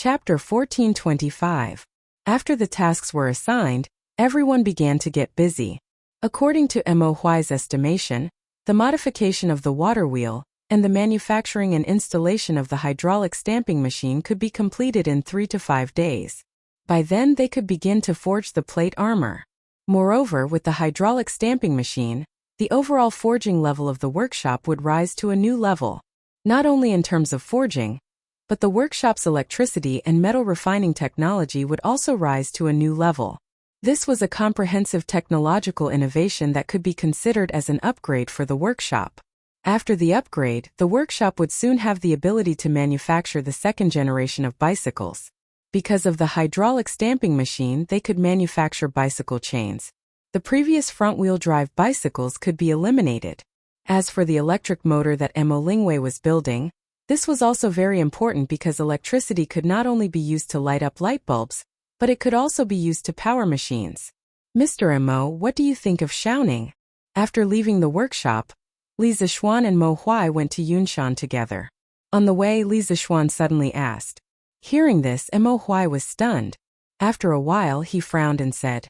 Chapter 1425. After the tasks were assigned, everyone began to get busy. According to MOY's estimation, the modification of the water wheel and the manufacturing and installation of the hydraulic stamping machine could be completed in 3 to 5 days. By then they could begin to forge the plate armor. Moreover, with the hydraulic stamping machine, the overall forging level of the workshop would rise to a new level, not only in terms of forging, but the workshop's electricity and metal refining technology would also rise to a new level. This was a comprehensive technological innovation that could be considered as an upgrade for the workshop. After the upgrade, the workshop would soon have the ability to manufacture the second generation of bicycles. Because of the hydraulic stamping machine, they could manufacture bicycle chains. The previous front-wheel drive bicycles could be eliminated. As for the electric motor that Lingwei was building, this was also very important because electricity could not only be used to light up light bulbs, but it could also be used to power machines. Mr. Mo, what do you think of Xiaoning? After leaving the workshop, Li Zixuan and Mo Huai went to Yunshan together. On the way, Li Zixuan suddenly asked. Hearing this, Mo Huai was stunned. After a while, he frowned and said,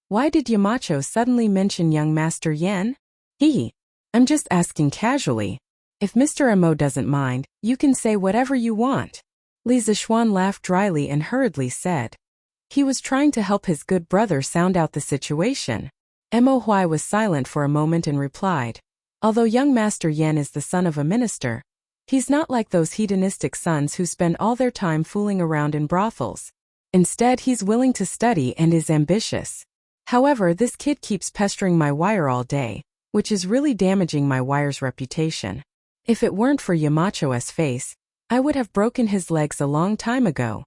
"Why did Yamacho suddenly mention young Master Yan?" I'm just asking casually. If Mr. Mo doesn't mind, you can say whatever you want." Li Zixuan laughed dryly and hurriedly said. He was trying to help his good brother sound out the situation. Mo Huai was silent for a moment and replied, "Although young Master Yan is the son of a minister, he's not like those hedonistic sons who spend all their time fooling around in brothels. Instead, he's willing to study and is ambitious. However, this kid keeps pestering my wire all day, which is really damaging my wire's reputation. If it weren't for Yamacho's face, I would have broken his legs a long time ago."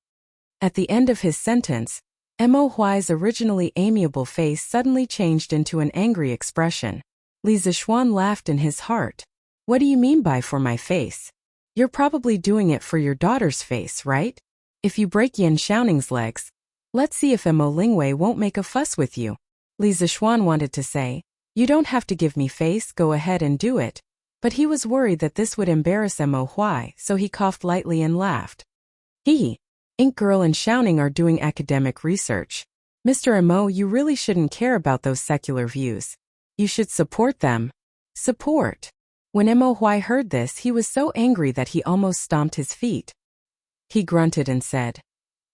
At the end of his sentence, Mo Huai's originally amiable face suddenly changed into an angry expression. Li Zixuan laughed in his heart. "What do you mean by for my face? You're probably doing it for your daughter's face, right? If you break Yan Xiaoning's legs, let's see if Mo Lingwei won't make a fuss with you." Li Zixuan wanted to say, "You don't have to give me face, go ahead and do it." But he was worried that this would embarrass Mo Huai, so he coughed lightly and laughed. Ink Girl and Xiaoning are doing academic research. Mr. Mo, you really shouldn't care about those secular views. You should support them. Support. When Mo Huai heard this, he was so angry that he almost stomped his feet. He grunted and said,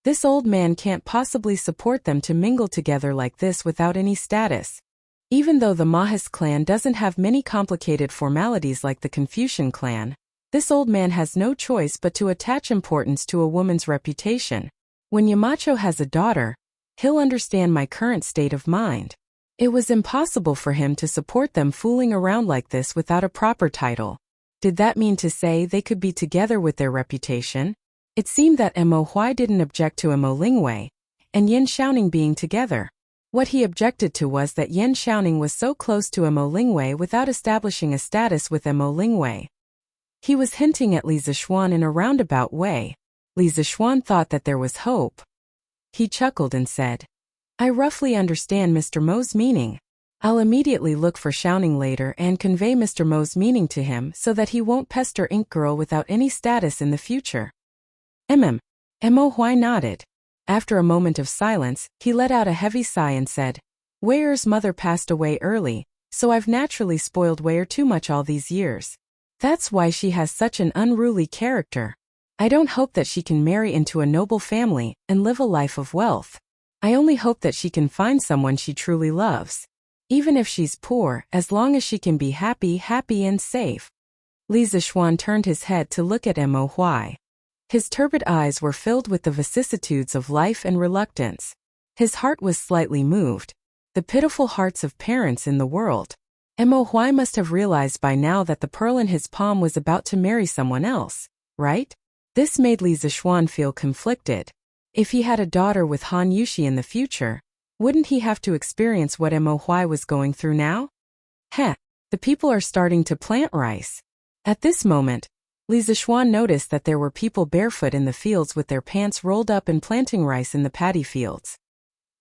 "This old man can't possibly support them to mingle together like this without any status. Even though the Mahis clan doesn't have many complicated formalities like the Confucian clan, this old man has no choice but to attach importance to a woman's reputation. When Yamacho has a daughter, he'll understand my current state of mind. It was impossible for him to support them fooling around like this without a proper title. Did that mean to say they could be together with their reputation? It seemed that Mo Huai didn't object to Mo Lingwei and Yan Xiaoning being together. What he objected to was that Yan Xiaoning was so close to Mo Lingwei without establishing a status with Mo Lingwei. He was hinting at Li Zixuan in a roundabout way. Li Zixuan thought that there was hope. He chuckled and said, "I roughly understand Mr. Mo's meaning. I'll immediately look for Xiaoning later and convey Mr. Mo's meaning to him so that he won't pester Ink Girl without any status in the future." Mo Huai nodded. After a moment of silence, he let out a heavy sigh and said, "Weir's mother passed away early, so I've naturally spoiled Weir too much all these years. That's why she has such an unruly character. I don't hope that she can marry into a noble family and live a life of wealth. I only hope that she can find someone she truly loves. Even if she's poor, as long as she can be happy and safe." Li Zixuan turned his head to look at Mo Huai. His turbid eyes were filled with the vicissitudes of life and reluctance. His heart was slightly moved. The pitiful hearts of parents in the world. Mo Huai must have realized by now that the pearl in his palm was about to marry someone else, right? This made Li Zixuan feel conflicted. If he had a daughter with Han Yushi in the future, wouldn't he have to experience what Mo Huai was going through now? The people are starting to plant rice. At this moment, Li Zixuan noticed that there were people barefoot in the fields with their pants rolled up and planting rice in the paddy fields.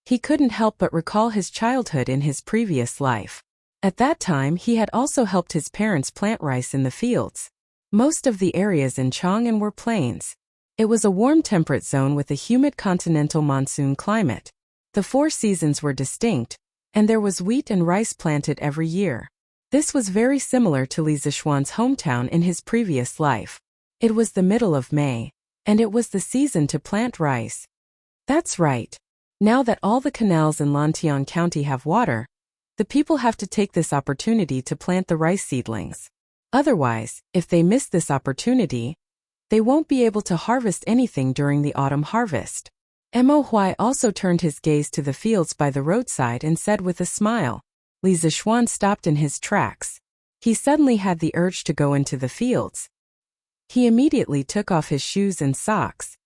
He couldn't help but recall his childhood in his previous life. At that time, he had also helped his parents plant rice in the fields. Most of the areas in Chang'an were plains. It was a warm temperate zone with a humid continental monsoon climate. The 4 seasons were distinct, and there was wheat and rice planted every year. This was very similar to Li Zishuan's hometown in his previous life. It was the middle of May, and it was the season to plant rice. That's right. Now that all the canals in Lantian County have water, the people have to take this opportunity to plant the rice seedlings. Otherwise, if they miss this opportunity, they won't be able to harvest anything during the autumn harvest. Mo Huai also turned his gaze to the fields by the roadside and said with a smile. Li Zishuan stopped in his tracks. He suddenly had the urge to go into the fields. He immediately took off his shoes and socks.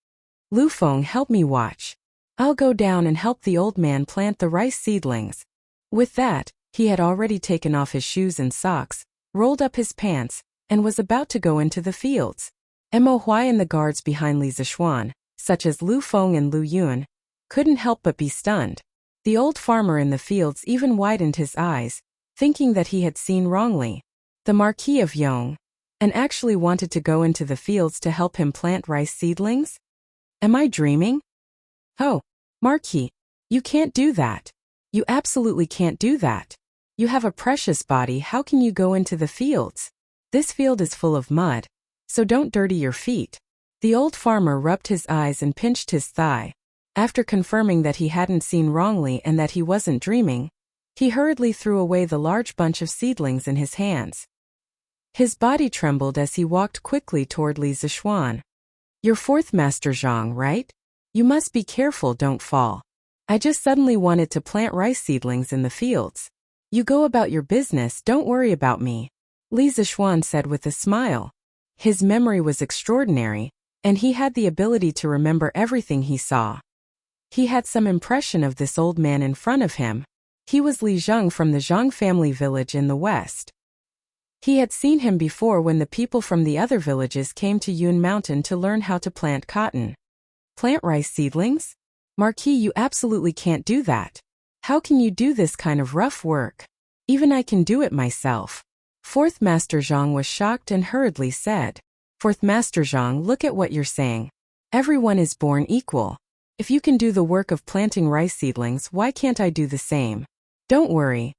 Lu Feng, help me watch. I'll go down and help the old man plant the rice seedlings. With that, he had already taken off his shoes and socks, rolled up his pants, and was about to go into the fields. Mo Huai and the guards behind Li Zishuan, such as Lu Feng and Lu Yun, couldn't help but be stunned. The old farmer in the fields even widened his eyes, thinking that he had seen wrongly. The Marquis of Yong, and actually wanted to go into the fields to help him plant rice seedlings? Am I dreaming? Oh, Marquis, you can't do that. You absolutely can't do that. You have a precious body, how can you go into the fields? This field is full of mud, so don't dirty your feet. The old farmer rubbed his eyes and pinched his thigh. After confirming that he hadn't seen wrongly and that he wasn't dreaming, he hurriedly threw away the large bunch of seedlings in his hands. His body trembled as he walked quickly toward Li Zishuan. You're 4th Master Zhang, right? You must be careful, don't fall. I just suddenly wanted to plant rice seedlings in the fields. You go about your business, don't worry about me, Li Zishuan said with a smile. His memory was extraordinary, and he had the ability to remember everything he saw. He had some impression of this old man in front of him. He was Li Zheng from the Zhang family village in the west. He had seen him before when the people from the other villages came to Yun Mountain to learn how to plant cotton. Plant rice seedlings? Marquis, you absolutely can't do that. How can you do this kind of rough work? Even I can do it myself. 4th Master Zhang was shocked and hurriedly said. 4th Master Zhang, look at what you're saying. Everyone is born equal. If you can do the work of planting rice seedlings, why can't I do the same? Don't worry.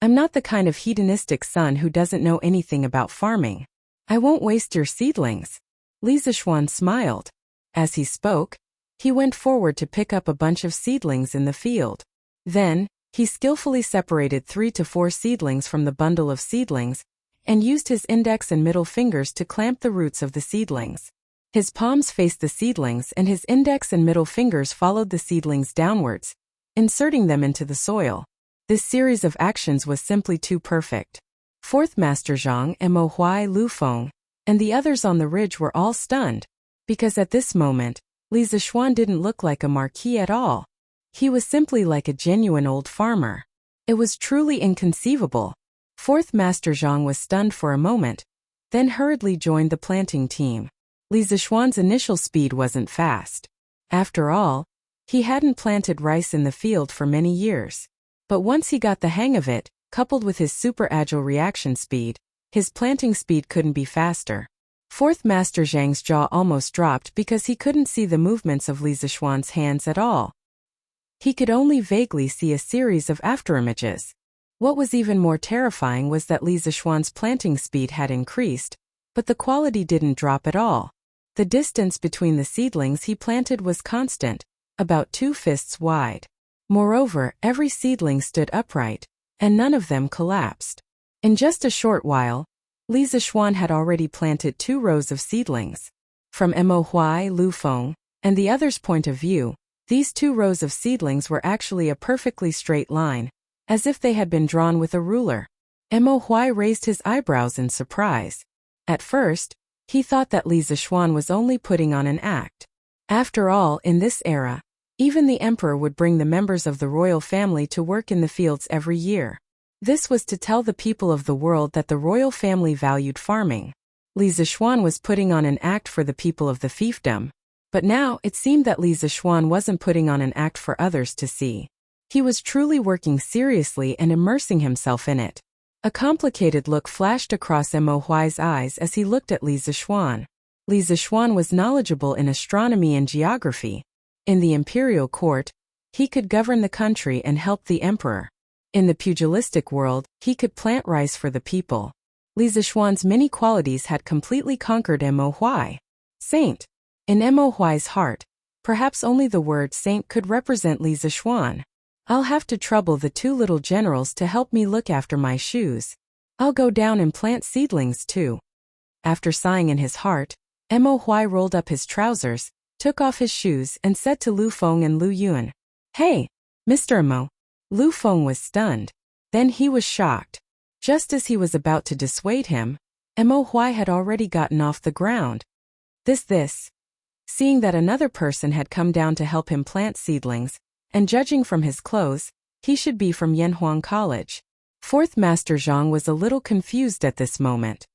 I'm not the kind of hedonistic son who doesn't know anything about farming. I won't waste your seedlings. Li Zishuan smiled. As he spoke, he went forward to pick up a bunch of seedlings in the field. Then, he skillfully separated 3 to 4 seedlings from the bundle of seedlings, and used his index and middle fingers to clamp the roots of the seedlings. His palms faced the seedlings and his index and middle fingers followed the seedlings downwards, inserting them into the soil. This series of actions was simply too perfect. 4th Master Zhang and Mo Huai, Lu Feng, and the others on the ridge were all stunned, because at this moment, Li Zishuan didn't look like a marquis at all. He was simply like a genuine old farmer. It was truly inconceivable. 4th Master Zhang was stunned for a moment, then hurriedly joined the planting team. Li Zishuan's initial speed wasn't fast. After all, he hadn't planted rice in the field for many years. But once he got the hang of it, coupled with his super agile reaction speed, his planting speed couldn't be faster. 4th Master Zhang's jaw almost dropped because he couldn't see the movements of Li Zishuan's hands at all. He could only vaguely see a series of afterimages. What was even more terrifying was that Li Zishuan's planting speed had increased, but the quality didn't drop at all. The distance between the seedlings he planted was constant, about 2 fists wide. Moreover, every seedling stood upright, and none of them collapsed. In just a short while, Li Zishuan had already planted 2 rows of seedlings. From Mo Huai, Lu Feng, and the others' point of view, these 2 rows of seedlings were actually a perfectly straight line, as if they had been drawn with a ruler. Mo Huai raised his eyebrows in surprise. At first, he thought that Li Zishuan was only putting on an act. After all, in this era, even the emperor would bring the members of the royal family to work in the fields every year. This was to tell the people of the world that the royal family valued farming. Li Zishuan was putting on an act for the people of the fiefdom. But now, it seemed that Li Zishuan wasn't putting on an act for others to see. He was truly working seriously and immersing himself in it. A complicated look flashed across Mo Huai's eyes as he looked at Li Zishuan. Li Zixuan was knowledgeable in astronomy and geography. In the imperial court, he could govern the country and help the emperor. In the pugilistic world, he could plant rice for the people. Li Zixuan's many qualities had completely conquered Mo Huai. Saint. In Mo Huai's heart, perhaps only the word saint could represent Li Zixuan. I'll have to trouble the two little generals to help me look after my shoes. I'll go down and plant seedlings too. After sighing in his heart, Mo Huai rolled up his trousers, took off his shoes and said to Lu Feng and Lu Yun, "Hey, Mr. Mo." Lu Feng was stunned. Then he was shocked. Just as he was about to dissuade him, Mo Huai had already gotten off the ground. This. Seeing that another person had come down to help him plant seedlings, and judging from his clothes, he should be from Yanhuang College. Fourth Master Zhang was a little confused at this moment.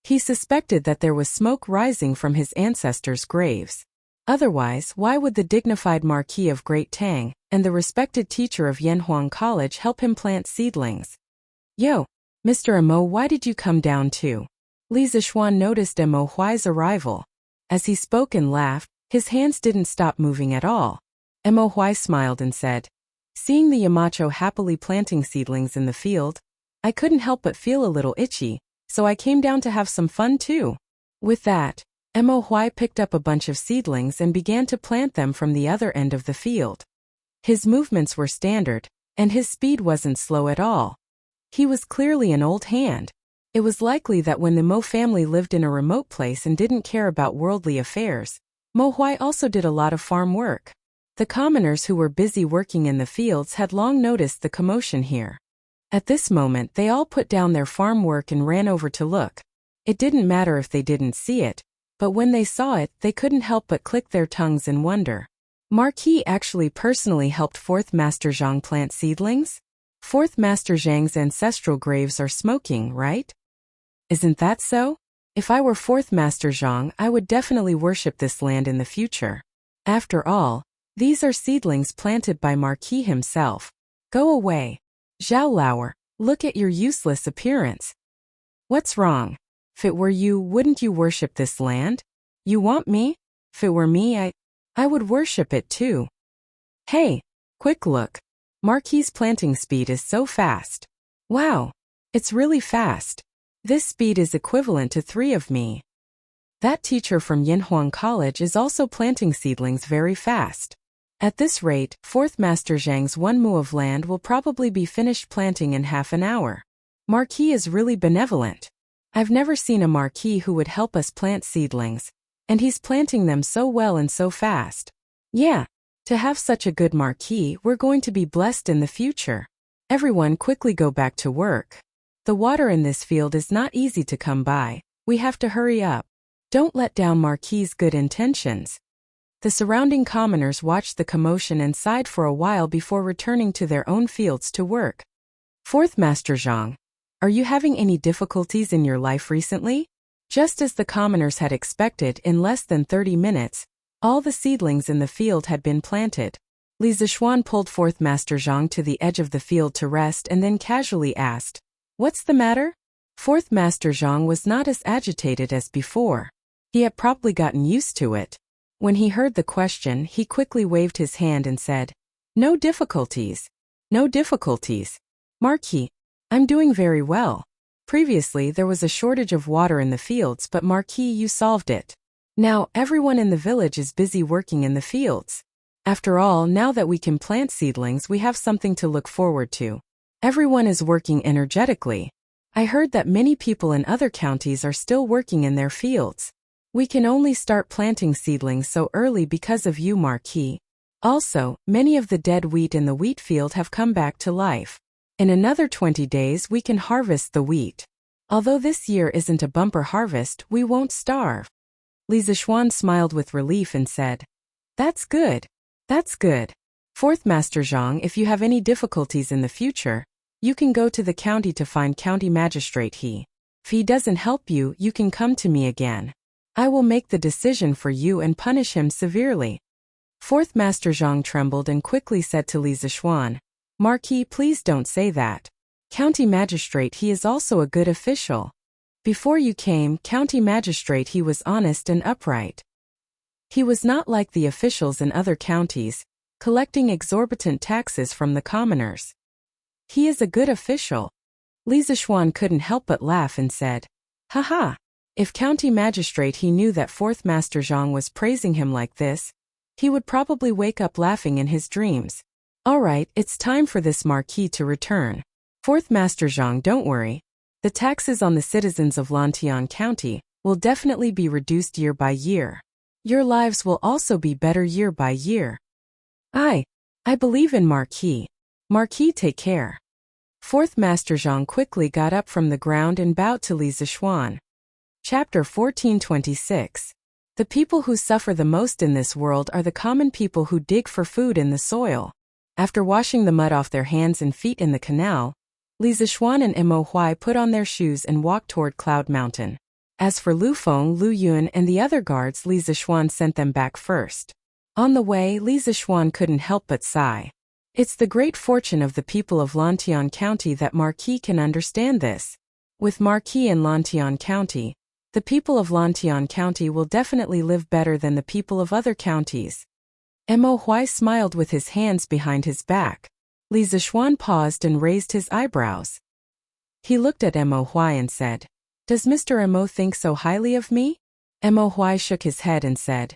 He suspected that there was smoke rising from his ancestors' graves. Otherwise, why would the dignified Marquis of Great Tang and the respected teacher of Yanhuang College help him plant seedlings? "Yo, Mr. Mo, why did you come down too?" Li Zixuan noticed Mo Huai's arrival. As he spoke and laughed, his hands didn't stop moving at all. Mo Huai smiled and said, "Seeing the Yamacho happily planting seedlings in the field, I couldn't help but feel a little itchy, so I came down to have some fun too." With that, Mo Huai picked up a bunch of seedlings and began to plant them from the other end of the field. His movements were standard, and his speed wasn't slow at all. He was clearly an old hand. It was likely that when the Mo family lived in a remote place and didn't care about worldly affairs, Mo Huai also did a lot of farm work. The commoners who were busy working in the fields had long noticed the commotion here. At this moment they all put down their farm work and ran over to look. It didn't matter if they didn't see it, but when they saw it they couldn't help but click their tongues in wonder. Marquis actually personally helped Fourth Master Zhang plant seedlings? Fourth Master Zhang's ancestral graves are smoking, right? Isn't that so? If I were Fourth Master Zhang, I would definitely worship this land in the future. After all, these are seedlings planted by Marquis himself. Go away. Zhao Lauer, look at your useless appearance. What's wrong? If it were you, wouldn't you worship this land? You want me? If it were me, I would worship it too. Hey, quick look. Marquis' planting speed is so fast. Wow, it's really fast. This speed is equivalent to 3 of me. That teacher from Yanhuang College is also planting seedlings very fast. At this rate, Fourth Master Zhang's 1 mu of land will probably be finished planting in half an hour. Marquis is really benevolent. I've never seen a Marquis who would help us plant seedlings, and he's planting them so well and so fast. Yeah, to have such a good Marquis, we're going to be blessed in the future. Everyone quickly go back to work. The water in this field is not easy to come by. We have to hurry up. Don't let down Marquis' good intentions. The surrounding commoners watched the commotion and sighed for a while before returning to their own fields to work. Fourth Master Zhang, are you having any difficulties in your life recently? Just as the commoners had expected, in less than 30 minutes, all the seedlings in the field had been planted. Li Zixuan pulled Fourth Master Zhang to the edge of the field to rest and then casually asked, "What's the matter?" Fourth Master Zhang was not as agitated as before. He had probably gotten used to it. When he heard the question, he quickly waved his hand and said, "No difficulties. No difficulties. Marquis, I'm doing very well. Previously there was a shortage of water in the fields, but Marquis, you solved it. Now everyone in the village is busy working in the fields. After all, now that we can plant seedlings, we have something to look forward to. Everyone is working energetically. I heard that many people in other counties are still working in their fields. We can only start planting seedlings so early because of you, Marquis. Also, many of the dead wheat in the wheat field have come back to life. In another 20 days we can harvest the wheat. Although this year isn't a bumper harvest, we won't starve." Li Zixuan smiled with relief and said, "That's good. That's good. Fourth Master Zhang, if you have any difficulties in the future, you can go to the county to find county magistrate He. If he doesn't help you, you can come to me again. I will make the decision for you and punish him severely." Fourth Master Zhang trembled and quickly said to Li Zixuan, "Marquis, please don't say that. County magistrate He is also a good official." Before you came county magistrate, he was honest and upright. He was not like the officials in other counties, collecting exorbitant taxes from the commoners. He is a good official. Li Zishuan couldn't help but laugh and said, "Haha, if county magistrate he knew that fourth Master Zhang was praising him like this, he would probably wake up laughing in his dreams. All right, it's time for this marquis to return. Fourth Master Zhang, don't worry. The taxes on the citizens of Lantian County will definitely be reduced year by year. Your lives will also be better year by year. I believe in Marquis. Marquis, take care." Fourth Master Zhang quickly got up from the ground and bowed to Li Zishuan. Chapter 1426. The people who suffer the most in this world are the common people who dig for food in the soil. After washing the mud off their hands and feet in the canal, Li Zishuan and Mo Huai put on their shoes and walked toward Cloud Mountain. As for Lu Feng, Lu Yun, and the other guards, Li Zishuan sent them back first. On the way, Li Zishuan couldn't help but sigh. It's the great fortune of the people of Lantian County that Marquis can understand this. With Marquis in Lantian County, the people of Lantian County will definitely live better than the people of other counties. Mo Huai smiled with his hands behind his back. Li Zishuan paused and raised his eyebrows. He looked at Mo Huai and said, "Does Mr. Mo think so highly of me?" Mo Huai shook his head and said,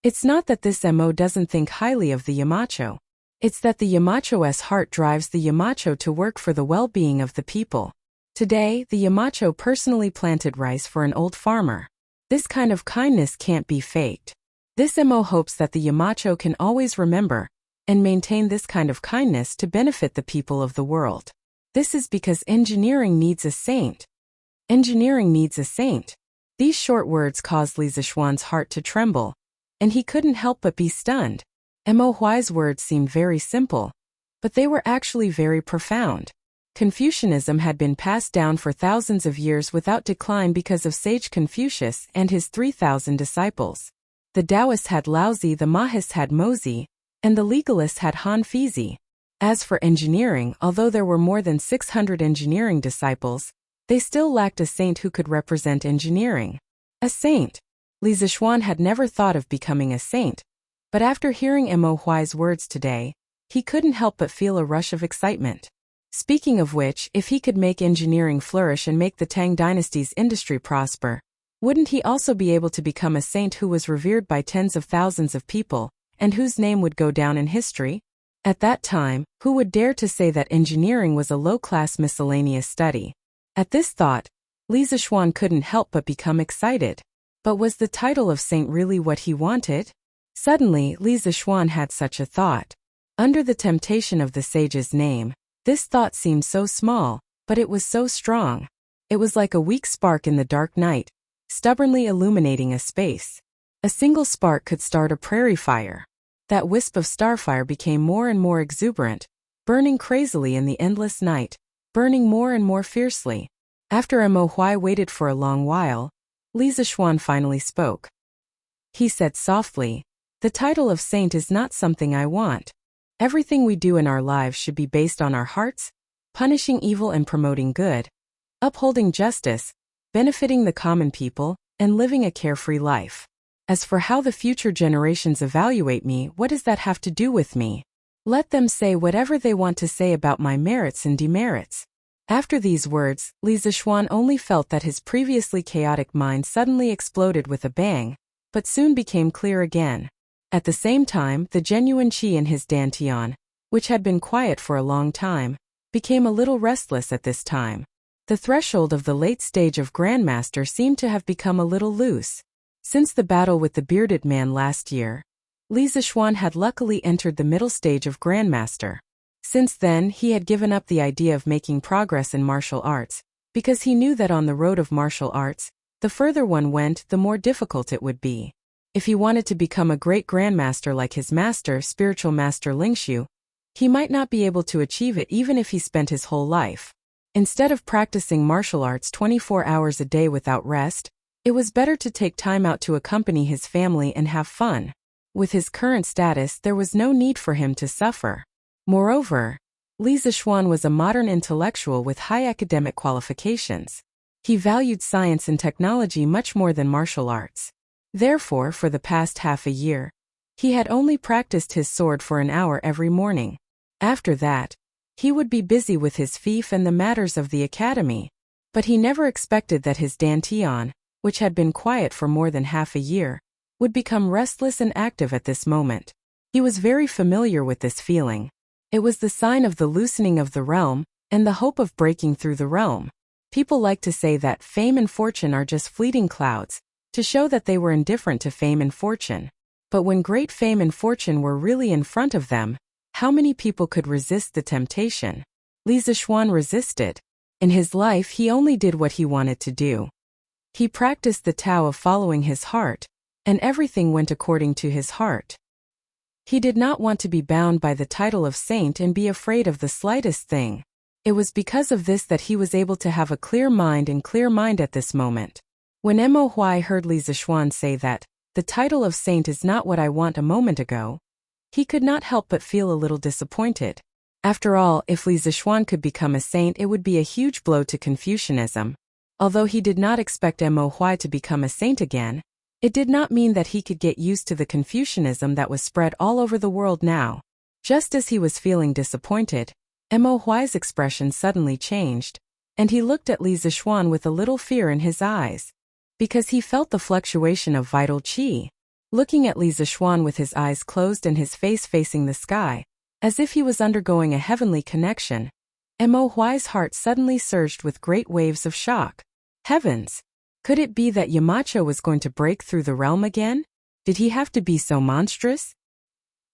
"It's not that this Mo doesn't think highly of the Yamacho. It's that the Yamacho's heart drives the Yamacho to work for the well-being of the people. Today, the Yamacho personally planted rice for an old farmer. This kind of kindness can't be faked. This Mo hopes that the Yamacho can always remember and maintain this kind of kindness to benefit the people of the world. This is because engineering needs a saint. Engineering needs a saint." These short words caused Li Zishuan's heart to tremble, and he couldn't help but be stunned. Mo Huai's words seemed very simple, but they were actually very profound. Confucianism had been passed down for thousands of years without decline because of sage Confucius and his 3,000 disciples. The Taoists had Laozi, the Mahists had Mozi, and the legalists had Han Fizi. As for engineering, although there were more than 600 engineering disciples, they still lacked a saint who could represent engineering. A saint. Li Zishuan had never thought of becoming a saint, but after hearing Mo Huai's words today, he couldn't help but feel a rush of excitement. Speaking of which, if he could make engineering flourish and make the Tang dynasty's industry prosper, wouldn't he also be able to become a saint who was revered by tens of thousands of people, and whose name would go down in history? At that time, who would dare to say that engineering was a low-class miscellaneous study? At this thought, Li Zishuan couldn't help but become excited. But was the title of saint really what he wanted? Suddenly, Li Zishuan had such a thought. Under the temptation of the sage's name, this thought seemed so small, but it was so strong. It was like a weak spark in the dark night, stubbornly illuminating a space. A single spark could start a prairie fire. That wisp of starfire became more and more exuberant, burning crazily in the endless night, burning more and more fiercely. After Mo Huai waited for a long while, Li Zishuan finally spoke. He said softly, "The title of saint is not something I want. Everything we do in our lives should be based on our hearts, punishing evil and promoting good, upholding justice, benefiting the common people, and living a carefree life. As for how the future generations evaluate me, what does that have to do with me? Let them say whatever they want to say about my merits and demerits." After these words, Li Zishuan only felt that his previously chaotic mind suddenly exploded with a bang, but soon became clear again. At the same time, the genuine qi in his dantian, which had been quiet for a long time, became a little restless at this time. The threshold of the late stage of Grandmaster seemed to have become a little loose. Since the battle with the bearded man last year, Li Zishuan had luckily entered the middle stage of Grandmaster. Since then, he had given up the idea of making progress in martial arts, because he knew that on the road of martial arts, the further one went, the more difficult it would be. If he wanted to become a great grandmaster like his master, spiritual master Lingshu, he might not be able to achieve it even if he spent his whole life. Instead of practicing martial arts 24 hours a day without rest, it was better to take time out to accompany his family and have fun. With his current status, there was no need for him to suffer. Moreover, Li Zishuan was a modern intellectual with high academic qualifications. He valued science and technology much more than martial arts. Therefore, for the past half a year, he had only practiced his sword for an hour every morning. After that, he would be busy with his fief and the matters of the academy. But he never expected that his dantian, which had been quiet for more than half a year, would become restless and active at this moment. He was very familiar with this feeling. It was the sign of the loosening of the realm and the hope of breaking through the realm. People like to say that fame and fortune are just fleeting clouds, to show that they were indifferent to fame and fortune. But when great fame and fortune were really in front of them, how many people could resist the temptation? Li Zixuan resisted. In his life he only did what he wanted to do. He practiced the Tao of following his heart, and everything went according to his heart. He did not want to be bound by the title of saint and be afraid of the slightest thing. It was because of this that he was able to have a clear mind at this moment. When Mo Huai heard Li Zixuan say that, "The title of saint is not what I want," a moment ago, he could not help but feel a little disappointed. After all, if Li Zixuan could become a saint, it would be a huge blow to Confucianism. Although he did not expect Mo Huai to become a saint again, it did not mean that he could get used to the Confucianism that was spread all over the world now. Just as he was feeling disappointed, Mo Huai's expression suddenly changed, and he looked at Li Zixuan with a little fear in his eyes, because he felt the fluctuation of vital qi. Looking at Li Zixuan with his eyes closed and his face facing the sky, as if he was undergoing a heavenly connection, Mo Huai's heart suddenly surged with great waves of shock. Heavens! Could it be that Yamacho was going to break through the realm again? Did he have to be so monstrous?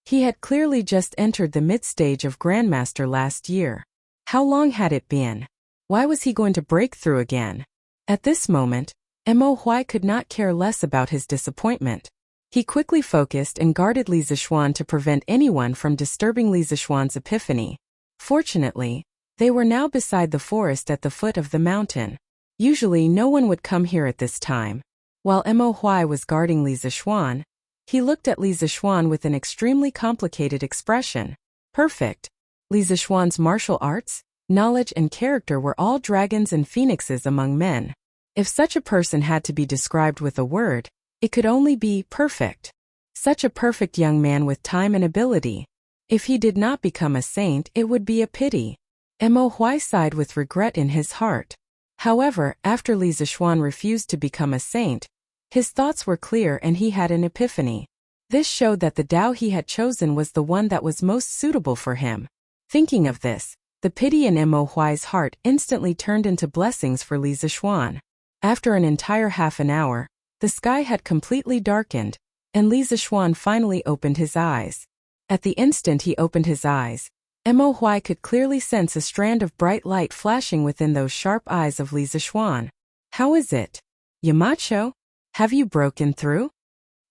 He had clearly just entered the mid-stage of Grandmaster last year. How long had it been? Why was he going to break through again? At this moment, Mo Huai could not care less about his disappointment. He quickly focused and guarded Li Zixuan to prevent anyone from disturbing Li Zixuan's epiphany. Fortunately, they were now beside the forest at the foot of the mountain. Usually no one would come here at this time. While Mo Huai was guarding Li Zixuan, he looked at Li Zixuan with an extremely complicated expression. Perfect. Li Zixuan's martial arts, knowledge and character were all dragons and phoenixes among men. If such a person had to be described with a word, it could only be perfect. Such a perfect young man with time and ability. If he did not become a saint, it would be a pity. Mo Huai sighed with regret in his heart. However, after Li Zixuan refused to become a saint, his thoughts were clear and he had an epiphany. This showed that the Tao he had chosen was the one that was most suitable for him. Thinking of this, the pity in Mo Huai's heart instantly turned into blessings for Li Zixuan. After an entire half an hour, the sky had completely darkened, and Li Zixuan finally opened his eyes. At the instant he opened his eyes, Mo Huai could clearly sense a strand of bright light flashing within those sharp eyes of Li Zixuan. "How is it? Yamacho? Have you broken through?"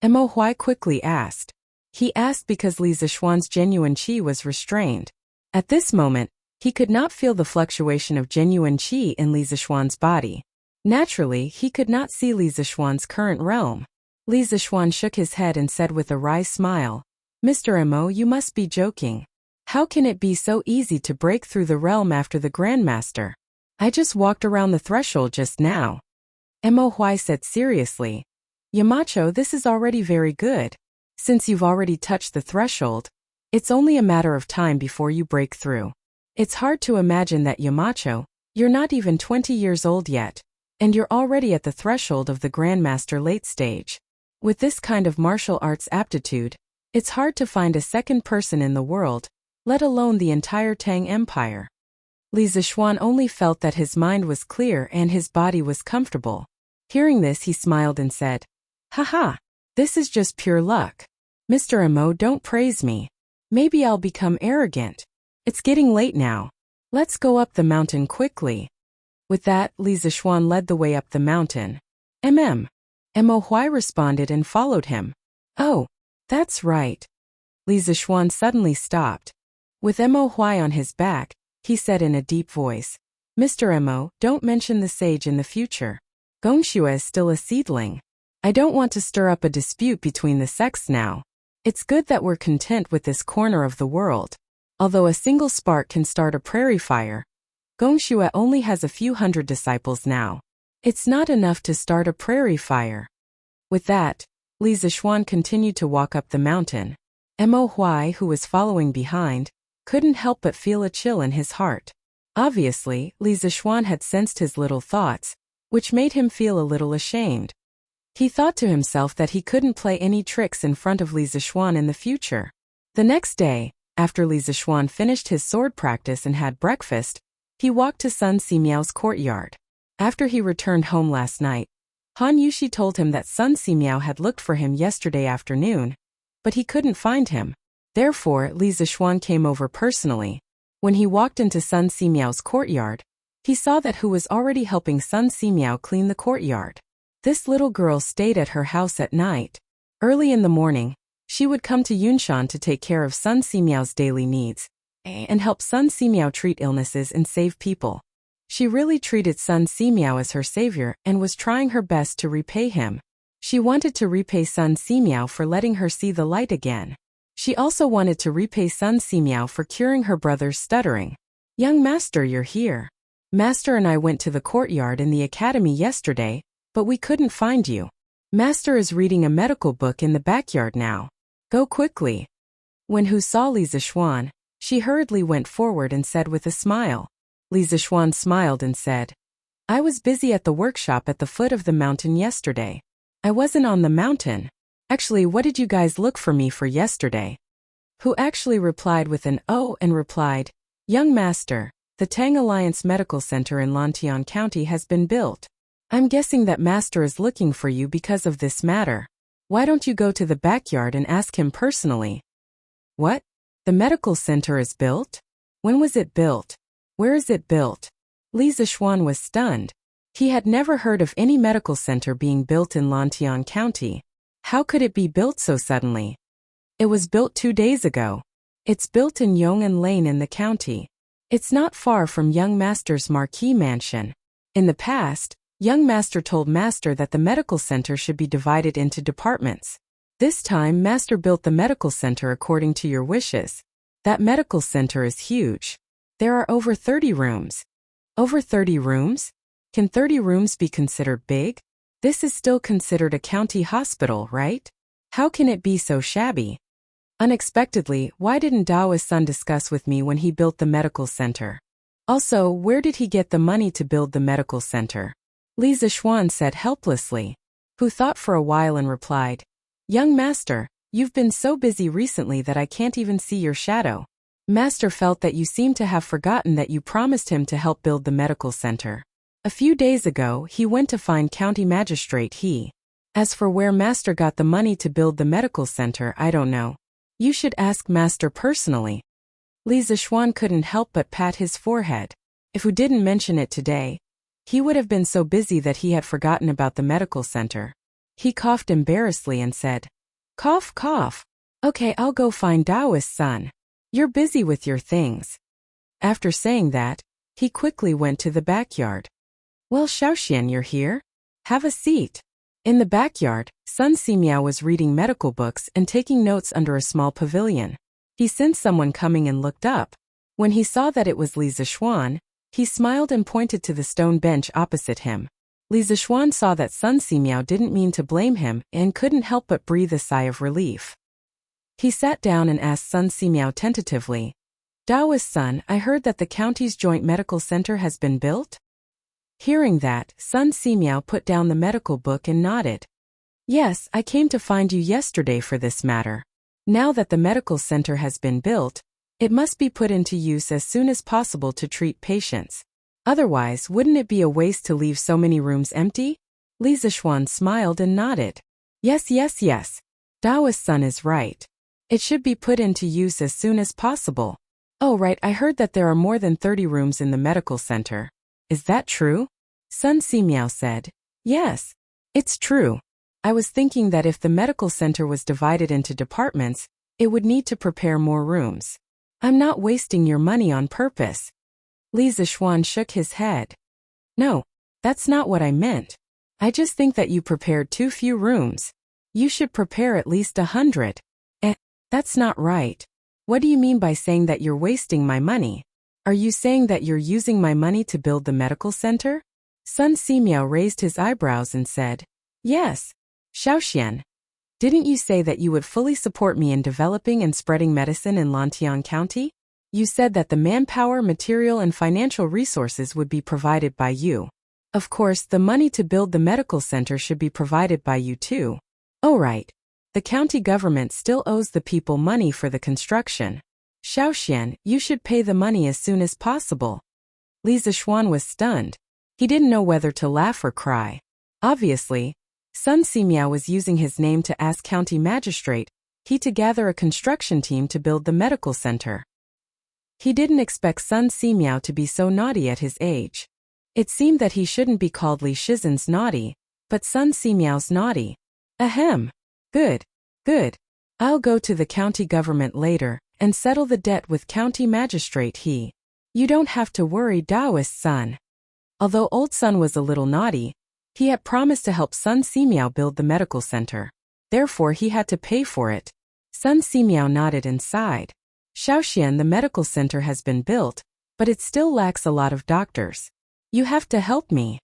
Mo Huai quickly asked. He asked because Li Zixuan's genuine qi was restrained. At this moment, he could not feel the fluctuation of genuine qi in Li Zixuan's body. Naturally, he could not see Li Zixuan's current realm. Li Zixuan shook his head and said with a wry smile, "Mr. Mo, you must be joking. How can it be so easy to break through the realm after the Grandmaster? I just walked around the threshold just now." Mo Huai said seriously, "Yamacho, this is already very good. Since you've already touched the threshold, it's only a matter of time before you break through. It's hard to imagine that, Yamacho, you're not even 20 years old yet, and you're already at the threshold of the Grandmaster late stage. With this kind of martial arts aptitude, it's hard to find a second person in the world, let alone the entire Tang Empire." Li Zixuan only felt that his mind was clear and his body was comfortable. Hearing this, he smiled and said, "Haha, this is just pure luck. Mr. Mo, don't praise me. Maybe I'll become arrogant. It's getting late now. Let's go up the mountain quickly." With that, Li Zixuan led the way up the mountain. Mo Huai responded and followed him. "Oh, that's right." Li Zixuan suddenly stopped. With Mo Huai on his back, he said in a deep voice, "Mr. Mo, don't mention the sage in the future. Gongxue is still a seedling. I don't want to stir up a dispute between the sects now. It's good that we're content with this corner of the world. Although a single spark can start a prairie fire, Gongxue only has a few hundred disciples now. It's not enough to start a prairie fire. With that, Li Zixuan continued to walk up the mountain. Mo Huai, who was following behind, couldn't help but feel a chill in his heart. Obviously, Li Zixuan had sensed his little thoughts, which made him feel a little ashamed. He thought to himself that he couldn't play any tricks in front of Li Zixuan in the future. The next day, after Li Zixuan finished his sword practice and had breakfast, he walked to Sun Simiao's courtyard. After he returned home last night, Han Yushi told him that Sun Simiao had looked for him yesterday afternoon, but he couldn't find him. Therefore, Li Zixuan came over personally. When he walked into Sun Simiao's courtyard, he saw that who was already helping Sun Simiao clean the courtyard. This little girl stayed at her house at night. Early in the morning, she would come to Yunshan to take care of Sun Simiao's daily needs and help Sun Simiao treat illnesses and save people. She really treated Sun Simiao as her savior and was trying her best to repay him. She wanted to repay Sun Simiao for letting her see the light again. She also wanted to repay Sun Simiao for curing her brother's stuttering. "Young master, you're here. Master and I went to the courtyard in the academy yesterday, but we couldn't find you. Master is reading a medical book in the backyard now. Go quickly." When Hu saw Li Zixuan, she hurriedly went forward and said with a smile. Li Zixuan smiled and said, "I was busy at the workshop at the foot of the mountain yesterday. I wasn't on the mountain. Actually, what did you guys look for me for yesterday?" Hu actually replied with an "oh" and replied, "Young master, the Tang Alliance Medical Center in Lantian County has been built. I'm guessing that master is looking for you because of this matter. Why don't you go to the backyard and ask him personally?" "What? The medical center is built? When was it built? Where is it built?" Li Zixuan was stunned. He had never heard of any medical center being built in Lantian County. How could it be built so suddenly? "It was built 2 days ago. It's built in Yong'an Lane in the county. It's not far from Young Master's marquee mansion. In the past, Young Master told Master that the medical center should be divided into departments. This time Master built the medical center according to your wishes. That medical center is huge. There are over 30 rooms. Over 30 rooms? Can 30 rooms be considered big? This is still considered a county hospital, right? How can it be so shabby? Unexpectedly, why didn't Dao's son discuss with me when he built the medical center? Also, where did he get the money to build the medical center?" Li Zixuan said helplessly. Hu thought for a while and replied, "Young master, you've been so busy recently that I can't even see your shadow. Master felt that you seem to have forgotten that you promised him to help build the medical center. A few days ago, he went to find County Magistrate He. As for where Master got the money to build the medical center, I don't know. You should ask Master personally." Li Zixuan couldn't help but pat his forehead. If Hu didn't mention it today, he would have been so busy that he had forgotten about the medical center. He coughed embarrassedly and said, "Cough, cough. Okay, I'll go find Dao's son. You're busy with your things." After saying that, he quickly went to the backyard. "Well, Xiaoxian, you're here? Have a seat." In the backyard, Sun Simiao was reading medical books and taking notes under a small pavilion. He sensed someone coming and looked up. When he saw that it was Li Zixuan, he smiled and pointed to the stone bench opposite him. Li Zixuan saw that Sun Simiao didn't mean to blame him and couldn't help but breathe a sigh of relief. He sat down and asked Sun Simiao tentatively, "Dao's son, I heard that the county's joint medical center has been built?" Hearing that, Sun Simiao put down the medical book and nodded. "Yes, I came to find you yesterday for this matter. Now that the medical center has been built, it must be put into use as soon as possible to treat patients. Otherwise, wouldn't it be a waste to leave so many rooms empty?" Li Zixuan smiled and nodded. Yes. Dao's son is right. It should be put into use as soon as possible. Oh right, I heard that there are more than 30 rooms in the medical center. Is that true?" Sun Simiao said. "Yes, it's true. I was thinking that if the medical center was divided into departments, it would need to prepare more rooms. I'm not wasting your money on purpose." Li Zixuan shook his head. "No, that's not what I meant. I just think that you prepared too few rooms. You should prepare at least 100. That's not right. What do you mean by saying that you're wasting my money? Are you saying that you're using my money to build the medical center?" Sun Simiao raised his eyebrows and said, "Yes, Xiaoxian. Didn't you say that you would fully support me in developing and spreading medicine in Lantian County? You said that the manpower, material, and financial resources would be provided by you. Of course, the money to build the medical center should be provided by you too. Oh right. The county government still owes the people money for the construction. Xiaoxian, you should pay the money as soon as possible." Li Zishuan was stunned. He didn't know whether to laugh or cry. Obviously, Sun Simiao was using his name to ask county magistrate He to gather a construction team to build the medical center. He didn't expect Sun Simiao to be so naughty at his age. It seemed that he shouldn't be called Li Shizen's naughty, but Sun Simiao's naughty. Ahem. Good. I'll go to the county government later and settle the debt with county magistrate He. You don't have to worry, Taoist Sun. Although old Sun was a little naughty, he had promised to help Sun Simiao build the medical center. Therefore he had to pay for it. Sun Simiao nodded and sighed. Xiaoxian, the medical center has been built, but it still lacks a lot of doctors. You have to help me.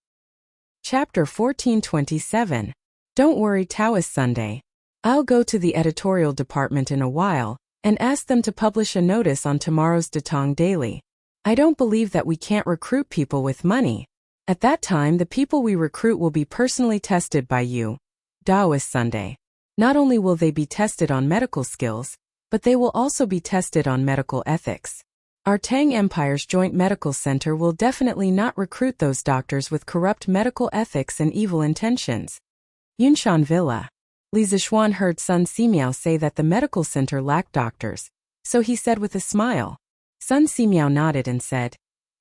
Chapter 1427. Don't worry, Taoist Sunday. I'll go to the editorial department in a while and ask them to publish a notice on tomorrow's Datong Daily. I don't believe that we can't recruit people with money. At that time, the people we recruit will be personally tested by you, Taoist Sunday. Not only will they be tested on medical skills, but they will also be tested on medical ethics. Our Tang Empire's Joint Medical Center will definitely not recruit those doctors with corrupt medical ethics and evil intentions. Yunshan Villa. Li Zishuan heard Sun Simiao say that the medical center lacked doctors, so he said with a smile. Sun Simiao nodded and said,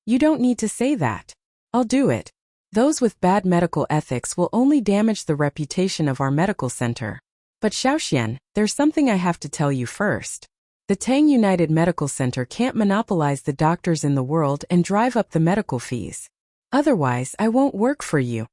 "You don't need to say that. I'll do it. Those with bad medical ethics will only damage the reputation of our medical center. But Xiaoxian, there's something I have to tell you first. The Tang United Medical Center can't monopolize the doctors in the world and drive up the medical fees. Otherwise, I won't work for you."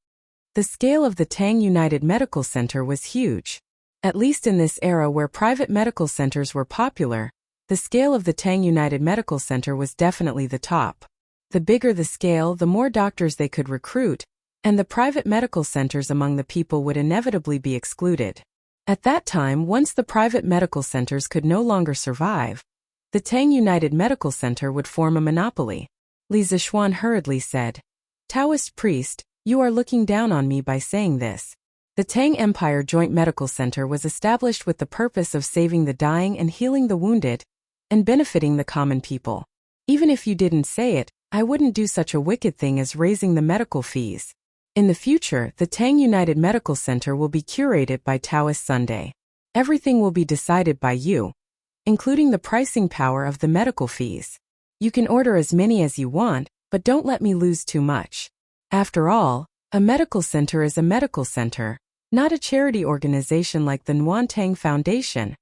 The scale of the Tang United Medical Center was huge. At least in this era where private medical centers were popular, the scale of the Tang United Medical Center was definitely the top. The bigger the scale, the more doctors they could recruit, and the private medical centers among the people would inevitably be excluded. At that time, once the private medical centers could no longer survive, the Tang United Medical Center would form a monopoly. Li Zishuan hurriedly said, "Taoist priest, you are looking down on me by saying this. The Tang Empire Joint Medical Center was established with the purpose of saving the dying and healing the wounded, and benefiting the common people. Even if you didn't say it, I wouldn't do such a wicked thing as raising the medical fees. In the future, the Tang United Medical Center will be curated by Taoist Sunday. Everything will be decided by you, including the pricing power of the medical fees. You can order as many as you want, but don't let me lose too much. After all, a medical center is a medical center, not a charity organization like the Nuantang Foundation."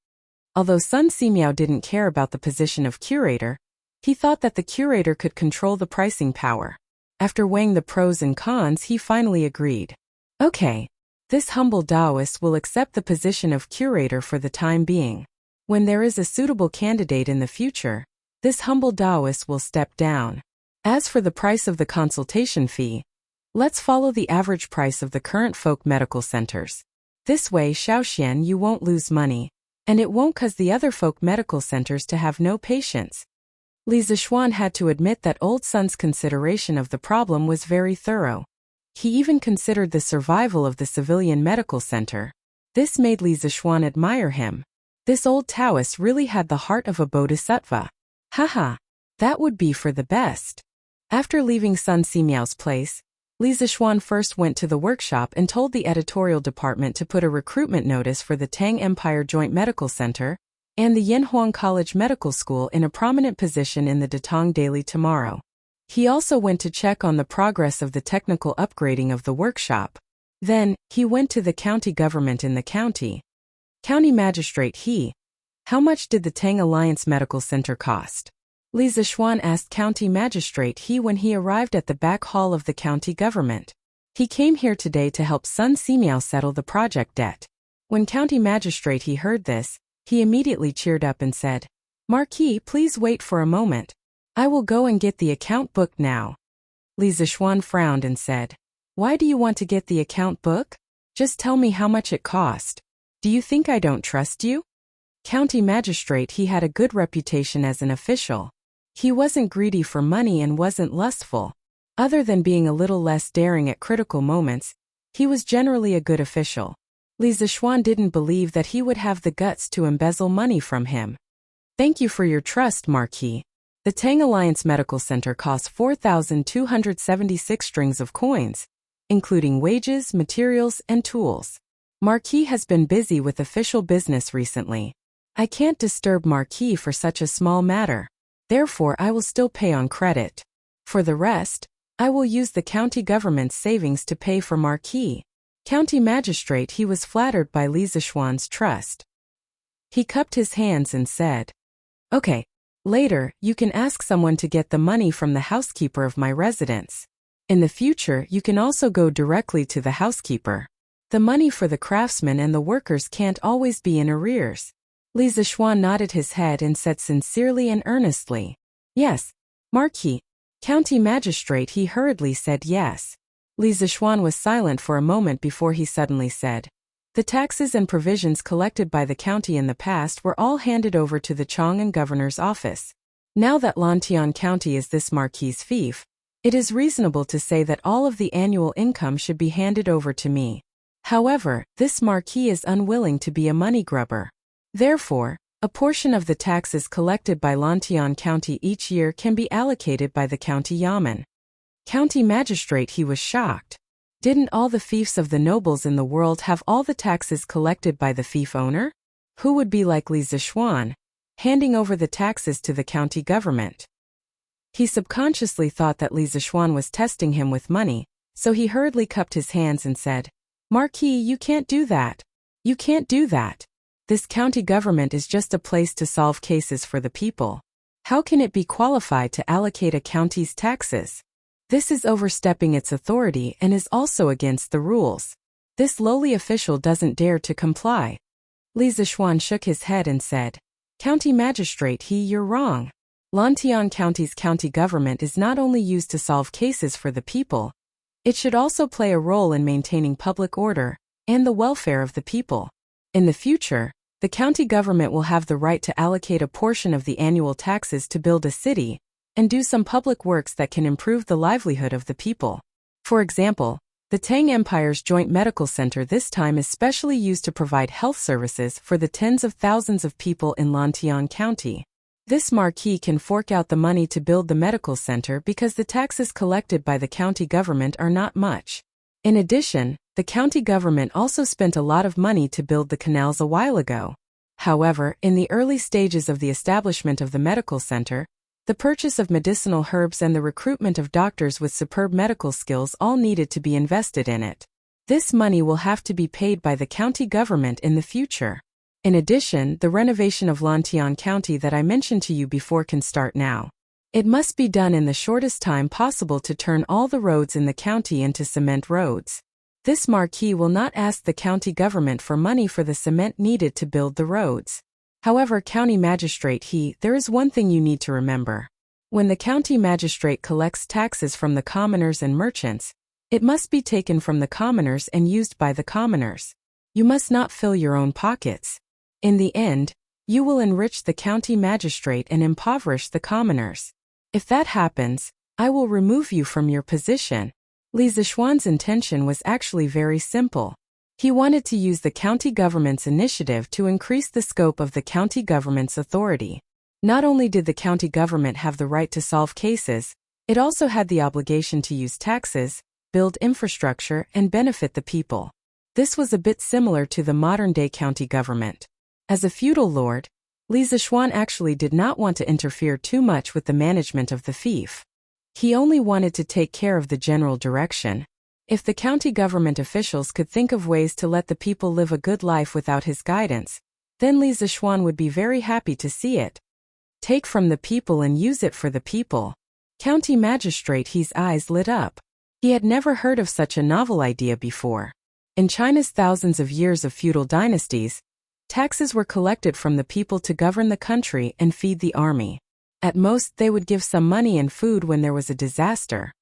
Although Sun Simiao didn't care about the position of curator, he thought that the curator could control the pricing power. After weighing the pros and cons, he finally agreed. Okay, this humble Taoist will accept the position of curator for the time being. When there is a suitable candidate in the future, this humble Taoist will step down. As for the price of the consultation fee, let's follow the average price of the current folk medical centers. This way, Xiaoxian, you won't lose money, and it won't cause the other folk medical centers to have no patients. Li Zishuan had to admit that old Sun's consideration of the problem was very thorough. He even considered the survival of the civilian medical center. This made Li Zishuan admire him. This old Taoist really had the heart of a bodhisattva. Haha, that would be for the best. After leaving Sun Simiao's place, Li Zishuan first went to the workshop and told the editorial department to put a recruitment notice for the Tang Empire Joint Medical Center and the Yanhuang College Medical School in a prominent position in the Datong Daily tomorrow. He also went to check on the progress of the technical upgrading of the workshop. Then, he went to the county government in the county. County Magistrate He. How much did the Tang Alliance Medical Center cost? Li Zishuan asked County Magistrate He when he arrived at the back hall of the county government. He came here today to help Sun Simiao settle the project debt. When County Magistrate He heard this, he immediately cheered up and said, "Marquis, please wait for a moment. I will go and get the account book now." Li Zishuan frowned and said, Why do you want to get the account book? Just tell me how much it cost. Do you think I don't trust you? County magistrate, he had a good reputation as an official. He wasn't greedy for money and wasn't lustful. Other than being a little less daring at critical moments, he was generally a good official. Li Zixuan didn't believe that he would have the guts to embezzle money from him. Thank you for your trust, Marquis. The Tang Alliance Medical Center costs 4,276 strings of coins, including wages, materials, and tools. Marquis has been busy with official business recently. I can't disturb Marquis for such a small matter. Therefore, I will still pay on credit. For the rest, I will use the county government's savings to pay for Marquis. County magistrate, he was flattered by Li Zixuan's trust. He cupped his hands and said, "Okay, later, you can ask someone to get the money from the housekeeper of my residence. In the future, you can also go directly to the housekeeper. The money for the craftsmen and the workers can't always be in arrears." Li Zixuan nodded his head and said sincerely and earnestly, "Yes, Marquis." County magistrate, he hurriedly said yes. Li Zixuan was silent for a moment before he suddenly said, "The taxes and provisions collected by the county in the past were all handed over to the Chang'an governor's office. Now that Lantian County is this Marquis's fief, it is reasonable to say that all of the annual income should be handed over to me. However, this Marquis is unwilling to be a money grubber. Therefore, a portion of the taxes collected by Lantian County each year can be allocated by the county yamen." County magistrate, he was shocked. Didn't all the fiefs of the nobles in the world have all the taxes collected by the fief owner? Who would be like Li Zixuan, handing over the taxes to the county government? He subconsciously thought that Li Zixuan was testing him with money, so he hurriedly cupped his hands and said, "Marquis, you can't do that. You can't do that. This county government is just a place to solve cases for the people. How can it be qualified to allocate a county's taxes? This is overstepping its authority and is also against the rules. This lowly official doesn't dare to comply." Li Zixuan shook his head and said, "County magistrate, you're wrong. Lantian County's county government is not only used to solve cases for the people, it should also play a role in maintaining public order and the welfare of the people. In the future, the county government will have the right to allocate a portion of the annual taxes to build a city and do some public works that can improve the livelihood of the people. For example, the Tang Empire's joint medical center this time is specially used to provide health services for the tens of thousands of people in Lantian County. This Marquis can fork out the money to build the medical center because the taxes collected by the county government are not much. In addition, the county government also spent a lot of money to build the canals a while ago. However, in the early stages of the establishment of the medical center, the purchase of medicinal herbs and the recruitment of doctors with superb medical skills all needed to be invested in it. This money will have to be paid by the county government in the future. In addition, the renovation of Lantian County that I mentioned to you before can start now. It must be done in the shortest time possible to turn all the roads in the county into cement roads. This Marquis will not ask the county government for money for the cement needed to build the roads. However, county magistrate, there is one thing you need to remember. When the county magistrate collects taxes from the commoners and merchants, it must be taken from the commoners and used by the commoners. You must not fill your own pockets. In the end, you will enrich the county magistrate and impoverish the commoners. If that happens, I will remove you from your position." Li Zixuan's intention was actually very simple. He wanted to use the county government's initiative to increase the scope of the county government's authority. Not only did the county government have the right to solve cases, it also had the obligation to use taxes, build infrastructure, and benefit the people. This was a bit similar to the modern-day county government. As a feudal lord, Li Zixuan actually did not want to interfere too much with the management of the fief. He only wanted to take care of the general direction. If the county government officials could think of ways to let the people live a good life without his guidance, then Li Zixuan would be very happy to see it. Take from the people and use it for the people. County magistrate, his eyes lit up. He had never heard of such a novel idea before. In China's thousands of years of feudal dynasties, taxes were collected from the people to govern the country and feed the army. At most, they would give some money and food when there was a disaster.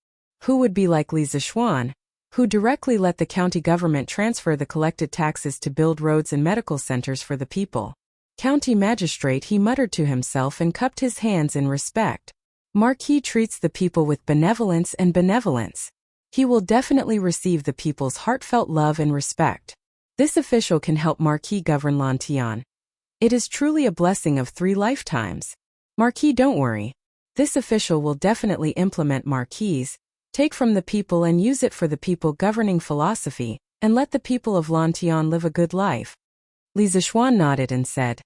Who would be like Li Zixuan, who directly let the county government transfer the collected taxes to build roads and medical centers for the people. County magistrate, he muttered to himself and cupped his hands in respect. Marquis treats the people with benevolence and benevolence. He will definitely receive the people's heartfelt love and respect. This official can help Marquis govern Lantian. It is truly a blessing of 3 lifetimes. Marquis, don't worry. This official will definitely implement Marquis, take from the people and use it for the people governing philosophy, and let the people of Lantian live a good life. Li Zishuan nodded and said,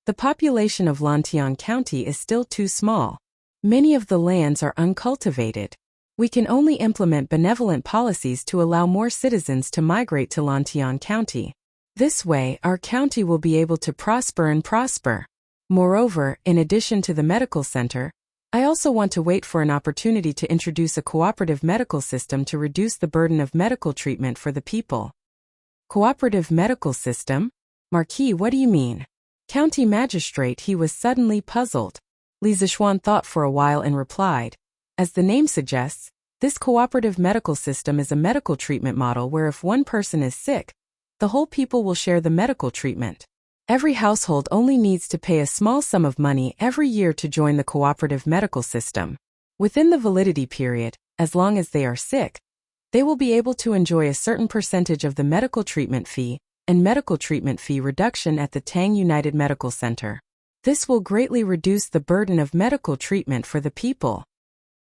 "The population of Lantian County is still too small. Many of the lands are uncultivated. We can only implement benevolent policies to allow more citizens to migrate to Lantian County. This way, our county will be able to prosper and prosper. Moreover, in addition to the medical center, I also want to wait for an opportunity to introduce a cooperative medical system to reduce the burden of medical treatment for the people." Cooperative medical system? Marquis, what do you mean? County magistrate, he was suddenly puzzled. Li Zishuan thought for a while and replied, "As the name suggests, this cooperative medical system is a medical treatment model where if one person is sick, the whole people will share the medical treatment. Every household only needs to pay a small sum of money every year to join the cooperative medical system. Within the validity period, as long as they are sick, they will be able to enjoy a certain percentage of the medical treatment fee and medical treatment fee reduction at the Tang United Medical Center. This will greatly reduce the burden of medical treatment for the people."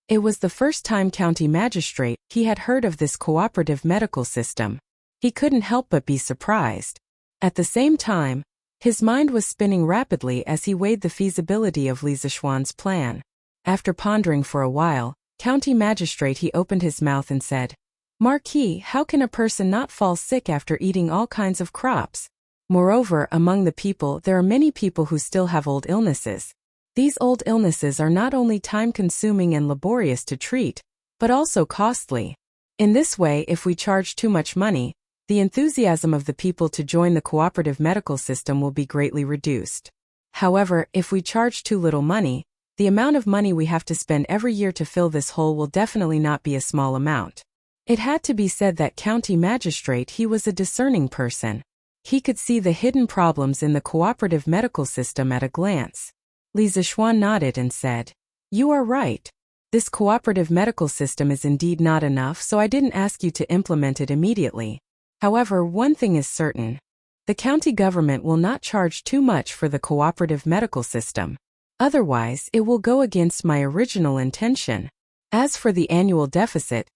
It was the first time county magistrate he had heard of this cooperative medical system. He couldn't help but be surprised. At the same time, his mind was spinning rapidly as he weighed the feasibility of Li Zishuan's plan. After pondering for a while, county magistrate he opened his mouth and said, "Marquis, how can a person not fall sick after eating all kinds of crops? Moreover, among the people there are many people who still have old illnesses. These old illnesses are not only time-consuming and laborious to treat, but also costly. In this way, if we charge too much money, the enthusiasm of the people to join the cooperative medical system will be greatly reduced. However, if we charge too little money, the amount of money we have to spend every year to fill this hole will definitely not be a small amount." It had to be said that county magistrate he was a discerning person. He could see the hidden problems in the cooperative medical system at a glance. Li Zishuan nodded and said, "You are right. This cooperative medical system is indeed not enough, so I didn't ask you to implement it immediately. However, one thing is certain. The county government will not charge too much for the cooperative medical system. Otherwise, it will go against my original intention. As for the annual deficit,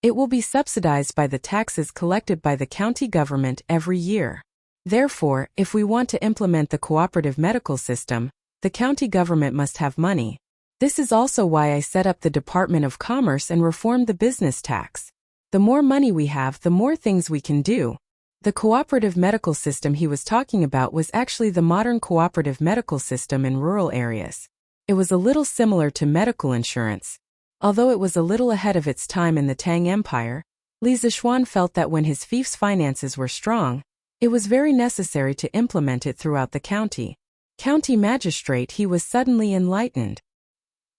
it will be subsidized by the taxes collected by the county government every year. Therefore, if we want to implement the cooperative medical system, the county government must have money. This is also why I set up the Department of Commerce and reformed the business tax. The more money we have, the more things we can do." The cooperative medical system he was talking about was actually the modern cooperative medical system in rural areas. It was a little similar to medical insurance. Although it was a little ahead of its time in the Tang Empire, Li Zishuan felt that when his fief's finances were strong, it was very necessary to implement it throughout the county. County magistrate he was suddenly enlightened.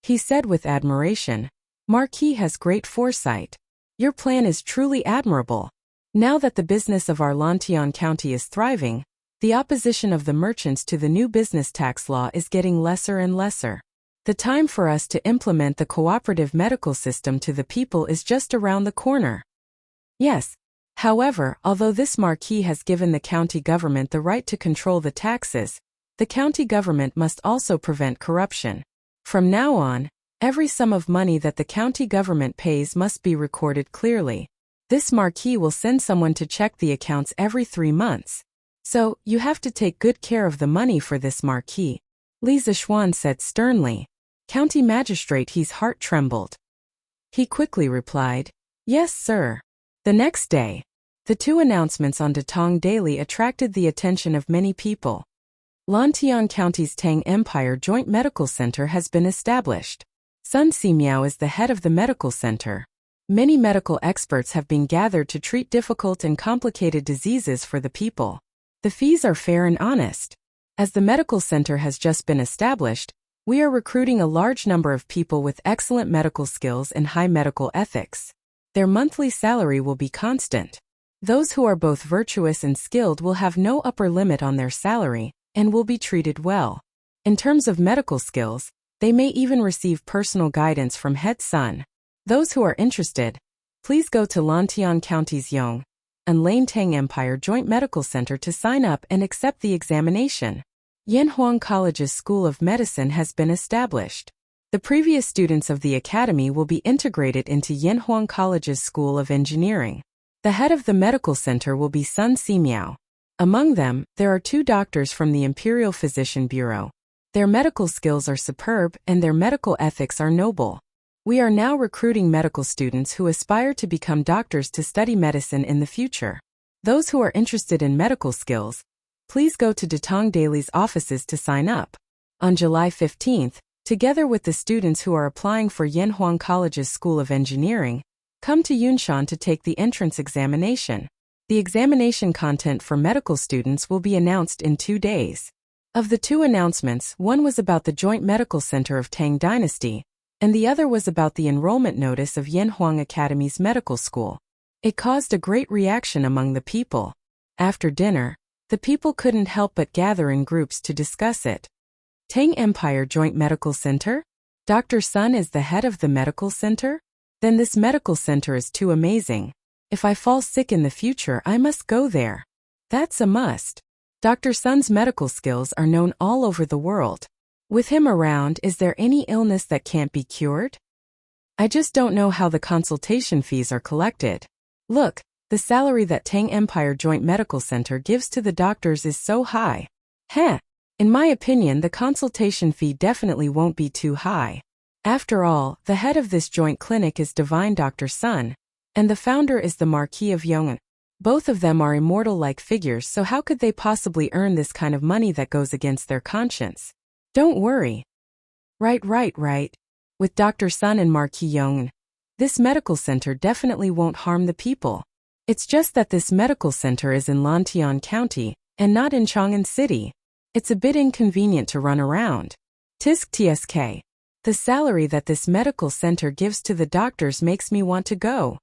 He said with admiration, "Marquis has great foresight. Your plan is truly admirable. Now that the business of our Lantian County is thriving, the opposition of the merchants to the new business tax law is getting lesser and lesser. The time for us to implement the cooperative medical system to the people is just around the corner." Yes. However, although this marquis has given the county government the right to control the taxes, the county government must also prevent corruption. From now on, every sum of money that the county government pays must be recorded clearly. This marquis will send someone to check the accounts every 3 months. So, you have to take good care of the money for this marquis. Li Zishuan said sternly. County magistrate his heart trembled. He quickly replied, "Yes, sir." The next day, the 2 announcements on Datong Daily attracted the attention of many people. Lantian County's Tang Empire Joint Medical Center has been established. Sun Simiao is the head of the medical center. Many medical experts have been gathered to treat difficult and complicated diseases for the people. The fees are fair and honest. As the medical center has just been established, we are recruiting a large number of people with excellent medical skills and high medical ethics. Their monthly salary will be constant. Those who are both virtuous and skilled will have no upper limit on their salary and will be treated well. In terms of medical skills, they may even receive personal guidance from head Sun. Those who are interested, please go to Lantian County's Yong and Lane Tang Empire Joint Medical Center to sign up and accept the examination. Yanhuang College's School of Medicine has been established. The previous students of the academy will be integrated into Yanhuang College's School of Engineering. The head of the medical center will be Sun Simiao. Among them, there are 2 doctors from the Imperial Physician Bureau. Their medical skills are superb and their medical ethics are noble. We are now recruiting medical students who aspire to become doctors to study medicine in the future. Those who are interested in medical skills, please go to Datong Daily's offices to sign up. On July 15th, together with the students who are applying for Yanhuang College's School of Engineering, come to Yunshan to take the entrance examination. The examination content for medical students will be announced in 2 days. Of the 2 announcements, one was about the Joint Medical Center of Tang Dynasty, and the other was about the enrollment notice of Yanhuang Academy's medical school. It caused a great reaction among the people. After dinner, the people couldn't help but gather in groups to discuss it. Tang Empire Joint Medical Center? Dr. Sun is the head of the medical center? Then this medical center is too amazing. If I fall sick in the future, I must go there. That's a must. Dr. Sun's medical skills are known all over the world. With him around, is there any illness that can't be cured? I just don't know how the consultation fees are collected. Look, the salary that Tang Empire Joint Medical Center gives to the doctors is so high. Heh, in my opinion, the consultation fee definitely won't be too high. After all, the head of this joint clinic is Divine Dr. Sun, and the founder is the Marquis of Yong'an. Both of them are immortal-like figures, so how could they possibly earn this kind of money that goes against their conscience? Don't worry. Right. With Dr. Sun and Marquis Yong'an, this medical center definitely won't harm the people. It's just that this medical center is in Lantian County, and not in Chang'an City. It's a bit inconvenient to run around. TSK. The salary that this medical center gives to the doctors makes me want to go.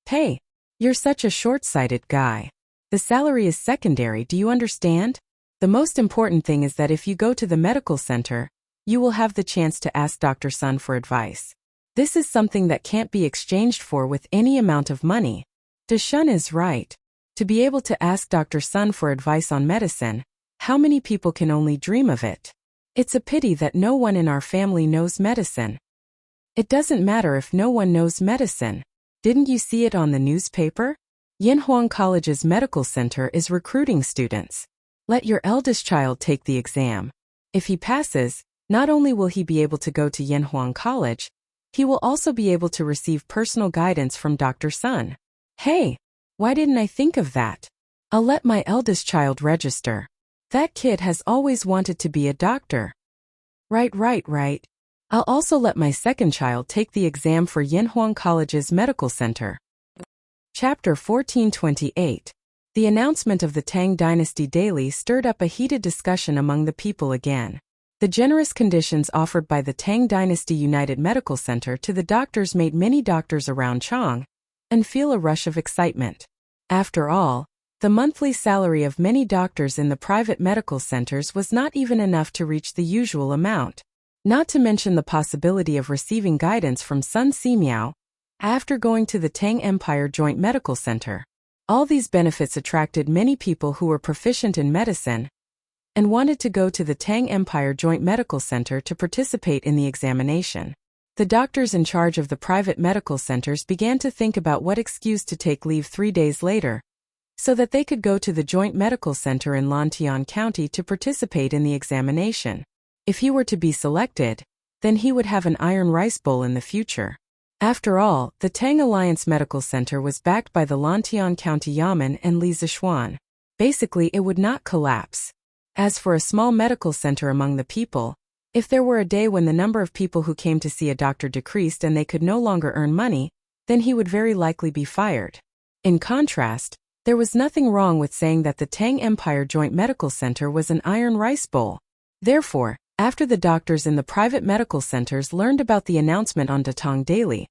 Hey, you're such a short-sighted guy. The salary is secondary, do you understand? The most important thing is that if you go to the medical center, you will have the chance to ask Dr. Sun for advice. This is something that can't be exchanged for with any amount of money. Deshun is right. To be able to ask Dr. Sun for advice on medicine, how many people can only dream of it? It's a pity that no one in our family knows medicine. It doesn't matter if no one knows medicine. Didn't you see it on the newspaper? Yanhuang College's medical center is recruiting students. Let your eldest child take the exam. If he passes, not only will he be able to go to Yanhuang College, he will also be able to receive personal guidance from Dr. Sun. Hey, why didn't I think of that? I'll let my eldest child register. That kid has always wanted to be a doctor. Right. I'll also let my second child take the exam for Yanhuang College's medical center. Chapter 1428. The announcement of the Tang Dynasty Daily stirred up a heated discussion among the people again. The generous conditions offered by the Tang Dynasty United Medical Center to the doctors made many doctors around Chang and feel a rush of excitement. After all, the monthly salary of many doctors in the private medical centers was not even enough to reach the usual amount, not to mention the possibility of receiving guidance from Sun Simiao after going to the Tang Empire Joint Medical Center. All these benefits attracted many people who were proficient in medicine and wanted to go to the Tang Empire Joint Medical Center to participate in the examination. The doctors in charge of the private medical centers began to think about what excuse to take leave 3 days later, so that they could go to the Joint Medical Center in Lantian County to participate in the examination. If he were to be selected, then he would have an iron rice bowl in the future. After all, the Tang Alliance Medical Center was backed by the Lantian County Yamen and Li Zishuan. Basically, it would not collapse. As for a small medical center among the people, if there were a day when the number of people who came to see a doctor decreased and they could no longer earn money, then he would very likely be fired. In contrast, there was nothing wrong with saying that the Tang Empire Joint Medical Center was an iron rice bowl. Therefore, after the doctors in the private medical centers learned about the announcement on Datong Daily,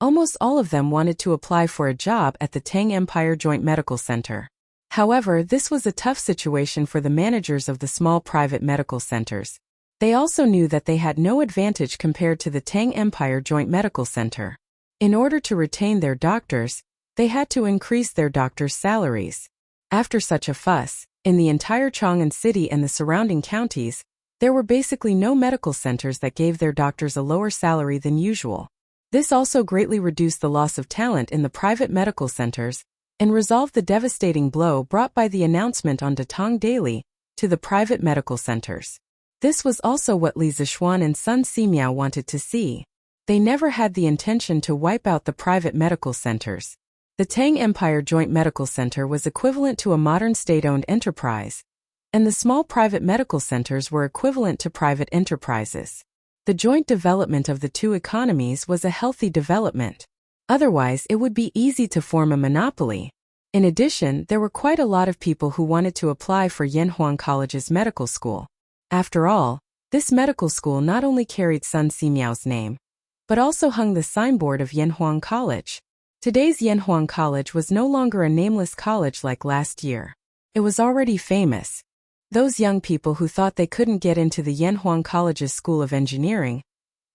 Almost all of them wanted to apply for a job at the Tang Empire Joint Medical Center. However, this was a tough situation for the managers of the small private medical centers. They also knew that they had no advantage compared to the Tang Empire Joint Medical Center. In order to retain their doctors, they had to increase their doctors' salaries. After such a fuss, in the entire Chang'an City and the surrounding counties, there were basically no medical centers that gave their doctors a lower salary than usual. This also greatly reduced the loss of talent in the private medical centers and resolved the devastating blow brought by the announcement on Datong Daily to the private medical centers. This was also what Li Zixuan and Sun Simiao wanted to see. They never had the intention to wipe out the private medical centers. The Tang Empire Joint Medical Center was equivalent to a modern state-owned enterprise, and the small private medical centers were equivalent to private enterprises. The joint development of the two economies was a healthy development. Otherwise, it would be easy to form a monopoly. In addition, there were quite a lot of people who wanted to apply for Yanhuang College's medical school. After all, this medical school not only carried Sun Simiao's name, but also hung the signboard of Yanhuang College. Today's Yanhuang College was no longer a nameless college like last year. It was already famous. Those young people who thought they couldn't get into the Yanhuang College's School of Engineering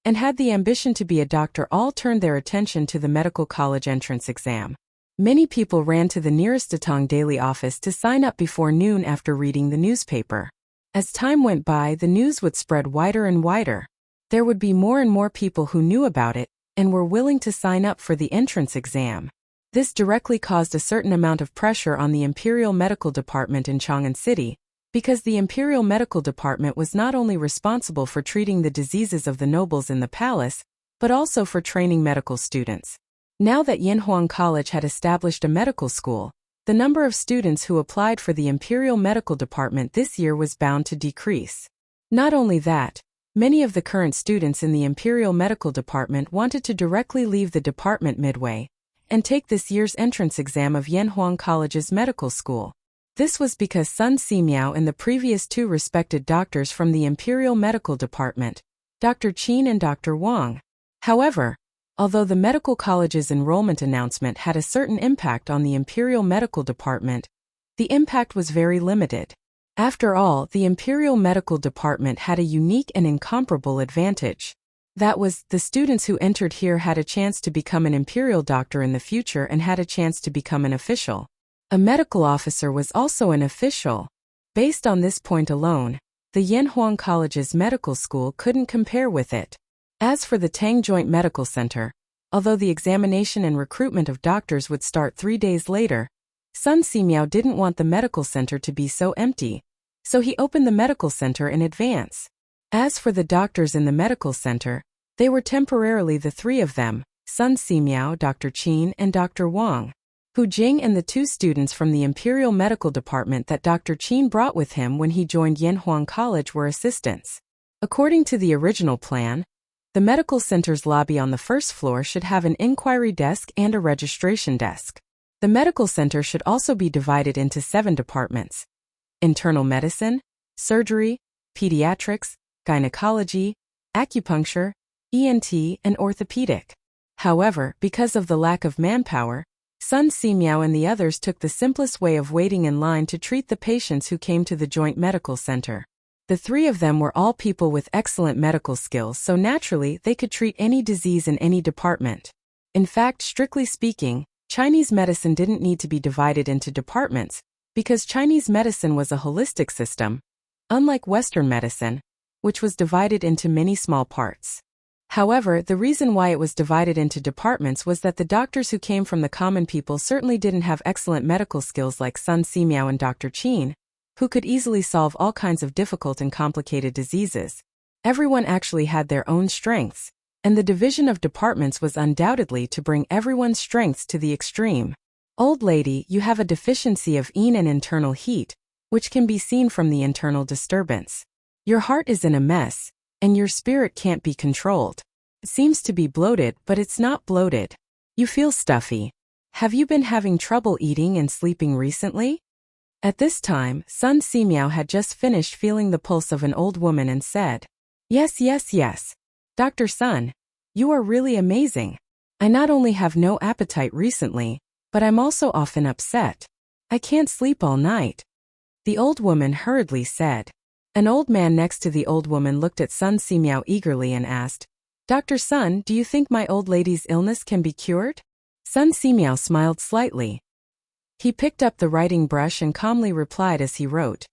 and had the ambition to be a doctor all turned their attention to the medical college entrance exam. Many people ran to the nearest Datong Daily office to sign up before noon after reading the newspaper. As time went by, the news would spread wider and wider. There would be more and more people who knew about it and were willing to sign up for the entrance exam. This directly caused a certain amount of pressure on the Imperial Medical Department in Chang'an City, because the Imperial Medical Department was not only responsible for treating the diseases of the nobles in the palace, but also for training medical students. Now that Yanhuang College had established a medical school, the number of students who applied for the Imperial Medical Department this year was bound to decrease. Not only that, many of the current students in the Imperial Medical Department wanted to directly leave the department midway and take this year's entrance exam of Yanhuang College's medical school. This was because Sun Simiao and the previous two respected doctors from the Imperial Medical Department, Dr. Qin and Dr. Wang. However, although the medical college's enrollment announcement had a certain impact on the Imperial Medical Department, the impact was very limited. After all, the Imperial Medical Department had a unique and incomparable advantage. That was, the students who entered here had a chance to become an imperial doctor in the future and had a chance to become an official. A medical officer was also an official. Based on this point alone, the Yanhuang College's medical school couldn't compare with it. As for the Tang Joint Medical Center, although the examination and recruitment of doctors would start 3 days later, Sun Simiao didn't want the medical center to be so empty, so he opened the medical center in advance. As for the doctors in the medical center, they were temporarily the three of them, Sun Simiao, Dr. Qin, and Dr. Wang. Hu Jing and the two students from the Imperial Medical Department that Dr. Qin brought with him when he joined Yanhuang College were assistants. According to the original plan, the medical center's lobby on the first floor should have an inquiry desk and a registration desk. The medical center should also be divided into 7 departments: internal medicine, surgery, pediatrics, gynecology, acupuncture, ENT, and orthopedic. However, because of the lack of manpower, Sun Simiao and the others took the simplest way of waiting in line to treat the patients who came to the joint medical center. The 3 of them were all people with excellent medical skills, so naturally they could treat any disease in any department. In fact, strictly speaking, Chinese medicine didn't need to be divided into departments, because Chinese medicine was a holistic system, unlike Western medicine, which was divided into many small parts. However, the reason why it was divided into departments was that the doctors who came from the common people certainly didn't have excellent medical skills like Sun Simiao and Dr. Qin, who could easily solve all kinds of difficult and complicated diseases. Everyone actually had their own strengths, and the division of departments was undoubtedly to bring everyone's strengths to the extreme. Old lady, you have a deficiency of yin and internal heat, which can be seen from the internal disturbance. Your heart is in a mess, and your spirit can't be controlled. It seems to be bloated, but it's not bloated. You feel stuffy. Have you been having trouble eating and sleeping recently? At this time, Sun Simiao had just finished feeling the pulse of an old woman and said, Yes. Dr. Sun, you are really amazing. I not only have no appetite recently, but I'm also often upset. I can't sleep all night," the old woman hurriedly said. An old man next to the old woman looked at Sun Simiao eagerly and asked, "Dr. Sun, do you think my old lady's illness can be cured?" Sun Simiao smiled slightly. He picked up the writing brush and calmly replied as he wrote,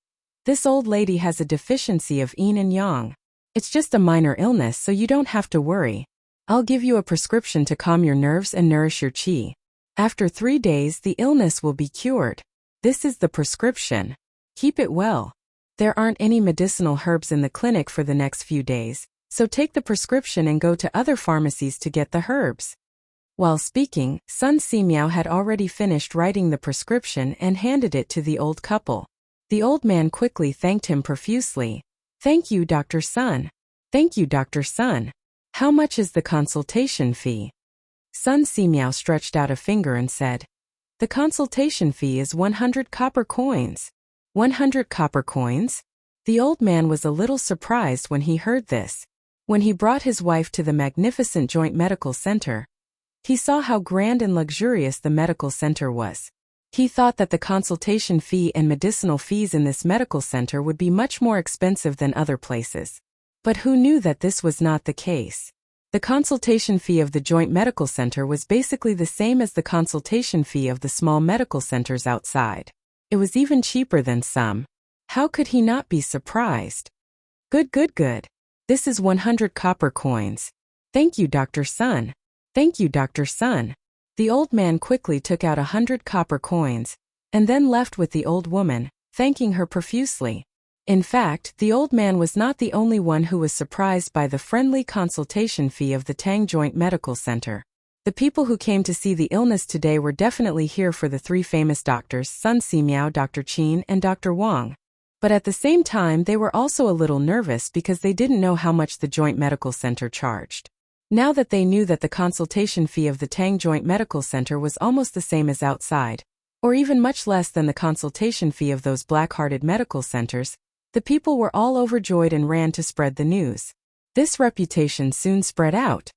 "This old lady has a deficiency of yin and yang. It's just a minor illness, so you don't have to worry. I'll give you a prescription to calm your nerves and nourish your qi. After 3 days, the illness will be cured. This is the prescription. Keep it well. There aren't any medicinal herbs in the clinic for the next few days, so take the prescription and go to other pharmacies to get the herbs." While speaking, Sun Simiao had already finished writing the prescription and handed it to the old couple. The old man quickly thanked him profusely. "Thank you, Dr. Sun. Thank you, Dr. Sun. How much is the consultation fee?" Sun Simiao stretched out a finger and said, "The consultation fee is 100 copper coins." 100 copper coins? The old man was a little surprised when he heard this. When he brought his wife to the magnificent joint medical center, he saw how grand and luxurious the medical center was. He thought that the consultation fee and medicinal fees in this medical center would be much more expensive than other places. But who knew that this was not the case? The consultation fee of the joint medical center was basically the same as the consultation fee of the small medical centers outside. It was even cheaper than some. How could he not be surprised? Good. This is 100 copper coins. Thank you, Dr. Sun. Thank you, Dr. Sun. The old man quickly took out 100 copper coins, and then left with the old woman, thanking her profusely. In fact, the old man was not the only one who was surprised by the friendly consultation fee of the Tang Joint Medical Center. The people who came to see the illness today were definitely here for the 3 famous doctors, Sun Simiao, Dr. Qin, and Dr. Wang. But at the same time, they were also a little nervous because they didn't know how much the Joint Medical Center charged. Now that they knew that the consultation fee of the Tang Joint Medical Center was almost the same as outside, or even much less than the consultation fee of those black-hearted medical centers, the people were all overjoyed and ran to spread the news. This reputation soon spread out.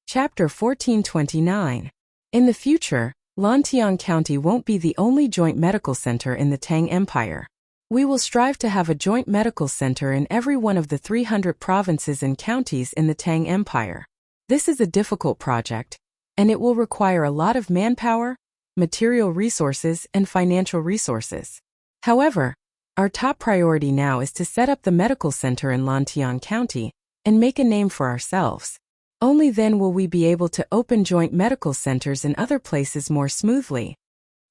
Chapter 1429. In the future, Lantian County won't be the only joint medical center in the Tang Empire. We will strive to have a joint medical center in every one of the 300 provinces and counties in the Tang Empire. This is a difficult project, and it will require a lot of manpower, material resources, and financial resources. However, our top priority now is to set up the medical center in Lantian County and make a name for ourselves. Only then will we be able to open joint medical centers in other places more smoothly.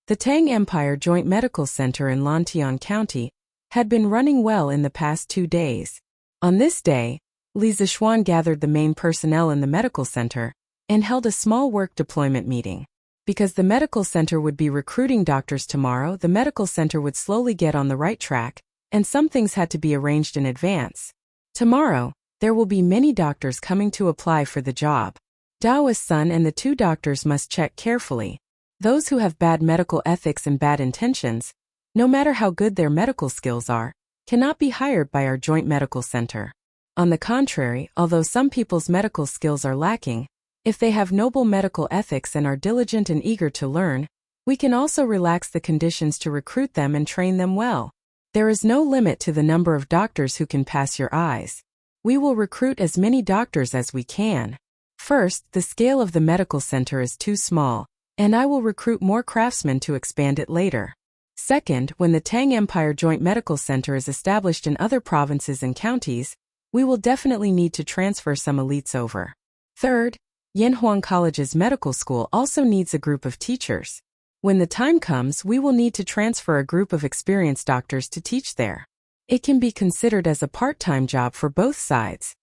The Tang Empire Joint Medical Center in Lantian County had been running well in the past 2 days. On this day, Li Zixuan gathered the main personnel in the medical center and held a small work deployment meeting. Because the medical center would be recruiting doctors tomorrow, the medical center would slowly get on the right track, and some things had to be arranged in advance. Tomorrow, there will be many doctors coming to apply for the job. Dao's son and the 2 doctors must check carefully. Those who have bad medical ethics and bad intentions, no matter how good their medical skills are, cannot be hired by our joint medical center. On the contrary, although some people's medical skills are lacking, if they have noble medical ethics and are diligent and eager to learn, we can also relax the conditions to recruit them and train them well. There is no limit to the number of doctors who can pass your eyes. We will recruit as many doctors as we can. First, the scale of the medical center is too small, and I will recruit more craftsmen to expand it later. Second, when the Tang Empire Joint Medical Center is established in other provinces and counties, we will definitely need to transfer some elites over. Third, Yanhuang College's medical school also needs a group of teachers. When the time comes, we will need to transfer a group of experienced doctors to teach there. It can be considered as a part-time job for both sides.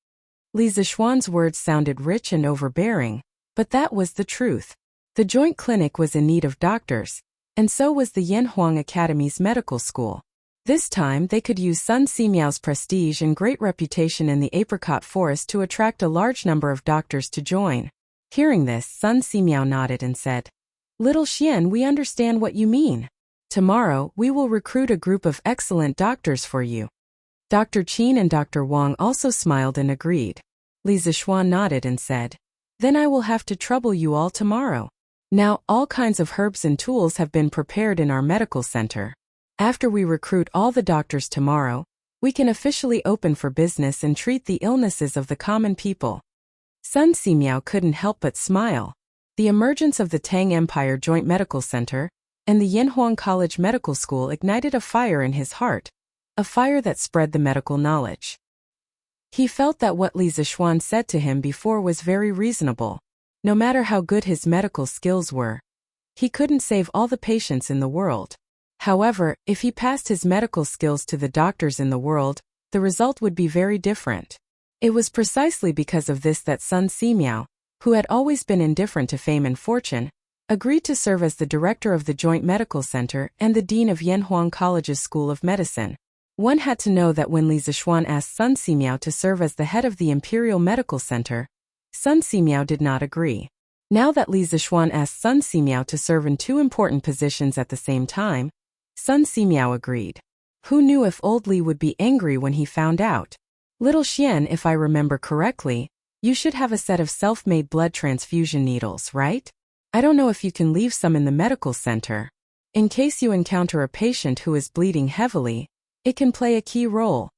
Li Zixuan's words sounded rich and overbearing, but that was the truth. The joint clinic was in need of doctors, and so was the Yanhuang Academy's medical school. This time they could use Sun Simiao's prestige and great reputation in the apricot forest to attract a large number of doctors to join. Hearing this, Sun Simiao nodded and said, "Little Xian, we understand what you mean. Tomorrow, we will recruit a group of excellent doctors for you." Dr. Qin and Dr. Wang also smiled and agreed. Li Zixuan nodded and said, Then I will have to trouble you all tomorrow. Now, all kinds of herbs and tools have been prepared in our medical center. After we recruit all the doctors tomorrow, we can officially open for business and treat the illnesses of the common people. Sun Simiao couldn't help but smile. The emergence of the Tang Empire Joint Medical Center and the Yanhuang College Medical School ignited a fire in his heart, a fire that spread the medical knowledge. He felt that what Li Zixuan said to him before was very reasonable. No matter how good his medical skills were, he couldn't save all the patients in the world. However, if he passed his medical skills to the doctors in the world, the result would be very different. It was precisely because of this that Sun Simiao, who had always been indifferent to fame and fortune, agreed to serve as the director of the Joint Medical Center and the dean of Yanhuang College's School of Medicine. One had to know that when Li Zixuan asked Sun Simiao to serve as the head of the Imperial Medical Center, Sun Simiao did not agree. Now that Li Zixuan asked Sun Simiao to serve in two important positions at the same time, Sun Simiao agreed. Who knew if old Li would be angry when he found out? Little Xian, if I remember correctly, you should have a set of self-made blood transfusion needles, right? I don't know if you can leave some in the medical center. In case you encounter a patient who is bleeding heavily, it can play a key role.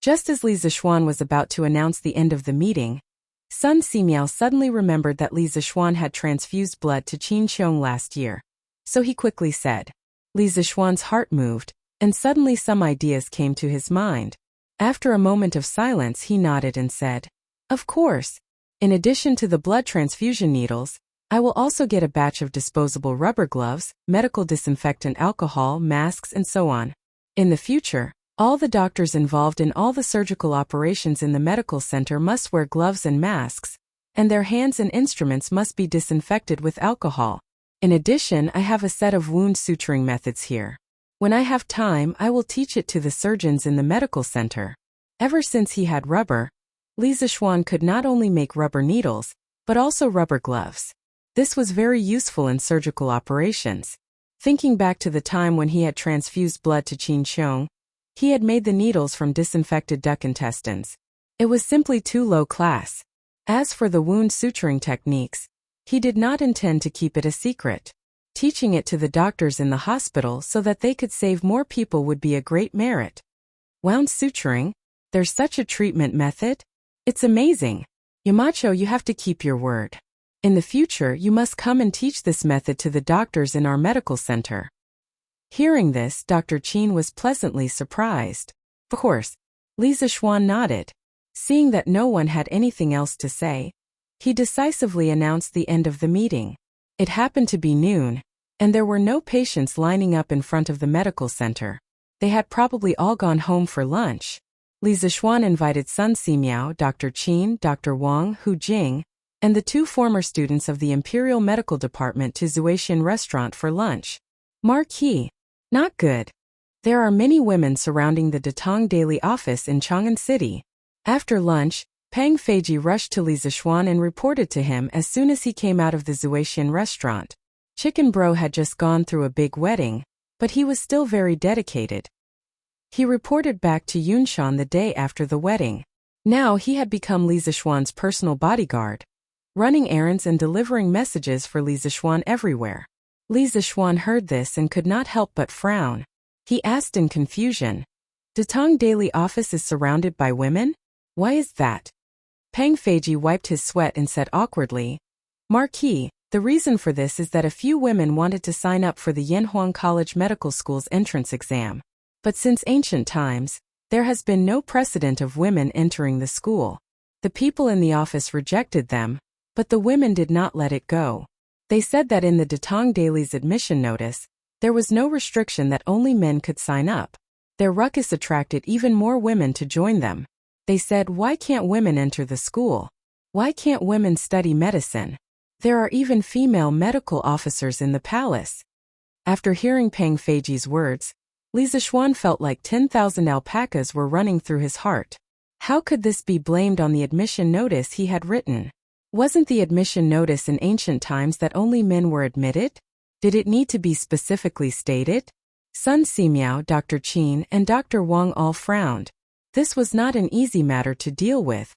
Just as Li Zixuan was about to announce the end of the meeting, Sun Simiao suddenly remembered that Li Zixuan had transfused blood to Qin Qiong last year. So he quickly said. Li Zixuan's heart moved, and suddenly some ideas came to his mind. After a moment of silence, he nodded and said, "Of course. In addition to the blood transfusion needles, I will also get a batch of disposable rubber gloves, medical disinfectant alcohol, masks, and so on. In the future, all the doctors involved in all the surgical operations in the medical center must wear gloves and masks, and their hands and instruments must be disinfected with alcohol. In addition, I have a set of wound suturing methods here. When I have time, I will teach it to the surgeons in the medical center." Ever since he had rubber, Li Zixuan could not only make rubber needles, but also rubber gloves. This was very useful in surgical operations. Thinking back to the time when he had transfused blood to Qin Qiong, he had made the needles from disinfected duck intestines. It was simply too low class. As for the wound suturing techniques, he did not intend to keep it a secret. Teaching it to the doctors in the hospital so that they could save more people would be a great merit. Wound suturing? There's such a treatment method? It's amazing. Yamacho, you have to keep your word. In the future, you must come and teach this method to the doctors in our medical center. Hearing this, Dr. Qin was pleasantly surprised. Of course, Li Zixuan nodded. Seeing that no one had anything else to say, he decisively announced the end of the meeting. It happened to be noon, and there were no patients lining up in front of the medical center. They had probably all gone home for lunch. Li Zixuan invited Sun Simiao, Dr. Qin, Dr. Wang, Hu Jing, and the two former students of the Imperial Medical Department to Zuaishan restaurant for lunch. Marquee. Not good. There are many women surrounding the Datong Daily office in Chang'an City. After lunch, Pang Feiji rushed to Li Zixuan and reported to him as soon as he came out of the Zuaishan restaurant. Chicken Bro had just gone through a big wedding, but he was still very dedicated. He reported back to Yunshan the day after the wedding. Now he had become Li Zixuan's personal bodyguard, running errands and delivering messages for Li Zixuan everywhere. Li Zixuan heard this and could not help but frown. He asked in confusion, "Datong Daily office is surrounded by women? Why is that?" Pang Feiji wiped his sweat and said awkwardly, "Marquis, the reason for this is that a few women wanted to sign up for the Yanhuang College Medical School's entrance exam. But since ancient times, there has been no precedent of women entering the school. The people in the office rejected them, but the women did not let it go. They said that in the Datong Daily's admission notice, there was no restriction that only men could sign up. Their ruckus attracted even more women to join them. They said, why can't women enter the school? Why can't women study medicine? There are even female medical officers in the palace." After hearing Pang Feiji's words, Li Zixuan felt like 10,000 alpacas were running through his heart. How could this be blamed on the admission notice he had written? Wasn't the admission notice in ancient times that only men were admitted? Did it need to be specifically stated? Sun Simiao, Dr. Qin, and Dr. Wang all frowned. This was not an easy matter to deal with.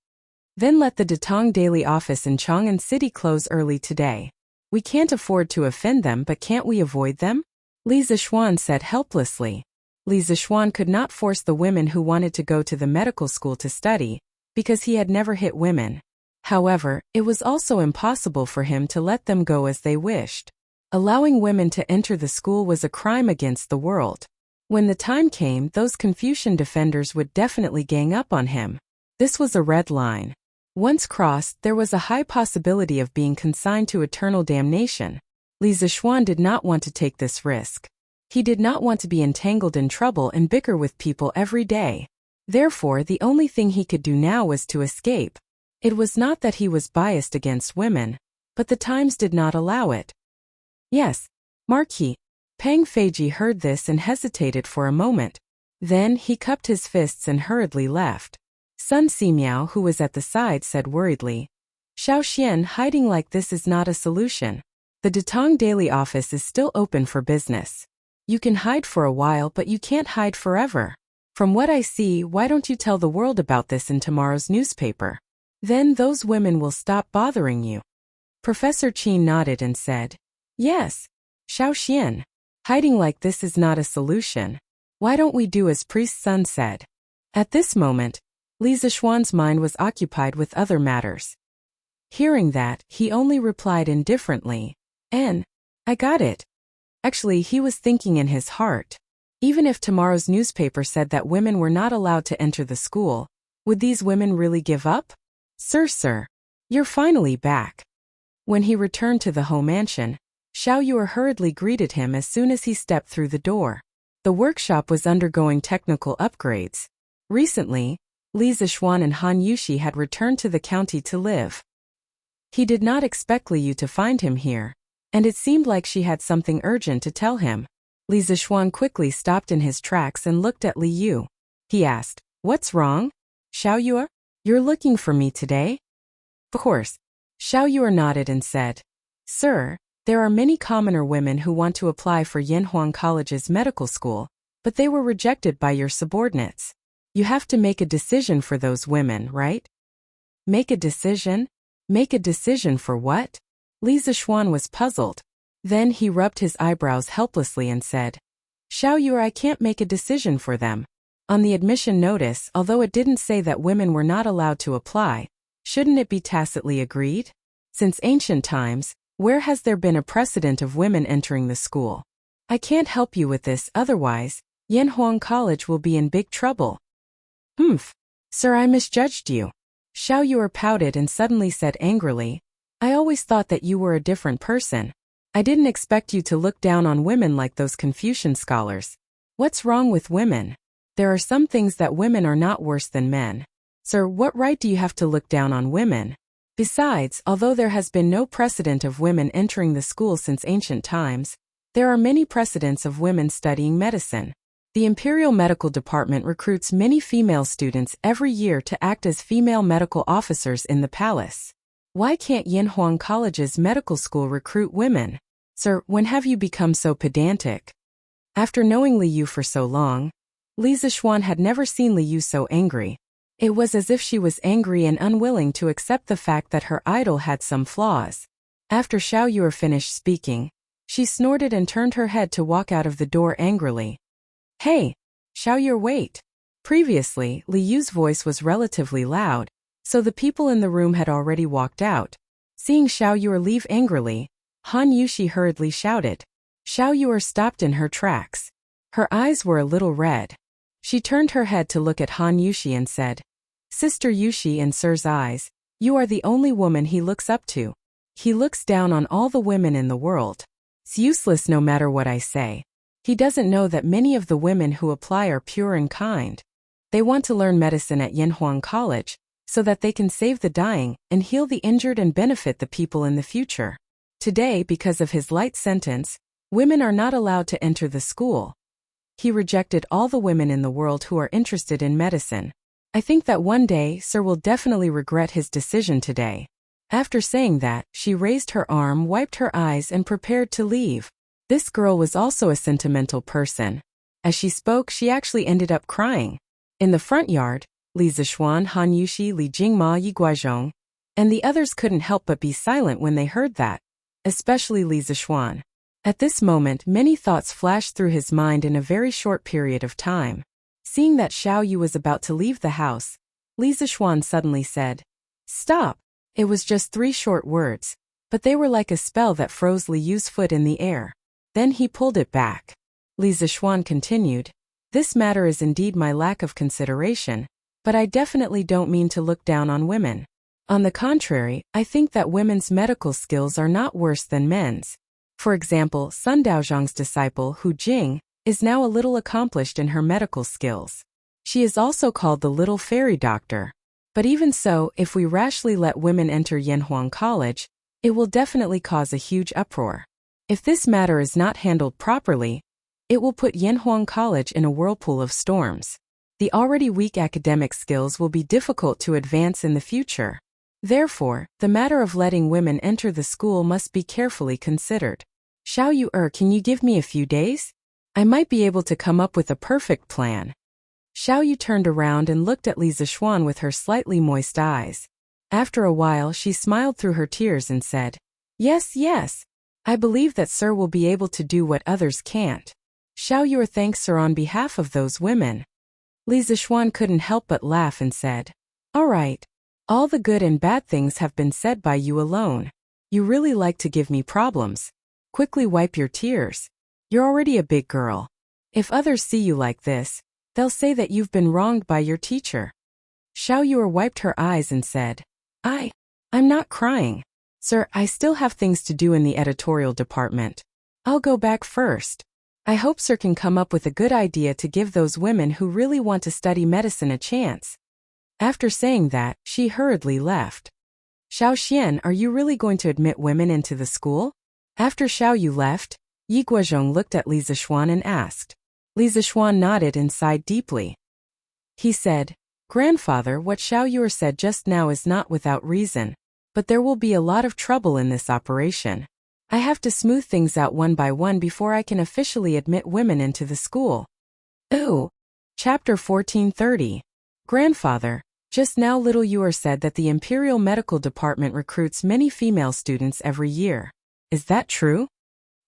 Then let the Datong Daily office in Chang'an City close early today. We can't afford to offend them, but can't we avoid them? Li Zixuan said helplessly. Li Zixuan could not force the women who wanted to go to the medical school to study, because he had never hit women. However, it was also impossible for him to let them go as they wished. Allowing women to enter the school was a crime against the world. When the time came, those Confucian defenders would definitely gang up on him. This was a red line. Once crossed, there was a high possibility of being consigned to eternal damnation. Li Zixuan did not want to take this risk. He did not want to be entangled in trouble and bicker with people every day. Therefore, the only thing he could do now was to escape. It was not that he was biased against women, but the times did not allow it. Yes, Marquis. Pang Feiji heard this and hesitated for a moment. Then he cupped his fists and hurriedly left. Sun Simiao, who was at the side, said worriedly, Xiao Xian, hiding like this is not a solution. The Datong Daily office is still open for business. You can hide for a while, but you can't hide forever. From what I see, why don't you tell the world about this in tomorrow's newspaper? Then those women will stop bothering you. Professor Qin nodded and said, Yes, Xiao Xian. Hiding like this is not a solution. Why don't we do as Priest Sun said? At this moment, Li Zixuan's mind was occupied with other matters. Hearing that, he only replied indifferently, I got it. Actually, he was thinking in his heart. Even if tomorrow's newspaper said that women were not allowed to enter the school, would these women really give up? Sir, you're finally back. When he returned to the home mansion, Xiao Yue hurriedly greeted him as soon as he stepped through the door. The workshop was undergoing technical upgrades. Recently, Li Zixuan and Han Yushi had returned to the county to live. He did not expect Li Yu to find him here, and it seemed like she had something urgent to tell him. Li Zixuan quickly stopped in his tracks and looked at Li Yu. He asked, What's wrong? Xiao Yue? You're looking for me today? Of course. Xiao Yue nodded and said, Sir, there are many commoner women who want to apply for Yanhuang College's medical school, but they were rejected by your subordinates. You have to make a decision for those women, right? Make a decision? Make a decision for what? Li Zixuan was puzzled. Then he rubbed his eyebrows helplessly and said, Xiao Yue, I can't make a decision for them. On the admission notice, although it didn't say that women were not allowed to apply, shouldn't it be tacitly agreed? Since ancient times, where has there been a precedent of women entering the school? I can't help you with this, otherwise, Yanhuang College will be in big trouble. Sir, I misjudged you. Xiao Yue pouted and suddenly said angrily, I always thought that you were a different person. I didn't expect you to look down on women like those Confucian scholars. What's wrong with women? There are some things that women are not worse than men. Sir, what right do you have to look down on women? Besides, although there has been no precedent of women entering the school since ancient times, there are many precedents of women studying medicine. The Imperial Medical Department recruits many female students every year to act as female medical officers in the palace. Why can't Yanhuang College's medical school recruit women? Sir, when have you become so pedantic? After knowing Li Yu for so long, Li Zixuan had never seen Li Yu so angry. It was as if she was angry and unwilling to accept the fact that her idol had some flaws. After Xiao Yue finished speaking, she snorted and turned her head to walk out of the door angrily. Hey, Xiao Yue, wait. Previously, Li Yu's voice was relatively loud, so the people in the room had already walked out. Seeing Xiao Yue leave angrily, Han Yushi hurriedly shouted. Xiao Yue stopped in her tracks. Her eyes were a little red. She turned her head to look at Han Yushi and said, Sister Yushi, in Sir's eyes, you are the only woman he looks up to. He looks down on all the women in the world. It's useless no matter what I say. He doesn't know that many of the women who apply are pure and kind. They want to learn medicine at Yanhuang College, so that they can save the dying and heal the injured and benefit the people in the future. Today, because of his light sentence, women are not allowed to enter the school. He rejected all the women in the world who are interested in medicine. I think that one day Sir will definitely regret his decision today. After saying that, she raised her arm, wiped her eyes and prepared to leave. This girl was also a sentimental person. As she spoke, she actually ended up crying. In the front yard, Li Zixuan, Han Yushi, Li Jingma, Yi Guizhong, and the others couldn't help but be silent when they heard that, especially Li Zixuan. At this moment, many thoughts flashed through his mind in a very short period of time. Seeing that Xiao Yu was about to leave the house, Li Zixuan suddenly said, "Stop!" It was just 3 short words, but they were like a spell that froze Li Yu's foot in the air. Then he pulled it back. Li Zixuan continued, "This matter is indeed my lack of consideration, but I definitely don't mean to look down on women. On the contrary, I think that women's medical skills are not worse than men's. For example, Sun Daozhang's disciple Hu Jing is now a little accomplished in her medical skills. She is also called the Little Fairy Doctor. But even so, if we rashly let women enter Yanhuang College, it will definitely cause a huge uproar. If this matter is not handled properly, it will put Yanhuang College in a whirlpool of storms. The already weak academic skills will be difficult to advance in the future. Therefore, the matter of letting women enter the school must be carefully considered. Xiao Yu, can you give me a few days? I might be able to come up with a perfect plan." Xiao Yu turned around and looked at Li Zixuan with her slightly moist eyes. After a while, she smiled through her tears and said, "Yes, yes. I believe that sir will be able to do what others can't. Xiao Yu thanks sir on behalf of those women." Li Zixuan couldn't help but laugh and said, "All right. All the good and bad things have been said by you alone. You really like to give me problems. Quickly wipe your tears. You're already a big girl. If others see you like this, they'll say that you've been wronged by your teacher." Xiao Yu wiped her eyes and said, I'm not crying. Sir, I still have things to do in the editorial department. I'll go back first. I hope sir can come up with a good idea to give those women who really want to study medicine a chance." After saying that, she hurriedly left. "Xiao Xian, are you really going to admit women into the school?" After Xiao Yu left, Yi Guizhong looked at Li Zixuan and asked. Li Zixuan nodded and sighed deeply. He said, "Grandfather, what Xiao Yu said just now is not without reason, but there will be a lot of trouble in this operation. I have to smooth things out one by one before I can officially admit women into the school." Ooh. Chapter 1430. Grandfather, just now little Yuer said that the Imperial Medical Department recruits many female students every year. Is that true?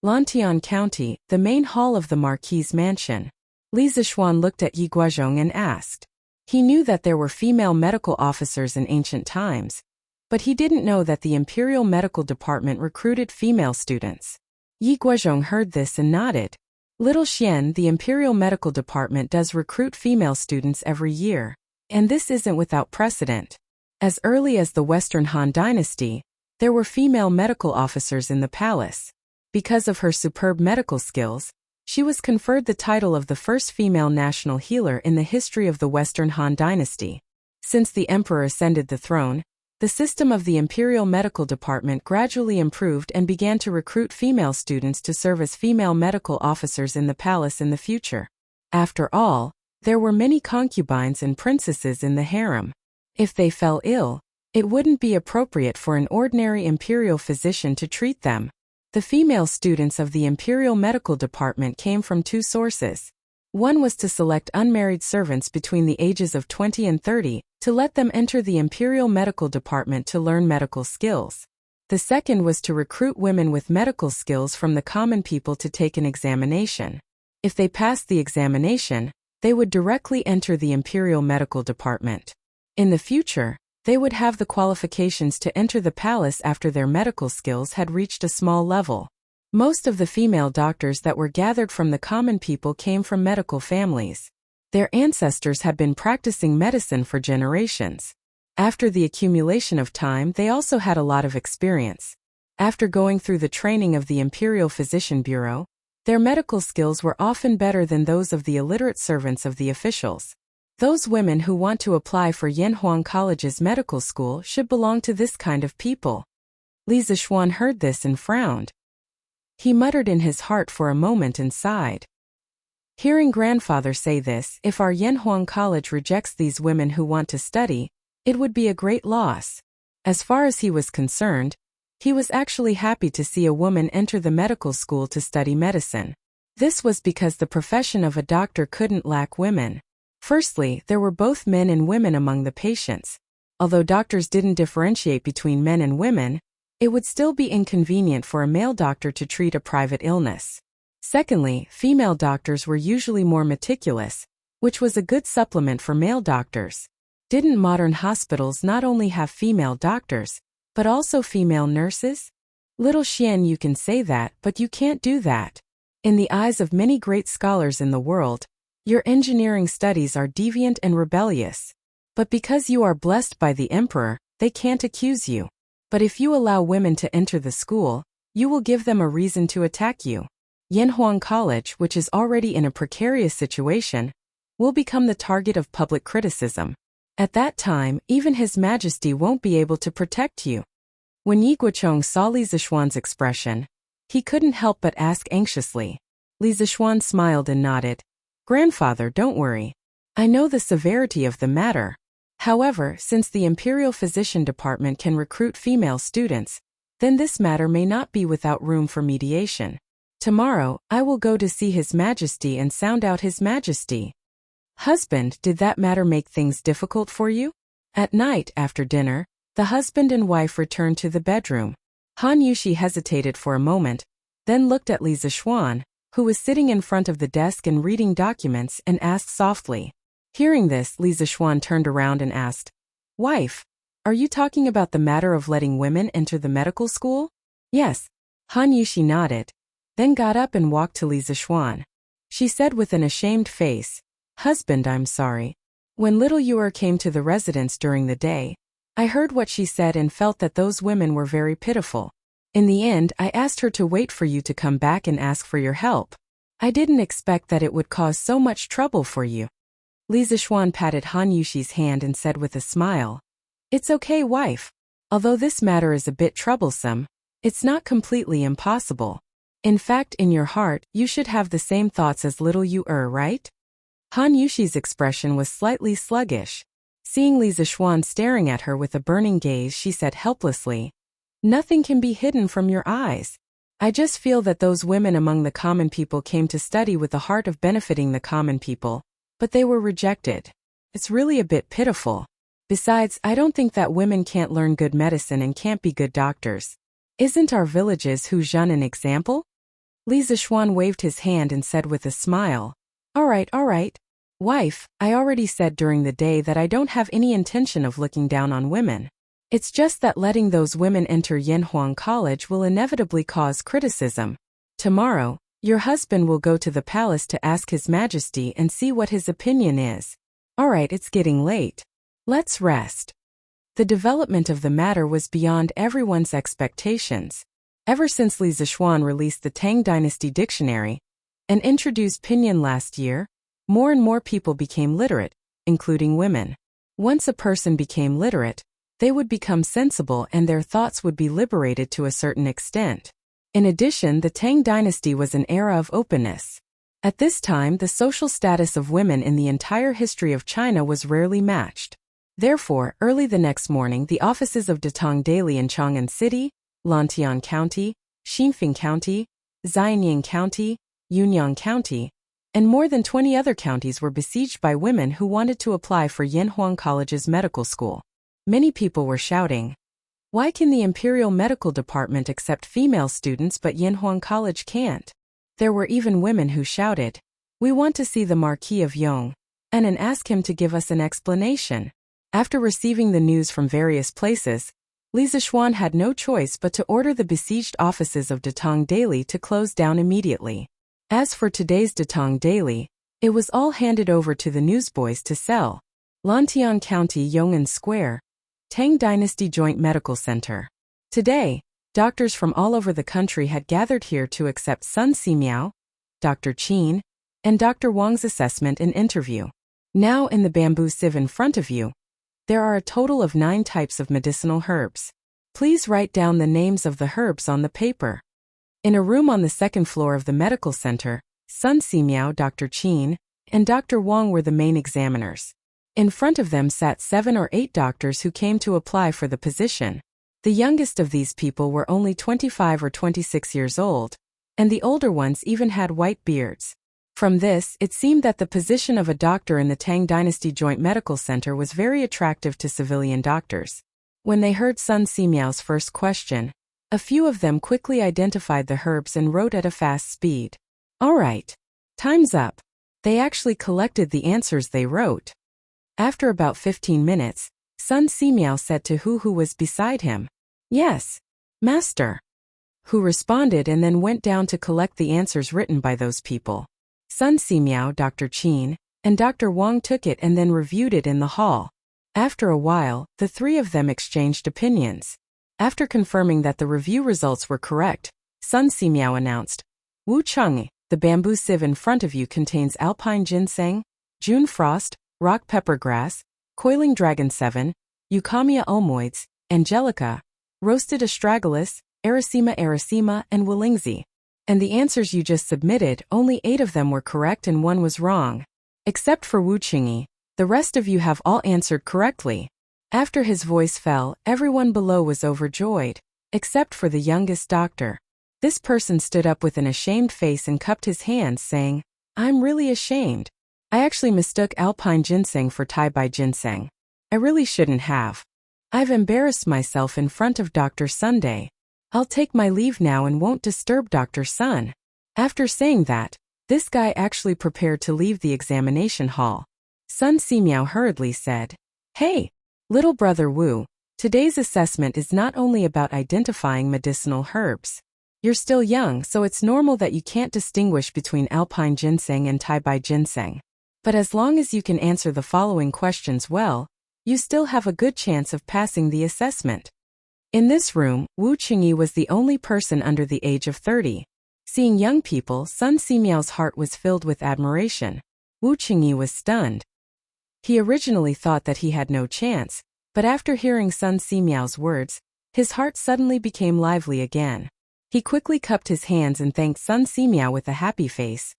Lantian County, the main hall of the Marquis's mansion. Li Zixuan looked at Yi Guizhong and asked. He knew that there were female medical officers in ancient times, but he didn't know that the Imperial Medical Department recruited female students. Yi Guizhong heard this and nodded. Little Xian, the Imperial Medical Department does recruit female students every year, and this isn't without precedent. As early as the Western Han Dynasty, there were female medical officers in the palace. Because of her superb medical skills, she was conferred the title of the first female national healer in the history of the Western Han Dynasty. Since the emperor ascended the throne, the system of the Imperial Medical Department gradually improved and began to recruit female students to serve as female medical officers in the palace in the future. After all, there were many concubines and princesses in the harem. If they fell ill, it wouldn't be appropriate for an ordinary imperial physician to treat them. The female students of the Imperial Medical Department came from two sources. One was to select unmarried servants between the ages of 20 and 30, to let them enter the Imperial Medical Department to learn medical skills. The second was to recruit women with medical skills from the common people to take an examination. If they passed the examination, they would directly enter the Imperial Medical Department. In the future, they would have the qualifications to enter the palace after their medical skills had reached a small level. Most of the female doctors that were gathered from the common people came from medical families. Their ancestors had been practicing medicine for generations. After the accumulation of time, they also had a lot of experience. After going through the training of the Imperial Physician Bureau, their medical skills were often better than those of the illiterate servants of the officials. Those women who want to apply for Yanhuang College's medical school should belong to this kind of people. Li Zixuan heard this and frowned. He muttered in his heart for a moment and sighed. Hearing grandfather say this, if our Yanhuang College rejects these women who want to study, it would be a great loss. As far as he was concerned, he was actually happy to see a woman enter the medical school to study medicine. This was because the profession of a doctor couldn't lack women. Firstly, there were both men and women among the patients. Although doctors didn't differentiate between men and women, it would still be inconvenient for a male doctor to treat a private illness. Secondly, female doctors were usually more meticulous, which was a good supplement for male doctors. Didn't modern hospitals not only have female doctors, but also female nurses? Little Xian, you can say that, but you can't do that. In the eyes of many great scholars in the world, your engineering studies are deviant and rebellious. But because you are blessed by the emperor, they can't accuse you. But if you allow women to enter the school, you will give them a reason to attack you. Yanhuang College, which is already in a precarious situation, will become the target of public criticism. At that time, even His Majesty won't be able to protect you. When Yi Guochong saw Li Zixuan's expression, he couldn't help but ask anxiously. Li Zixuan smiled and nodded. Grandfather, don't worry. I know the severity of the matter. However, since the Imperial Physician Department can recruit female students, then this matter may not be without room for mediation. Tomorrow, I will go to see His Majesty and sound out His Majesty. Husband, did that matter make things difficult for you? At night, after dinner, the husband and wife returned to the bedroom. Han Yushi hesitated for a moment, then looked at Li Zixuan, who was sitting in front of the desk and reading documents, and asked softly. Hearing this, Li Zixuan turned around and asked, Wife, are you talking about the matter of letting women enter the medical school? Yes. Han Yushi nodded, then got up and walked to Li Zixuan. She said with an ashamed face, Husband, I'm sorry. When little Yuer came to the residence during the day, I heard what she said and felt that those women were very pitiful. In the end, I asked her to wait for you to come back and ask for your help. I didn't expect that it would cause so much trouble for you. Li Zixuan patted Han Yushi's hand and said with a smile, It's okay, wife. Although this matter is a bit troublesome, it's not completely impossible. In fact, in your heart, you should have the same thoughts as little Yuer, right? Han Yushi's expression was slightly sluggish. Seeing Li Zixuan staring at her with a burning gaze, she said helplessly, Nothing can be hidden from your eyes. I just feel that those women among the common people came to study with the heart of benefiting the common people, but they were rejected. It's really a bit pitiful. Besides, I don't think that women can't learn good medicine and can't be good doctors. Isn't our village's Huzhen an example? Li Zixuan waved his hand and said with a smile, All right. Wife, I already said during the day that I don't have any intention of looking down on women. It's just that letting those women enter Yanhuang College will inevitably cause criticism. Tomorrow, your husband will go to the palace to ask His Majesty and see what his opinion is. All right, it's getting late. Let's rest. The development of the matter was beyond everyone's expectations. Ever since Li Zixuan released the Tang Dynasty Dictionary and introduced Pinyin last year, more and more people became literate, including women. Once a person became literate, they would become sensible and their thoughts would be liberated to a certain extent. In addition, the Tang Dynasty was an era of openness. At this time, the social status of women in the entire history of China was rarely matched. Therefore, early the next morning, the offices of Datong Daily in Chang'an City, Lantian County, Xinfeng County, Xianying County, Yunyang County, and more than 20 other counties were besieged by women who wanted to apply for Yanhuang College's medical school. Many people were shouting, Why can the Imperial Medical Department accept female students but Yanhuang College can't? There were even women who shouted, We want to see the Marquis of Yong, and ask him to give us an explanation. After receiving the news from various places, Li Zixuan had no choice but to order the besieged offices of Datong Daily to close down immediately. As for today's Datong Daily, it was all handed over to the newsboys to sell. Lantian County Yong'an Square, Tang Dynasty Joint Medical Center. Today, doctors from all over the country had gathered here to accept Sun Simiao, Dr. Qin, and Dr. Wang's assessment and interview. Now in the bamboo sieve in front of you, there are a total of 9 types of medicinal herbs. Please write down the names of the herbs on the paper. In a room on the 2nd floor of the medical center, Sun Simiao, Dr. Qin, and Dr. Wang were the main examiners. In front of them sat 7 or 8 doctors who came to apply for the position. The youngest of these people were only 25 or 26 years old, and the older ones even had white beards. From this, it seemed that the position of a doctor in the Tang Dynasty Joint Medical Center was very attractive to civilian doctors. When they heard Sun Simiao's first question, a few of them quickly identified the herbs and wrote at a fast speed. All right. Time's up. They actually collected the answers they wrote. After about 15 minutes, Sun Simiao said to who was beside him, "Yes, Master." Hu responded and then went down to collect the answers written by those people. Sun Simiao, Dr. Qin, and Dr. Wang took it and then reviewed it in the hall. After a while, the three of them exchanged opinions. After confirming that the review results were correct, Sun Simiao announced, "Wu Cheng, the bamboo sieve in front of you contains alpine ginseng, June frost, rock peppergrass, coiling dragon 7, Eucamia ulmoides, angelica, roasted astragalus, Erycema, and Willingzi. And the answers you just submitted, only 8 of them were correct and 1 was wrong. Except for Wu Qingyi, the rest of you have all answered correctly." After his voice fell, everyone below was overjoyed, except for the youngest doctor. This person stood up with an ashamed face and cupped his hands, saying, "I'm really ashamed. I actually mistook alpine ginseng for Tai-bai ginseng. I really shouldn't have. I've embarrassed myself in front of Dr. Sunday. I'll take my leave now and won't disturb Dr. Sun." After saying that, this guy actually prepared to leave the examination hall. Sun Simiao hurriedly said, "Hey, little brother Wu, today's assessment is not only about identifying medicinal herbs. You're still young, so it's normal that you can't distinguish between alpine ginseng and Tai-bai ginseng. But as long as you can answer the following questions well, you still have a good chance of passing the assessment." In this room, Wu Qingyi was the only person under the age of 30. Seeing young people, Sun Simiao's heart was filled with admiration. Wu Qingyi was stunned. He originally thought that he had no chance, but after hearing Sun Simiao's words, his heart suddenly became lively again. He quickly cupped his hands and thanked Sun Simiao with a happy face.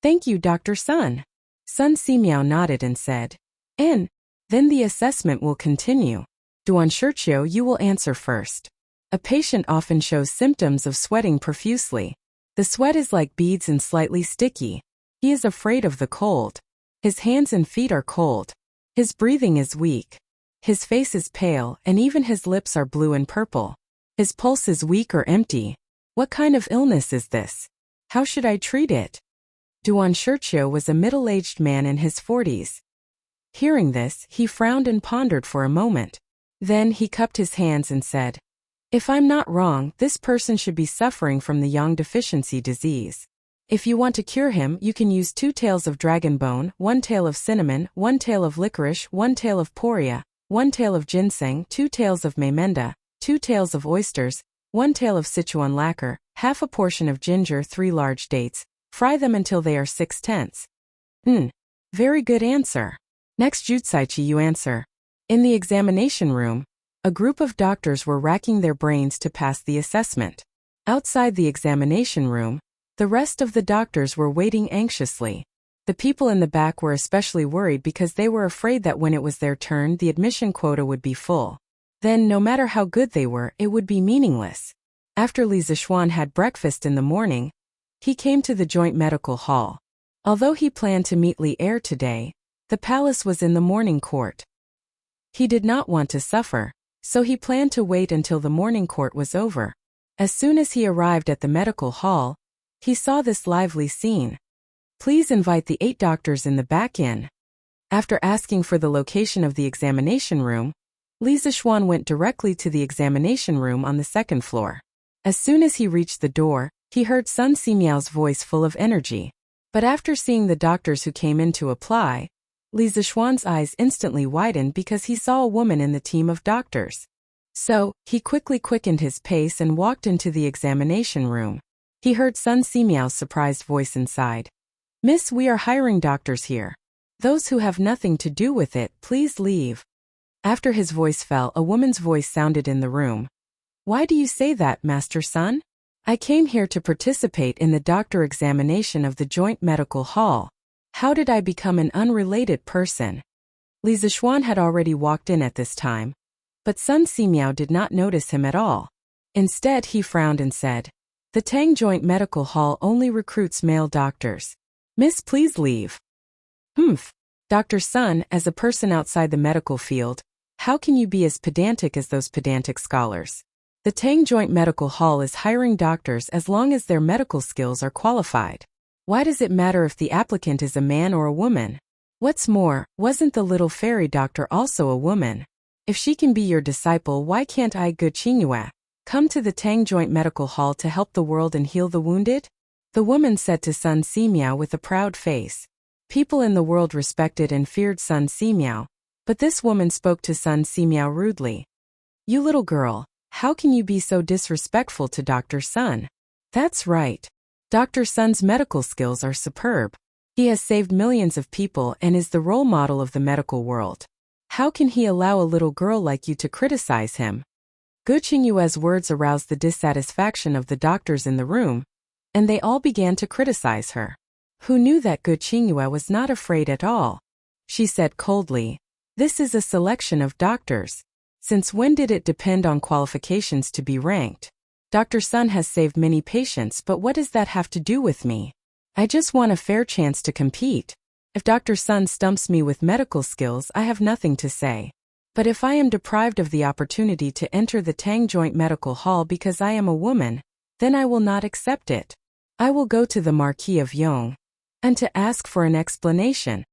"Thank you, Dr. Sun." Sun Simiao nodded and said, "And then the assessment will continue. Duan Shurqiu, you will answer first." A patient often shows symptoms of sweating profusely. The sweat is like beads and slightly sticky. He is afraid of the cold. His hands and feet are cold. His breathing is weak. His face is pale, and even his lips are blue and purple. His pulse is weak or empty. What kind of illness is this? How should I treat it? Duan Shurqiu was a middle-aged man in his 40s. Hearing this, he frowned and pondered for a moment. Then he cupped his hands and said, "If I'm not wrong, this person should be suffering from the yang deficiency disease. If you want to cure him, you can use 2 tails of dragon bone, 1 tail of cinnamon, 1 tail of licorice, 1 tail of poria, 1 tail of ginseng, 2 tails of maymenda, 2 tails of oysters, 1 tail of Sichuan lacquer, half a portion of ginger, 3 large dates. Fry them until they are 6/10. Very good answer. Next Jutsaichi, you answer." In the examination room, a group of doctors were racking their brains to pass the assessment. Outside the examination room, the rest of the doctors were waiting anxiously. The people in the back were especially worried because they were afraid that when it was their turn, the admission quota would be full. Then, no matter how good they were, it would be meaningless. After Li Zishuan had breakfast in the morning, he came to the joint medical hall. Although he planned to meet Li Er today, the palace was in the morning court. He did not want to suffer, so he planned to wait until the morning court was over. As soon as he arrived at the medical hall, he saw this lively scene. "Please invite the 8 doctors in the back in." After asking for the location of the examination room, Li Zishuan went directly to the examination room on the 2nd floor. As soon as he reached the door, he heard Sun Simiao's voice full of energy. But after seeing the doctors who came in to apply, Li Zishuan's eyes instantly widened because he saw a woman in the team of doctors. So, he quickly quickened his pace and walked into the examination room. He heard Sun Simiao's surprised voice inside. "Miss, we are hiring doctors here. Those who have nothing to do with it, please leave." After his voice fell, a woman's voice sounded in the room. "Why do you say that, Master Sun? I came here to participate in the doctor examination of the joint medical hall. How did I become an unrelated person?" Li Zishuan had already walked in at this time, but Sun Simiao did not notice him at all. Instead, he frowned and said, "The Tang Joint Medical Hall only recruits male doctors. Miss, please leave. Humph. Dr. Sun, as a person outside the medical field, how can you be as pedantic as those pedantic scholars? The Tang Joint Medical Hall is hiring doctors as long as their medical skills are qualified. Why does it matter if the applicant is a man or a woman? What's more, wasn't the little fairy doctor also a woman? If she can be your disciple, why can't I, Gu Qingyue, come to the Tang Joint Medical Hall to help the world and heal the wounded? The woman said to Sun Simiao with a proud face. People in the world respected and feared Sun Simiao, but this woman spoke to Sun Simiao rudely. You little girl, how can you be so disrespectful to Dr. Sun? That's right. Dr. Sun's medical skills are superb. He has saved millions of people and is the role model of the medical world. How can he allow a little girl like you to criticize him? Gu Qingyue's words aroused the dissatisfaction of the doctors in the room, and they all began to criticize her. Who knew that Gu Qingyue was not afraid at all? She said coldly, "This is a selection of doctors. Since when did it depend on qualifications to be ranked? Dr. Sun has saved many patients, but what does that have to do with me? I just want a fair chance to compete. If Dr. Sun stumps me with medical skills, I have nothing to say. But if I am deprived of the opportunity to enter the Tang Joint Medical Hall because I am a woman, then I will not accept it. I will go to the Marquis of Yong and to ask for an explanation."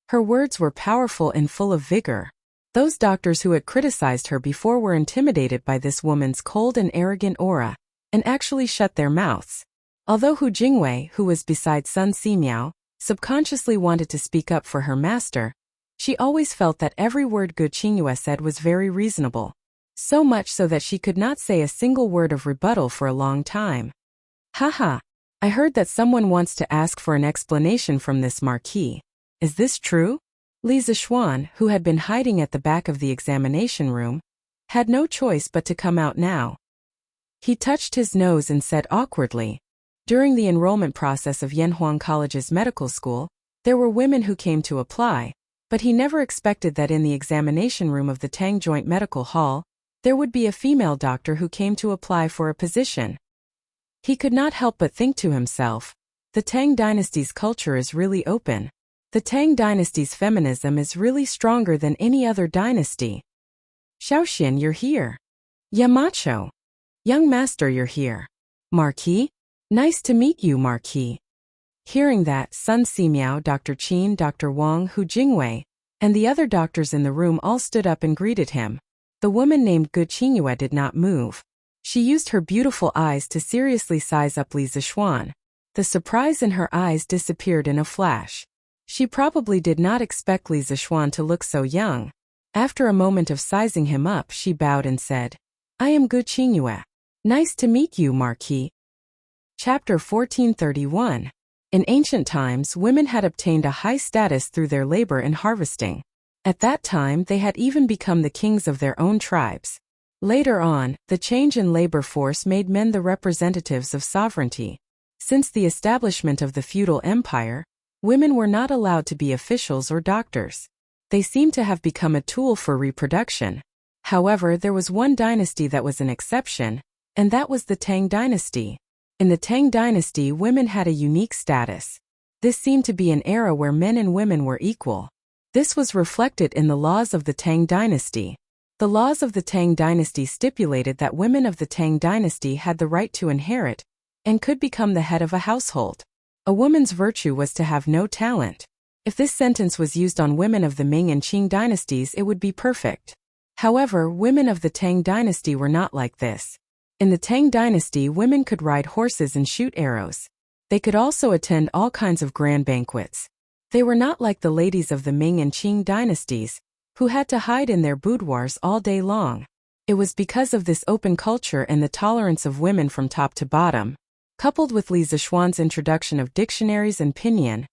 Her words were powerful and full of vigor. Those doctors who had criticized her before were intimidated by this woman's cold and arrogant aura, and actually shut their mouths. Although Hu Jingwei, who was beside Sun Simiao, subconsciously wanted to speak up for her master, she always felt that every word Gu Qingyue said was very reasonable. So much so that she could not say a single word of rebuttal for a long time. Haha, I heard that someone wants to ask for an explanation from this marquis. Is this true? Li Zixuan, who had been hiding at the back of the examination room, had no choice but to come out now. He touched his nose and said awkwardly, "During the enrollment process of Yanhuang College's medical school, there were women who came to apply, but he never expected that in the examination room of the Tang Joint Medical Hall, there would be a female doctor who came to apply for a position." He could not help but think to himself, the Tang dynasty's culture is really open. The Tang dynasty's feminism is really stronger than any other dynasty. Xiaoxian, you're here. Yamacho. Young master, you're here. Marquis? Nice to meet you, Marquis. Hearing that, Sun Simiao, Dr. Qin, Dr. Wang, Hu Jingwei, and the other doctors in the room all stood up and greeted him. The woman named Gu Qingyue did not move. She used her beautiful eyes to seriously size up Li Zixuan. The surprise in her eyes disappeared in a flash. She probably did not expect Li Zixuan to look so young. After a moment of sizing him up, she bowed and said, "I am Gu Qingyue. Nice to meet you, Marquis." Chapter 1431. In ancient times, women had obtained a high status through their labor in harvesting. At that time, they had even become the kings of their own tribes. Later on, the change in labor force made men the representatives of sovereignty. Since the establishment of the feudal empire, women were not allowed to be officials or doctors. They seemed to have become a tool for reproduction. However, there was one dynasty that was an exception, and that was the Tang dynasty. In the Tang dynasty, women had a unique status. This seemed to be an era where men and women were equal. This was reflected in the laws of the Tang dynasty. The laws of the Tang dynasty stipulated that women of the Tang dynasty had the right to inherit and could become the head of a household. A woman's virtue was to have no talent. If this sentence was used on women of the Ming and Qing dynasties, it would be perfect. However, women of the Tang dynasty were not like this. In the Tang dynasty, women could ride horses and shoot arrows. They could also attend all kinds of grand banquets. They were not like the ladies of the Ming and Qing dynasties, who had to hide in their boudoirs all day long. It was because of this open culture and the tolerance of women from top to bottom, coupled with Li Zixuan's introduction of dictionaries and pinyin,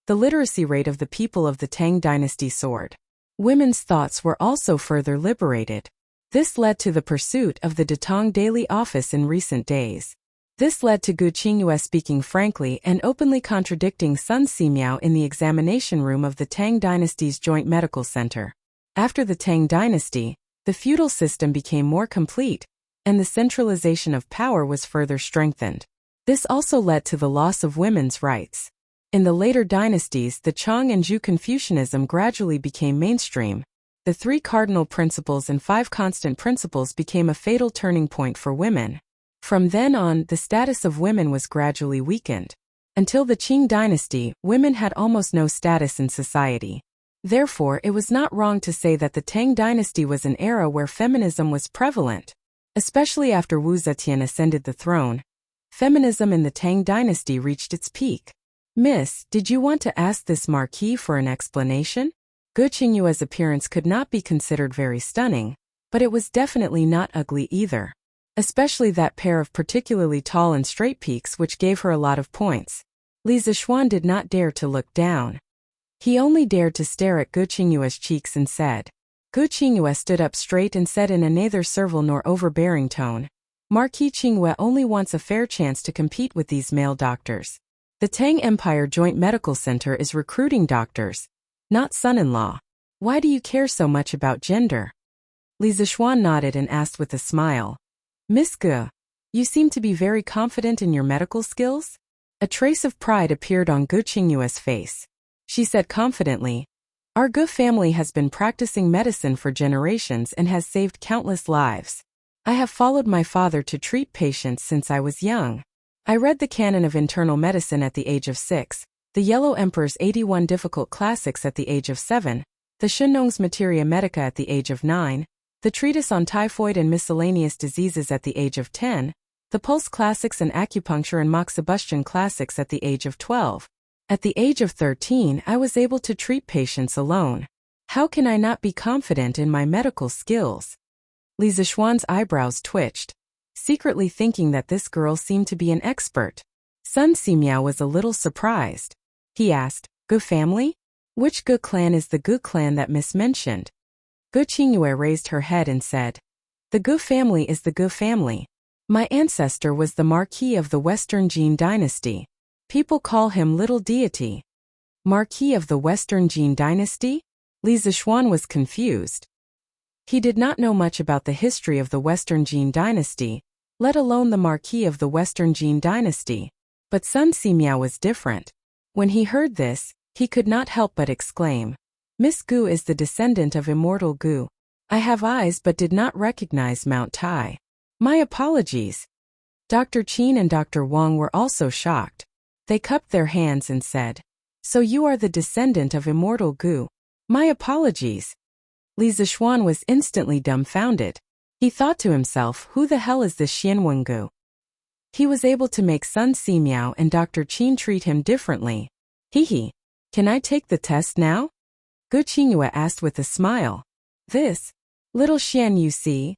the literacy rate of the people of the Tang dynasty soared. Women's thoughts were also further liberated. This led to the pursuit of the Datong daily office in recent days. This led to Gu Qingyue speaking frankly and openly contradicting Sun Simiao in the examination room of the Tang dynasty's joint medical center. After the Tang dynasty, the feudal system became more complete, and the centralization of power was further strengthened. This also led to the loss of women's rights. In the later dynasties, the Chang and Zhou Confucianism gradually became mainstream. The 3 cardinal principles and 5 constant principles became a fatal turning point for women. From then on, the status of women was gradually weakened. Until the Qing dynasty, women had almost no status in society. Therefore, it was not wrong to say that the Tang dynasty was an era where feminism was prevalent. Especially after Wu Zetian ascended the throne, feminism in the Tang dynasty reached its peak. Miss, did you want to ask this marquis for an explanation? Gu Qingyue's appearance could not be considered very stunning, but it was definitely not ugly either. Especially that pair of particularly tall and straight peaks which gave her a lot of points. Li Zixuan did not dare to look down. He only dared to stare at Gu Qingyue's cheeks and said. Gu Qingyue stood up straight and said in a neither servile nor overbearing tone, Marquis Qingyue only wants a fair chance to compete with these male doctors. The Tang Empire Joint Medical Center is recruiting doctors, not son-in-law. Why do you care so much about gender? Li Zixuan nodded and asked with a smile. Miss Gu, you seem to be very confident in your medical skills? A trace of pride appeared on Gu Qingyue's face. She said confidently, Our Gu family has been practicing medicine for generations and has saved countless lives. I have followed my father to treat patients since I was young. I read the Canon of Internal Medicine at the age of 6, the Yellow Emperor's 81 Difficult Classics at the age of 7, the Shennong's Materia Medica at the age of 9, the Treatise on Typhoid and Miscellaneous Diseases at the age of 10, the Pulse Classics and Acupuncture and Moxibustion Classics at the age of 12. At the age of 13, I was able to treat patients alone. How can I not be confident in my medical skills? Li Zixuan's eyebrows twitched, secretly thinking that this girl seemed to be an expert. Sun Simiao was a little surprised. He asked, Gu family? Which Gu clan is the Gu clan that Miss mentioned? Gu Qingyue raised her head and said, The Gu family is the Gu family. My ancestor was the Marquis of the Western Jin dynasty. People call him Little Deity. Marquis of the Western Jin dynasty? Li Zixuan was confused. He did not know much about the history of the Western Jin dynasty, let alone the Marquis of the Western Jin dynasty. But Sun Simiao was different. When he heard this, he could not help but exclaim, Miss Gu is the descendant of immortal Gu. I have eyes but did not recognize Mount Tai. My apologies. Dr. Qin and Dr. Wang were also shocked. They cupped their hands and said, So you are the descendant of immortal Gu. My apologies. Li Zixuan was instantly dumbfounded. He thought to himself, who the hell is this Xianwen Gu? He was able to make Sun Simiao and Dr. Qin treat him differently. Hee. Can I take the test now? Gu Qingyue asked with a smile. This little Xian you see?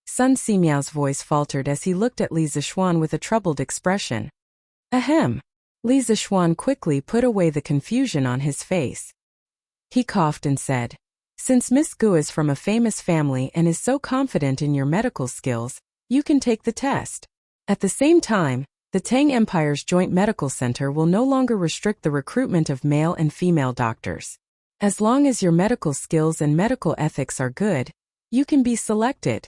Sun Simiao's voice faltered as he looked at Li Zixuan with a troubled expression. Ahem. Li Zixuan quickly put away the confusion on his face. He coughed and said, Since Miss Gu is from a famous family and is so confident in your medical skills, you can take the test. At the same time, the Tang Empire's Joint Medical Center will no longer restrict the recruitment of male and female doctors. As long as your medical skills and medical ethics are good, you can be selected.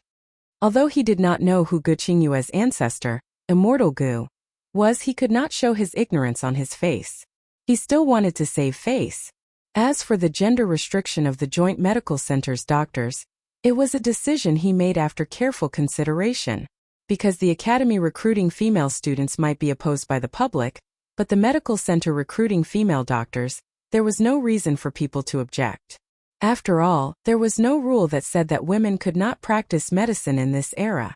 Although he did not know who Gu Qingyue's ancestor, Immortal Gu, was, he could not show his ignorance on his face. He still wanted to save face. As for the gender restriction of the Joint Medical Center's doctors, it was a decision he made after careful consideration. Because the academy recruiting female students might be opposed by the public, but the medical center recruiting female doctors, there was no reason for people to object. After all, there was no rule that said that women could not practice medicine in this era.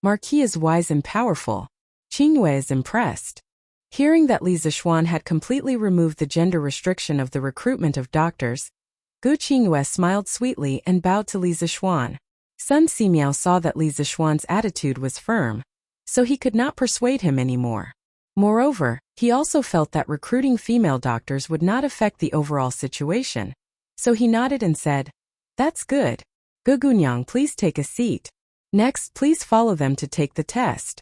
Marquis is wise and powerful. Qingyue is impressed. Hearing that Li Zixuan had completely removed the gender restriction of the recruitment of doctors, Gu Qingyue smiled sweetly and bowed to Li Zixuan. Sun Simiao saw that Li Zixuan's attitude was firm, so he could not persuade him anymore. Moreover, he also felt that recruiting female doctors would not affect the overall situation. So he nodded and said, That's good. Gu Gunyang, please take a seat. Next, please follow them to take the test.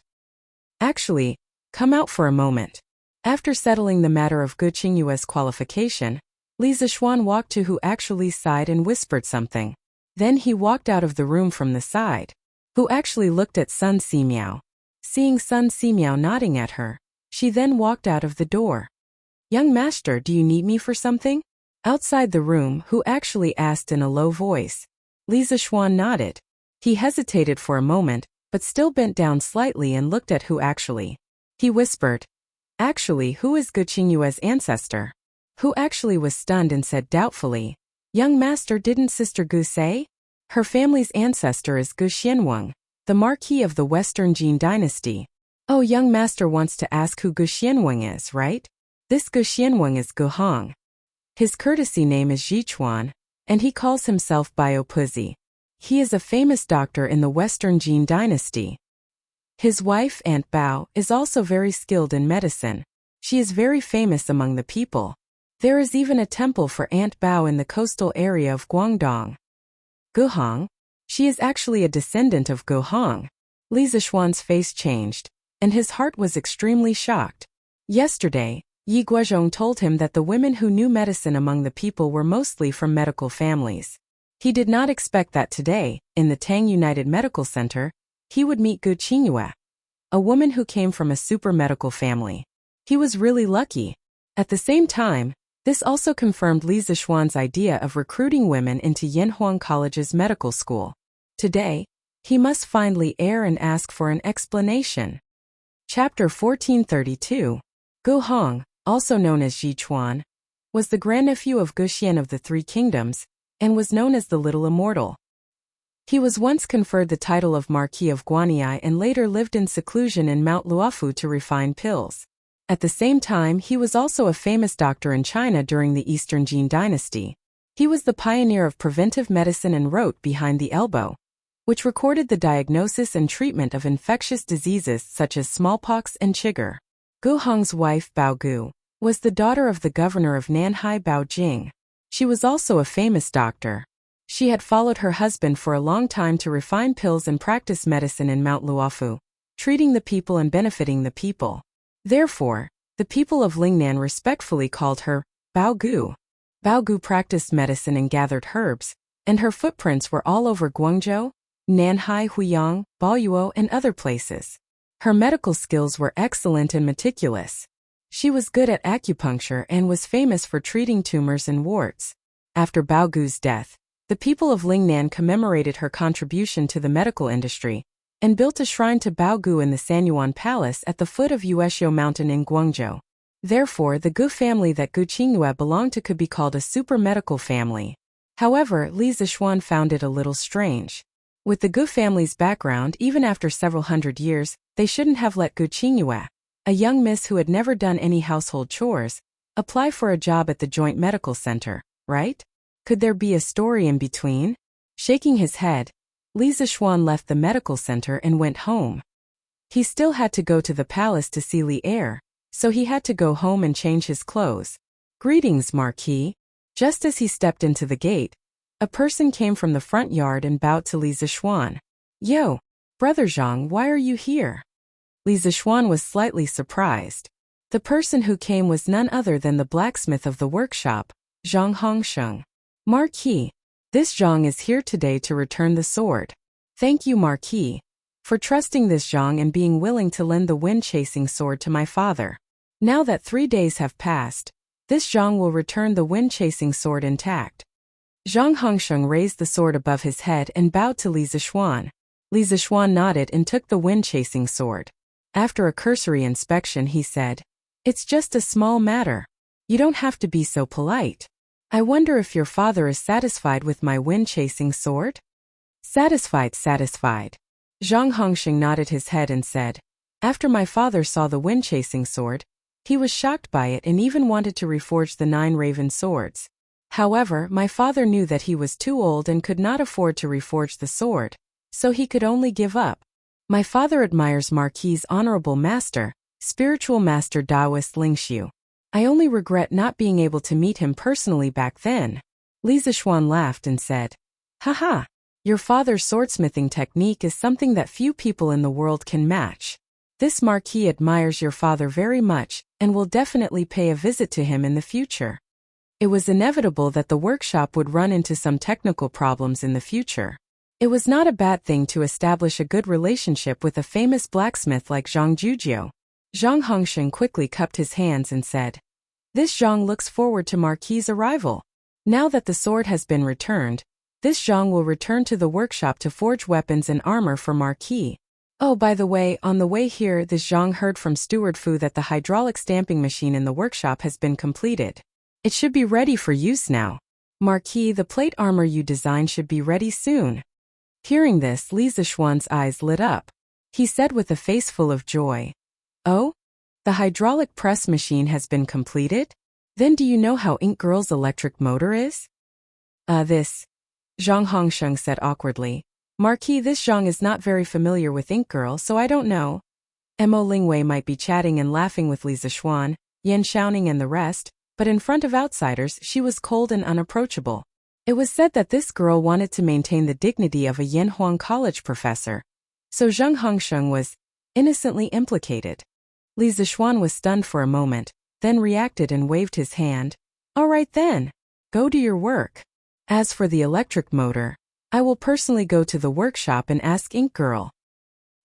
Actually, come out for a moment. After settling the matter of Gu Qingyue's qualification, Li Zixuan walked to Hu actually sighed and whispered something. Then he walked out of the room from the side. Hu actually looked at Sun Simiao. Seeing Sun Simiao nodding at her, she then walked out of the door. Young master, do you need me for something? Outside the room, who actually asked in a low voice. Li Zishuan nodded. He hesitated for a moment, but still bent down slightly and looked at who actually. He whispered. Actually, who is Gu Qingyue's ancestor? Who actually was stunned and said doubtfully. Young master, didn't Sister Gu say? Her family's ancestor is Gu Xianwang, the Marquis of the Western Jin dynasty. Oh, young master wants to ask who Gu Xianwang is, right? This Gu Xianwang is Gu Hong. His courtesy name is Jichuan, and he calls himself Bio Puzi. He is a famous doctor in the Western Jin dynasty. His wife, Aunt Bao, is also very skilled in medicine. She is very famous among the people. There is even a temple for Aunt Bao in the coastal area of Guangdong. Gu Hong? She is actually a descendant of Gu Hong. Li Zishuan's face changed, and his heart was extremely shocked. Yesterday, Yi Guozhong told him that the women who knew medicine among the people were mostly from medical families. He did not expect that today, in the Tang United Medical Center, he would meet Gu Qingyue, a woman who came from a super medical family. He was really lucky. At the same time, this also confirmed Li Zishuan's idea of recruiting women into Yanhuang College's medical school. Today, he must find Li Er and ask for an explanation. Chapter 1432. Gu Hong, also known as Jichuan, was the grandnephew of Gu Xian of the Three Kingdoms, and was known as the Little Immortal. He was once conferred the title of Marquis of Guanyi and later lived in seclusion in Mount Luofu to refine pills. At the same time, he was also a famous doctor in China during the Eastern Jin dynasty. He was the pioneer of preventive medicine and wrote Behind the Elbow, which recorded the diagnosis and treatment of infectious diseases such as smallpox and chigger. Gu Hong's wife, Bao Gu, was the daughter of the governor of Nanhai, Bao Jing. She was also a famous doctor. She had followed her husband for a long time to refine pills and practice medicine in Mount Luofu, treating the people and benefiting the people. Therefore, the people of Lingnan respectfully called her Bao Gu. Bao Gu practiced medicine and gathered herbs, and her footprints were all over Guangzhou, Nanhai, Huyang, Baoyuo, and other places. Her medical skills were excellent and meticulous. She was good at acupuncture and was famous for treating tumors and warts. After Bao Gu's death, the people of Lingnan commemorated her contribution to the medical industry and built a shrine to Bao Gu in the Sanyuan Palace at the foot of Yueshio Mountain in Guangzhou. Therefore, the Gu family that Gu Qingyue belonged to could be called a super medical family. However, Li Zishuan found it a little strange. With the Gu family's background, even after several hundred years, they shouldn't have let Gu Qingyue, a young miss who had never done any household chores, apply for a job at the joint medical center, right? Could there be a story in between? Shaking his head, Li Zishuan left the medical center and went home. He still had to go to the palace to see Li Er, so he had to go home and change his clothes. Greetings, Marquis. Just as he stepped into the gate, a person came from the front yard and bowed to Li Zishuan. Yo, Brother Zhang, why are you here? Li Zishuan was slightly surprised. The person who came was none other than the blacksmith of the workshop, Zhang Hongsheng. Marquis, this Zhang is here today to return the sword. Thank you, Marquis, for trusting this Zhang and being willing to lend the wind-chasing sword to my father. Now that 3 days have passed, this Zhang will return the wind-chasing sword intact. Zhang Hongsheng raised the sword above his head and bowed to Li Zishuan. Li Zishuan nodded and took the wind-chasing sword. After a cursory inspection, he said, "It's just a small matter. You don't have to be so polite. I wonder if your father is satisfied with my wind-chasing sword?" Satisfied. Zhang Hongsheng nodded his head and said, "After my father saw the wind-chasing sword, he was shocked by it and even wanted to reforge the 9 raven swords. However, my father knew that he was too old and could not afford to reforge the sword, so he could only give up. My father admires Marquis' honorable master, spiritual master Taoist Lingxiu. I only regret not being able to meet him personally back then." Li Zishuan laughed and said, "Haha, your father's swordsmithing technique is something that few people in the world can match. This Marquis admires your father very much and will definitely pay a visit to him in the future." It was inevitable that the workshop would run into some technical problems in the future. It was not a bad thing to establish a good relationship with a famous blacksmith like Zhang Jujio. Zhang Hongsheng quickly cupped his hands and said, This Zhang looks forward to Marquis's arrival. Now that the sword has been returned, this Zhang will return to the workshop to forge weapons and armor for Marquis. Oh, by the way, on the way here, this Zhang heard from Steward Fu that the hydraulic stamping machine in the workshop has been completed. It should be ready for use now. Marquis, the plate armor you designed should be ready soon. Hearing this, Li Zishuan's eyes lit up. He said with a face full of joy, "Oh? The hydraulic press machine has been completed? Then do you know how Ink Girl's electric motor is?" This, Zhang Hongsheng said awkwardly. "Marquis, this Zhang is not very familiar with Ink Girl, so I don't know." Mo Lingwei might be chatting and laughing with Li Zishuan, Yan Xiaoning and the rest, but in front of outsiders she was cold and unapproachable. It was said that this girl wanted to maintain the dignity of a Yanhuang College professor. So Zhang Hongsheng was innocently implicated. Li Zishuan was stunned for a moment, then reacted and waved his hand. "All right then. Go do your work. As for the electric motor, I will personally go to the workshop and ask Ink Girl."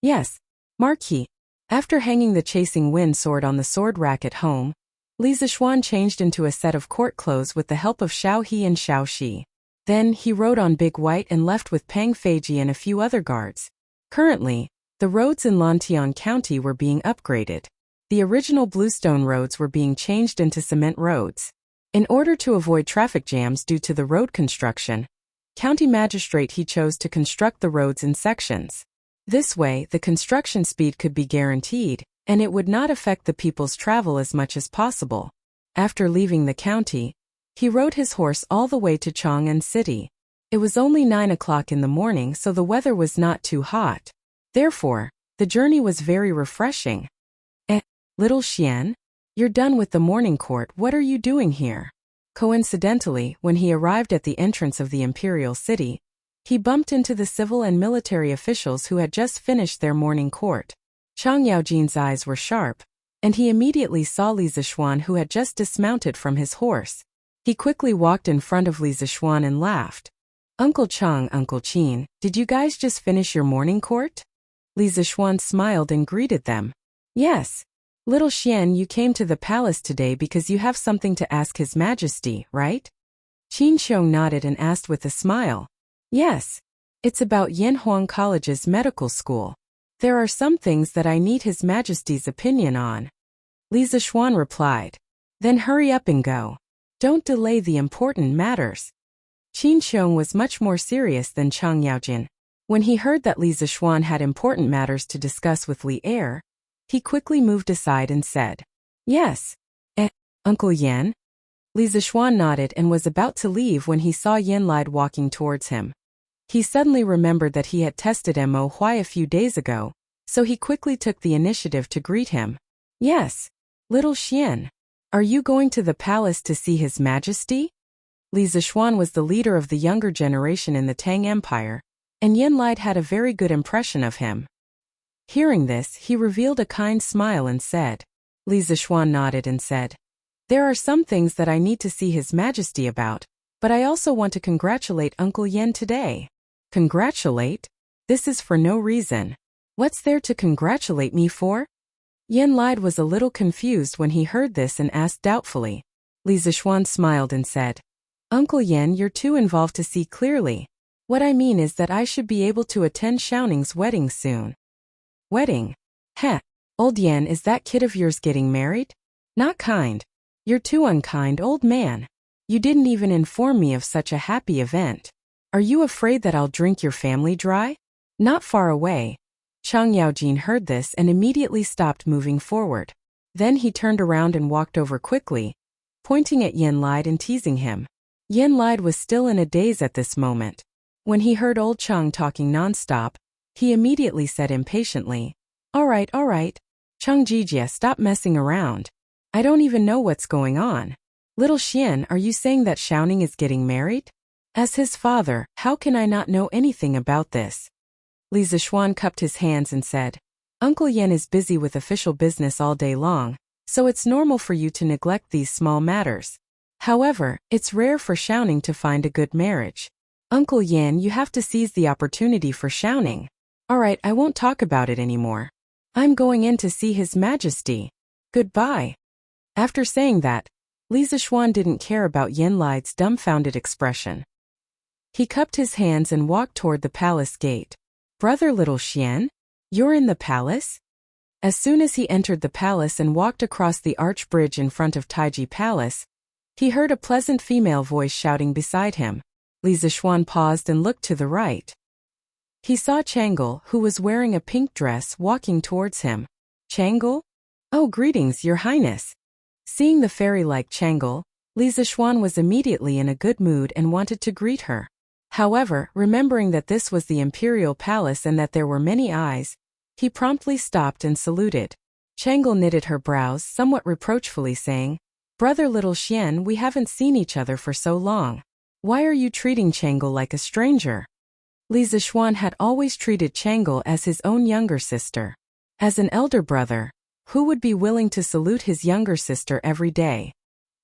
"Yes, Marquis." After hanging the chasing wind sword on the sword rack at home, Li Zishuan changed into a set of court clothes with the help of Xiao He and Xiao Shi. Then he rode on Big White and left with Peng Feiji and a few other guards. Currently, the roads in Lantian County were being upgraded. The original bluestone roads were being changed into cement roads. In order to avoid traffic jams due to the road construction, County Magistrate He chose to construct the roads in sections. This way, the construction speed could be guaranteed, and it would not affect the people's travel as much as possible. After leaving the county, he rode his horse all the way to Chang'an City. It was only 9 o'clock in the morning, so the weather was not too hot. Therefore, the journey was very refreshing. Little Xian, you're done with the morning court. What are you doing here?" Coincidentally, when he arrived at the entrance of the imperial city, he bumped into the civil and military officials who had just finished their morning court. Chang Yaojin's eyes were sharp, and he immediately saw Li Zishuan, who had just dismounted from his horse. He quickly walked in front of Li Zishuan and laughed. "Uncle Chang, Uncle Qin, did you guys just finish your morning court?" Li Zishuan smiled and greeted them. "Yes. Little Xian, you came to the palace today because you have something to ask His Majesty, right?" Qin Xiong nodded and asked with a smile. "Yes. It's about Yanhuang College's medical school. There are some things that I need His Majesty's opinion on." Li Zishuan replied. "Then hurry up and go. Don't delay the important matters." Qin Xiong was much more serious than Chang Yaojin. When he heard that Li Zishuan had important matters to discuss with Li Er, he quickly moved aside and said, "Yes. Uncle Yan?" Li Zishuan nodded and was about to leave when he saw Yan Lide walking towards him. He suddenly remembered that he had tested Mo Huai a few days ago, so he quickly took the initiative to greet him. "Yes. Little Xian. Are you going to the palace to see His Majesty?" Li Zishuan was the leader of the younger generation in the Tang Empire, and Yan Lide had a very good impression of him. Hearing this, he revealed a kind smile and said. Li Zishuan nodded and said, "There are some things that I need to see His Majesty about, but I also want to congratulate Uncle Yan today." "Congratulate? This is for no reason. What's there to congratulate me for?" Yan Lide was a little confused when he heard this and asked doubtfully. Li Zishuan smiled and said, "Uncle Yan, you're too involved to see clearly. What I mean is that I should be able to attend Xiaoning's wedding soon." "Wedding? Heh, old Yan, is that kid of yours getting married? Not kind. You're too unkind, old man. You didn't even inform me of such a happy event. Are you afraid that I'll drink your family dry?" Not far away, Chang Yaojin heard this and immediately stopped moving forward. Then he turned around and walked over quickly, pointing at Yan Lide and teasing him. Yan Lide was still in a daze at this moment. When he heard old Chang talking non-stop, he immediately said impatiently, all right, Chang Jijia, stop messing around. I don't even know what's going on. Little Xian, are you saying that Xiaoning is getting married? As his father, how can I not know anything about this?" Li Zishuan cupped his hands and said, "Uncle Yan is busy with official business all day long, so it's normal for you to neglect these small matters. However, it's rare for Xiaoning to find a good marriage. Uncle Yan, you have to seize the opportunity for Xiaoning. All right, I won't talk about it anymore. I'm going in to see His Majesty. Goodbye." After saying that, Li Zixuan didn't care about Yen Li's dumbfounded expression. He cupped his hands and walked toward the palace gate. Brother Little Xian? You're in the palace? As soon as he entered the palace and walked across the arch bridge in front of Taiji Palace, he heard a pleasant female voice shouting beside him. Li Zixuan paused and looked to the right. He saw Chang'e, who was wearing a pink dress, walking towards him. Chang'e? Oh, greetings, Your Highness. Seeing the fairy-like Chang'e, Li Zixuan was immediately in a good mood and wanted to greet her. However, remembering that this was the imperial palace and that there were many eyes, he promptly stopped and saluted. Chang'e knitted her brows somewhat reproachfully, saying, Brother Little Xian, we haven't seen each other for so long. Why are you treating Chang'e like a stranger? Li Zixuan had always treated Chang'e as his own younger sister. As an elder brother, who would be willing to salute his younger sister every day?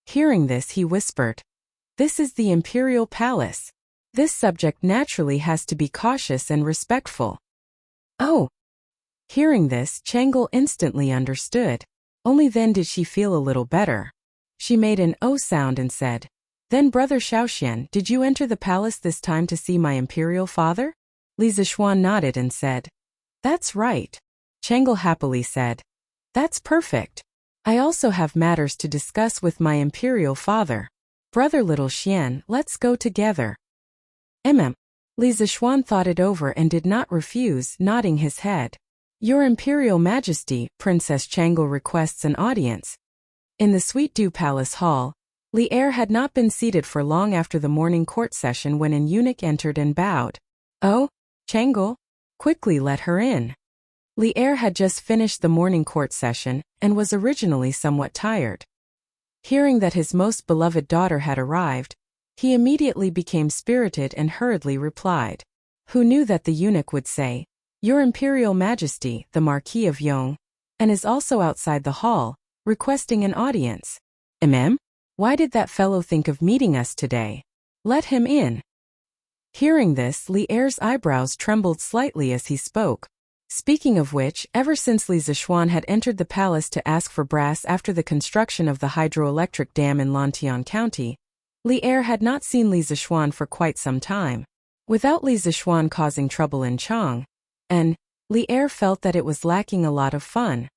Hearing this, he whispered, This is the imperial palace. This subject naturally has to be cautious and respectful. Oh! Hearing this, Chang'e instantly understood. Only then did she feel a little better. She made an oh sound and said, Then Brother Xiaoxian, did you enter the palace this time to see my imperial father? Li Zixuan nodded and said, That's right. Chang'e happily said, That's perfect. I also have matters to discuss with my imperial father. Brother Little Xian, let's go together. Li Zixuan thought it over and did not refuse, nodding his head. Your Imperial Majesty, Princess Chang'e requests an audience. In the Sweet Dew Palace Hall, Li Er had not been seated for long after the morning court session when an eunuch entered and bowed. Oh, Chang'e? Quickly let her in. Li Er had just finished the morning court session and was originally somewhat tired. Hearing that his most beloved daughter had arrived, he immediately became spirited and hurriedly replied. Who knew that the eunuch would say, Your Imperial Majesty, the Marquis of Yong, and is also outside the hall, requesting an audience. Why did that fellow think of meeting us today? Let him in. Hearing this, Li Er's eyebrows trembled slightly as he spoke. Speaking of which, ever since Li Zixuan had entered the palace to ask for brass after the construction of the hydroelectric dam in Lantian County, Li Er had not seen Li Zixuan for quite some time. Without Li Zixuan causing trouble in Chang, and Li Er felt that it was lacking a lot of fun.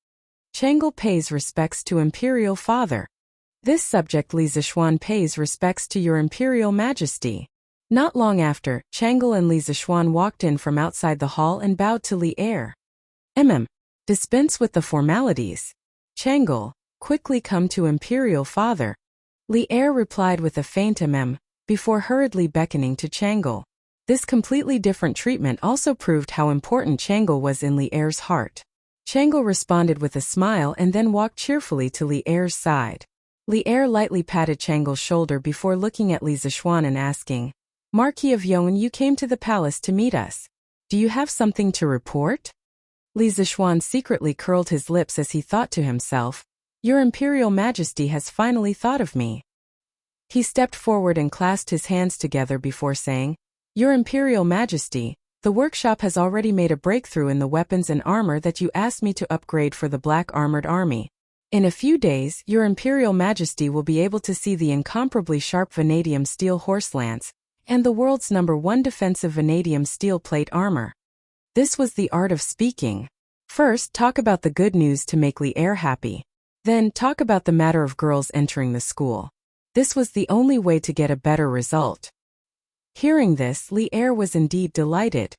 Chang'e pays respects to Imperial Father. This subject Li Zixuan pays respects to Your Imperial Majesty. Not long after, Chang'e and Li Zixuan walked in from outside the hall and bowed to Li Er. Dispense with the formalities. Chang'e, quickly come to Imperial Father. Li Er replied with a faint before hurriedly beckoning to Chang'e. This completely different treatment also proved how important Chang'e was in Li Er's heart. Chang'e responded with a smile and then walked cheerfully to Li Er's side. Li Er lightly patted Chang'e's shoulder before looking at Li Zixuan and asking, Marquis of Yong, you came to the palace to meet us. Do you have something to report? Li Zixuan secretly curled his lips as he thought to himself, Your Imperial Majesty has finally thought of me. He stepped forward and clasped his hands together before saying, Your Imperial Majesty, the workshop has already made a breakthrough in the weapons and armor that you asked me to upgrade for the Black Armored Army. In a few days, Your Imperial Majesty will be able to see the incomparably sharp vanadium steel horse lance, and the world's #1 defensive vanadium steel plate armor. This was the art of speaking. First, talk about the good news to make Li Er happy. Then, talk about the matter of girls entering the school. This was the only way to get a better result. Hearing this, Li Er was indeed delighted.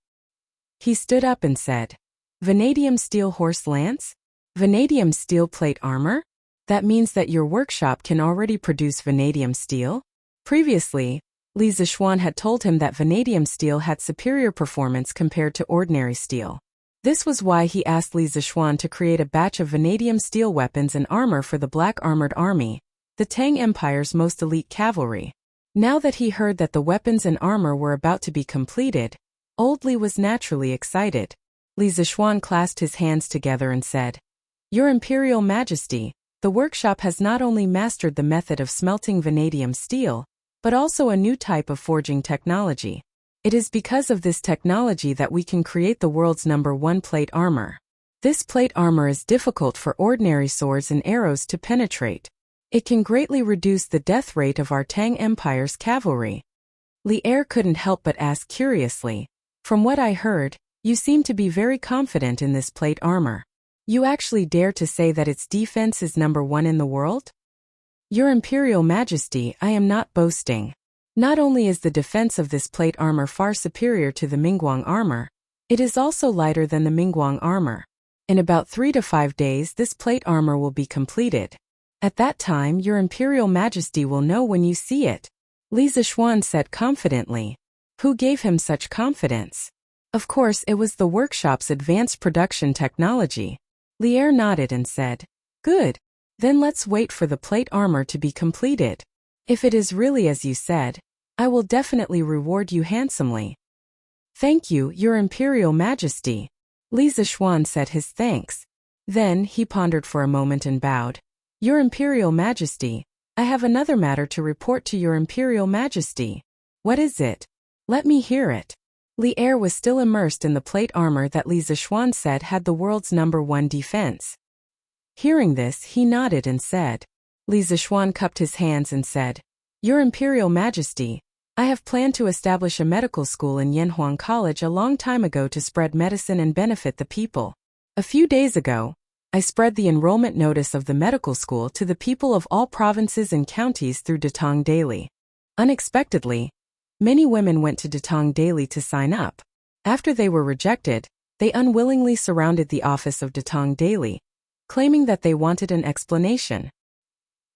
He stood up and said, Vanadium steel horse lance? Vanadium steel plate armor? That means that your workshop can already produce vanadium steel? Previously, Li Zixuan had told him that vanadium steel had superior performance compared to ordinary steel. This was why he asked Li Zixuan to create a batch of vanadium steel weapons and armor for the Black Armored Army, the Tang Empire's most elite cavalry. Now that he heard that the weapons and armor were about to be completed, Old Li was naturally excited. Li Zixuan clasped his hands together and said, Your Imperial Majesty, the workshop has not only mastered the method of smelting vanadium steel, but also a new type of forging technology. It is because of this technology that we can create the world's #1 plate armor. This plate armor is difficult for ordinary swords and arrows to penetrate. It can greatly reduce the death rate of our Tang Empire's cavalry. Li Er couldn't help but ask curiously, "From what I heard, you seem to be very confident in this plate armor. You actually dare to say that its defense is #1 in the world?" "Your Imperial Majesty, I am not boasting. Not only is the defense of this plate armor far superior to the Mingguang armor, it is also lighter than the Mingguang armor. In about 3 to 5 days this plate armor will be completed. At that time your Imperial Majesty will know when you see it," Li Zishuan said confidently. Who gave him such confidence? Of course it was the workshop's advanced production technology. Li Er nodded and said, "Good. Then let's wait for the plate armor to be completed. If it is really as you said, I will definitely reward you handsomely." "Thank you, Your Imperial Majesty." Li Zishuan said his thanks. Then he pondered for a moment and bowed. "Your Imperial Majesty, I have another matter to report to Your Imperial Majesty." "What is it? Let me hear it." Li Er was still immersed in the plate armor that Li Zishuan said had the world's #1 defense. Hearing this, he nodded and said. Li Zishuan cupped his hands and said, "Your Imperial Majesty, I have planned to establish a medical school in Yanhuang College a long time ago to spread medicine and benefit the people. A few days ago, I spread the enrollment notice of the medical school to the people of all provinces and counties through Datong Daily. Unexpectedly, many women went to Datong Daily to sign up. After they were rejected, they unwillingly surrounded the office of Datong Daily, claiming that they wanted an explanation."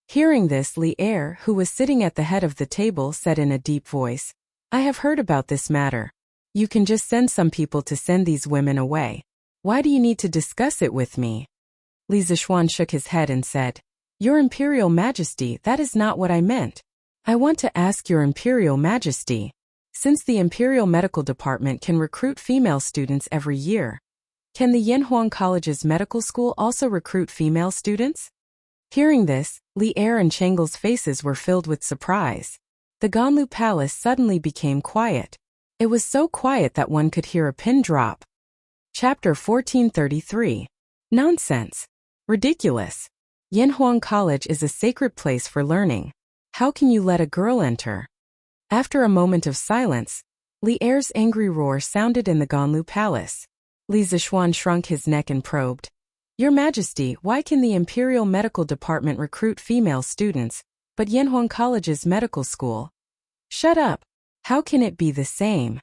Hearing this, Li Er, who was sitting at the head of the table, said in a deep voice, "I have heard about this matter. You can just send some people to send these women away. Why do you need to discuss it with me?" Li Zishuan shook his head and said, "Your Imperial Majesty, that is not what I meant. I want to ask Your Imperial Majesty, since the Imperial Medical Department can recruit female students every year, can the Yanhuang College's medical school also recruit female students?" Hearing this, Li Er and Chengle's faces were filled with surprise. The Ganlu Palace suddenly became quiet. It was so quiet that one could hear a pin drop. Chapter 1433. Nonsense. Ridiculous. Yanhuang College is a sacred place for learning. How can you let a girl enter? After a moment of silence, Li Er's angry roar sounded in the Ganlu Palace. Li Zishuan shrunk his neck and probed, "Your Majesty, why can the Imperial Medical Department recruit female students, but Yanhuang College's medical school?" "Shut up. How can it be the same?"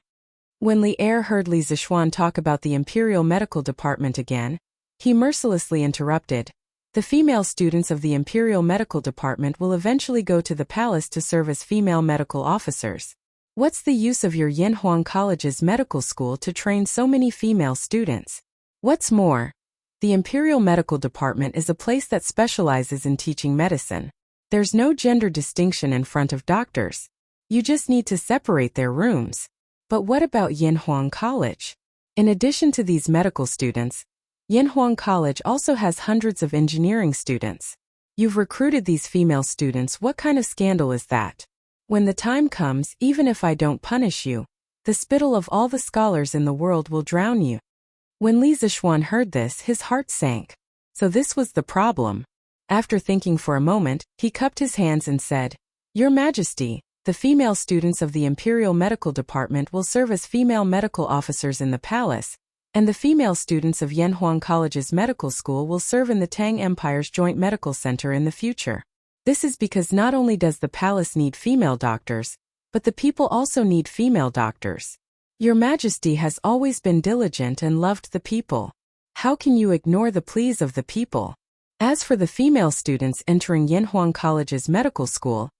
When Li Er heard Li Zishuan talk about the Imperial Medical Department again, he mercilessly interrupted. "The female students of the Imperial Medical Department will eventually go to the palace to serve as female medical officers. What's the use of your Yanhuang College's medical school to train so many female students? What's more, the Imperial Medical Department is a place that specializes in teaching medicine. There's no gender distinction in front of doctors. You just need to separate their rooms." But what about Yanhuang College? In addition to these medical students, Yanhuang College also has hundreds of engineering students. You've recruited these female students. What kind of scandal is that? When the time comes, even if I don't punish you, the spittle of all the scholars in the world will drown you. When Li Zishuan heard this, his heart sank. So this was the problem. After thinking for a moment, he cupped his hands and said, "Your Majesty, the female students of the Imperial Medical Department will serve as female medical officers in the palace, and the female students of Yanhuang College's medical school will serve in the Tang Empire's Joint Medical Center in the future. This is because not only does the palace need female doctors, but the people also need female doctors. Your Majesty has always been diligent and loved the people. How can you ignore the pleas of the people? As for the female students entering Yanhuang College's medical school,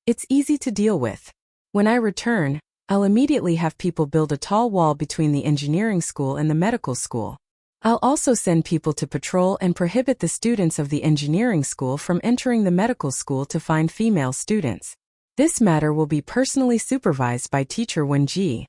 it's easy to deal with. When I return, I'll immediately have people build a tall wall between the engineering school and the medical school. I'll also send people to patrol and prohibit the students of the engineering school from entering the medical school to find female students. This matter will be personally supervised by Teacher Wenji.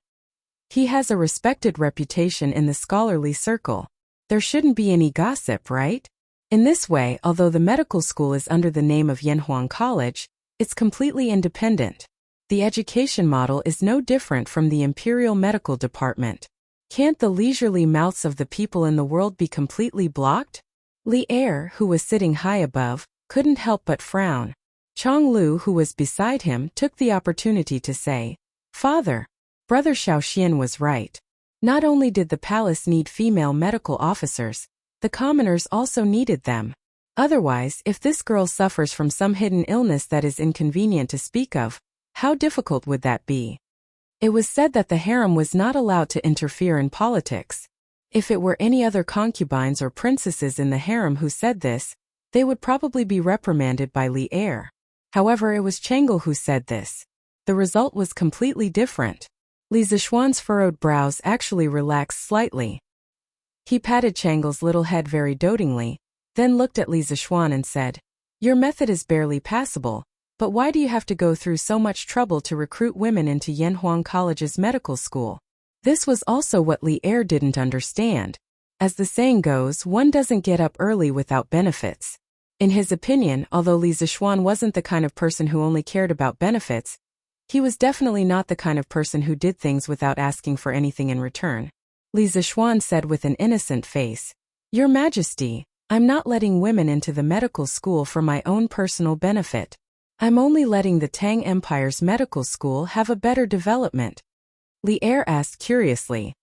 He has a respected reputation in the scholarly circle. There shouldn't be any gossip, right? In this way, although the medical school is under the name of Yanhuang College, it's completely independent. The education model is no different from the Imperial Medical Department. Can't the leisurely mouths of the people in the world be completely blocked? Li Er, who was sitting high above, couldn't help but frown. Chonglu, who was beside him, took the opportunity to say, "Father, Brother Xiaoxian was right. Not only did the palace need female medical officers, the commoners also needed them. Otherwise, if this girl suffers from some hidden illness that is inconvenient to speak of, how difficult would that be?" It was said that the harem was not allowed to interfere in politics. If it were any other concubines or princesses in the harem who said this, they would probably be reprimanded by Li Er. However, it was Changel who said this. The result was completely different. Li Zishuan's furrowed brows actually relaxed slightly. He patted Changel's little head very dotingly, then looked at Li Zishuan and said, "Your method is barely passable, but why do you have to go through so much trouble to recruit women into Yanhuang College's medical school?" This was also what Li Er didn't understand. As the saying goes, one doesn't get up early without benefits. In his opinion, although Li Zishuan wasn't the kind of person who only cared about benefits, he was definitely not the kind of person who did things without asking for anything in return. Li Zishuan said with an innocent face, "Your Majesty, I'm not letting women into the medical school for my own personal benefit. I'm only letting the Tang Empire's medical school have a better development." Li Er asked curiously,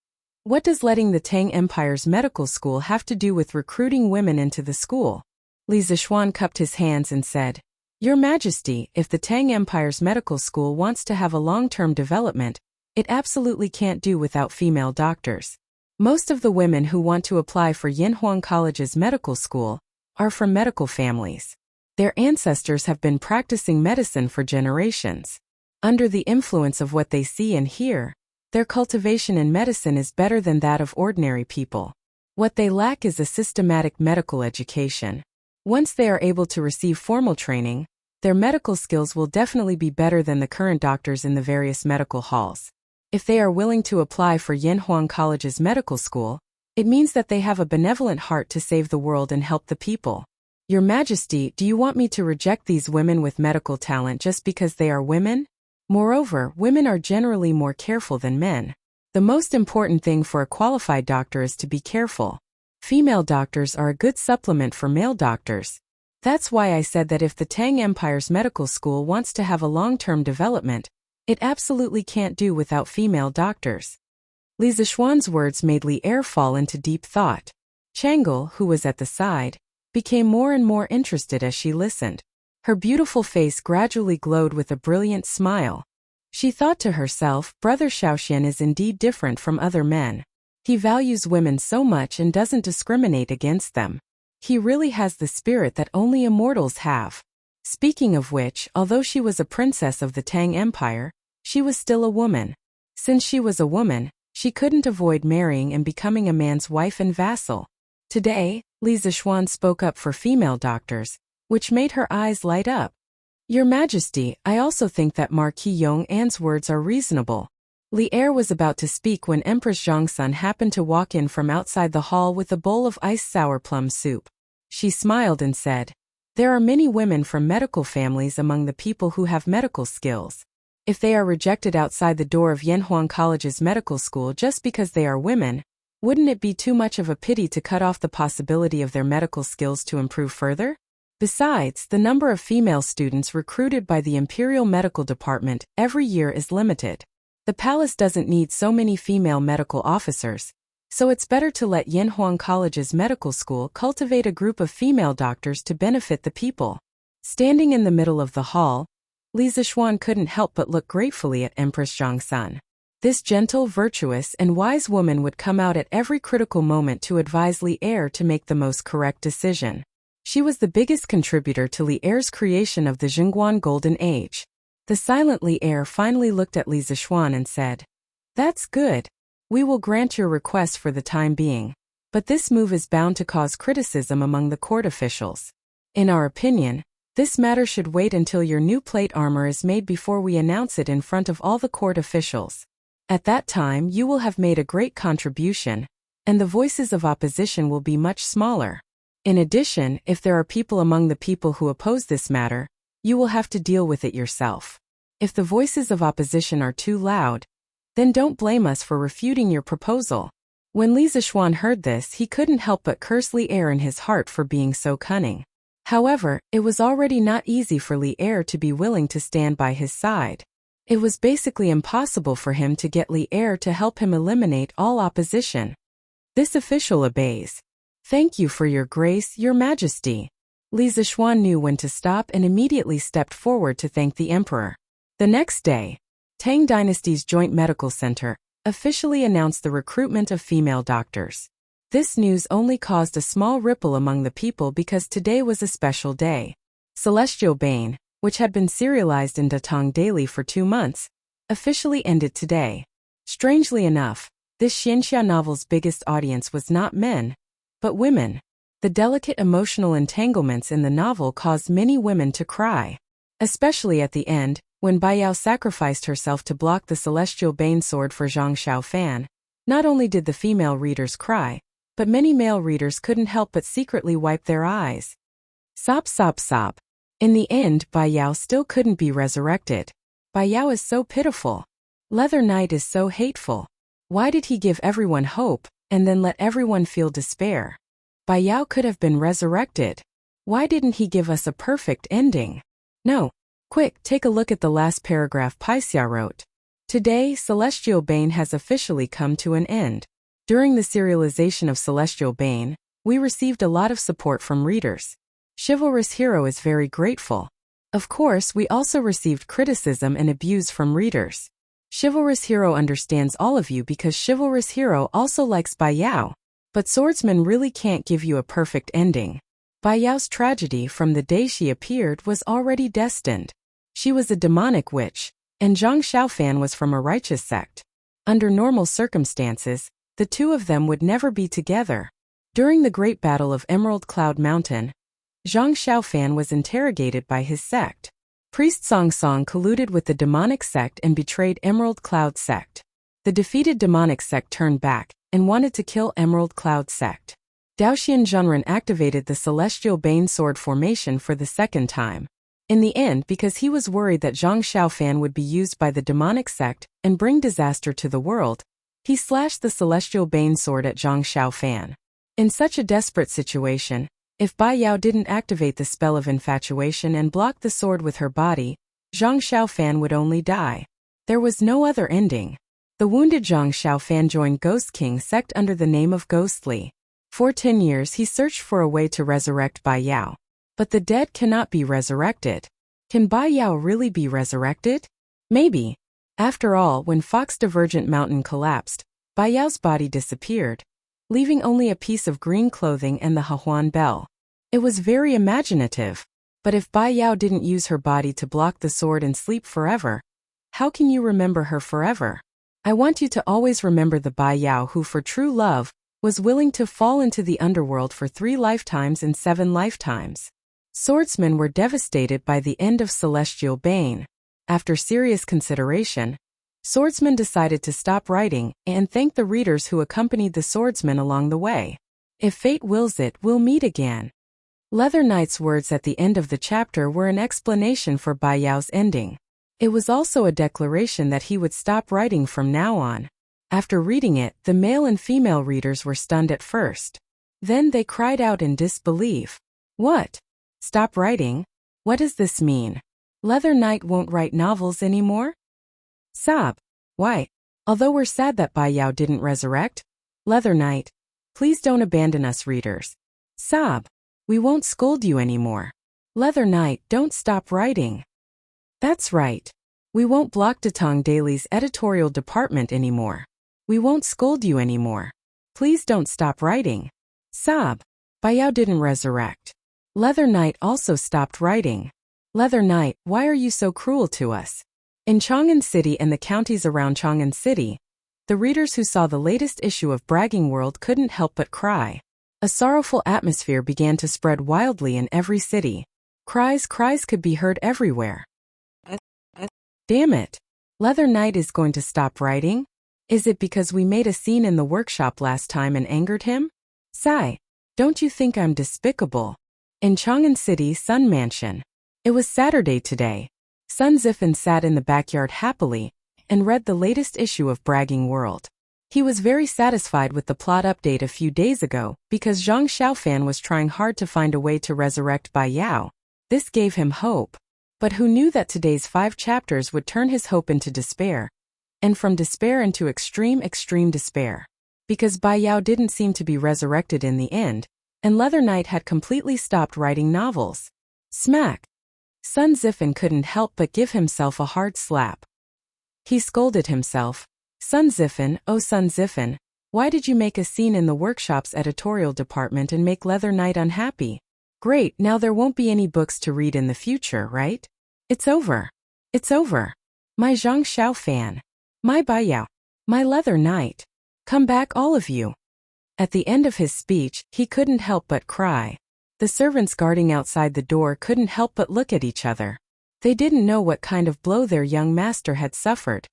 "What does letting the Tang Empire's medical school have to do with recruiting women into the school?" Li Zishuan cupped his hands and said, "Your Majesty, if the Tang Empire's medical school wants to have a long-term development, it absolutely can't do without female doctors. Most of the women who want to apply for Yanhuang College's medical school are from medical families. Their ancestors have been practicing medicine for generations. Under the influence of what they see and hear, their cultivation in medicine is better than that of ordinary people. What they lack is a systematic medical education. Once they are able to receive formal training, their medical skills will definitely be better than the current doctors in the various medical halls. If they are willing to apply for Yanhuang College's medical school, it means that they have a benevolent heart to save the world and help the people. Your Majesty, do you want me to reject these women with medical talent just because they are women? Moreover, women are generally more careful than men. The most important thing for a qualified doctor is to be careful. Female doctors are a good supplement for male doctors. That's why I said that if the Tang Empire's medical school wants to have a long-term development, it absolutely can't do without female doctors." Li Zishuan's words made Li Er fall into deep thought. Changel, who was at the side, became more and more interested as she listened. Her beautiful face gradually glowed with a brilliant smile. She thought to herself, Brother Xiaoxian is indeed different from other men. He values women so much and doesn't discriminate against them. He really has the spirit that only immortals have. Speaking of which, although she was a princess of the Tang Empire, she was still a woman. Since she was a woman, she couldn't avoid marrying and becoming a man's wife and vassal. Today, Li Zishuan spoke up for female doctors, which made her eyes light up. "Your Majesty, I also think that Marquis Yong An's words are reasonable." Li Er was about to speak when Empress Zhongsun happened to walk in from outside the hall with a bowl of iced sour plum soup. She smiled and said, "There are many women from medical families among the people who have medical skills. If they are rejected outside the door of Yanhuang College's medical school just because they are women, wouldn't it be too much of a pity to cut off the possibility of their medical skills to improve further? Besides, the number of female students recruited by the Imperial Medical Department every year is limited. The palace doesn't need so many female medical officers, so it's better to let Yanhuang College's medical school cultivate a group of female doctors to benefit the people." Standing in the middle of the hall, Li Zishuan couldn't help but look gratefully at Empress Zhongsun. This gentle, virtuous, and wise woman would come out at every critical moment to advise Li Er to make the most correct decision. She was the biggest contributor to Li Er's creation of the Jingguan Golden Age. The silent Li Er finally looked at Li Zishuan and said, "That's good. We will grant your request for the time being. But this move is bound to cause criticism among the court officials. In our opinion, this matter should wait until your new plate armor is made before we announce it in front of all the court officials. At that time you will have made a great contribution, and the voices of opposition will be much smaller. In addition, if there are people among the people who oppose this matter, you will have to deal with it yourself. If the voices of opposition are too loud, then don't blame us for refuting your proposal." When Li Zishuan heard this, he couldn't help but curse Li Er in his heart for being so cunning. However, it was already not easy for Li Er to be willing to stand by his side. It was basically impossible for him to get Li Er to help him eliminate all opposition. This official obeys. Thank you for your grace, your majesty. Li Zixuan knew when to stop and immediately stepped forward to thank the emperor. The next day, Tang Dynasty's Joint Medical Center officially announced the recruitment of female doctors. This news only caused a small ripple among the people because today was a special day. Celestial Bane, which had been serialized in Datong Daily for 2 months, officially ended today. Strangely enough, this Xianxia novel's biggest audience was not men, but women. The delicate emotional entanglements in the novel caused many women to cry. Especially at the end, when Bai Yao sacrificed herself to block the Celestial Bane sword for Zhang Xiaofan. Not only did the female readers cry, but many male readers couldn't help but secretly wipe their eyes. Sob sob sob. In the end, Bai Yao still couldn't be resurrected. Bai Yao is so pitiful. Leather Knight is so hateful. Why did he give everyone hope, and then let everyone feel despair? Bai Yao could have been resurrected. Why didn't he give us a perfect ending? No. Quick, take a look at the last paragraph Paixia wrote. Today, Celestial Bane has officially come to an end. During the serialization of Celestial Bane, we received a lot of support from readers. Chivalrous Hero is very grateful. Of course, we also received criticism and abuse from readers. Chivalrous Hero understands all of you because Chivalrous Hero also likes Bai Yao. But Swordsman really can't give you a perfect ending. Bai Yao's tragedy from the day she appeared was already destined. She was a demonic witch, and Zhang Xiaofan was from a righteous sect. Under normal circumstances, the two of them would never be together. During the Great Battle of Emerald Cloud Mountain, Zhang Xiaofan was interrogated by his sect. Priest Song Song colluded with the demonic sect and betrayed Emerald Cloud sect. The defeated demonic sect turned back and wanted to kill Emerald Cloud sect. Daoxian Zhenren activated the Celestial Bane sword formation for the second time. In the end, because he was worried that Zhang Xiaofan would be used by the demonic sect and bring disaster to the world, he slashed the Celestial Bane sword at Zhang Xiaofan. In such a desperate situation, if Bai Yao didn't activate the spell of infatuation and block the sword with her body, Zhang Xiaofan would only die. There was no other ending. The wounded Zhang Xiaofan joined Ghost King sect under the name of Ghostly. For 10 years he searched for a way to resurrect Bai Yao. But the dead cannot be resurrected. Can Bai Yao really be resurrected? Maybe. After all, when Fox Divergent Mountain collapsed, Bai Yao's body disappeared, leaving only a piece of green clothing and the Hahuan bell. It was very imaginative. But if Bai Yao didn't use her body to block the sword and sleep forever, how can you remember her forever? I want you to always remember the Bai Yao who for true love was willing to fall into the underworld for 3 lifetimes and 7 lifetimes. Swordsmen were devastated by the end of Celestial Bane. After serious consideration, Swordsman decided to stop writing and thank the readers who accompanied the swordsman along the way. If fate wills it, we'll meet again. Leather Knight's words at the end of the chapter were an explanation for Bai Yao's ending. It was also a declaration that he would stop writing from now on. After reading it, the male and female readers were stunned at first. Then they cried out in disbelief. What? Stop writing? What does this mean? Leather Knight won't write novels anymore? Sob. Why? Although we're sad that Bai Yao didn't resurrect, Leather Knight, please don't abandon us readers. Sob. We won't scold you anymore. Leather Knight, don't stop writing. That's right. We won't block Datong Daily's editorial department anymore. We won't scold you anymore. Please don't stop writing. Sob. Bai Yao didn't resurrect. Leather Knight also stopped writing. Leather Knight, why are you so cruel to us? In Chang'an City and the counties around Chang'an City, the readers who saw the latest issue of Bragging World couldn't help but cry. A sorrowful atmosphere began to spread wildly in every city. Cries could be heard everywhere. Damn it. Leather Knight is going to stop writing? Is it because we made a scene in the workshop last time and angered him? Sigh. Don't you think I'm despicable? In Chang'an City Sun Mansion. It was Saturday today. Sun Zifen sat in the backyard happily and read the latest issue of Bragging World. He was very satisfied with the plot update a few days ago because Zhang Xiaofan was trying hard to find a way to resurrect Bai Yao. This gave him hope. But who knew that today's 5 chapters would turn his hope into despair? And from despair into extreme despair. Because Bai Yao didn't seem to be resurrected in the end, and Leather Knight had completely stopped writing novels. Smack! Sun Zifan couldn't help but give himself a hard slap. He scolded himself. Sun Zifan, oh Sun Zifan, why did you make a scene in the workshop's editorial department and make Leather Knight unhappy? Great, now there won't be any books to read in the future, right? It's over. It's over. My Zhang Xiaofan. My Bai Yao. My Leather Knight. Come back all of you. At the end of his speech, he couldn't help but cry. The servants guarding outside the door couldn't help but look at each other. They didn't know what kind of blow their young master had suffered.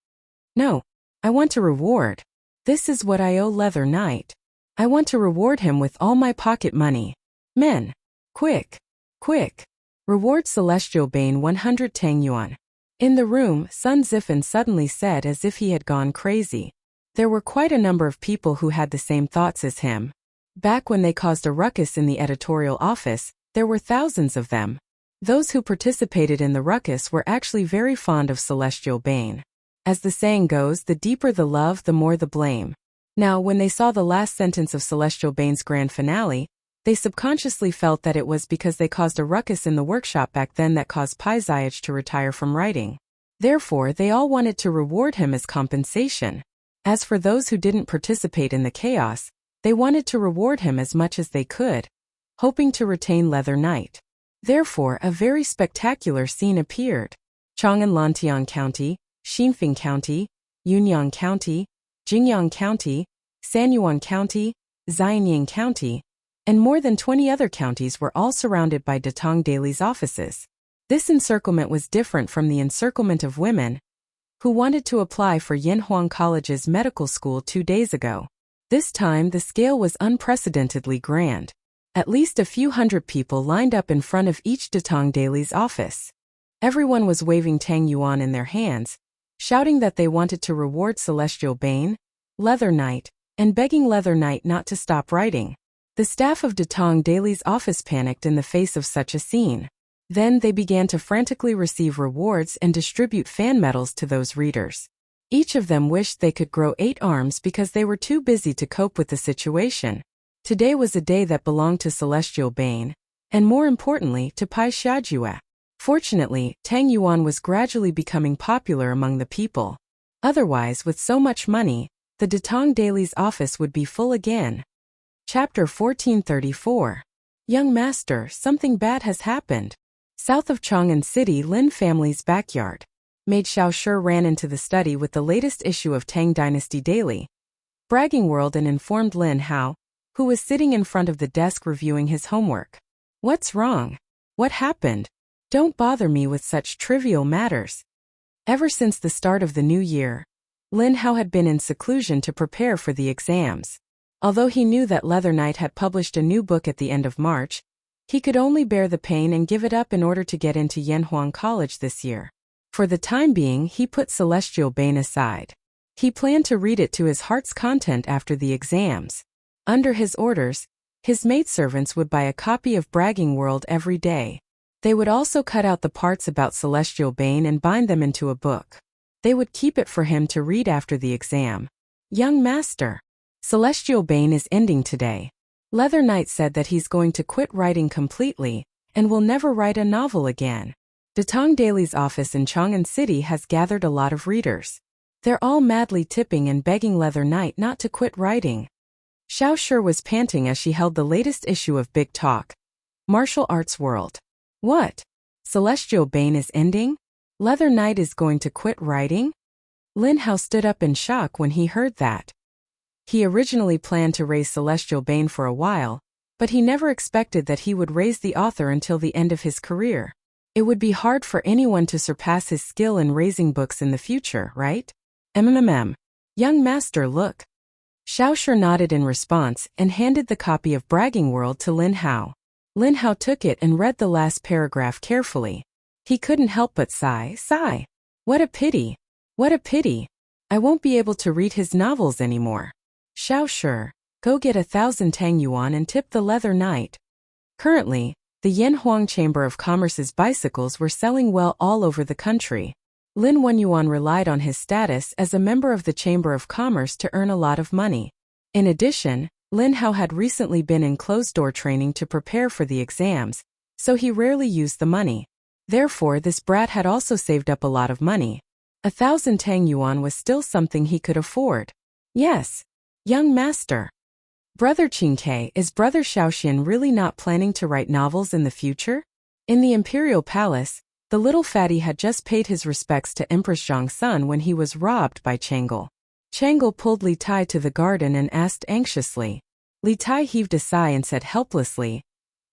No. I want a reward. This is what I owe Leather Knight. I want to reward him with all my pocket money. Men. Quick. Quick. Reward Celestial Bane 100 Tang Yuan. In the room, Sun Zifan suddenly said as if he had gone crazy. There were quite a number of people who had the same thoughts as him. Back when they caused a ruckus in the editorial office, there were thousands of them. Those who participated in the ruckus were actually very fond of Celestial Bane. As the saying goes, the deeper the love, the more the blame. Now, when they saw the last sentence of Celestial Bane's grand finale, they subconsciously felt that it was because they caused a ruckus in the workshop back then that caused Pai Ziyech to retire from writing. Therefore, they all wanted to reward him as compensation. As for those who didn't participate in the chaos, they wanted to reward him as much as they could, hoping to retain Leather Knight. Therefore, a very spectacular scene appeared. Chang'an Lantian County, Xinfeng County, Yunyang County, Jingyang County, Sanyuan County, Xianying County, and more than 20 other counties were all surrounded by Datong Daily's offices. This encirclement was different from the encirclement of women who wanted to apply for Yanhuang College's medical school 2 days ago. This time the scale was unprecedentedly grand. At least a few hundred people lined up in front of each Datong Daily's office. Everyone was waving Tang Yuan in their hands, shouting that they wanted to reward Celestial Bane, Leather Knight, and begging Leather Knight not to stop writing. The staff of Datong Daily's office panicked in the face of such a scene. Then they began to frantically receive rewards and distribute fan medals to those readers. Each of them wished they could grow 8 arms because they were too busy to cope with the situation. Today was a day that belonged to Celestial Bane, and more importantly, to Pai Xiajue. Fortunately, Tang Yuan was gradually becoming popular among the people. Otherwise, with so much money, the Datong Daily's office would be full again. Chapter 1434. Young Master, something bad has happened. South of Chang'an City, Lin family's backyard. Maid Xiao Shi ran into the study with the latest issue of Tang Dynasty Daily. Bragging World and informed Lin Hao, who was sitting in front of the desk reviewing his homework. What's wrong? What happened? Don't bother me with such trivial matters. Ever since the start of the new year, Lin Hao had been in seclusion to prepare for the exams. Although he knew that Leather Knight had published a new book at the end of March, he could only bear the pain and give it up in order to get into Yanhuang College this year. For the time being, he put Celestial Bane aside. He planned to read it to his heart's content after the exams. Under his orders, his maidservants would buy a copy of Bragging World every day. They would also cut out the parts about Celestial Bane and bind them into a book. They would keep it for him to read after the exam. Young Master, Celestial Bane is ending today. Leather Knight said that he's going to quit writing completely and will never write a novel again. Datong Daily's office in Chang'an City has gathered a lot of readers. They're all madly tipping and begging Leather Knight not to quit writing. Xiao Shi was panting as she held the latest issue of Big Talk, Martial Arts World. What? Celestial Bane is ending? Leather Knight is going to quit writing? Lin Hao stood up in shock when he heard that. He originally planned to raise Celestial Bane for a while, but he never expected that he would raise the author until the end of his career. It would be hard for anyone to surpass his skill in raising books in the future, right? Young Master, look. Xiao Shi nodded in response and handed the copy of Bragging World to Lin Hao. Lin Hao took it and read the last paragraph carefully. He couldn't help but sigh. What a pity. What a pity. I won't be able to read his novels anymore. Xiao Shi, go get 1,000 Tang Yuan and tip the leather knight. Currently, the Yanhuang Chamber of Commerce's bicycles were selling well all over the country. Lin Wenyuan relied on his status as a member of the Chamber of Commerce to earn a lot of money. In addition, Lin Hao had recently been in closed-door training to prepare for the exams, so he rarely used the money. Therefore, this brat had also saved up a lot of money. 1,000 Tang Yuan was still something he could afford. Yes, young master. Brother Qingke, is Brother Xiaoxian really not planning to write novels in the future? In the Imperial Palace, the little fatty had just paid his respects to Empress Zhongsun when he was robbed by Chang'e. Chang'e pulled Li Tai to the garden and asked anxiously. Li Tai heaved a sigh and said helplessly,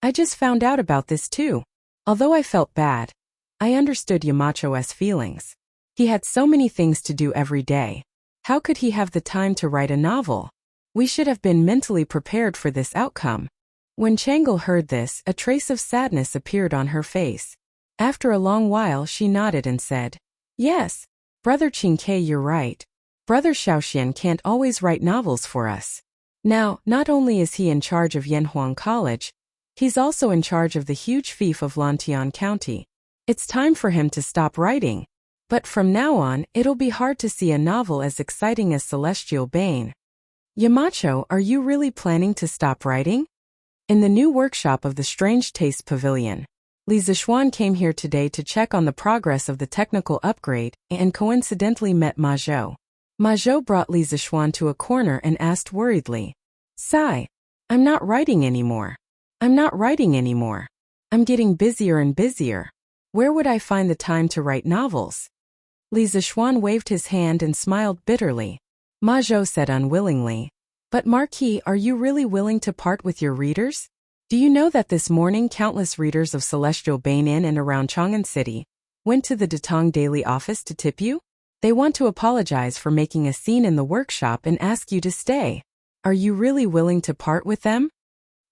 I just found out about this too. Although I felt bad, I understood Yamacho's feelings. He had so many things to do every day. How could he have the time to write a novel? We should have been mentally prepared for this outcome. When Chang'e heard this, a trace of sadness appeared on her face. After a long while she nodded and said, Yes, Brother Qingke, you're right. Brother Xiaoxian can't always write novels for us. Now, not only is he in charge of Yanhuang College, he's also in charge of the huge fief of Lantian County. It's time for him to stop writing. But from now on, it'll be hard to see a novel as exciting as Celestial Bane. Yamacho, are you really planning to stop writing? In the new workshop of the Strange Taste Pavilion, Li Zixuan came here today to check on the progress of the technical upgrade and coincidentally met Ma Zhou. Ma Zhou brought Li Zixuan to a corner and asked worriedly, Sai, I'm not writing anymore. I'm not writing anymore. I'm getting busier and busier. Where would I find the time to write novels? Li Zixuan waved his hand and smiled bitterly. Ma Zhou said unwillingly, But Marquis, are you really willing to part with your readers? Do you know that this morning countless readers of Celestial Bane in and around Chang'an City went to the Datong Daily office to tip you? They want to apologize for making a scene in the workshop and ask you to stay. Are you really willing to part with them?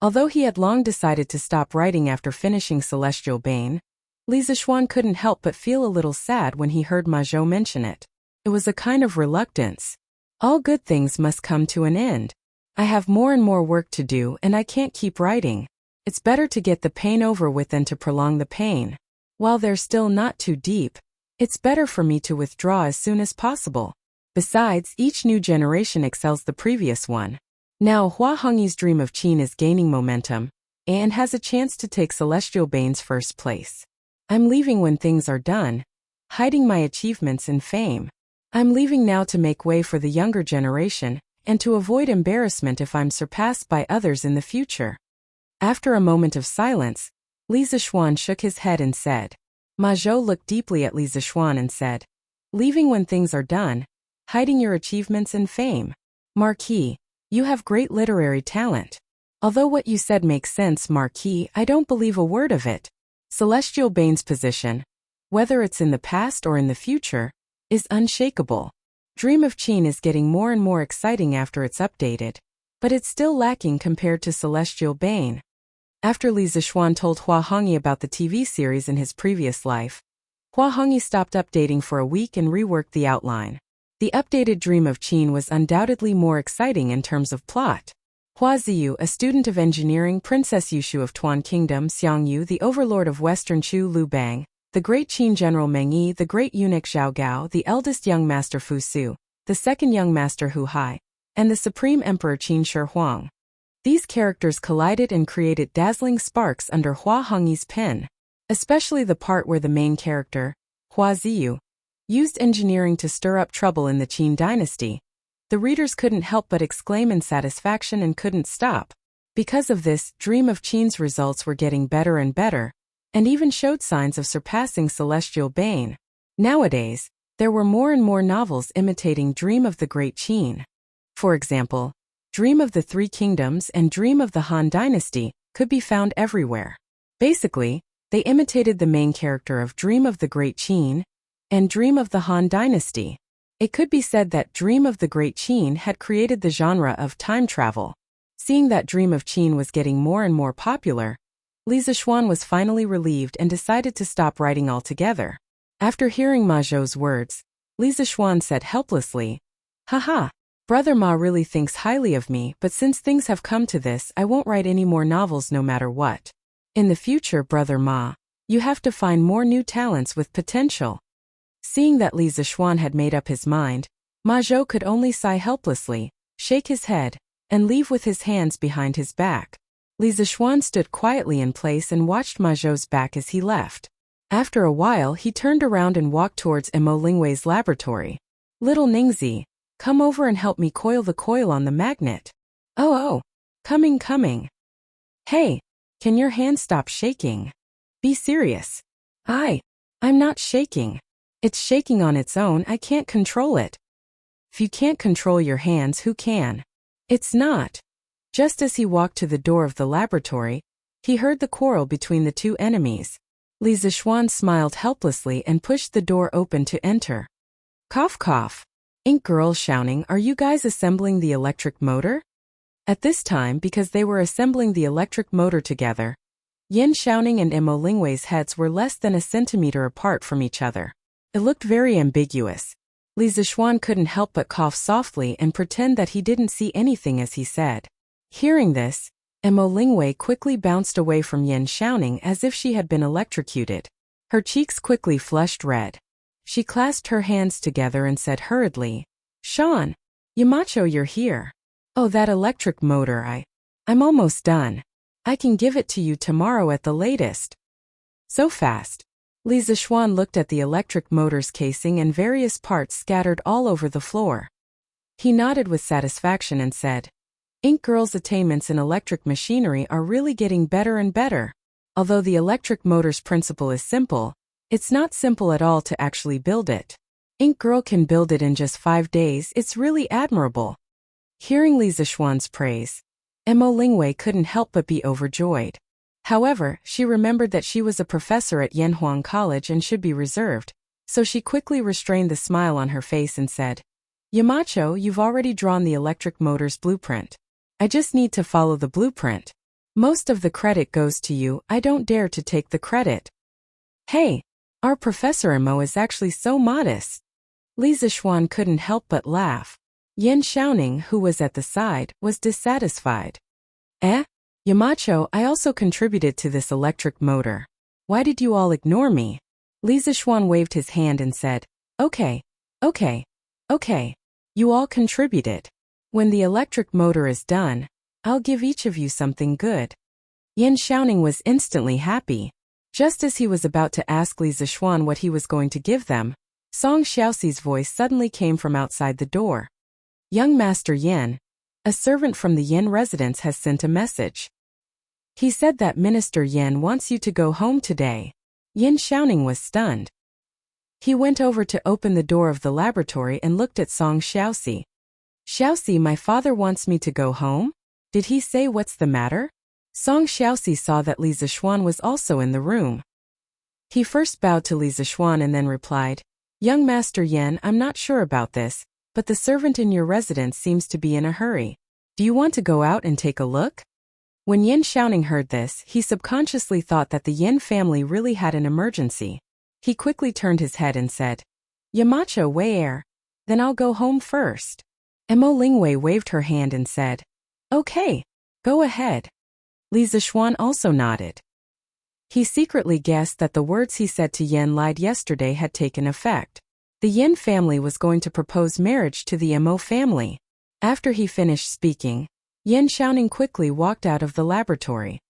Although he had long decided to stop writing after finishing Celestial Bane, Li Zixuan couldn't help but feel a little sad when he heard Ma Zhou mention it. It was a kind of reluctance. All good things must come to an end. I have more and more work to do and I can't keep writing. It's better to get the pain over with than to prolong the pain. While they're still not too deep, it's better for me to withdraw as soon as possible. Besides, each new generation excels the previous one. Now Hua Hongyi's dream of Qin is gaining momentum and has a chance to take Celestial Bane's first place. I'm leaving when things are done, hiding my achievements and fame. I'm leaving now to make way for the younger generation and to avoid embarrassment if I'm surpassed by others in the future. After a moment of silence, Li Zixuan shook his head and said. Ma Zhou looked deeply at Li Zixuan and said, Leaving when things are done, hiding your achievements and fame. Marquis, you have great literary talent. Although what you said makes sense, Marquis, I don't believe a word of it. Celestial Bane's position, whether it's in the past or in the future, is unshakable. Dream of Qin is getting more and more exciting after it's updated, but it's still lacking compared to Celestial Bane. After Li Zixuan told Hua Hongyi about the TV series in his previous life, Hua Hongyi stopped updating for a week and reworked the outline. The updated Dream of Qin was undoubtedly more exciting in terms of plot. Hua Ziyu, a student of engineering, Princess Yushu of Tuan Kingdom, Xiang Yu, the overlord of Western Chu Lu Bang, the great Qin general Meng Yi, the great eunuch Zhao Gao, the eldest young master Fu Su, the second young master Hu Hai, and the supreme emperor Qin Shi Huang. These characters collided and created dazzling sparks under Hua Hongyi's pen, especially the part where the main character, Hua Ziyu, used engineering to stir up trouble in the Qin dynasty. The readers couldn't help but exclaim in satisfaction and couldn't stop. Because of this, Dream of Qin's results were getting better and better, and even showed signs of surpassing Celestial Bane. Nowadays, there were more and more novels imitating Dream of the Great Qin. For example, Dream of the Three Kingdoms and Dream of the Han Dynasty could be found everywhere. Basically, they imitated the main character of Dream of the Great Qin and Dream of the Han Dynasty. It could be said that Dream of the Great Qin had created the genre of time travel. Seeing that Dream of Qin was getting more and more popular, Li Zixuan was finally relieved and decided to stop writing altogether. After hearing Ma Zhou's words, Li Zishuan said helplessly. Haha. Brother Ma really thinks highly of me, but since things have come to this, I won't write any more novels no matter what. In the future, Brother Ma, you have to find more new talents with potential. Seeing that Li Zishuan had made up his mind, Ma Zhou could only sigh helplessly, shake his head, and leave with his hands behind his back. Li Zishuan stood quietly in place and watched Ma Zhou's back as he left. After a while, he turned around and walked towards Mo Lingwei's laboratory. Little Ningzi, come over and help me coil the coil on the magnet. Oh, coming. Hey, can your hand stop shaking? Be serious. I'm not shaking. It's shaking on its own, I can't control it. If you can't control your hands, who can? It's not. Just as he walked to the door of the laboratory, he heard the quarrel between the two enemies. Li Zishuan smiled helplessly and pushed the door open to enter. Cough cough. Ink Girl shouting, are you guys assembling the electric motor? At this time, because they were assembling the electric motor together, Yin Xiaoning and Mo Lingwei's heads were less than a centimeter apart from each other. It looked very ambiguous. Li Zishuan couldn't help but cough softly and pretend that he didn't see anything as he said. Hearing this, Mo Lingwei quickly bounced away from Yin Xiaoning as if she had been electrocuted. Her cheeks quickly flushed red. She clasped her hands together and said hurriedly, Sean, Yamacho, you're here. Oh, that electric motor, I'm almost done. I can give it to you tomorrow at the latest. So fast. Li Zishuan looked at the electric motor's casing and various parts scattered all over the floor. He nodded with satisfaction and said, Ink Girl's attainments in electric machinery are really getting better and better. Although the electric motor's principle is simple, it's not simple at all to actually build it. Ink Girl can build it in just 5 days, it's really admirable. Hearing Li Zishuan's praise, Mo Lingwei couldn't help but be overjoyed. However, she remembered that she was a professor at Yanhuang College and should be reserved, so she quickly restrained the smile on her face and said, Yamacho, you've already drawn the electric motor's blueprint. I just need to follow the blueprint. Most of the credit goes to you, I don't dare to take the credit. Hey, our Professor Mo is actually so modest. Li Zishuan couldn't help but laugh. Yin Xiaoning, who was at the side, was dissatisfied. Yamacho, I also contributed to this electric motor. Why did you all ignore me? Li Zishuan waved his hand and said, Okay. You all contributed. When the electric motor is done, I'll give each of you something good. Yin Xiaoning was instantly happy. Just as he was about to ask Li Zishuan what he was going to give them, Song Xiaoxi's voice suddenly came from outside the door. Young Master Yin, a servant from the Yin residence has sent a message. He said that Minister Yin wants you to go home today. Yin Xiaoning was stunned. He went over to open the door of the laboratory and looked at Song Xiaoxi. Xiaoxi, my father wants me to go home? Did he say what's the matter? Song Xiaoxi saw that Li Zishuan was also in the room. He first bowed to Li Zishuan and then replied, Young Master Yin, I'm not sure about this, but the servant in your residence seems to be in a hurry. Do you want to go out and take a look? When Yin Xiaoning heard this, he subconsciously thought that the Yin family really had an emergency. He quickly turned his head and said, Yamacho, where? Then I'll go home first. Mo Lingwei waved her hand and said, Okay, go ahead. Li Zishuan also nodded. He secretly guessed that the words he said to Yin lied yesterday had taken effect. The Yin family was going to propose marriage to the Mo family. After he finished speaking, Yin Xiaoning quickly walked out of the laboratory.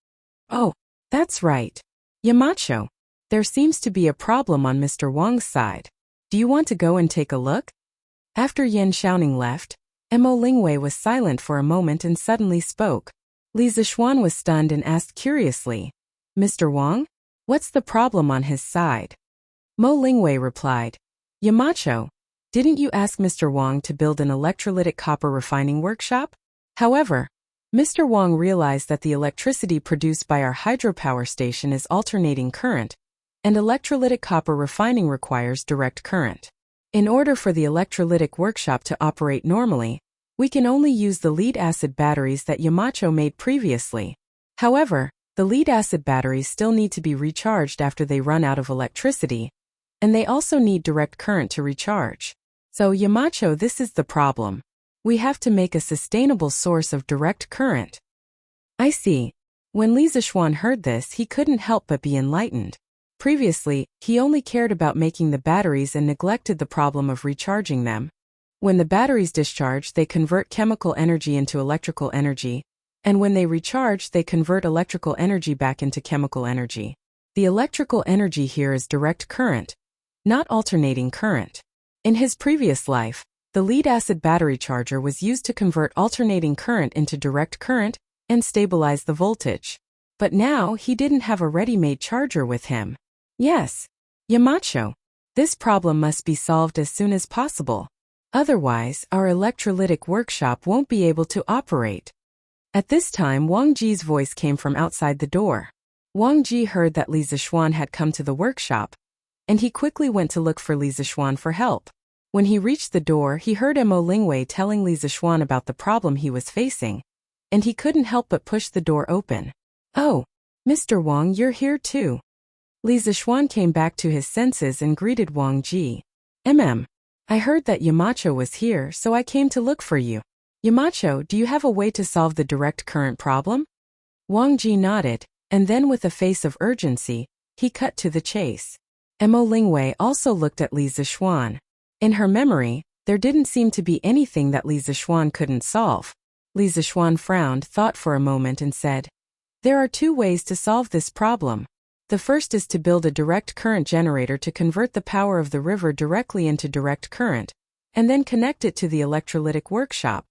Oh, that's right. Yamacho, there seems to be a problem on Mr. Wang's side. Do you want to go and take a look? After Yin Xiaoning left, Mo Lingwei was silent for a moment and suddenly spoke. Li Zishuan was stunned and asked curiously, Mr. Wang? What's the problem on his side? Mo Lingwei replied, Yamacho, didn't you ask Mr. Wang to build an electrolytic copper refining workshop? However, Mr. Wang realized that the electricity produced by our hydropower station is alternating current, and electrolytic copper refining requires direct current. In order for the electrolytic workshop to operate normally, we can only use the lead-acid batteries that Yamacho made previously. However, the lead-acid batteries still need to be recharged after they run out of electricity, and they also need direct current to recharge. So Yamacho, this is the problem. We have to make a sustainable source of direct current. I see. When Li Zixuan heard this, he couldn't help but be enlightened. Previously, he only cared about making the batteries and neglected the problem of recharging them. When the batteries discharge, they convert chemical energy into electrical energy, and when they recharge, they convert electrical energy back into chemical energy. The electrical energy here is direct current, not alternating current. In his previous life, the lead-acid battery charger was used to convert alternating current into direct current and stabilize the voltage. But now he didn't have a ready-made charger with him. Yes, Yamacho, this problem must be solved as soon as possible. Otherwise, our electrolytic workshop won't be able to operate. At this time, Wang Ji's voice came from outside the door. Wang Ji heard that Li Zixuan had come to the workshop, and he quickly went to look for Li Zixuan for help. When he reached the door, he heard Mo Lingwei telling Li Zixuan about the problem he was facing, and he couldn't help but push the door open. Oh, Mr. Wang, you're here too. Li Zixuan came back to his senses and greeted Wang Ji. I heard that Yamacho was here, so I came to look for you. Yamacho, do you have a way to solve the direct current problem? Wang Ji nodded, and then with a face of urgency, he cut to the chase. Mo Lingwei also looked at Li Zixuan. In her memory, there didn't seem to be anything that Li Zixuan couldn't solve. Li Zixuan frowned, thought for a moment and said, "There are two ways to solve this problem. The first is to build a direct current generator to convert the power of the river directly into direct current, and then connect it to the electrolytic workshop."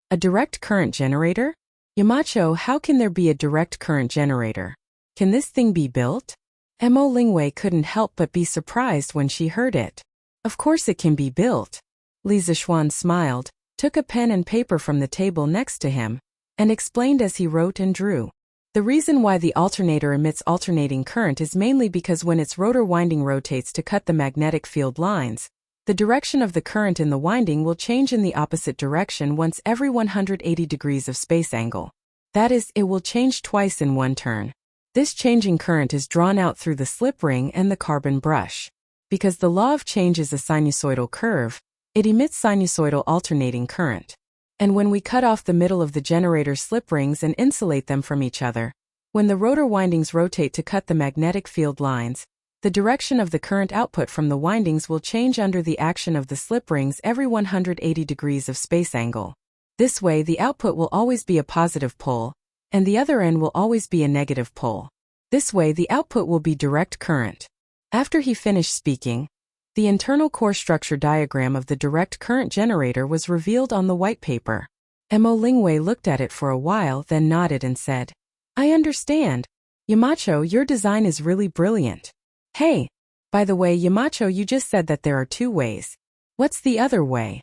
A direct current generator? Yamacho, how can there be a direct current generator? Can this thing be built? Mo Lingwei couldn't help but be surprised when she heard it. Of course it can be built. Li Zixuan smiled, took a pen and paper from the table next to him, and explained as he wrote and drew. The reason why the alternator emits alternating current is mainly because when its rotor winding rotates to cut the magnetic field lines, the direction of the current in the winding will change in the opposite direction once every 180 degrees of space angle. That is, it will change twice in one turn. This changing current is drawn out through the slip ring and the carbon brush. Because the law of change is a sinusoidal curve, it emits sinusoidal alternating current. And when we cut off the middle of the generator's slip rings and insulate them from each other, when the rotor windings rotate to cut the magnetic field lines, the direction of the current output from the windings will change under the action of the slip rings every 180 degrees of space angle. This way, the output will always be a positive pole, and the other end will always be a negative pole. This way, the output will be direct current. After he finished speaking, the internal core structure diagram of the direct current generator was revealed on the white paper. Mo Lingwei looked at it for a while, then nodded and said, "I understand. Yamacho, your design is really brilliant. Hey, by the way, Yamacho, you just said that there are two ways. What's the other way?"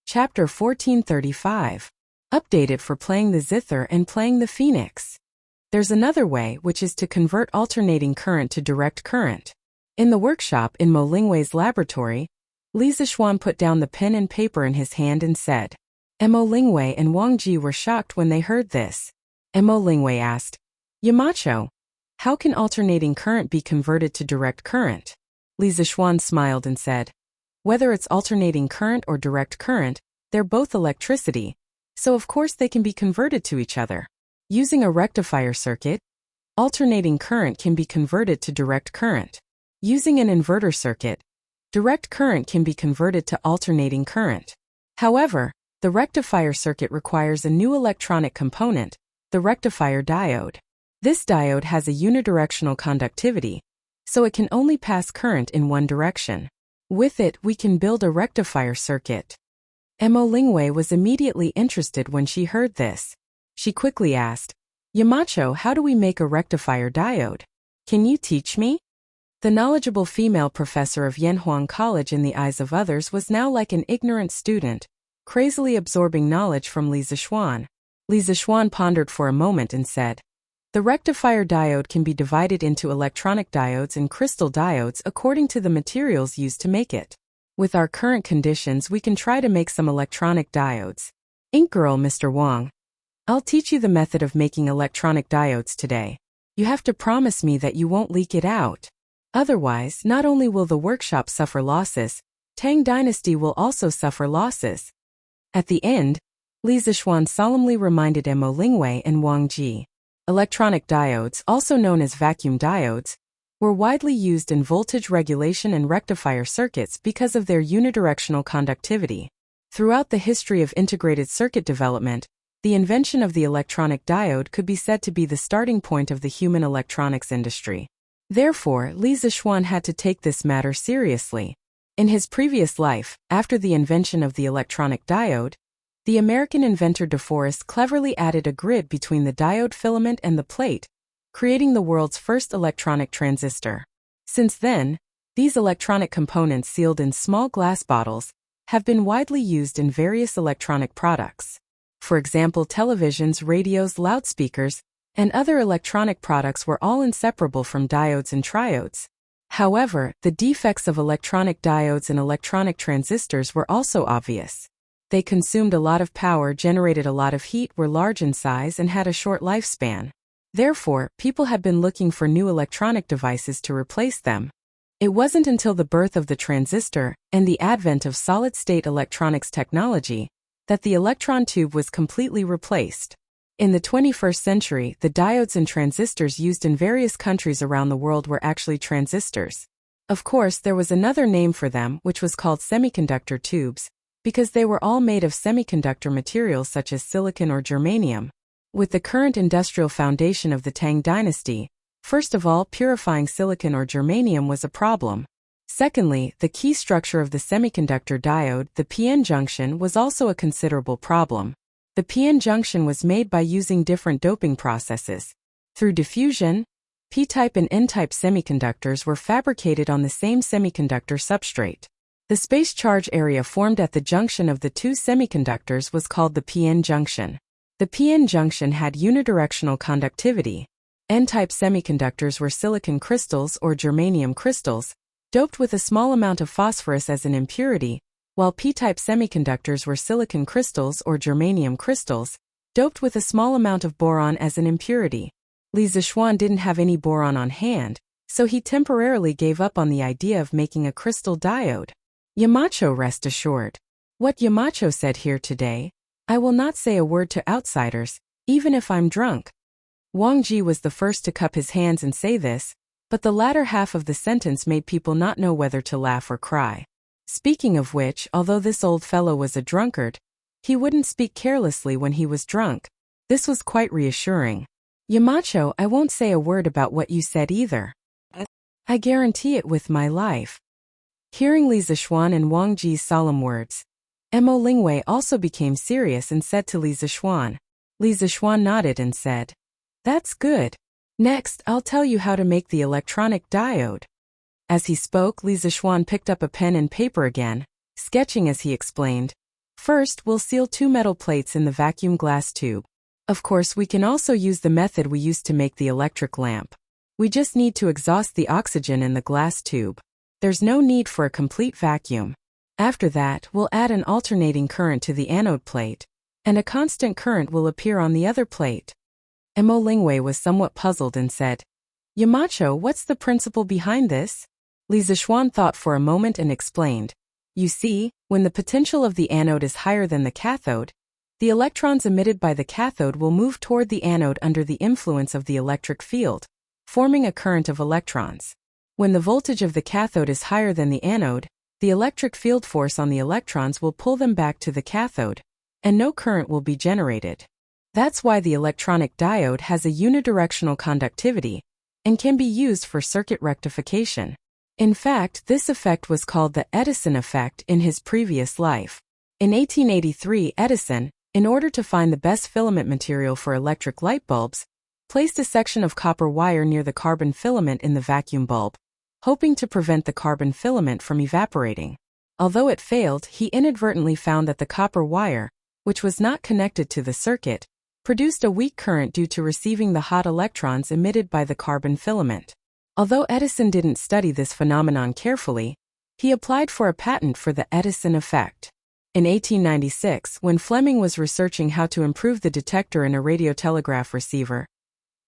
Chapter 1435. Updated for playing the zither and playing the phoenix. There's another way, which is to convert alternating current to direct current. In the workshop in Mo Lingwei's laboratory, Li Zixuan put down the pen and paper in his hand and said. Mo Lingwei and Wang Ji were shocked when they heard this. Mo Lingwei asked, "Yamacho, how can alternating current be converted to direct current?" Li Zixuan smiled and said, "Whether it's alternating current or direct current, they're both electricity, so of course they can be converted to each other. Using a rectifier circuit, alternating current can be converted to direct current. Using an inverter circuit, direct current can be converted to alternating current. However, the rectifier circuit requires a new electronic component, the rectifier diode. This diode has a unidirectional conductivity, so it can only pass current in one direction. With it, we can build a rectifier circuit." Mo Lingwei was immediately interested when she heard this. She quickly asked, "Yamacho, how do we make a rectifier diode? Can you teach me?" The knowledgeable female professor of Yanhuang College in the eyes of others was now like an ignorant student, crazily absorbing knowledge from Li Zixuan. Li Zixuan pondered for a moment and said, "The rectifier diode can be divided into electronic diodes and crystal diodes according to the materials used to make it. With our current conditions, we can try to make some electronic diodes. Ink girl, Mr. Wang. I'll teach you the method of making electronic diodes today. You have to promise me that you won't leak it out. Otherwise, not only will the workshop suffer losses, Tang dynasty will also suffer losses. At the end, Li Zixuan solemnly reminded Mo Lingwei and Wang Ji. Electronic diodes, also known as vacuum diodes, were widely used in voltage regulation and rectifier circuits because of their unidirectional conductivity. Throughout the history of integrated circuit development, the invention of the electronic diode could be said to be the starting point of the human electronics industry. Therefore, Li Zixuan had to take this matter seriously. In his previous life, after the invention of the electronic diode, the American inventor De Forest cleverly added a grid between the diode filament and the plate, creating the world's first electronic transistor. Since then, these electronic components sealed in small glass bottles have been widely used in various electronic products. For example, televisions, radios, loudspeakers, and other electronic products were all inseparable from diodes and triodes. However, the defects of electronic diodes and electronic transistors were also obvious. They consumed a lot of power, generated a lot of heat, were large in size, and had a short lifespan. Therefore, people had been looking for new electronic devices to replace them. It wasn't until the birth of the transistor and the advent of solid-state electronics technology that the electron tube was completely replaced. In the 21st century, the diodes and transistors used in various countries around the world were actually transistors. Of course, there was another name for them, which was called semiconductor tubes, because they were all made of semiconductor materials such as silicon or germanium. With the current industrial foundation of the Tang dynasty, first of all, purifying silicon or germanium was a problem. Secondly, the key structure of the semiconductor diode, the p-n junction, was also a considerable problem. The p-n junction was made by using different doping processes. Through diffusion, p-type and n-type semiconductors were fabricated on the same semiconductor substrate. The space charge area formed at the junction of the two semiconductors was called the p-n junction. The p-n junction had unidirectional conductivity. N-type semiconductors were silicon crystals or germanium crystals, doped with a small amount of phosphorus as an impurity, while p-type semiconductors were silicon crystals or germanium crystals, doped with a small amount of boron as an impurity. Li Zixuan didn't have any boron on hand, so he temporarily gave up on the idea of making a crystal diode. Yamacho, rest assured. What Yamacho said here today, I will not say a word to outsiders, even if I'm drunk. Wang Ji was the first to cup his hands and say this, but the latter half of the sentence made people not know whether to laugh or cry. Speaking of which, although this old fellow was a drunkard, he wouldn't speak carelessly when he was drunk. This was quite reassuring. Yamacho, I won't say a word about what you said either. I guarantee it with my life. Hearing Li Zixuan and Wang Ji's solemn words, Mo Lingwei also became serious and said to Li Zixuan. Li Zixuan nodded and said, "That's good. Next, I'll tell you how to make the electronic diode." As he spoke, Li Zixuan picked up a pen and paper again, sketching as he explained. First, we'll seal two metal plates in the vacuum glass tube. Of course, we can also use the method we used to make the electric lamp. We just need to exhaust the oxygen in the glass tube. There's no need for a complete vacuum. After that, we'll add an alternating current to the anode plate, and a constant current will appear on the other plate. Mo Lingwei was somewhat puzzled and said, "Yamacho, what's the principle behind this?" Li Zixuan thought for a moment and explained. You see, when the potential of the anode is higher than the cathode, the electrons emitted by the cathode will move toward the anode under the influence of the electric field, forming a current of electrons. When the voltage of the cathode is higher than the anode, the electric field force on the electrons will pull them back to the cathode, and no current will be generated. That's why the electronic diode has a unidirectional conductivity and can be used for circuit rectification. In fact, this effect was called the Edison effect in his previous life. In 1883, Edison, in order to find the best filament material for electric light bulbs, placed a section of copper wire near the carbon filament in the vacuum bulb, hoping to prevent the carbon filament from evaporating. Although it failed, he inadvertently found that the copper wire, which was not connected to the circuit, produced a weak current due to receiving the hot electrons emitted by the carbon filament. Although Edison didn't study this phenomenon carefully, he applied for a patent for the Edison effect. In 1896, when Fleming was researching how to improve the detector in a radiotelegraph receiver,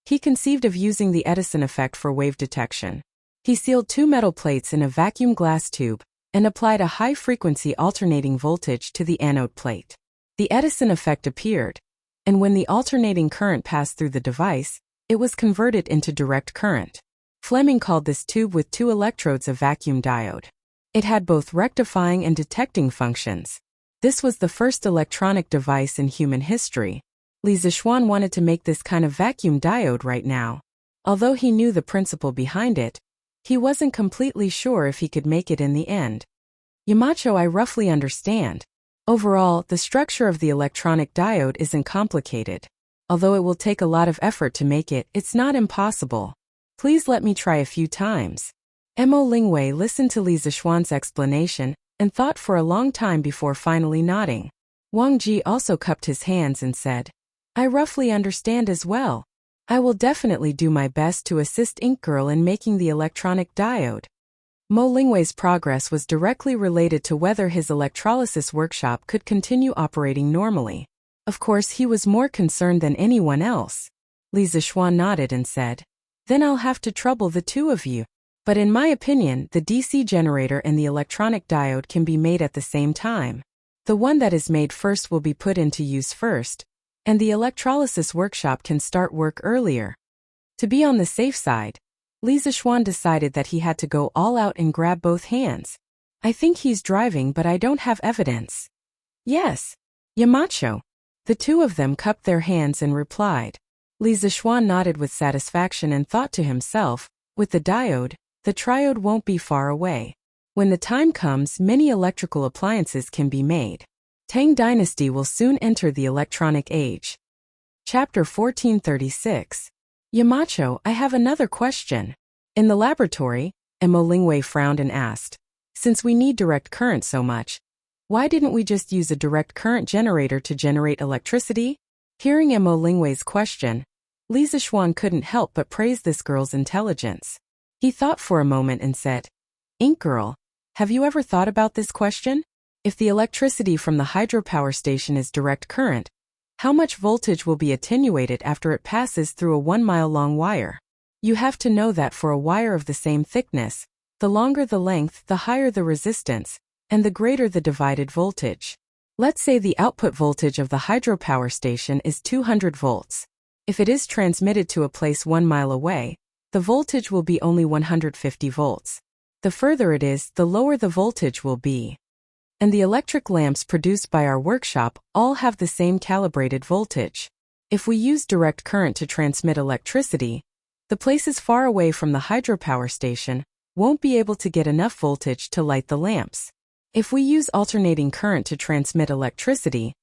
he conceived of using the Edison effect for wave detection. He sealed two metal plates in a vacuum glass tube, and applied a high-frequency alternating voltage to the anode plate. The Edison effect appeared, and when the alternating current passed through the device, it was converted into direct current. Fleming called this tube with 2 electrodes a vacuum diode. It had both rectifying and detecting functions. This was the first electronic device in human history. Li Zixuan wanted to make this kind of vacuum diode right now. Although he knew the principle behind it, he wasn't completely sure if he could make it in the end. Yamacho, I roughly understand. Overall, the structure of the electronic diode isn't complicated. Although it will take a lot of effort to make it, it's not impossible. Please let me try a few times. Mo Lingwei listened to Li Zixuan's explanation and thought for a long time before finally nodding. Wang Ji also cupped his hands and said, I roughly understand as well. I will definitely do my best to assist Ink Girl in making the electronic diode. Mo Lingwei's progress was directly related to whether his electrolysis workshop could continue operating normally. Of course, he was more concerned than anyone else. Li Zixuan nodded and said, Then I'll have to trouble the 2 of you. But in my opinion, the DC generator and the electronic diode can be made at the same time. The one that is made first will be put into use first, and the electrolysis workshop can start work earlier. To be on the safe side, Li Zixuan decided that he had to go all out and grab both hands. I think he's driving, but I don't have evidence. Yes. Yamacho. The 2 of them cupped their hands and replied. Li Zixuan nodded with satisfaction and thought to himself, with the diode, the triode won't be far away. When the time comes, many electrical appliances can be made. Tang Dynasty will soon enter the electronic age. Chapter 1436. Yamacho, I have another question. In the laboratory, Mo Lingwei frowned and asked, Since we need direct current so much, why didn't we just use a direct current generator to generate electricity? Hearing Mo Lingwei's question, Li Zixuan couldn't help but praise this girl's intelligence. He thought for a moment and said, Ink Girl, have you ever thought about this question? If the electricity from the hydropower station is direct current, how much voltage will be attenuated after it passes through a 1-mile-long wire? You have to know that for a wire of the same thickness, the longer the length, the higher the resistance, and the greater the divided voltage. Let's say the output voltage of the hydropower station is 200 volts. If it is transmitted to a place 1 mile away, the voltage will be only 150 volts. The further it is, the lower the voltage will be. And the electric lamps produced by our workshop all have the same calibrated voltage. If we use direct current to transmit electricity, the places far away from the hydropower station won't be able to get enough voltage to light the lamps. If we use alternating current to transmit electricity,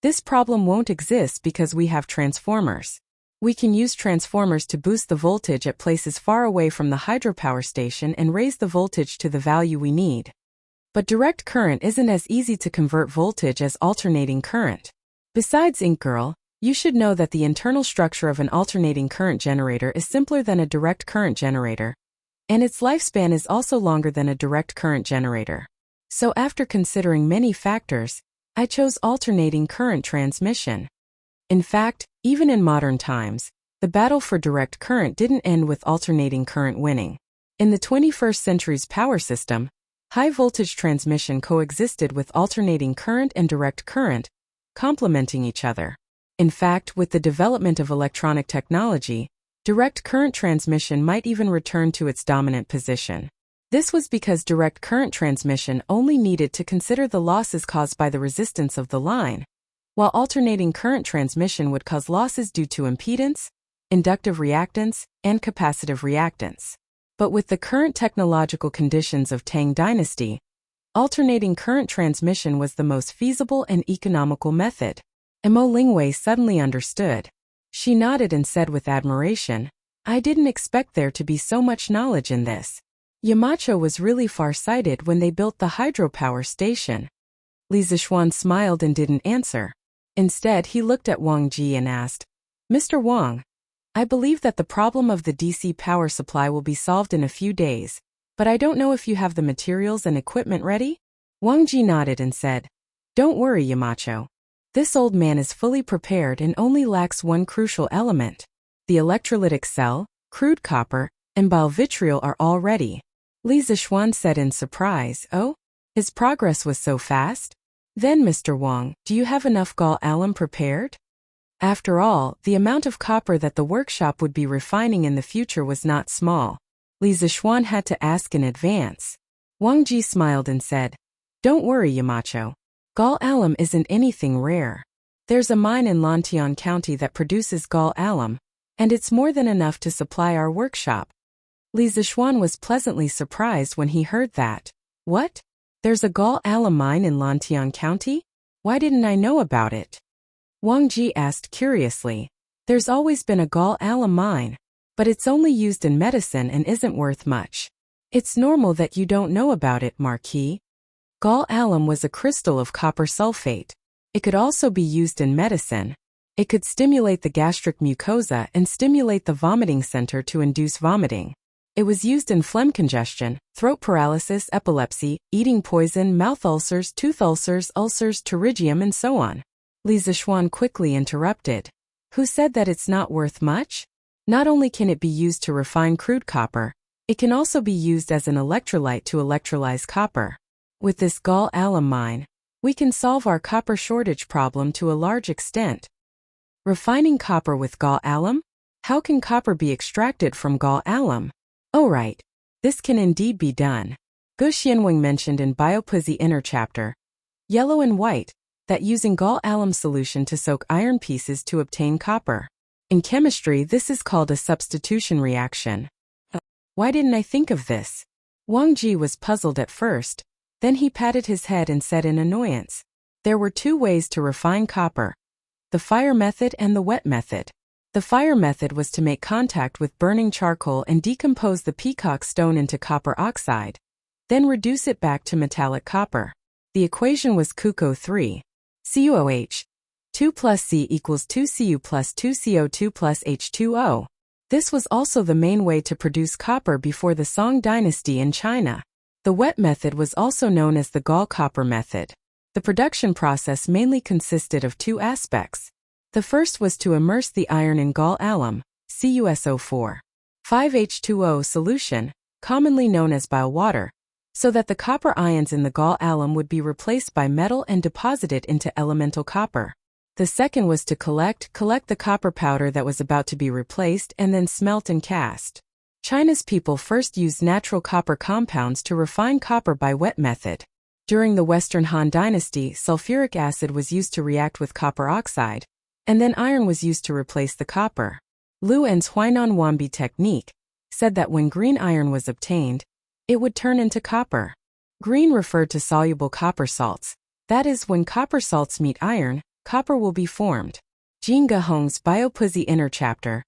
this problem won't exist because we have transformers. We can use transformers to boost the voltage at places far away from the hydropower station and raise the voltage to the value we need. But direct current isn't as easy to convert voltage as alternating current. Besides, Ink Girl, you should know that the internal structure of an alternating current generator is simpler than a direct current generator, and its lifespan is also longer than a direct current generator. So after considering many factors, I chose alternating current transmission. In fact, even in modern times, the battle for direct current didn't end with alternating current winning. In the 21st century's power system, high-voltage transmission coexisted with alternating current and direct current, complementing each other. In fact, with the development of electronic technology, direct current transmission might even return to its dominant position. This was because direct current transmission only needed to consider the losses caused by the resistance of the line, while alternating current transmission would cause losses due to impedance, inductive reactance, and capacitive reactance. But with the current technological conditions of Tang Dynasty, alternating current transmission was the most feasible and economical method. Mo Lingwei suddenly understood. She nodded and said with admiration, I didn't expect there to be so much knowledge in this. Yamacho was really far-sighted when they built the hydropower station. Li Zixuan smiled and didn't answer. Instead, he looked at Wang Ji and asked, Mr. Wang, I believe that the problem of the DC power supply will be solved in a few days, but I don't know if you have the materials and equipment ready? Wang Ji nodded and said, Don't worry, Yamacho. This old man is fully prepared and only lacks one crucial element. The electrolytic cell, crude copper, and bile vitriol are all ready. Li Zixuan said in surprise, Oh? His progress was so fast. Then, Mr. Wang, do you have enough gall alum prepared? After all, the amount of copper that the workshop would be refining in the future was not small. Li Zishuan had to ask in advance. Wang Ji smiled and said, "Don't worry, Yamacho. Gall alum isn't anything rare. There's a mine in Lantian County that produces gall alum, and it's more than enough to supply our workshop." Li Zishuan was pleasantly surprised when he heard that. What? There's a gall alum mine in Lantian County? Why didn't I know about it? Wang Ji asked curiously. There's always been a gall alum mine, but it's only used in medicine and isn't worth much. It's normal that you don't know about it, Marquis. Gall alum was a crystal of copper sulfate. It could also be used in medicine. It could stimulate the gastric mucosa and stimulate the vomiting center to induce vomiting. It was used in phlegm congestion, throat paralysis, epilepsy, eating poison, mouth ulcers, tooth ulcers, pterygium, and so on. Li Zishuan quickly interrupted. Who said that it's not worth much? Not only can it be used to refine crude copper, it can also be used as an electrolyte to electrolyze copper. With this gall alum mine, we can solve our copper shortage problem to a large extent. Refining copper with gall alum? How can copper be extracted from gall alum? Oh right, this can indeed be done. Gu Xianweng mentioned in Biopuzzi inner chapter, yellow and white, that using gall alum solution to soak iron pieces to obtain copper. In chemistry, this is called a substitution reaction. Why didn't I think of this? Wang Ji was puzzled at first, then he patted his head and said in annoyance. There were two ways to refine copper: the fire method and the wet method. The fire method was to make contact with burning charcoal and decompose the peacock stone into copper oxide, then reduce it back to metallic copper. The equation was CuCO3, CuOH, 2 plus C equals 2Cu plus 2CO2 plus H2O. This was also the main way to produce copper before the Song dynasty in China. The wet method was also known as the gall copper method. The production process mainly consisted of two aspects. The first was to immerse the iron in gall alum, CuSO4, 5H2O solution, commonly known as bile water, so that the copper ions in the gall alum would be replaced by metal and deposited into elemental copper. The second was to collect the copper powder that was about to be replaced and then smelt and cast. China's people first used natural copper compounds to refine copper by wet method. During the Western Han Dynasty, sulfuric acid was used to react with copper oxide, and then iron was used to replace the copper. Lu En's Huainan Wanbi technique said that when green iron was obtained, it would turn into copper. Green referred to soluble copper salts. That is, when copper salts meet iron, copper will be formed. Jin Gehong's Biopuzzi inner chapter,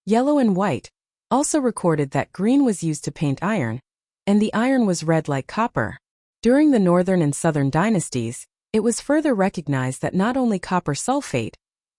yellow and white, also recorded that green was used to paint iron, and the iron was red like copper. During the Northern and Southern dynasties, it was further recognized that not only copper sulfate,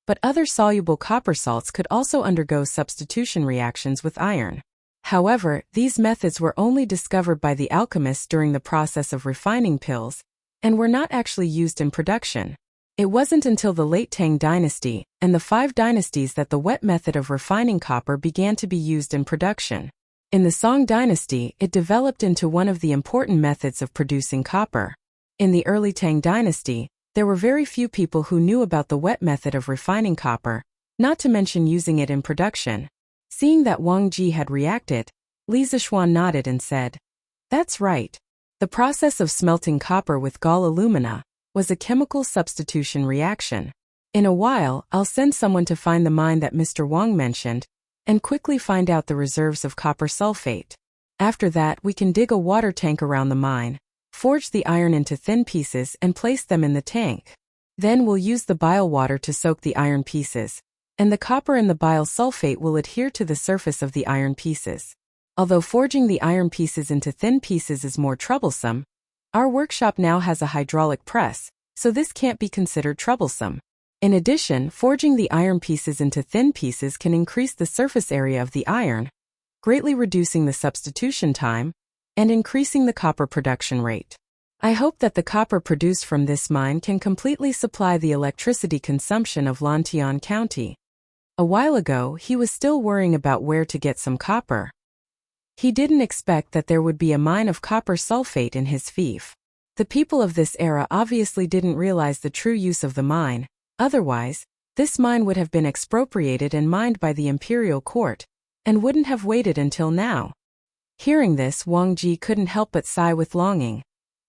but other soluble copper salts could also undergo substitution reactions with iron. However, these methods were only discovered by the alchemists during the process of refining pills, and were not actually used in production. It wasn't until the late Tang dynasty and the 5 dynasties that the wet method of refining copper began to be used in production. In the Song dynasty, it developed into one of the important methods of producing copper. In the early Tang dynasty, there were very few people who knew about the wet method of refining copper, not to mention using it in production. Seeing that Wang Ji had reacted, Li Zishuan nodded and said, "That's right. The process of smelting copper with gall alumina was a chemical substitution reaction. In a while, I'll send someone to find the mine that Mr. Wang mentioned, and quickly find out the reserves of copper sulfate. After that, we can dig a water tank around the mine, forge the iron into thin pieces and place them in the tank. Then we'll use the bile water to soak the iron pieces, and the copper in the bile sulfate will adhere to the surface of the iron pieces. Although forging the iron pieces into thin pieces is more troublesome, our workshop now has a hydraulic press, so this can't be considered troublesome. In addition, forging the iron pieces into thin pieces can increase the surface area of the iron, greatly reducing the substitution time, and increasing the copper production rate. I hope that the copper produced from this mine can completely supply the electricity consumption of Lantian County." A while ago, he was still worrying about where to get some copper. He didn't expect that there would be a mine of copper sulfate in his fief. The people of this era obviously didn't realize the true use of the mine, otherwise, this mine would have been expropriated and mined by the imperial court, and wouldn't have waited until now. Hearing this, Wang Ji couldn't help but sigh with longing.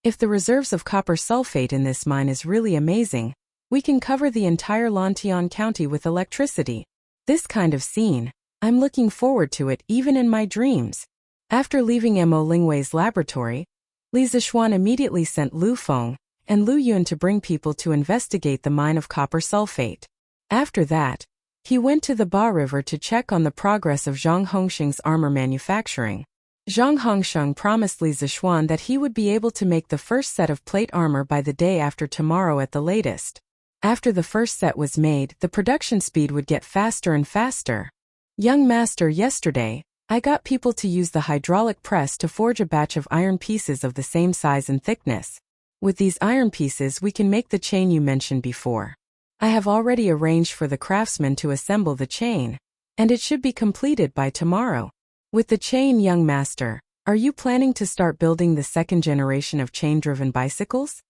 If the reserves of copper sulfate in this mine is really amazing, we can cover the entire Lantian County with electricity. This kind of scene, I'm looking forward to it even in my dreams. After leaving Mo Lingwei's laboratory, Li Zixuan immediately sent Lu Feng and Lu Yun to bring people to investigate the mine of copper sulfate. After that, he went to the Ba River to check on the progress of Zhang Hongsheng's armor manufacturing. Zhang Hongsheng promised Li Zixuan that he would be able to make the first set of plate armor by the day after tomorrow at the latest. After the first set was made, the production speed would get faster and faster. Young master, yesterday, I got people to use the hydraulic press to forge a batch of iron pieces of the same size and thickness. With these iron pieces we can make the chain you mentioned before. I have already arranged for the craftsmen to assemble the chain, and it should be completed by tomorrow. With the chain, young master, are you planning to start building the second generation of chain-driven bicycles?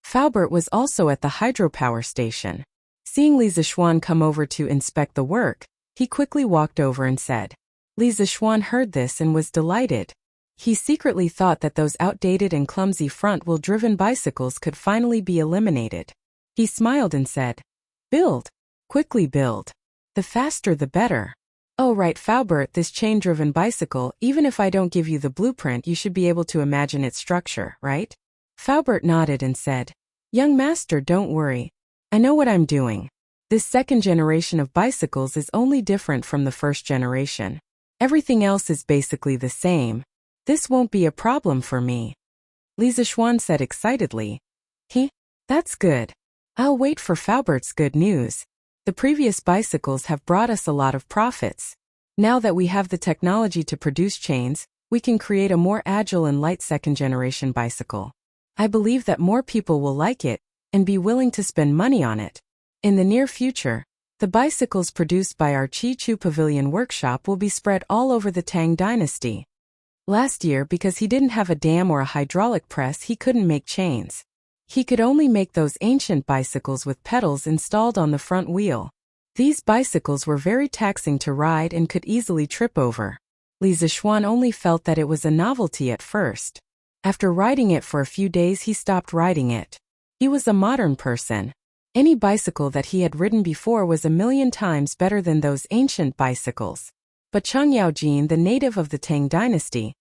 Faubert was also at the hydropower station. Seeing Li Zixuan come over to inspect the work, he quickly walked over and said. Li Zixuan heard this and was delighted. He secretly thought that those outdated and clumsy front-wheel-driven bicycles could finally be eliminated. He smiled and said, "Build. Quickly build. The faster the better." "Oh right, Faubert, this chain-driven bicycle, even if I don't give you the blueprint you should be able to imagine its structure, right?" Faubert nodded and said, "Young master, don't worry. I know what I'm doing. This second generation of bicycles is only different from the first generation. Everything else is basically the same. This won't be a problem for me." Li Zixuan said excitedly. That's good. I'll wait for Faubert's good news. The previous bicycles have brought us a lot of profits. Now that we have the technology to produce chains, we can create a more agile and light second-generation bicycle. I believe that more people will like it and be willing to spend money on it. In the near future, the bicycles produced by our Chi-Chu Pavilion workshop will be spread all over the Tang dynasty. Last year, because he didn't have a dam or a hydraulic press, he couldn't make chains. He could only make those ancient bicycles with pedals installed on the front wheel. These bicycles were very taxing to ride and could easily trip over. Li Zixuan only felt that it was a novelty at first. After riding it for a few days he stopped riding it. He was a modern person. Any bicycle that he had ridden before was 1,000,000 times better than those ancient bicycles. But Cheng Yaojin, the native of the Tang dynasty,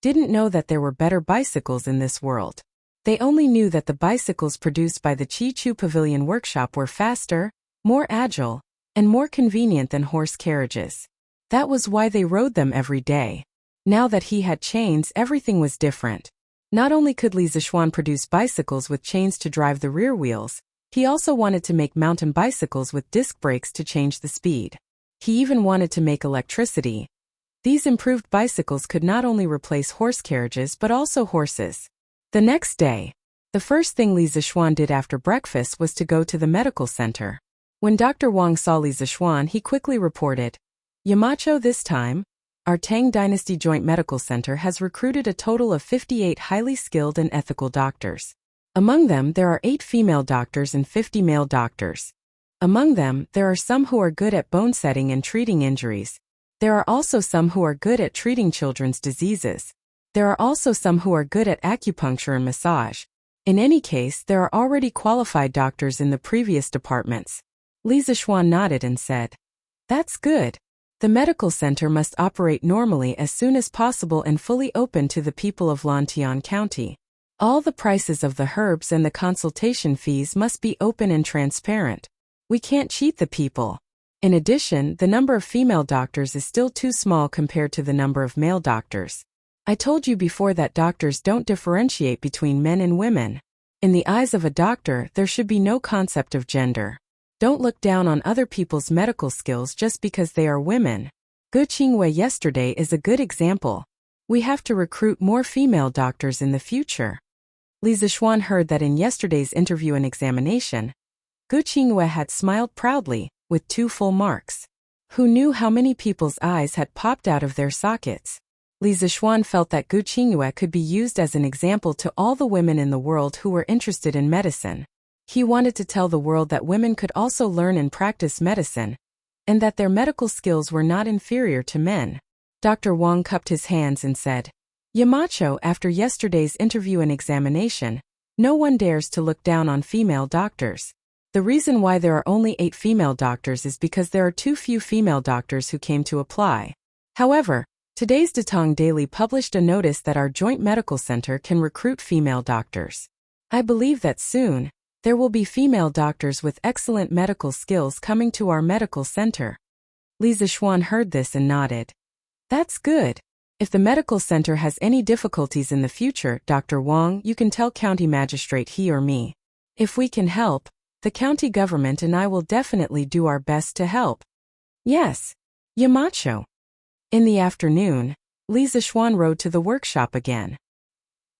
didn't know that there were better bicycles in this world. They only knew that the bicycles produced by the Chi-Chu Pavilion workshop were faster, more agile, and more convenient than horse carriages. That was why they rode them every day. Now that he had chains, everything was different. Not only could Li Zixuan produce bicycles with chains to drive the rear wheels, he also wanted to make mountain bicycles with disc brakes to change the speed. He even wanted to make electricity. These improved bicycles could not only replace horse carriages but also horses. The next day, the first thing Li Zixuan did after breakfast was to go to the medical center. When Dr. Wang saw Li Zixuan, he quickly reported, "Yamacho, this time, our Tang Dynasty Joint Medical Center has recruited a total of 58 highly skilled and ethical doctors. Among them, there are 8 female doctors and 50 male doctors. Among them, there are some who are good at bone setting and treating injuries. There are also some who are good at treating children's diseases. There are also some who are good at acupuncture and massage. In any case, there are already qualified doctors in the previous departments." Li Zixuan nodded and said, "That's good. The medical center must operate normally as soon as possible and fully open to the people of Lantian County. All the prices of the herbs and the consultation fees must be open and transparent. We can't cheat the people. In addition, the number of female doctors is still too small compared to the number of male doctors. I told you before that doctors don't differentiate between men and women. In the eyes of a doctor, there should be no concept of gender. Don't look down on other people's medical skills just because they are women. Gu Qingwei yesterday is a good example. We have to recruit more female doctors in the future." Li Zixuan heard that in yesterday's interview and examination, Gu Qingwei had smiled proudly, with 2 full marks. Who knew how many people's eyes had popped out of their sockets? Li Zixuan felt that Gu Qingyue could be used as an example to all the women in the world who were interested in medicine. He wanted to tell the world that women could also learn and practice medicine, and that their medical skills were not inferior to men. Dr. Wang cupped his hands and said, Yamacho, after yesterday's interview and examination, no one dares to look down on female doctors. The reason why there are only 8 female doctors is because there are too few female doctors who came to apply. However, today's Datong Daily published a notice that our joint medical center can recruit female doctors. I believe that soon, there will be female doctors with excellent medical skills coming to our medical center. Li Zixuan heard this and nodded. That's good. If the medical center has any difficulties in the future, Dr. Wang, you can tell county magistrate he or me. If we can help, the county government and I will definitely do our best to help. Yes, Yamacho. In the afternoon, Li Zixuan rode to the workshop again.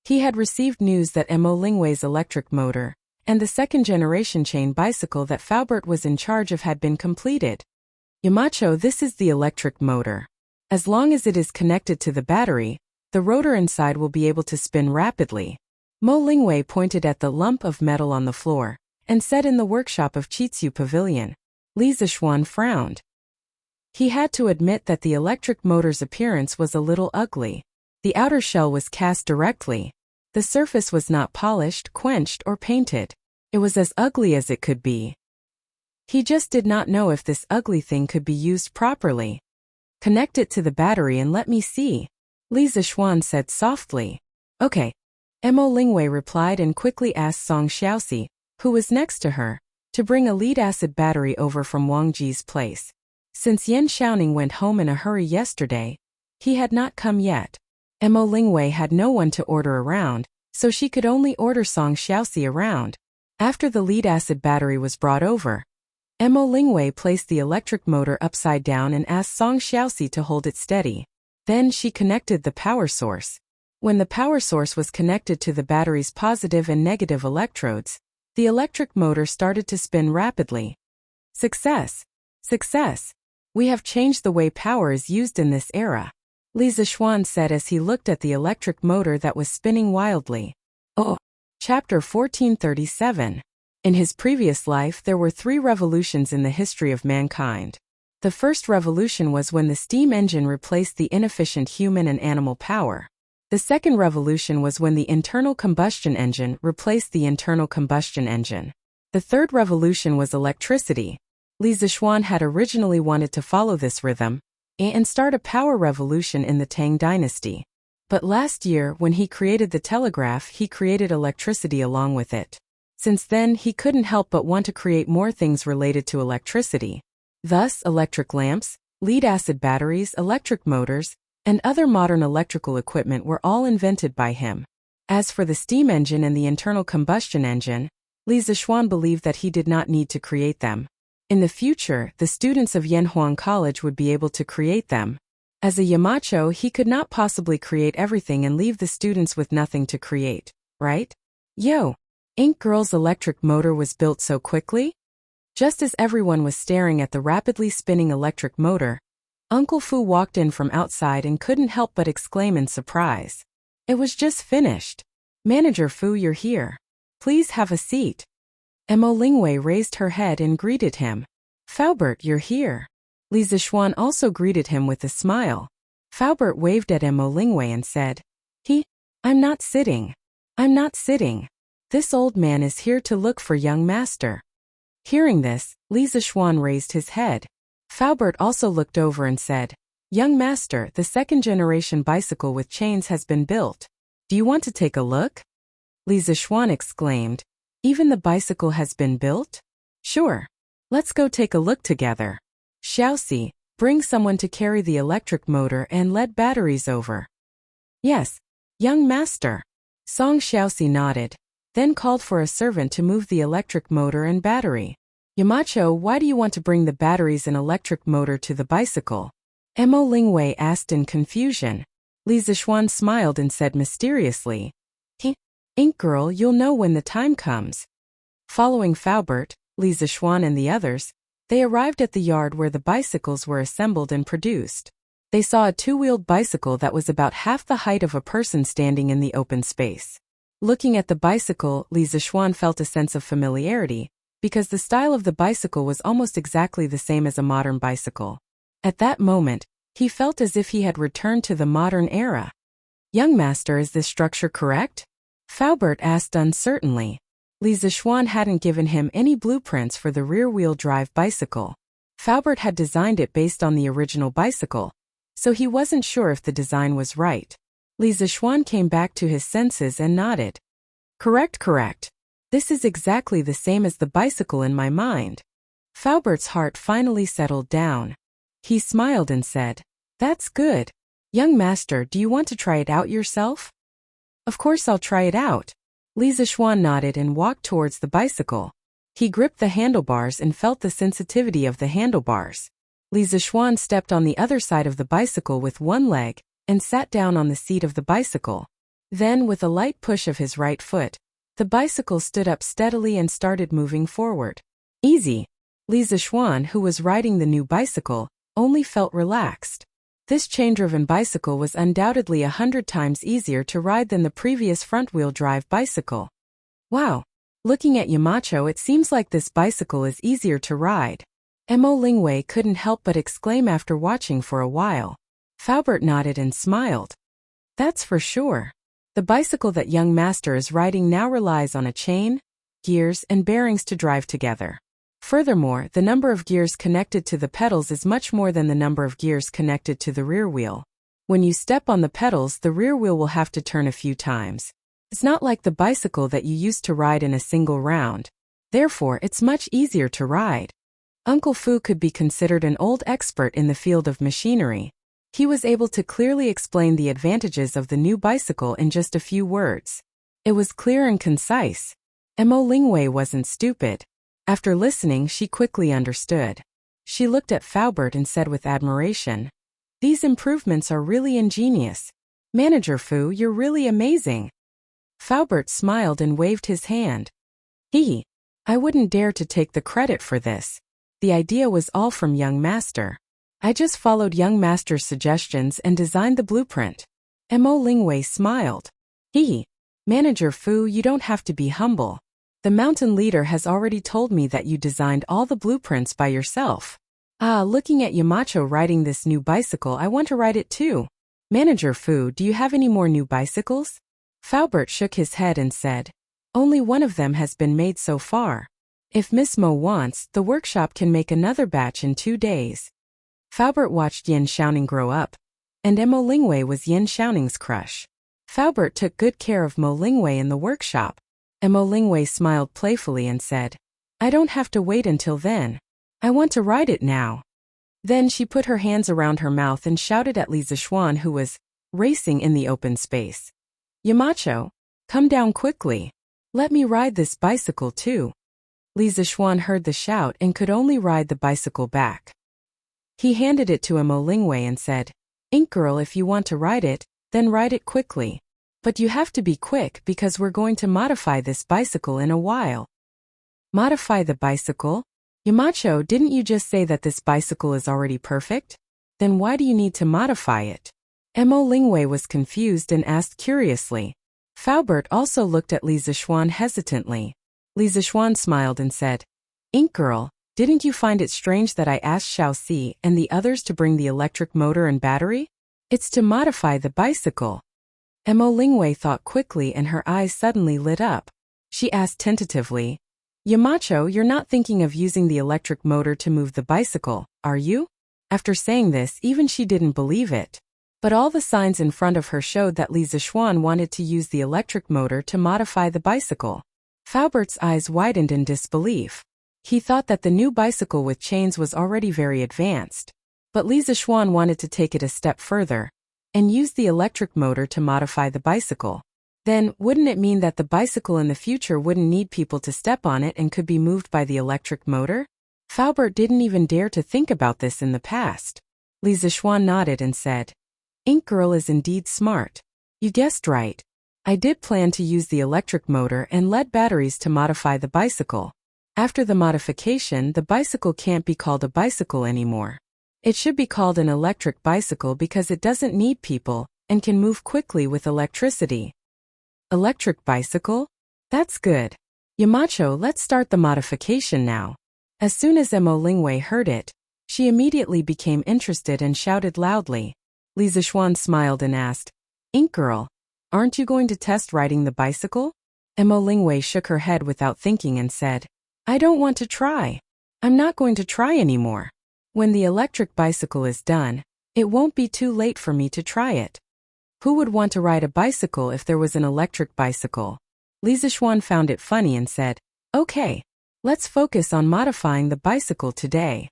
He had received news that Mo Lingwei's electric motor and the second-generation chain bicycle that Faubert was in charge of had been completed. Yamacho, this is the electric motor. As long as it is connected to the battery, the rotor inside will be able to spin rapidly. Mo Lingwei pointed at the lump of metal on the floor and said in the workshop of Chitsu Pavilion. Li Zixuan frowned. He had to admit that the electric motor's appearance was a little ugly. The outer shell was cast directly. The surface was not polished, quenched, or painted. It was as ugly as it could be. He just did not know if this ugly thing could be used properly. Connect it to the battery and let me see, Li Zixuan said softly. Okay. Mo Lingwei replied and quickly asked Song Xiaoxi, who was next to her, to bring a lead-acid battery over from Wang Ji's place. Since Yan Xiaoning went home in a hurry yesterday, he had not come yet. Mo Lingwei had no one to order around, so she could only order Song Xiaoxi around. After the lead-acid battery was brought over, Mo Lingwei placed the electric motor upside down and asked Song Xiaoxi to hold it steady. Then she connected the power source. When the power source was connected to the battery's positive and negative electrodes, the electric motor started to spin rapidly. Success! Success! We have changed the way power is used in this era, Li Zixuan said as he looked at the electric motor that was spinning wildly. Oh! Chapter 1437. In his previous life there were 3 revolutions in the history of mankind. The first revolution was when the steam engine replaced the inefficient human and animal power. The second revolution was when the internal combustion engine replaced the internal combustion engine. The third revolution was electricity. Li Zixuan had originally wanted to follow this rhythm and start a power revolution in the Tang dynasty. But last year, when he created the telegraph, he created electricity along with it. Since then, he couldn't help but want to create more things related to electricity. Thus, electric lamps, lead-acid batteries, electric motors, and other modern electrical equipment were all invented by him. As for the steam engine and the internal combustion engine, Li Zixuan believed that he did not need to create them. In the future, the students of Yanhuang College would be able to create them. As a Yamacho, he could not possibly create everything and leave the students with nothing to create, right? Yo! Ink Girl's electric motor was built so quickly? Just as everyone was staring at the rapidly spinning electric motor, Uncle Fu walked in from outside and couldn't help but exclaim in surprise. It was just finished. Manager Fu, you're here. Please have a seat. Mo Lingwei raised her head and greeted him. Faubert, you're here. Li Zixuan also greeted him with a smile. Faubert waved at Mo Lingwei and said, I'm not sitting. I'm not sitting. This old man is here to look for young master. Hearing this, Li Zixuan raised his head. Faubert also looked over and said, Young master, the second-generation bicycle with chains has been built. Do you want to take a look? Li Zixuan exclaimed, Even the bicycle has been built? Sure. Let's go take a look together. Xiaoxi, bring someone to carry the electric motor and lead batteries over. Yes, young master. Song Xiaoxi nodded, then called for a servant to move the electric motor and battery. Yamacho, why do you want to bring the batteries and electric motor to the bicycle? Mo Lingwei asked in confusion. Li Zixuan smiled and said mysteriously, Ink Girl, you'll know when the time comes. Following Faubert, Li Zixuan and the others, they arrived at the yard where the bicycles were assembled and produced. They saw a two-wheeled bicycle that was about half the height of a person standing in the open space. Looking at the bicycle, Li Zixuan felt a sense of familiarity, because the style of the bicycle was almost exactly the same as a modern bicycle. At that moment, he felt as if he had returned to the modern era. "Young master, is this structure correct?" Faubert asked uncertainly. Li Zixuan hadn't given him any blueprints for the rear-wheel drive bicycle. Faubert had designed it based on the original bicycle, so he wasn't sure if the design was right. Li Zixuan came back to his senses and nodded. Correct. This is exactly the same as the bicycle in my mind." Faubert's heart finally settled down. He smiled and said, "That's good. Young master, do you want to try it out yourself?" "Of course I'll try it out." Li Zixuan nodded and walked towards the bicycle. He gripped the handlebars and felt the sensitivity of the handlebars. Li Zixuan stepped on the other side of the bicycle with one leg and sat down on the seat of the bicycle. Then, with a light push of his right foot, the bicycle stood up steadily and started moving forward. Easy. Li Zixuan, who was riding the new bicycle, only felt relaxed. This chain-driven bicycle was undoubtedly 100 times easier to ride than the previous front-wheel drive bicycle. Wow! Looking at Yamacho, it seems like this bicycle is easier to ride. Mo Lingwei couldn't help but exclaim after watching for a while. Faubert nodded and smiled. "That's for sure. The bicycle that young master is riding now relies on a chain, gears, and bearings to drive together. Furthermore, the number of gears connected to the pedals is much more than the number of gears connected to the rear wheel. When you step on the pedals, the rear wheel will have to turn a few times. It's not like the bicycle that you used to ride in a single round. Therefore, it's much easier to ride." Uncle Fu could be considered an old expert in the field of machinery. He was able to clearly explain the advantages of the new bicycle in just a few words. It was clear and concise. Mo Lingwei wasn't stupid. After listening, she quickly understood. She looked at Faubert and said with admiration, "These improvements are really ingenious. Manager Fu, you're really amazing." Faubert smiled and waved his hand. I wouldn't dare to take the credit for this. The idea was all from young master. I just followed young master's suggestions and designed the blueprint." Mo Lingwei smiled. Manager Fu, you don't have to be humble. The mountain leader has already told me that you designed all the blueprints by yourself. Looking at Yamacho riding this new bicycle, I want to ride it too. Manager Fu, do you have any more new bicycles?" Faubert shook his head and said, "Only one of them has been made so far. If Miss Mo wants, the workshop can make another batch in 2 days." Faubert watched Yin Xiaoning grow up, and Mo Lingwei was Yin Xiaoning's crush. Faubert took good care of Mo Lingwei in the workshop. Mo Lingwei smiled playfully and said, "I don't have to wait until then. I want to ride it now." Then she put her hands around her mouth and shouted at Li Zixuan, who was racing in the open space. "Yamacho, come down quickly. Let me ride this bicycle too." Li Zixuan heard the shout and could only ride the bicycle back. He handed it to Mo Lingwei and said, "Ink girl, if you want to ride it, then ride it quickly. But you have to be quick because we're going to modify this bicycle in a while." "Modify the bicycle? Yamacho, didn't you just say that this bicycle is already perfect? Then why do you need to modify it?" Mo Lingwei was confused and asked curiously. Faubert also looked at Li Zixuan hesitantly. Li Zixuan smiled and said, "Ink girl, didn't you find it strange that I asked Xiaoxi and the others to bring the electric motor and battery? It's to modify the bicycle." Mo Lingwei thought quickly and her eyes suddenly lit up. She asked tentatively, "Yamacho, you're not thinking of using the electric motor to move the bicycle, are you?" After saying this, even she didn't believe it. But all the signs in front of her showed that Li Zixuan wanted to use the electric motor to modify the bicycle. Faubert's eyes widened in disbelief. He thought that the new bicycle with chains was already very advanced. But Li Zixuan wanted to take it a step further and use the electric motor to modify the bicycle. Then, wouldn't it mean that the bicycle in the future wouldn't need people to step on it and could be moved by the electric motor? Faubert didn't even dare to think about this in the past. Li Zixuan nodded and said, "Ink girl is indeed smart. You guessed right. I did plan to use the electric motor and lead batteries to modify the bicycle. After the modification, the bicycle can't be called a bicycle anymore. It should be called an electric bicycle because it doesn't need people and can move quickly with electricity. Electric bicycle? That's good. Yamacho, let's start the modification now. As soon as Mo Lingwei heard it, she immediately became interested and shouted loudly. Li Zixuan smiled and asked, "Ink Girl, aren't you going to test riding the bicycle?" Mo Lingwei shook her head without thinking and said, "I don't want to try. I'm not going to try anymore. When the electric bicycle is done, it won't be too late for me to try it." Who would want to ride a bicycle if there was an electric bicycle? Li Zixuan found it funny and said, "Okay, let's focus on modifying the bicycle today."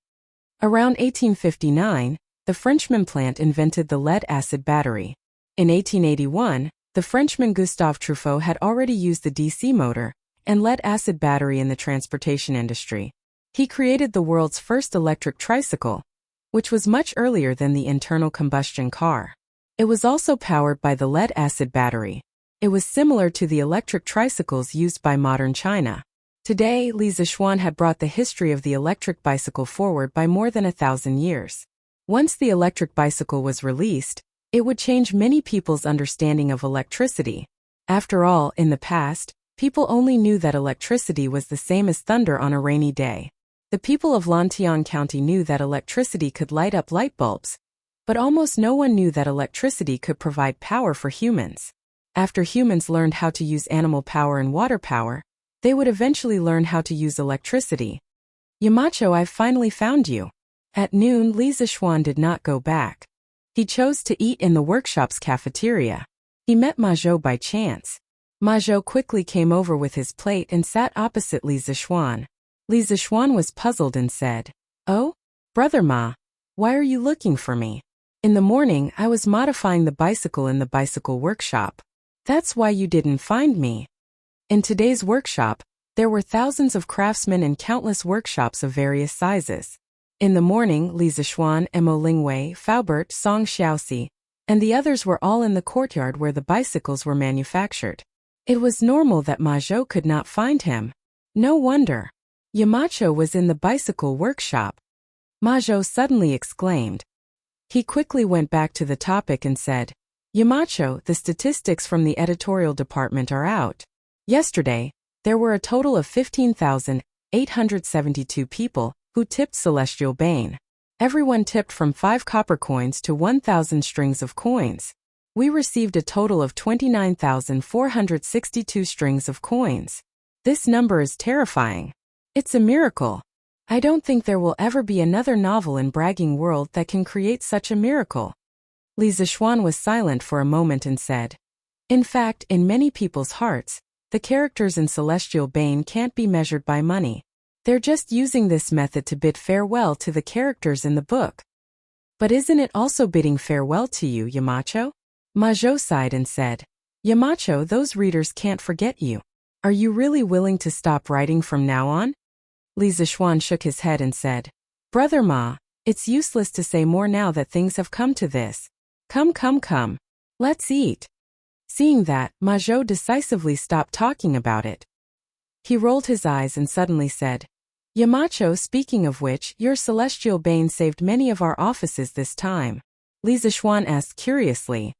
Around 1859, the Frenchman Plant invented the lead-acid battery. In 1881, the Frenchman Gustave Truffaut had already used the DC motor and lead-acid battery in the transportation industry. He created the world's first electric tricycle, which was much earlier than the internal combustion car. It was also powered by the lead-acid battery. It was similar to the electric tricycles used by modern China. Today, Li Zixuan had brought the history of the electric bicycle forward by more than 1,000 years. Once the electric bicycle was released, it would change many people's understanding of electricity. After all, in the past, people only knew that electricity was the same as thunder on a rainy day. The people of Lantian County knew that electricity could light up light bulbs, but almost no one knew that electricity could provide power for humans. After humans learned how to use animal power and water power, they would eventually learn how to use electricity. Yamacho, I've finally found you. At noon, Li Zixuan did not go back. He chose to eat in the workshop's cafeteria. He met Ma Zhou by chance. Ma Zhou quickly came over with his plate and sat opposite Li Zixuan. Li Zixuan was puzzled and said, "Oh, Brother Ma, why are you looking for me? In the morning, I was modifying the bicycle in the bicycle workshop. That's why you didn't find me." In today's workshop, there were thousands of craftsmen and countless workshops of various sizes. In the morning, Li Zixuan, Mo Lingwei, Faubert, Song Xiaoxi, and the others were all in the courtyard where the bicycles were manufactured. It was normal that Ma Zhou could not find him. No wonder. Yamacho was in the bicycle workshop. Ma Zhou suddenly exclaimed. He quickly went back to the topic and said, "Yamacho, the statistics from the editorial department are out. Yesterday, there were a total of 15,872 people who tipped Celestial Bane. Everyone tipped from 5 copper coins to 1,000 strings of coins. We received a total of 29,462 strings of coins. This number is terrifying. It's a miracle. I don't think there will ever be another novel in Bragging World that can create such a miracle." Li Zixuan was silent for a moment and said, "In fact, in many people's hearts, the characters in Celestial Bane can't be measured by money. They're just using this method to bid farewell to the characters in the book." "But isn't it also bidding farewell to you, Yamacho?" Ma Zhou sighed and said, "Yamacho, those readers can't forget you. Are you really willing to stop writing from now on?" Li Zixuan shook his head and said, "Brother Ma, it's useless to say more now that things have come to this. Come. Let's eat." Seeing that, Ma Zhou decisively stopped talking about it. He rolled his eyes and suddenly said, "Yamacho, speaking of which, your Celestial Bane saved many of our offices this time." Li Zixuan asked curiously,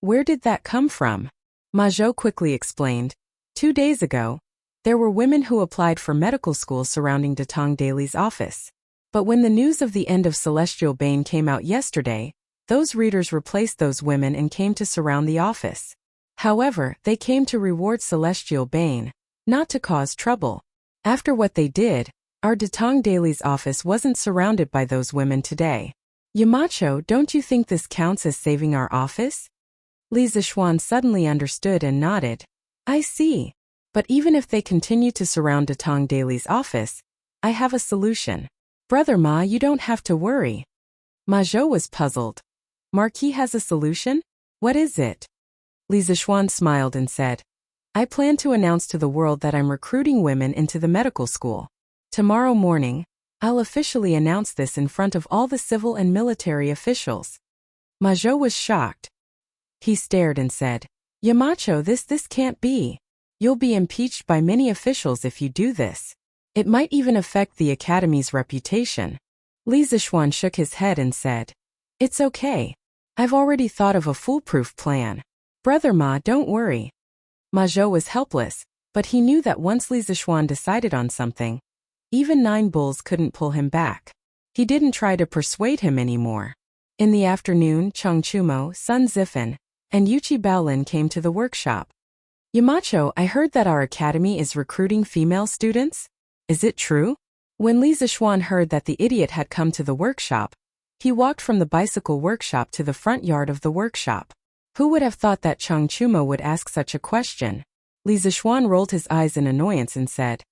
"Where did that come from?" Ma Zhou quickly explained, 2 days ago, there were women who applied for medical school surrounding Datong Daily's office. But when the news of the end of Celestial Bane came out yesterday, those readers replaced those women and came to surround the office. However, they came to reward Celestial Bane, not to cause trouble. After what they did, our Datong Daily's office wasn't surrounded by those women today. Yamacho, don't you think this counts as saving our office? Li Zixuan suddenly understood and nodded. I see. But even if they continue to surround Datong Daily's office, I have a solution. Brother Ma, you don't have to worry. Ma Zhou was puzzled. Marquis has a solution? What is it? Li Zixuan smiled and said, I plan to announce to the world that I'm recruiting women into the medical school. Tomorrow morning, I'll officially announce this in front of all the civil and military officials. Ma Zhou was shocked. He stared and said, Yamacho, this can't be. You'll be impeached by many officials if you do this. It might even affect the Academy's reputation. Li Zixuan shook his head and said, "It's okay. I've already thought of a foolproof plan. Brother Ma, don't worry." Ma Zhou was helpless, but he knew that once Li Zixuan decided on something, even 9 bulls couldn't pull him back. He didn't try to persuade him anymore. In the afternoon, Cheng Chumo, Sun Zifan, and Yuchi Baolin came to the workshop. "Yamacho, I heard that our academy is recruiting female students. Is it true?" When Li Zixuan heard that the idiot had come to the workshop, he walked from the bicycle workshop to the front yard of the workshop. Who would have thought that Cheng Chumo would ask such a question? Li Zixuan rolled his eyes in annoyance and said,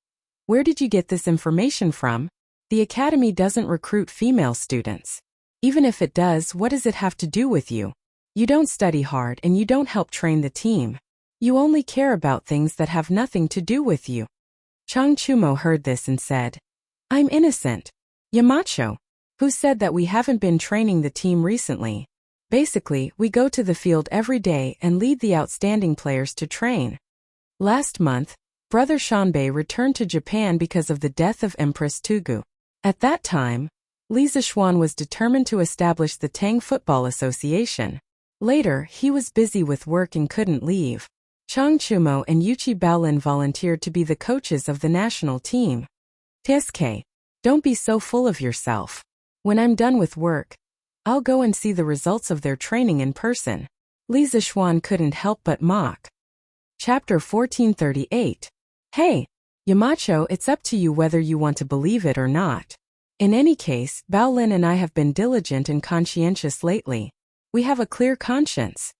"Where did you get this information from? The academy doesn't recruit female students. Even if it does, what does it have to do with you? You don't study hard and you don't help train the team. You only care about things that have nothing to do with you." Cheng Chumo heard this and said, "I'm innocent. Yamacho, who said that we haven't been training the team recently? Basically, we go to the field every day and lead the outstanding players to train. Last month, Brother Shanbei returned to Japan because of the death of Empress Tugu. At that time, Li Zixuan was determined to establish the Tang Football Association. Later, he was busy with work and couldn't leave. Cheng Chumo and Yuchi Baolin volunteered to be the coaches of the national team. TSK, don't be so full of yourself. When I'm done with work, I'll go and see the results of their training in person." Li Zixuan couldn't help but mock. Chapter 1438. Hey, Yamacho, it's up to you whether you want to believe it or not. In any case, Baolin and I have been diligent and conscientious lately. We have a clear conscience.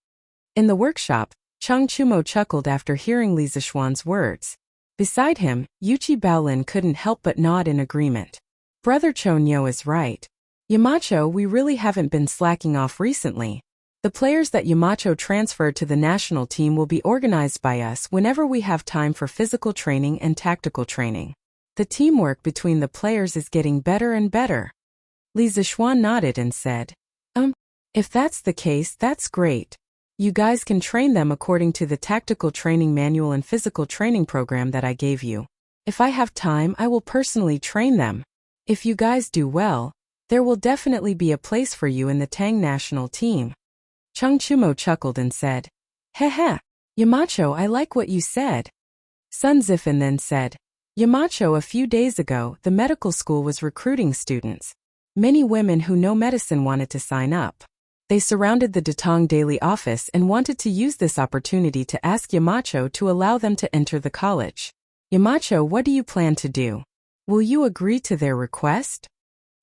In the workshop, Cheng Chumo chuckled after hearing Li Zixuan's words. Beside him, Yuchi Baolin couldn't help but nod in agreement. Brother Chonyo is right. Yamacho, we really haven't been slacking off recently. The players that Yamacho transferred to the national team will be organized by us whenever we have time for physical training and tactical training. The teamwork between the players is getting better and better." Li Zixuan nodded and said, If that's the case, that's great. You guys can train them according to the tactical training manual and physical training program that I gave you. If I have time, I will personally train them. If you guys do well, there will definitely be a place for you in the Tang national team." Cheng Chumo chuckled and said, "Heh, Yamacho, I like what you said." Sun Zifan then said, "Yamacho, a few days ago, the medical school was recruiting students. Many women who know medicine wanted to sign up. They surrounded the Datong Daily office and wanted to use this opportunity to ask Yamacho to allow them to enter the college. Yamacho, what do you plan to do? Will you agree to their request?"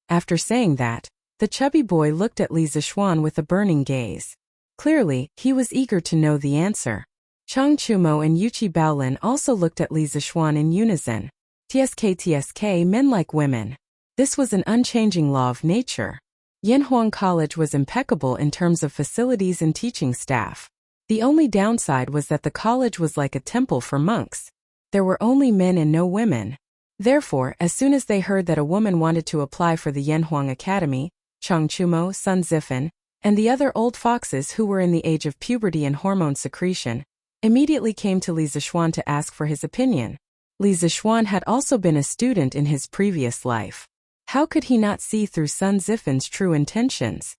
After saying that, the chubby boy looked at Li Zixuan with a burning gaze. Clearly, he was eager to know the answer. Cheng Chumo and Yuchi Baolin also looked at Li Zixuan in unison. TSK, men like women. This was an unchanging law of nature. Yanhuang College was impeccable in terms of facilities and teaching staff. The only downside was that the college was like a temple for monks. There were only men and no women. Therefore, as soon as they heard that a woman wanted to apply for the Yanhuang Academy, Cheng Chumo, Sun Zifan, and the other old foxes who were in the age of puberty and hormone secretion, immediately came to Li Zixuan to ask for his opinion. Li Zixuan had also been a student in his previous life. How could he not see through Sun Zifan's true intentions?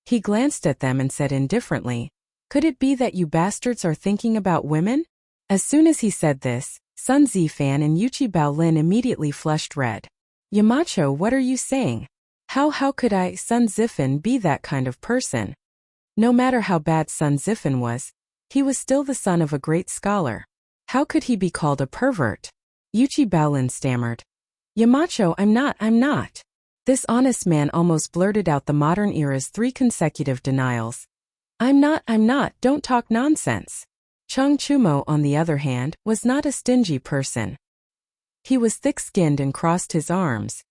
He glanced at them and said indifferently, "Could it be that you bastards are thinking about women?" As soon as he said this, Sun Zifan and Yuchi Baolin immediately flushed red. "Yamacho, what are you saying? How could I, Sun Zifan, be that kind of person?" No matter how bad Sun Zifan was, he was still the son of a great scholar. How could he be called a pervert? Yuchi Baolin stammered, "Yamacho, I'm not." This honest man almost blurted out the modern era's 3 consecutive denials. I'm not, don't talk nonsense." Cheng Chumo, on the other hand, was not a stingy person. He was thick-skinned and crossed his arms.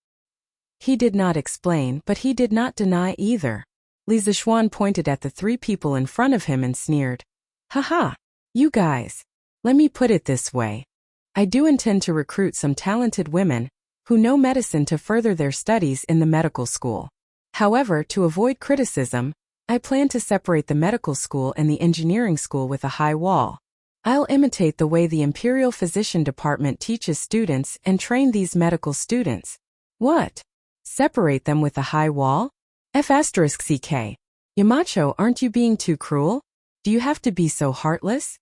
He did not explain, but he did not deny either. Li Zixuan pointed at the 3 people in front of him and sneered, "Haha, you guys. Let me put it this way. I do intend to recruit some talented women who know medicine to further their studies in the medical school. However, to avoid criticism, I plan to separate the medical school and the engineering school with a high wall. I'll imitate the way the Imperial Physician Department teaches students and train these medical students." "What? Separate them with a high wall? F***ck. Yamacho, aren't you being too cruel? Do you have to be so heartless?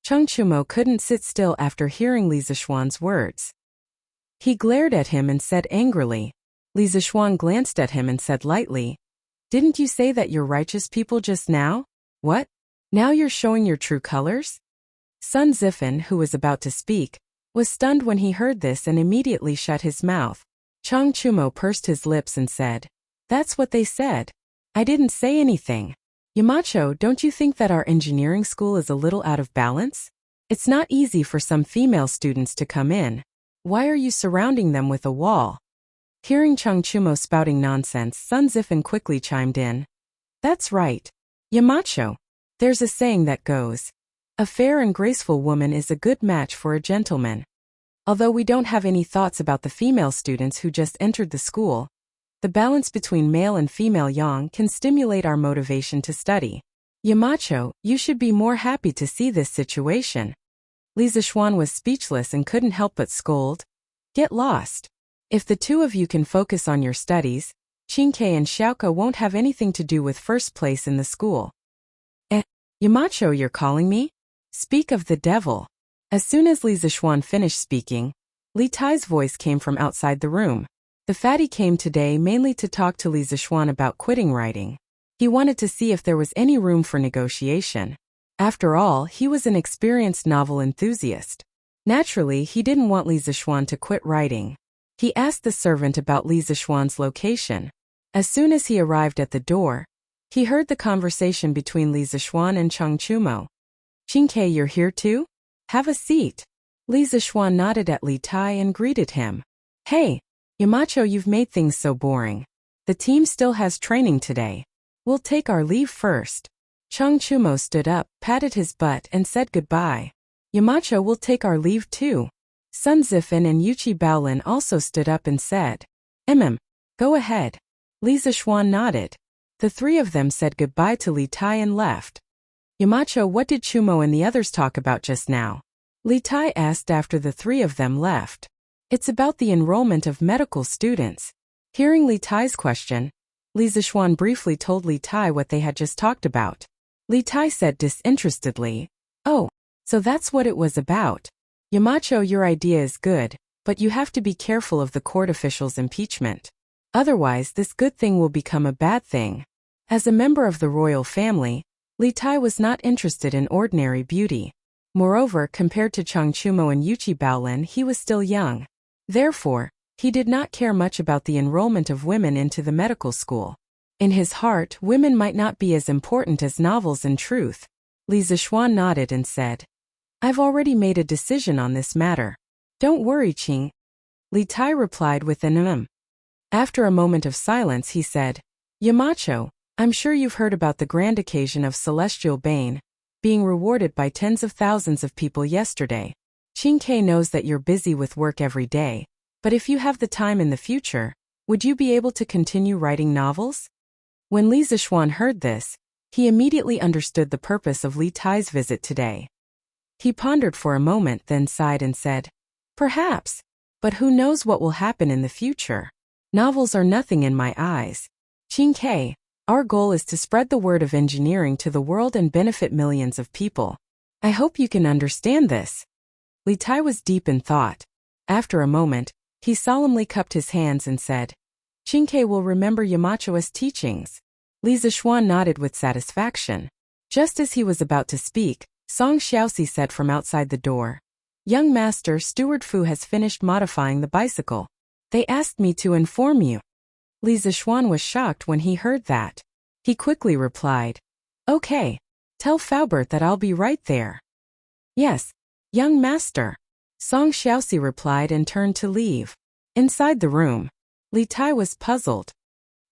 Chung Chumo couldn't sit still after hearing Li Zishuan's words. He glared at him and said angrily. Li Zishuan glanced at him and said lightly, "Didn't you say that you're righteous people just now? What? Now you're showing your true colors?" Sun Zifan, who was about to speak, was stunned when he heard this and immediately shut his mouth. Chung Chumo pursed his lips and said, "That's what they said. I didn't say anything. Yamacho, don't you think that our engineering school is a little out of balance? It's not easy for some female students to come in. Why are you surrounding them with a wall?" Hearing Chung Chumo spouting nonsense, Sun Zifan quickly chimed in. "That's right. Yamacho. There's a saying that goes, a fair and graceful woman is a good match for a gentleman. Although we don't have any thoughts about the female students who just entered the school, the balance between male and female yang can stimulate our motivation to study. Yamacho, you should be more happy to see this situation." Li Zishuan was speechless and couldn't help but scold. "Get lost. If the two of you can focus on your studies, Qingke and Xiaoke won't have anything to do with first place in the school." Yamacho, you're calling me? Speak of the devil." As soon as Li Zishuan finished speaking, Li Tai's voice came from outside the room. The fatty came today mainly to talk to Li Zishuan about quitting writing. He wanted to see if there was any room for negotiation. After all, he was an experienced novel enthusiast. Naturally, he didn't want Li Zishuan to quit writing. He asked the servant about Li Zishuan's location. As soon as he arrived at the door, he heard the conversation between Li Zishuan and Chung Chumo. "Qingke, you're here too? Have a seat." Li Zishuan nodded at Li Tai and greeted him. "Hey, Yamacho, you've made things so boring. The team still has training today. We'll take our leave first." Chung Chumo stood up, patted his butt and said goodbye. "Yamacho, we'll take our leave too." Sun Zifan and Yuchi Baolin also stood up and said, Go ahead." Li Zishuan nodded. The three of them said goodbye to Li Tai and left. "Yamacho, what did Chumo and the others talk about just now?" Li Tai asked after the three of them left. "It's about the enrollment of medical students." Hearing Li Tai's question, Li Zishuan briefly told Li Tai what they had just talked about. Li Tai said disinterestedly, "Oh, so that's what it was about. Yamacho, your idea is good, but you have to be careful of the court officials' impeachment. Otherwise, this good thing will become a bad thing." As a member of the royal family, Li Tai was not interested in ordinary beauty. Moreover, compared to Chung Chumo and Yuchi Baolin, he was still young. Therefore, he did not care much about the enrollment of women into the medical school. In his heart, women might not be as important as novels in truth. Li Zishuan nodded and said, "I've already made a decision on this matter. Don't worry, Qing." Li Tai replied with an. After a moment of silence, he said, "Yamacho, I'm sure you've heard about the grand occasion of Celestial Bane being rewarded by tens of thousands of people yesterday. Qingke knows that you're busy with work every day, but if you have the time in the future, would you be able to continue writing novels?" When Li Zishuan heard this, he immediately understood the purpose of Li Tai's visit today. He pondered for a moment, then sighed and said, "Perhaps, but who knows what will happen in the future? Novels are nothing in my eyes. Qingke, our goal is to spread the word of engineering to the world and benefit millions of people. I hope you can understand this." Li Tai was deep in thought. After a moment, he solemnly cupped his hands and said, "Qingke will remember Yamacho's teachings." Li Zishuan nodded with satisfaction. Just as he was about to speak, Song Xiaoxi said from outside the door, "Young master, Steward Fu has finished modifying the bicycle. They asked me to inform you." Li Zishuan was shocked when he heard that. He quickly replied, "Okay. Tell Faubert that I'll be right there." "Yes, young master," Song Xiaoxi replied and turned to leave. Inside the room, Li Tai was puzzled.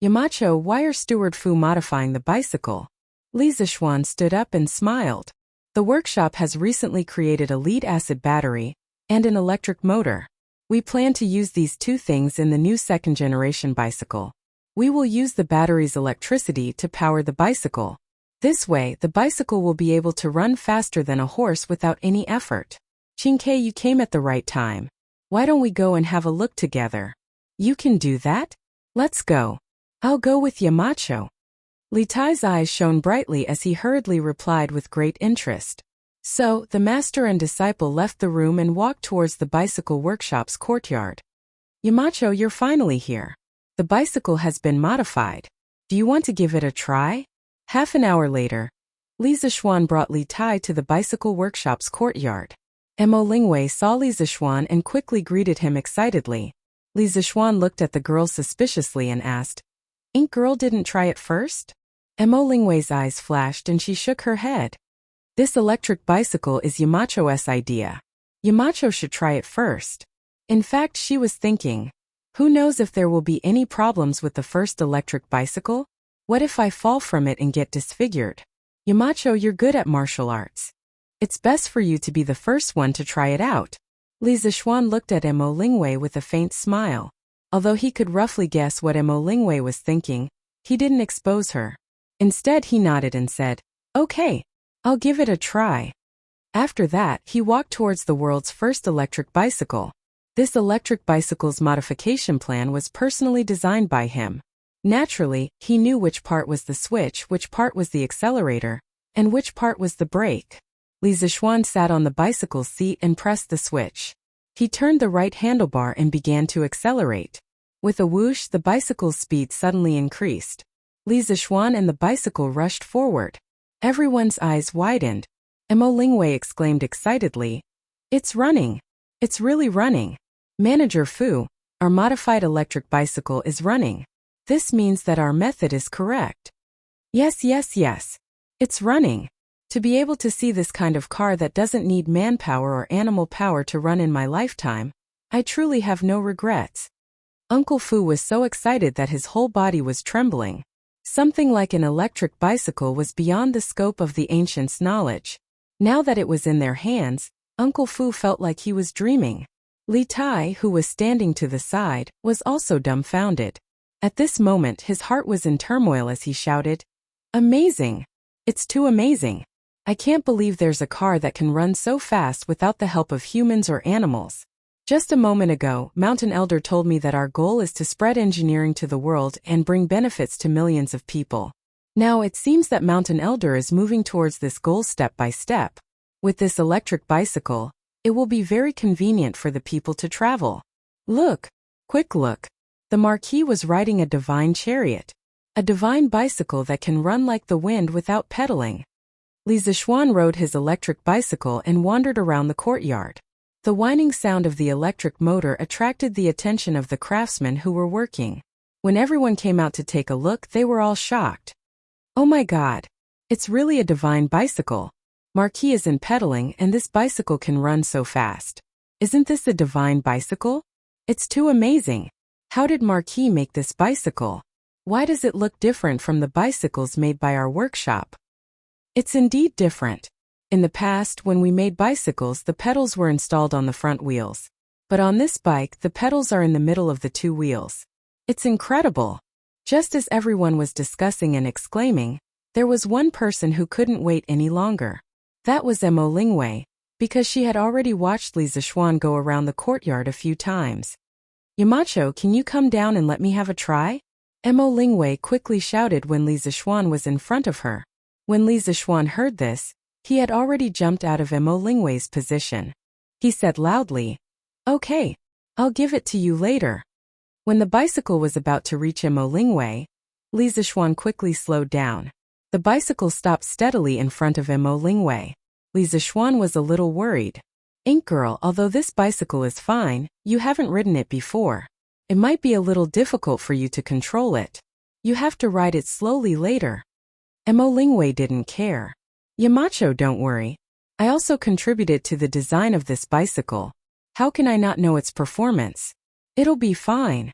"Yamacho, why are Steward Fu modifying the bicycle?" Li Zishuan stood up and smiled. "The workshop has recently created a lead-acid battery and an electric motor. We plan to use these two things in the new second-generation bicycle. We will use the battery's electricity to power the bicycle. This way, the bicycle will be able to run faster than a horse without any effort." "Qingke, you came at the right time. Why don't we go and have a look together?" "You can do that?" Let's go. I'll go with Yamacho. Li Tai's eyes shone brightly as he hurriedly replied with great interest. So, the master and disciple left the room and walked towards the bicycle workshop's courtyard. Yamacho, you're finally here. The bicycle has been modified. Do you want to give it a try? Half an hour later, Li Zishuan brought Li Tai to the bicycle workshop's courtyard. Mo Lingwei saw Li Zishuan and quickly greeted him excitedly. Li Zishuan looked at the girl suspiciously and asked, "Ain't girl didn't try it first?" Mo Lingwei's eyes flashed and she shook her head. This electric bicycle is Yamacho's idea. Yamacho should try it first. In fact, she was thinking, who knows if there will be any problems with the first electric bicycle? What if I fall from it and get disfigured? Yamacho, you're good at martial arts. It's best for you to be the first one to try it out. Li Zishuan looked at Mo Lingwei with a faint smile. Although he could roughly guess what Mo Lingwei was thinking, he didn't expose her. Instead, he nodded and said, "Okay, I'll give it a try." After that, he walked towards the world's first electric bicycle. This electric bicycle's modification plan was personally designed by him. Naturally, he knew which part was the switch, which part was the accelerator, and which part was the brake. Li Zishuan sat on the bicycle's seat and pressed the switch. He turned the right handlebar and began to accelerate. With a whoosh, the bicycle's speed suddenly increased. Li Zishuan and the bicycle rushed forward. Everyone's eyes widened. Mo Lingwei exclaimed excitedly, "It's running! It's really running! Manager Fu, our modified electric bicycle is running. This means that our method is correct." Yes. It's running. To be able to see this kind of car that doesn't need manpower or animal power to run in my lifetime, I truly have no regrets. Uncle Fu was so excited that his whole body was trembling. Something like an electric bicycle was beyond the scope of the ancients' knowledge. Now that it was in their hands, Uncle Fu felt like he was dreaming. Li Tai, who was standing to the side, was also dumbfounded. At this moment, his heart was in turmoil as he shouted, "Amazing! It's too amazing! I can't believe there's a car that can run so fast without the help of humans or animals." Just a moment ago, Mountain Elder told me that our goal is to spread engineering to the world and bring benefits to millions of people. Now it seems that Mountain Elder is moving towards this goal step by step. With this electric bicycle, it will be very convenient for the people to travel. Look! Quick look! The Marquis was riding a divine chariot. A divine bicycle that can run like the wind without pedaling. Li Zishuan rode his electric bicycle and wandered around the courtyard. The whining sound of the electric motor attracted the attention of the craftsmen who were working. When everyone came out to take a look, they were all shocked. "Oh my God! It's really a divine bicycle. Marquis isn't pedaling and this bicycle can run so fast. Isn't this a divine bicycle? It's too amazing. How did Marquis make this bicycle? Why does it look different from the bicycles made by our workshop?" It's indeed different. In the past, when we made bicycles, the pedals were installed on the front wheels. But on this bike, the pedals are in the middle of the two wheels. It's incredible. Just as everyone was discussing and exclaiming, there was one person who couldn't wait any longer. That was Mo Lingwei, because she had already watched Li Zishuan go around the courtyard a few times. "Yamacho, can you come down and let me have a try?" Mo Lingwei quickly shouted when Li Zishuan was in front of her. When Li Zishuan heard this, he had already jumped out of Mo Lingwei's position. He said loudly, "Okay, I'll give it to you later." When the bicycle was about to reach Mo Lingwei, Li Zishuan quickly slowed down. The bicycle stopped steadily in front of Mo Lingwei. Li Zishuan was a little worried. "Ink girl, although this bicycle is fine, you haven't ridden it before. It might be a little difficult for you to control it. You have to ride it slowly later." Mo Lingwei didn't care. "Yamacho, don't worry. I also contributed to the design of this bicycle. How can I not know its performance? It'll be fine."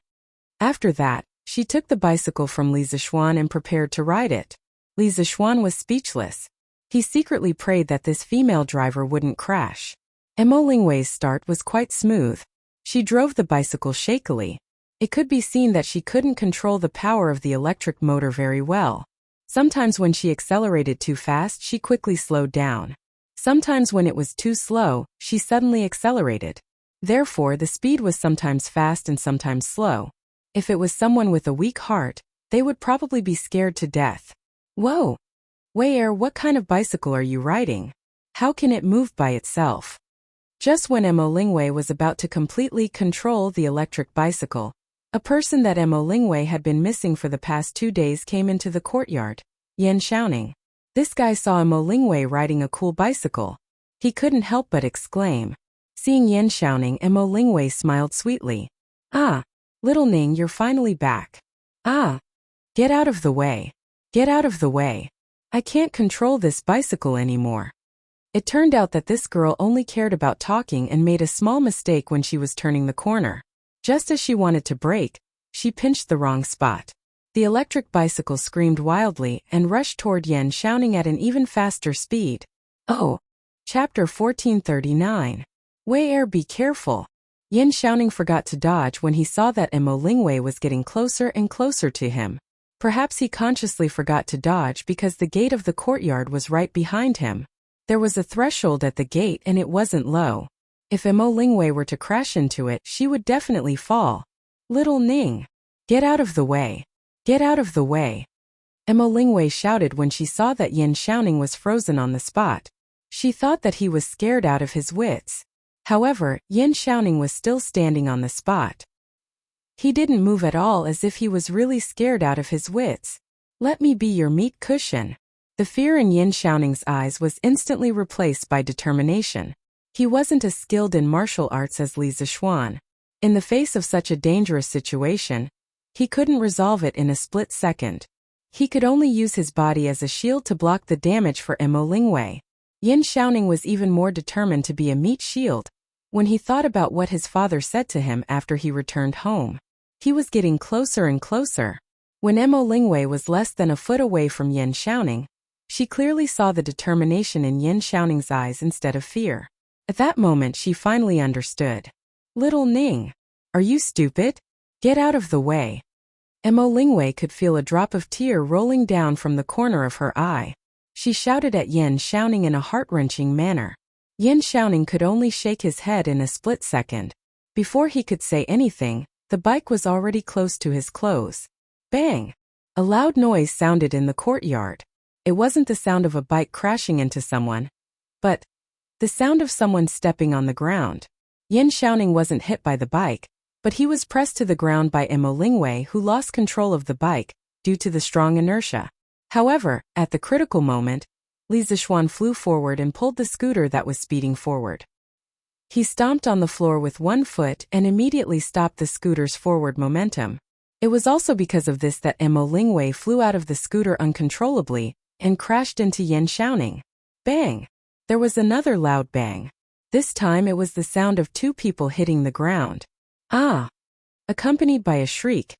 After that, she took the bicycle from Li Zishuan and prepared to ride it. Li Zishuan was speechless. He secretly prayed that this female driver wouldn't crash. Mo Lingwei's start was quite smooth. She drove the bicycle shakily. It could be seen that she couldn't control the power of the electric motor very well. Sometimes when she accelerated too fast, she quickly slowed down. Sometimes when it was too slow, she suddenly accelerated. Therefore, the speed was sometimes fast and sometimes slow. If it was someone with a weak heart, they would probably be scared to death. Whoa! Wei, what kind of bicycle are you riding? How can it move by itself? Just when Mo Lingwei was about to completely control the electric bicycle, a person that Mo Lingwei had been missing for the past 2 days came into the courtyard, Yan Xiaoning. This guy saw Mo Lingwei riding a cool bicycle. He couldn't help but exclaim. Seeing Yan Xiaoning, Mo Lingwei smiled sweetly. Ah, little Ning, you're finally back. Ah, get out of the way. Get out of the way. I can't control this bicycle anymore. It turned out that this girl only cared about talking and made a small mistake when she was turning the corner. Just as she wanted to brake, she pinched the wrong spot. The electric bicycle screamed wildly and rushed toward Yan Xiaoning at an even faster speed. Oh! Chapter 1439. Wei, be careful. Yan Xiaoning forgot to dodge when he saw that Mo Lingwei was getting closer and closer to him. Perhaps he consciously forgot to dodge because the gate of the courtyard was right behind him. There was a threshold at the gate and it wasn't low. If Mo Lingwei were to crash into it, she would definitely fall. Little Ning, get out of the way. Get out of the way. Mo Lingwei shouted when she saw that Yan Xiaoning was frozen on the spot. She thought that he was scared out of his wits. However, Yan Xiaoning was still standing on the spot. He didn't move at all, as if he was really scared out of his wits. Let me be your meat cushion. The fear in Yan Xiaoning's eyes was instantly replaced by determination. He wasn't as skilled in martial arts as Li Zishuan. In the face of such a dangerous situation, he couldn't resolve it in a split second. He could only use his body as a shield to block the damage for Mo Lingwei. Yan Xiaoning was even more determined to be a meat shield. When he thought about what his father said to him after he returned home, he was getting closer and closer. When Mo Lingwei was less than a foot away from Yan Xiaoning, she clearly saw the determination in Yan Xiaoning's eyes instead of fear. At that moment she finally understood. Little Ning, are you stupid? Get out of the way. Mo Lingwei could feel a drop of tear rolling down from the corner of her eye. She shouted at Yan Xiaoning in a heart-wrenching manner. Yan Xiaoning could only shake his head in a split second. Before he could say anything, the bike was already close to his clothes. Bang! A loud noise sounded in the courtyard. It wasn't the sound of a bike crashing into someone, but the sound of someone stepping on the ground. Yan Xiaoning wasn't hit by the bike, but he was pressed to the ground by Mo Lingwei, who lost control of the bike due to the strong inertia. However, at the critical moment, Li Zishuan flew forward and pulled the scooter that was speeding forward. He stomped on the floor with one foot and immediately stopped the scooter's forward momentum. It was also because of this that Mo Lingwei flew out of the scooter uncontrollably and crashed into Yan Xiaoning. Bang! There was another loud bang. This time it was the sound of two people hitting the ground. Ah! Accompanied by a shriek,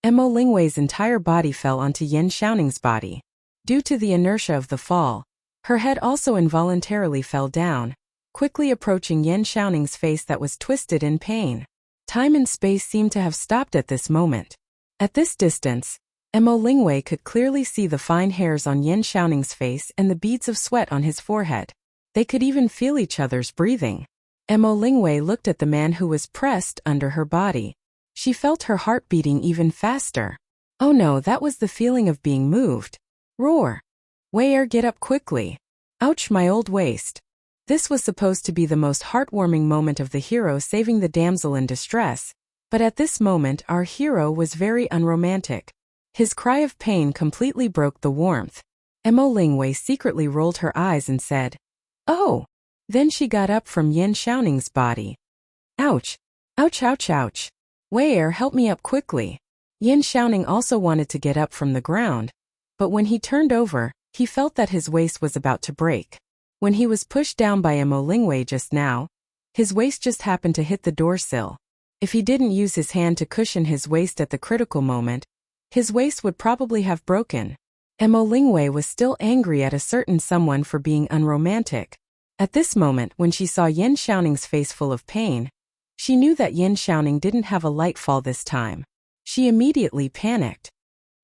Mo Lingwei's entire body fell onto Yan Xiaoning's body. Due to the inertia of the fall, her head also involuntarily fell down, quickly approaching Yan Xiaoning's face that was twisted in pain. Time and space seemed to have stopped at this moment. At this distance, Mo Lingwei could clearly see the fine hairs on Yan Xiaoning's face and the beads of sweat on his forehead. They could even feel each other's breathing. Mo Lingwei looked at the man who was pressed under her body. She felt her heart beating even faster. Oh no, that was the feeling of being moved. Roar! Wei, get up quickly. Ouch, my old waist. This was supposed to be the most heartwarming moment of the hero saving the damsel in distress, but at this moment our hero was very unromantic. His cry of pain completely broke the warmth. Mo Lingwei secretly rolled her eyes and said, "Oh!" Then she got up from Yan Xiaoning's body. Ouch! Ouch, ouch, ouch! Wei, help me up quickly. Yan Xiaoning also wanted to get up from the ground, but when he turned over, he felt that his waist was about to break. When he was pushed down by Mo Lingwei just now, his waist just happened to hit the door sill. If he didn't use his hand to cushion his waist at the critical moment, his waist would probably have broken. Mo Lingwei was still angry at a certain someone for being unromantic. At this moment, when she saw Yan Xiaoning's face full of pain, she knew that Yan Xiaoning didn't have a light fall this time. She immediately panicked.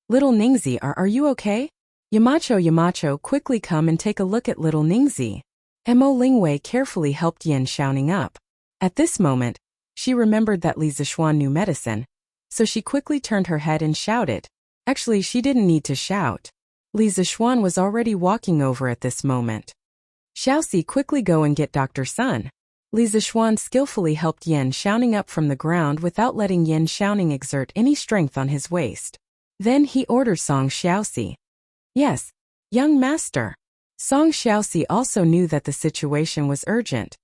Little Ningzi, are you okay? Yamacho, quickly come and take a look at little Ningzi. Mo Lingwei carefully helped Yan Xiaoning up. At this moment, she remembered that Li Zishuan knew medicine, so she quickly turned her head and shouted. Actually, she didn't need to shout. Li Zixuan was already walking over at this moment. Xiaoxi, quickly go and get Dr. Sun. Li Zixuan skillfully helped Yan Xiaoning up from the ground without letting Yan Xiaoning exert any strength on his waist. Then he ordered Song Xiaoxi. Yes, young master. Song Xiaoxi also knew that the situation was urgent.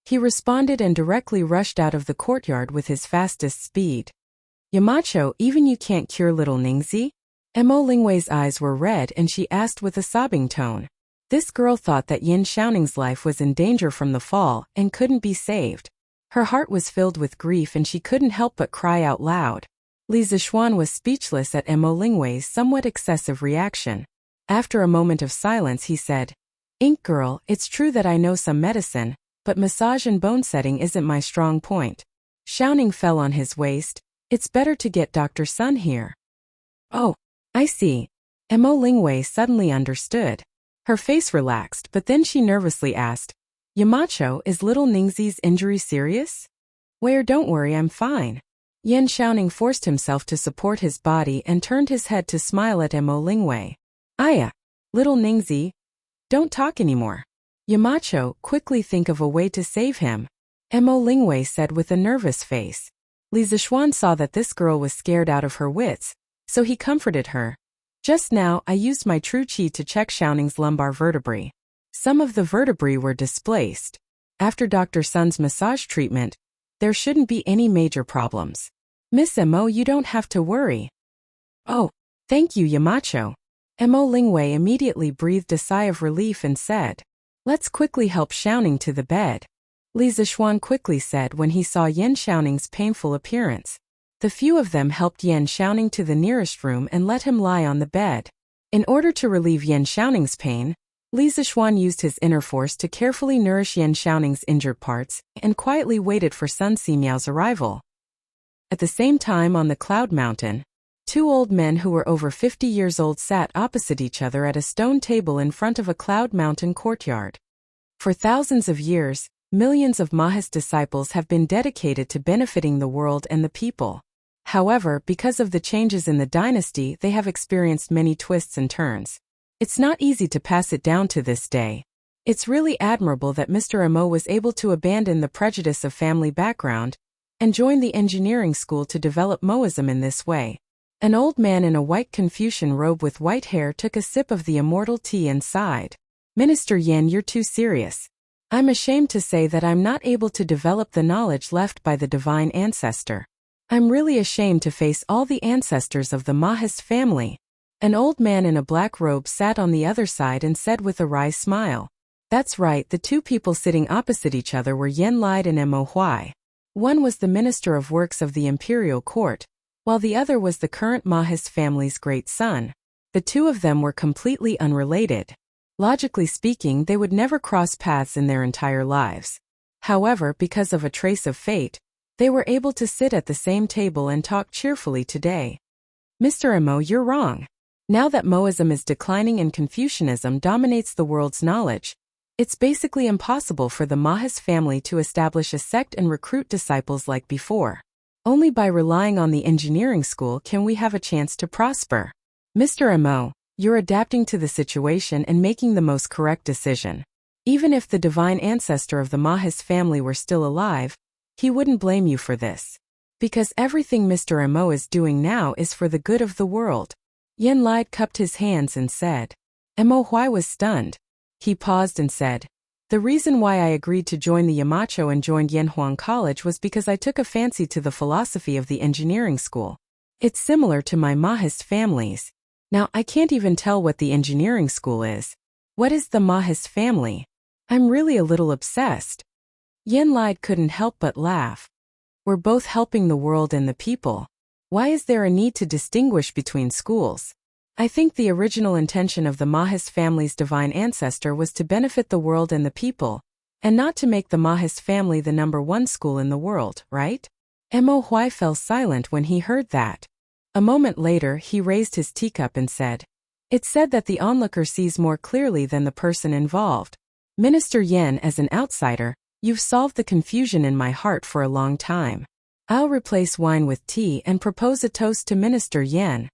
He responded and directly rushed out of the courtyard with his fastest speed. Yamacho, even you can't cure little Ningzi? Mo Lingwei's eyes were red and she asked with a sobbing tone. This girl thought that Yin Xiaoning's life was in danger from the fall and couldn't be saved. Her heart was filled with grief and she couldn't help but cry out loud. Li Zixuan was speechless at Mo Lingwei's somewhat excessive reaction. After a moment of silence he said, Ink girl, it's true that I know some medicine, but massage and bone setting isn't my strong point. Xiaoning fell on his waist. It's better to get Dr. Sun here. Oh, I see. Mo Lingwei suddenly understood. Her face relaxed, but then she nervously asked, Yamacho, is little Ningzi's injury serious? Don't worry, I'm fine. Yan Xiaoning forced himself to support his body and turned his head to smile at Mo Lingwei. Aya, little Ningzi, don't talk anymore. Yamacho, quickly think of a way to save him. Mo Lingwei said with a nervous face. Li Zixuan saw that this girl was scared out of her wits, so he comforted her. Just now, I used my true qi to check Xiaoning's lumbar vertebrae. Some of the vertebrae were displaced. After Dr. Sun's massage treatment, there shouldn't be any major problems. Miss Mo, you don't have to worry. Oh, thank you, Yamacho. Mo Lingwei immediately breathed a sigh of relief and said, Let's quickly help Xiaoning to the bed. Li Zixuan quickly said when he saw Yan Xiaoning's painful appearance. The few of them helped Yan Xiaoning to the nearest room and let him lie on the bed. In order to relieve Yan Xiaoning's pain, Li Zixuan used his inner force to carefully nourish Yan Xiaoning's injured parts and quietly waited for Sun Simiao's arrival. At the same time on the Cloud Mountain, two old men who were over 50 years old sat opposite each other at a stone table in front of a Cloud Mountain courtyard. For thousands of years, millions of Maha's disciples have been dedicated to benefiting the world and the people. However, because of the changes in the dynasty, they have experienced many twists and turns. It's not easy to pass it down to this day. It's really admirable that Mr. Mo was able to abandon the prejudice of family background and join the engineering school to develop Moism in this way. An old man in a white Confucian robe with white hair took a sip of the immortal tea and sighed. Minister Yan, you're too serious. I'm ashamed to say that I'm not able to develop the knowledge left by the divine ancestor. I'm really ashamed to face all the ancestors of the Maha's family. An old man in a black robe sat on the other side and said with a wry smile. That's right, the two people sitting opposite each other were Yen Lide and Mo Huai. One was the Minister of Works of the Imperial Court, while the other was the current Maha's family's great son. The two of them were completely unrelated. Logically speaking, they would never cross paths in their entire lives. However, because of a trace of fate, they were able to sit at the same table and talk cheerfully today. Mr. Mo, you're wrong. Now that Moism is declining and Confucianism dominates the world's knowledge, it's basically impossible for the Maha's family to establish a sect and recruit disciples like before. Only by relying on the engineering school can we have a chance to prosper. Mr. Mo, you're adapting to the situation and making the most correct decision. Even if the divine ancestor of the Maha's family were still alive, he wouldn't blame you for this. Because everything Mr. Mo is doing now is for the good of the world. Yen Lide cupped his hands and said. Mo Huai was stunned. He paused and said, The reason why I agreed to join the Yamacho and joined Yanhuang College was because I took a fancy to the philosophy of the engineering school. It's similar to my Maha's family's. Now I can't even tell what the engineering school is. What is the Maha's family? I'm really a little obsessed. Yen Lide couldn't help but laugh. We're both helping the world and the people. Why is there a need to distinguish between schools? I think the original intention of the Maha's family's divine ancestor was to benefit the world and the people, and not to make the Maha's family the #1 school in the world, right? Mo Huai fell silent when he heard that. A moment later he raised his teacup and said, It's said that the onlooker sees more clearly than the person involved. Minister Yen, as an outsider, you've solved the confusion in my heart for a long time. I'll replace wine with tea and propose a toast to Minister Yen.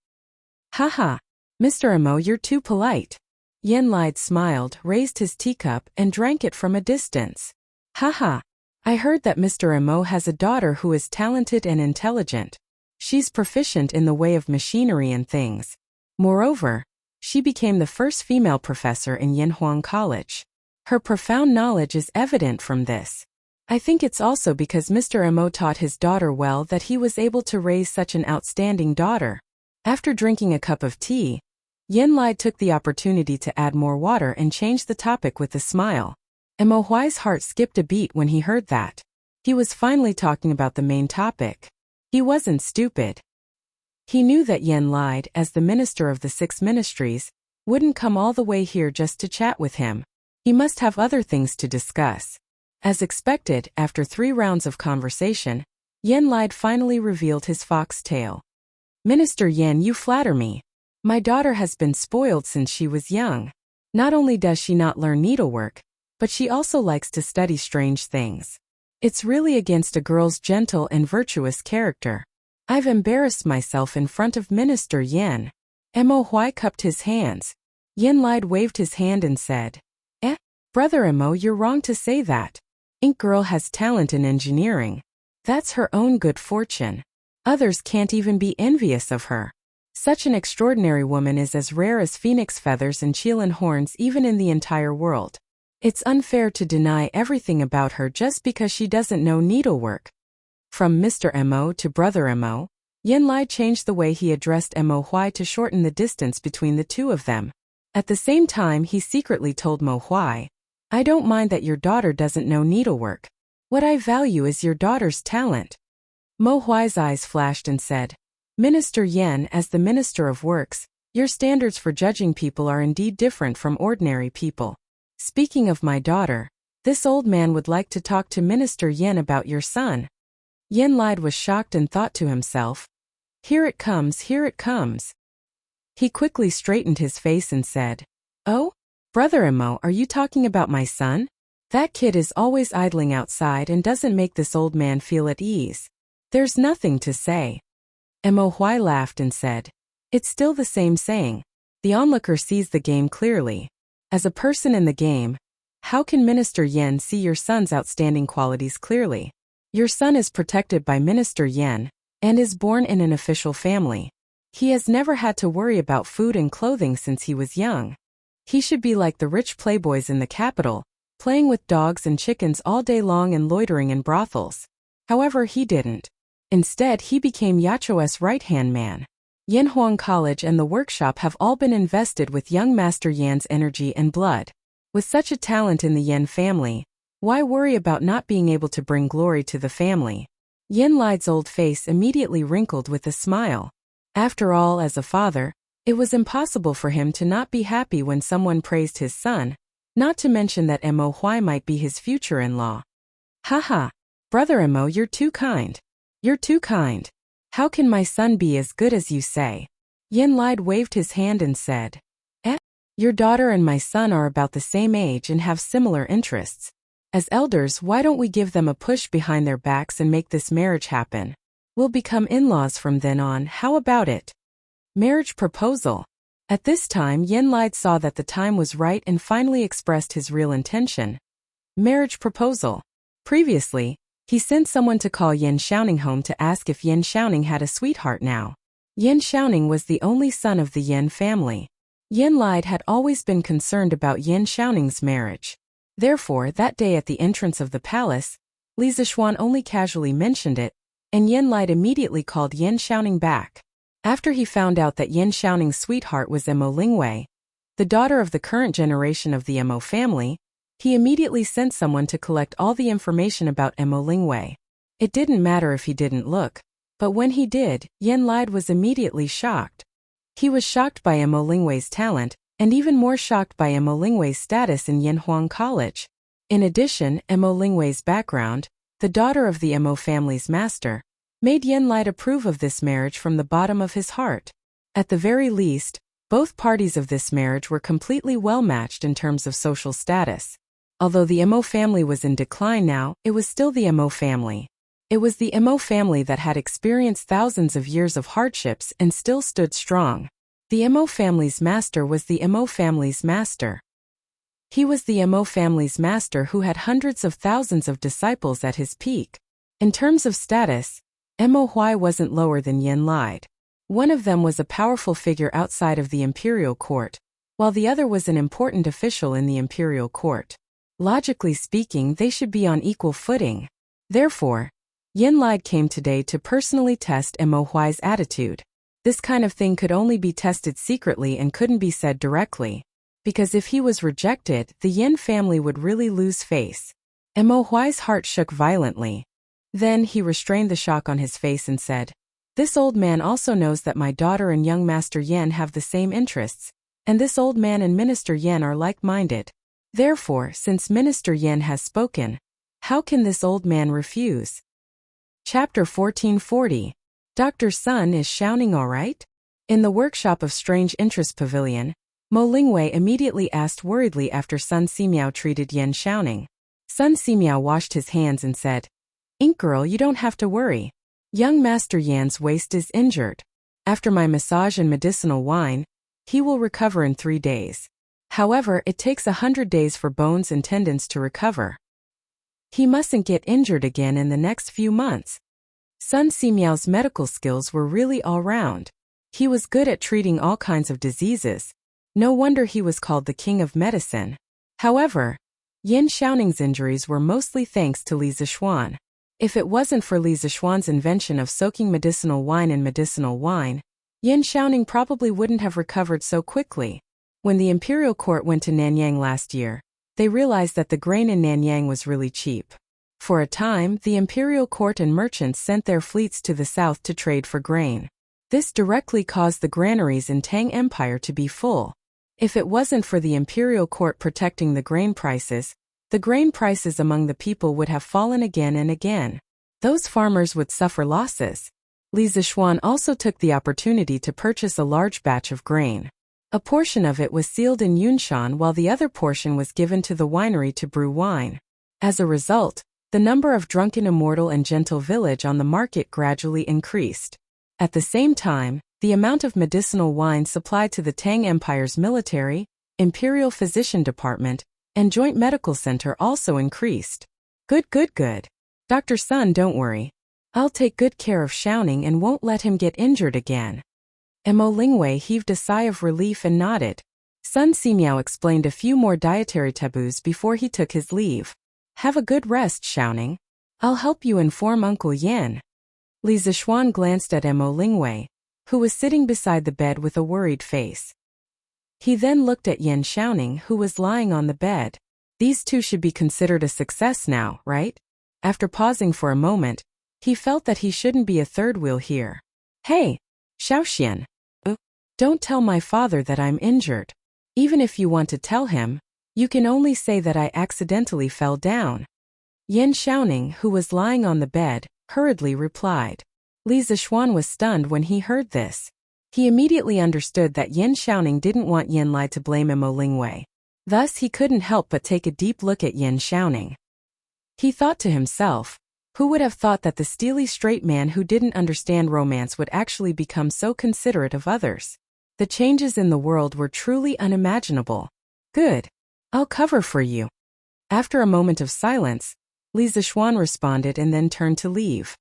Haha. Mr. Mo, you're too polite. Yen lied, smiled, raised his teacup, and drank it from a distance. Haha. I heard that Mr. Mo has a daughter who is talented and intelligent. She's proficient in the way of machinery and things. Moreover, she became the first female professor in Yanhuang College. Her profound knowledge is evident from this. I think it's also because Mr. Mo taught his daughter well that he was able to raise such an outstanding daughter. After drinking a cup of tea, Yen Lai took the opportunity to add more water and change the topic with a smile. Mo Huai's heart skipped a beat when he heard that. He was finally talking about the main topic. He wasn't stupid. He knew that Yen Lai, as the minister of the 6 ministries, wouldn't come all the way here just to chat with him. He must have other things to discuss. As expected, after 3 rounds of conversation, Yen Lai finally revealed his foxtail. Minister Yen, you flatter me. My daughter has been spoiled since she was young. Not only does she not learn needlework, but she also likes to study strange things. It's really against a girl's gentle and virtuous character. I've embarrassed myself in front of Minister Yen. Mo Huai cupped his hands. Yen Lai waved his hand and said, Brother Mo, you're wrong to say that. Ink Girl has talent in engineering. That's her own good fortune. Others can't even be envious of her. Such an extraordinary woman is as rare as phoenix feathers and Qilin horns even in the entire world. It's unfair to deny everything about her just because she doesn't know needlework. From Mr. Mo to Brother Mo, Yen Lai changed the way he addressed Mo Huai to shorten the distance between the two of them. At the same time, he secretly told Mo Huai, I don't mind that your daughter doesn't know needlework. What I value is your daughter's talent. Mo Huai's eyes flashed and said, Minister Yen, as the Minister of Works, your standards for judging people are indeed different from ordinary people. Speaking of my daughter, this old man would like to talk to Minister Yen about your son. Yen Lai was shocked and thought to himself, Here it comes, here it comes. He quickly straightened his face and said, Oh? Brother Mo, are you talking about my son? That kid is always idling outside and doesn't make this old man feel at ease. There's nothing to say. Mo Huai laughed and said, It's still the same saying. The onlooker sees the game clearly. As a person in the game, how can Minister Yen see your son's outstanding qualities clearly? Your son is protected by Minister Yen and is born in an official family. He has never had to worry about food and clothing since he was young. He should be like the rich playboys in the capital, playing with dogs and chickens all day long and loitering in brothels. However, he didn't. Instead, he became Yacho's right-hand man. Yanhuang College and the workshop have all been invested with young Master Yan's energy and blood. With such a talent in the Yen family, why worry about not being able to bring glory to the family? Yen Lai's old face immediately wrinkled with a smile. After all, as a father, it was impossible for him to not be happy when someone praised his son, not to mention that Mo Huai might be his future-in-law. Haha, Brother Mo, you're too kind. You're too kind. How can my son be as good as you say? Yen Lai waved his hand and said, Your daughter and my son are about the same age and have similar interests. As elders, why don't we give them a push behind their backs and make this marriage happen? We'll become in-laws from then on, how about it? Marriage proposal. At this time, Yen Lai saw that the time was right and finally expressed his real intention. Marriage proposal. Previously, he sent someone to call Yen Xiaoning home to ask if Yen Xiaoning had a sweetheart now. Yen Xiaoning was the only son of the Yen family. Yen Lai had always been concerned about Yen Xiaoning's marriage. Therefore, that day at the entrance of the palace, Li Zixuan only casually mentioned it, and Yen Lai immediately called Yen Xiaoning back. After he found out that Yen Xiaoning's sweetheart was Mo Lingwei, the daughter of the current generation of the Mo family, he immediately sent someone to collect all the information about Mo Lingwei. It didn't matter if he didn't look, but when he did, Yen Lai was immediately shocked. He was shocked by Mo Lingwei's talent, and even more shocked by Mo Lingwei's status in Yanhuang College. In addition, Mo Lingwei's background, the daughter of the Mo family's master, made Yen Lai approve of this marriage from the bottom of his heart. At the very least, both parties of this marriage were completely well-matched in terms of social status. Although the Mo family was in decline now, it was still the Mo family. It was the Mo family that had experienced thousands of years of hardships and still stood strong. The Mo family's master was the Mo family's master. He was the Mo family's master who had hundreds of thousands of disciples at his peak. In terms of status, Mo Huai wasn't lower than Yin Lide. One of them was a powerful figure outside of the imperial court, while the other was an important official in the imperial court. Logically speaking, they should be on equal footing. Therefore, Yin Lide came today to personally test Mo Huai's attitude. This kind of thing could only be tested secretly and couldn't be said directly, because if he was rejected, the Yin family would really lose face. Mo Huai's heart shook violently. Then he restrained the shock on his face and said, "This old man also knows that my daughter and young Master Yen have the same interests, and this old man and Minister Yen are like-minded. Therefore, since Minister Yen has spoken, how can this old man refuse?" Chapter 1440. Dr. Sun, is Xiaoning all right? In the workshop of Strange Interest Pavilion, Mo Lingwei immediately asked worriedly after Sun Simiao treated Yen Xiaoning. Sun Simiao washed his hands and said, "Ink girl, you don't have to worry. Young Master Yan's waist is injured. After my massage and medicinal wine, he will recover in 3 days. However, it takes 100 days for bones and tendons to recover. He mustn't get injured again in the next few months." Sun Simiao's medical skills were really all round. He was good at treating all kinds of diseases. No wonder he was called the king of medicine. However, Yin Xiaoning's injuries were mostly thanks to Li Zixuan. If it wasn't for Li Zixuan's invention of soaking medicinal wine in medicinal wine, Yin Xiaoning probably wouldn't have recovered so quickly. When the imperial court went to Nanyang last year, they realized that the grain in Nanyang was really cheap. For a time, the imperial court and merchants sent their fleets to the south to trade for grain. This directly caused the granaries in Tang Empire to be full. If it wasn't for the imperial court protecting the grain prices among the people would have fallen again and again. Those farmers would suffer losses. Li Zixuan also took the opportunity to purchase a large batch of grain. A portion of it was sealed in Yunshan while the other portion was given to the winery to brew wine. As a result, the number of drunken immortal and gentle village on the market gradually increased. At the same time, the amount of medicinal wine supplied to the Tang Empire's military, imperial physician department, and joint medical center also increased. Good. Dr. Sun, don't worry. I'll take good care of Xiaoning and won't let him get injured again. Mo Lingwei heaved a sigh of relief and nodded. Sun Simiao explained a few more dietary taboos before he took his leave. Have a good rest, Xiaoning. I'll help you inform Uncle Yen. Li Zixuan glanced at Mo Lingwei, who was sitting beside the bed with a worried face. He then looked at Yen Xiaoning, who was lying on the bed. These two should be considered a success now, right? After pausing for a moment, he felt that he shouldn't be a third wheel here. Hey, Xiaoxian. Don't tell my father that I'm injured. Even if you want to tell him, you can only say that I accidentally fell down. Yen Xiaoning, who was lying on the bed, hurriedly replied. Li Zixuan was stunned when he heard this. He immediately understood that Yen Xiaoning didn't want Yen Lai to blame Mo Lingwei. Thus he couldn't help but take a deep look at Yen Xiaoning. He thought to himself, who would have thought that the steely straight man who didn't understand romance would actually become so considerate of others? The changes in the world were truly unimaginable. Good. I'll cover for you. After a moment of silence, Li Zixuan responded and then turned to leave.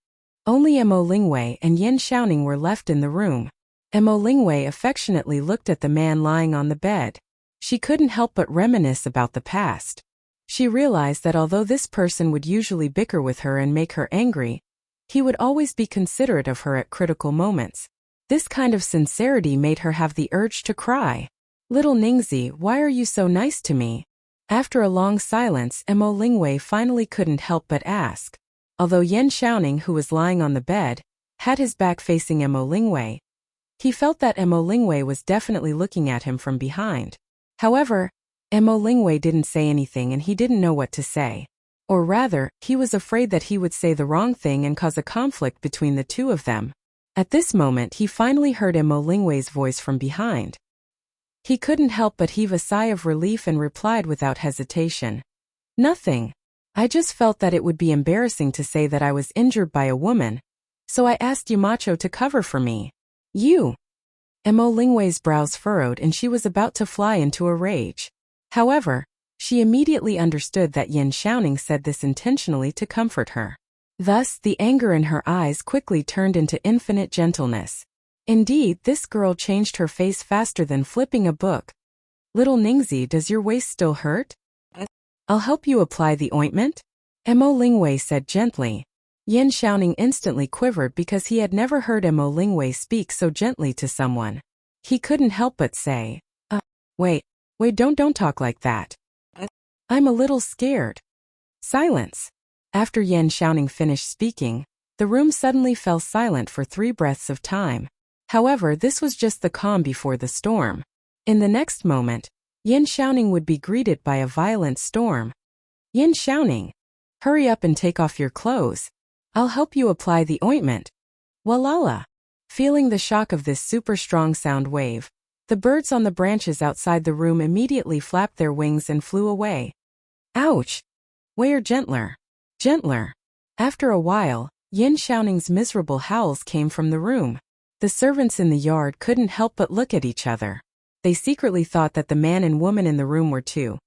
Only Mo Lingwei and Yen Xiaoning were left in the room. Mo Lingwei affectionately looked at the man lying on the bed. She couldn't help but reminisce about the past. She realized that although this person would usually bicker with her and make her angry, he would always be considerate of her at critical moments. This kind of sincerity made her have the urge to cry. Little Ningzi, why are you so nice to me? After a long silence, Mo Lingwei finally couldn't help but ask. Although Yen Xiaoning, who was lying on the bed, had his back facing Mo Lingwei, he felt that Mo Lingwei was definitely looking at him from behind. However, Mo Lingwei didn't say anything and he didn't know what to say. Or rather, he was afraid that he would say the wrong thing and cause a conflict between the two of them. At this moment he finally heard Mo Lingwei's voice from behind. He couldn't help but heave a sigh of relief and replied without hesitation. Nothing. I just felt that it would be embarrassing to say that I was injured by a woman, so I asked Yumacho to cover for me. You. Mo Lingwei's brows furrowed and she was about to fly into a rage. However, she immediately understood that Yin Xiaoning said this intentionally to comfort her. Thus, the anger in her eyes quickly turned into infinite gentleness. Indeed, this girl changed her face faster than flipping a book. Little Ningzi, does your waist still hurt? I'll help you apply the ointment? Mo Lingwei said gently. Yin Xiaoning instantly quivered because he had never heard Mo Lingwei speak so gently to someone. He couldn't help but say, wait, don't talk like that. I'm a little scared. Silence. After Yin Xiaoning finished speaking, the room suddenly fell silent for 3 breaths of time. However, this was just the calm before the storm. In the next moment, Yin Xiaoning would be greeted by a violent storm. Yin Xiaoning, hurry up and take off your clothes. I'll help you apply the ointment. Walala. Feeling the shock of this super strong sound wave, the birds on the branches outside the room immediately flapped their wings and flew away. Ouch! We're gentler. Gentler. After a while, Yin Xiaoning's miserable howls came from the room. The servants in the yard couldn't help but look at each other. They secretly thought that the man and woman in the room were two.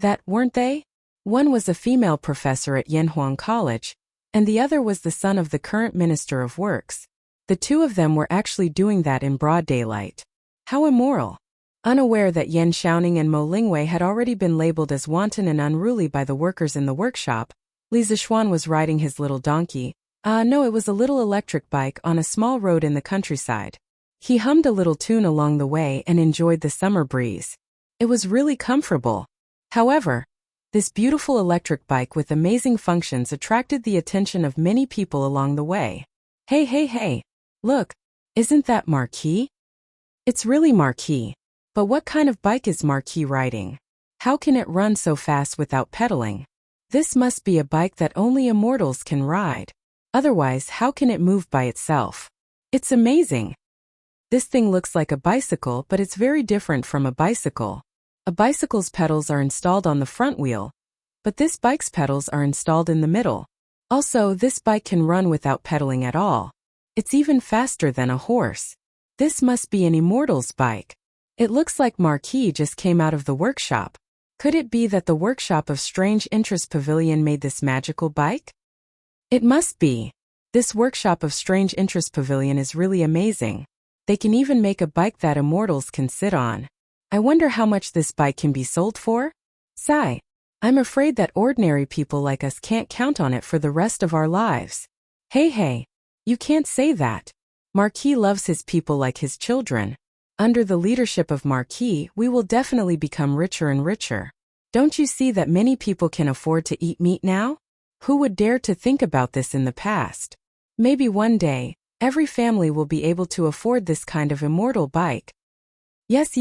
That, weren't they? One was a female professor at Yanhuang College, and the other was the son of the current Minister of Works. The two of them were actually doing that in broad daylight. How immoral. Unaware that Yin Xiaoning and Mo Lingwei had already been labeled as wanton and unruly by the workers in the workshop, Li Zixuan was riding his little donkey. No, it was a little electric bike on a small road in the countryside. He hummed a little tune along the way and enjoyed the summer breeze. It was really comfortable. However, this beautiful electric bike with amazing functions attracted the attention of many people along the way. Hey, look, isn't that Marquis? It's really Marquis. But what kind of bike is Marquis riding? How can it run so fast without pedaling? This must be a bike that only immortals can ride. Otherwise, how can it move by itself? It's amazing. This thing looks like a bicycle, but it's very different from a bicycle. A bicycle's pedals are installed on the front wheel, but this bike's pedals are installed in the middle. Also, this bike can run without pedaling at all. It's even faster than a horse. This must be an immortal's bike. It looks like Marquis just came out of the workshop. Could it be that the workshop of Strange Interest Pavilion made this magical bike? It must be. This workshop of Strange Interest Pavilion is really amazing. They can even make a bike that immortals can sit on. I wonder how much this bike can be sold for? Sigh. I'm afraid that ordinary people like us can't count on it for the rest of our lives. Hey, you can't say that. Marquis loves his people like his children. Under the leadership of Marquis, we will definitely become richer and richer. Don't you see that many people can afford to eat meat now? Who would dare to think about this in the past? Maybe one day, every family will be able to afford this kind of immortal bike. Yes.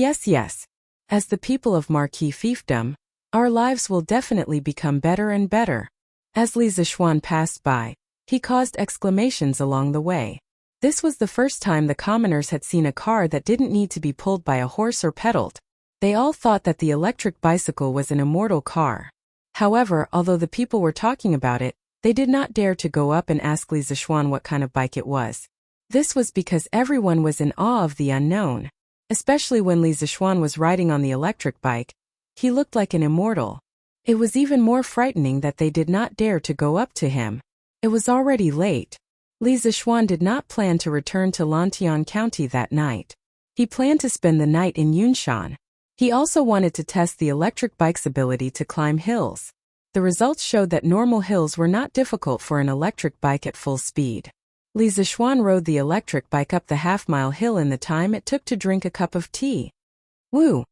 As the people of Marquis fiefdom, our lives will definitely become better and better. As Li Zixuan passed by, he caused exclamations along the way. This was the first time the commoners had seen a car that didn't need to be pulled by a horse or pedaled. They all thought that the electric bicycle was an immortal car. However, although the people were talking about it, they did not dare to go up and ask Li Zixuan what kind of bike it was. This was because everyone was in awe of the unknown. Especially when Li Zixuan was riding on the electric bike, he looked like an immortal. It was even more frightening that they did not dare to go up to him. It was already late. Li Zixuan did not plan to return to Lantian County that night. He planned to spend the night in Yunshan. He also wanted to test the electric bike's ability to climb hills. The results showed that normal hills were not difficult for an electric bike at full speed. Li Zixuan rode the electric bike up the half-mile hill in the time it took to drink a cup of tea. Woo!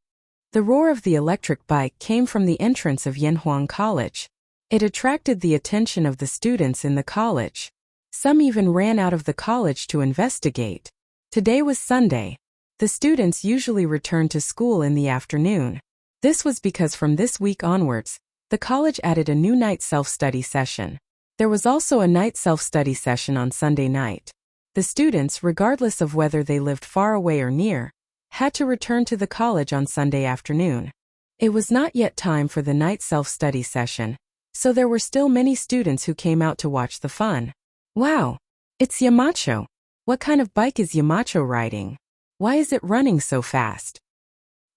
The roar of the electric bike came from the entrance of Yanhuang College. It attracted the attention of the students in the college. Some even ran out of the college to investigate. Today was Sunday. The students usually returned to school in the afternoon. This was because from this week onwards, the college added a new night self-study session. There was also a night self-study session on Sunday night. The students, regardless of whether they lived far away or near, had to return to the college on Sunday afternoon. It was not yet time for the night self-study session, So there were still many students who came out to watch the fun. Wow! It's Yamacho! What kind of bike is Yamacho riding? Why is it running so fast?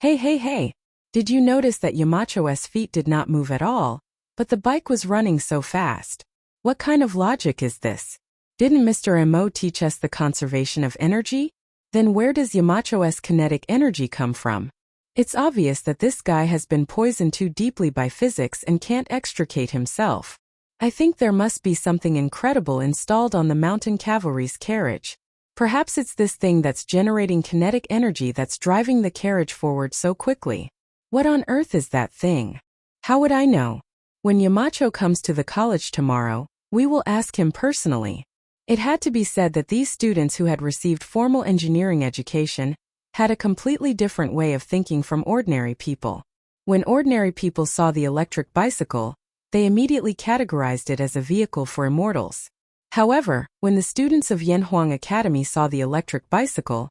Hey! Did you notice that Yamacho's feet did not move at all, but the bike was running so fast? What kind of logic is this? Didn't Mr. Mo teach us the conservation of energy? Then where does Yamacho's kinetic energy come from? It's obvious that this guy has been poisoned too deeply by physics and can't extricate himself. I think there must be something incredible installed on the mountain cavalry's carriage. Perhaps it's this thing that's generating kinetic energy that's driving the carriage forward so quickly. What on earth is that thing? How would I know? When Yamacho comes to the college tomorrow, we will ask him personally. It had to be said that these students who had received formal engineering education had a completely different way of thinking from ordinary people. When ordinary people saw the electric bicycle, they immediately categorized it as a vehicle for immortals. However, when the students of Yanhuang Academy saw the electric bicycle,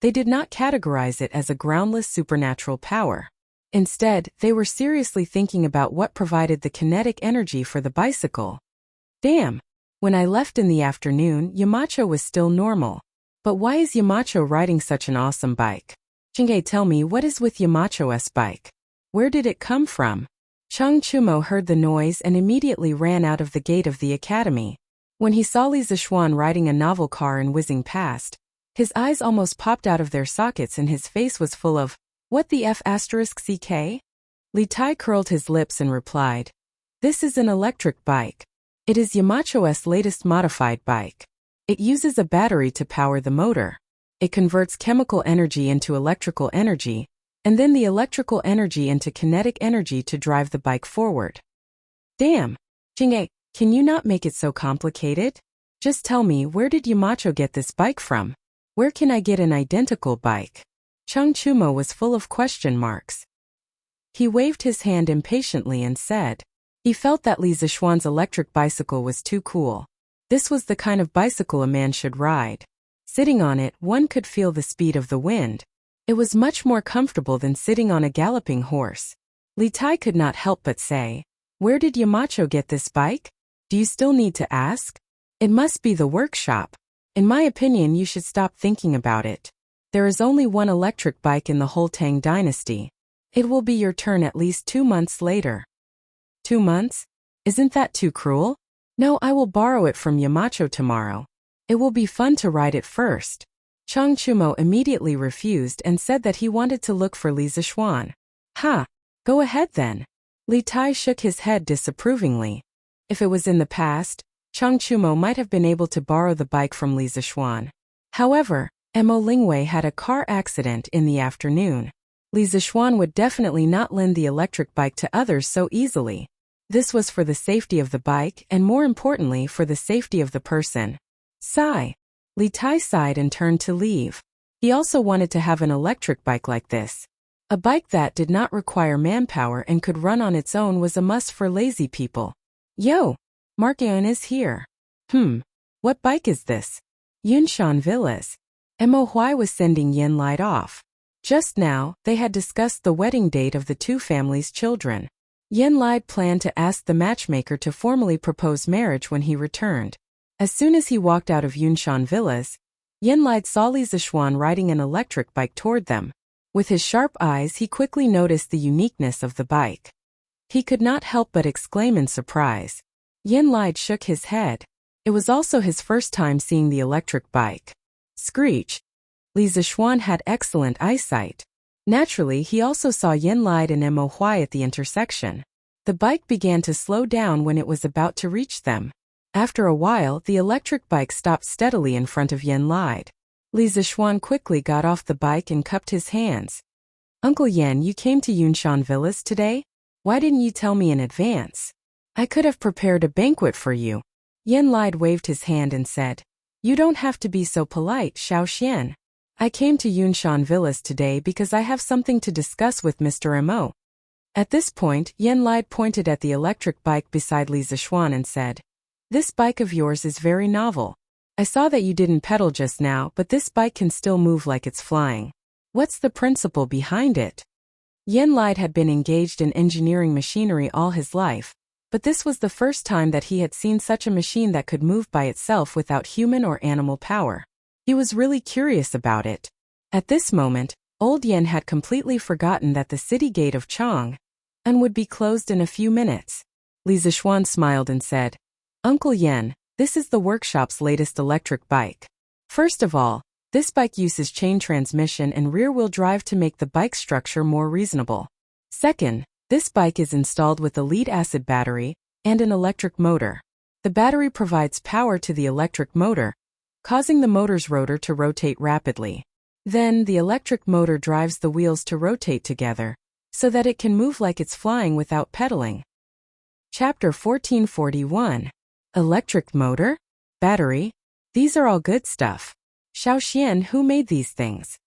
they did not categorize it as a groundless supernatural power. Instead, they were seriously thinking about what provided the kinetic energy for the bicycle. Damn! When I left in the afternoon, Yamacho was still normal. But why is Yamacho riding such an awesome bike? Chingay, tell me, what is with Yamacho's bike? Where did it come from? Chang Chumo heard the noise and immediately ran out of the gate of the academy. When he saw Li Zishuan riding a novel car and whizzing past, his eyes almost popped out of their sockets and his face was full of, "What the F***ck?" Li Tai curled his lips and replied, "This is an electric bike. It is Yamacho's latest modified bike. It uses a battery to power the motor. It converts chemical energy into electrical energy, and then the electrical energy into kinetic energy to drive the bike forward." Damn! Jing'e, can you not make it so complicated? Just tell me, where did Yamacho get this bike from? Where can I get an identical bike? Chang Chumo was full of question marks. He waved his hand impatiently and said, he felt that Li Zishuan's electric bicycle was too cool. This was the kind of bicycle a man should ride. Sitting on it, one could feel the speed of the wind. It was much more comfortable than sitting on a galloping horse. Li Tai could not help but say, "Where did Yamacho get this bike? Do you still need to ask? It must be the workshop. In my opinion, you should stop thinking about it. There is only one electric bike in the whole Tang dynasty. It will be your turn at least 2 months later." 2 months? Isn't that too cruel? No, I will borrow it from Yamacho tomorrow. It will be fun to ride it first. Chang Chumo immediately refused and said that he wanted to look for Li Zishuan. Ha! Go ahead then. Li Tai shook his head disapprovingly. If it was in the past, Chang Chumo might have been able to borrow the bike from Li Zishuan. However, Mo Lingwei had a car accident in the afternoon. Li Zishuan would definitely not lend the electric bike to others so easily. This was for the safety of the bike and more importantly for the safety of the person. Sigh. Li Tai sighed and turned to leave. He also wanted to have an electric bike like this. A bike that did not require manpower and could run on its own was a must for lazy people. Yo! Mark-Eun is here. What bike is this? Yunshan Villas. Mo Huai was sending Yen Light off. Just now, they had discussed the wedding date of the two families' children. Yen Light planned to ask the matchmaker to formally propose marriage when he returned. As soon as he walked out of Yunshan Villas, Yen Light saw Li Zishuan riding an electric bike toward them. With his sharp eyes, he quickly noticed the uniqueness of the bike. He could not help but exclaim in surprise. Yen Light shook his head. It was also his first time seeing the electric bike. Screech. Li Zishuan had excellent eyesight. Naturally, he also saw Yen Light and Mo Huai at the intersection. The bike began to slow down when it was about to reach them. After a while, the electric bike stopped steadily in front of Yen Light. Li Zishuan quickly got off the bike and cupped his hands. "Uncle Yen, you came to Yunshan Villas today? Why didn't you tell me in advance? I could have prepared a banquet for you." Yen Light waved his hand and said, "You don't have to be so polite, Xiao Xian. I came to Yunshan Villas today because I have something to discuss with Mr. Mo." At this point, Yen Light pointed at the electric bike beside Li Zishuan and said, "This bike of yours is very novel. I saw that you didn't pedal just now, but this bike can still move like it's flying. What's the principle behind it?" Yen Light had been engaged in engineering machinery all his life, But this was the first time that he had seen such a machine that could move by itself without human or animal power. He was really curious about it. At this moment, Old Yen had completely forgotten that the city gate of Chang'an would be closed in a few minutes. Li Zixuan smiled and said, "Uncle Yen, this is the workshop's latest electric bike. First of all, this bike uses chain transmission and rear-wheel drive to make the bike structure more reasonable. Second, this bike is installed with a lead-acid battery and an electric motor. The battery provides power to the electric motor, causing the motor's rotor to rotate rapidly. Then, the electric motor drives the wheels to rotate together, so that it can move like it's flying without pedaling." Chapter 1441. Electric motor? Battery? These are all good stuff. Xiaoxian, who made these things?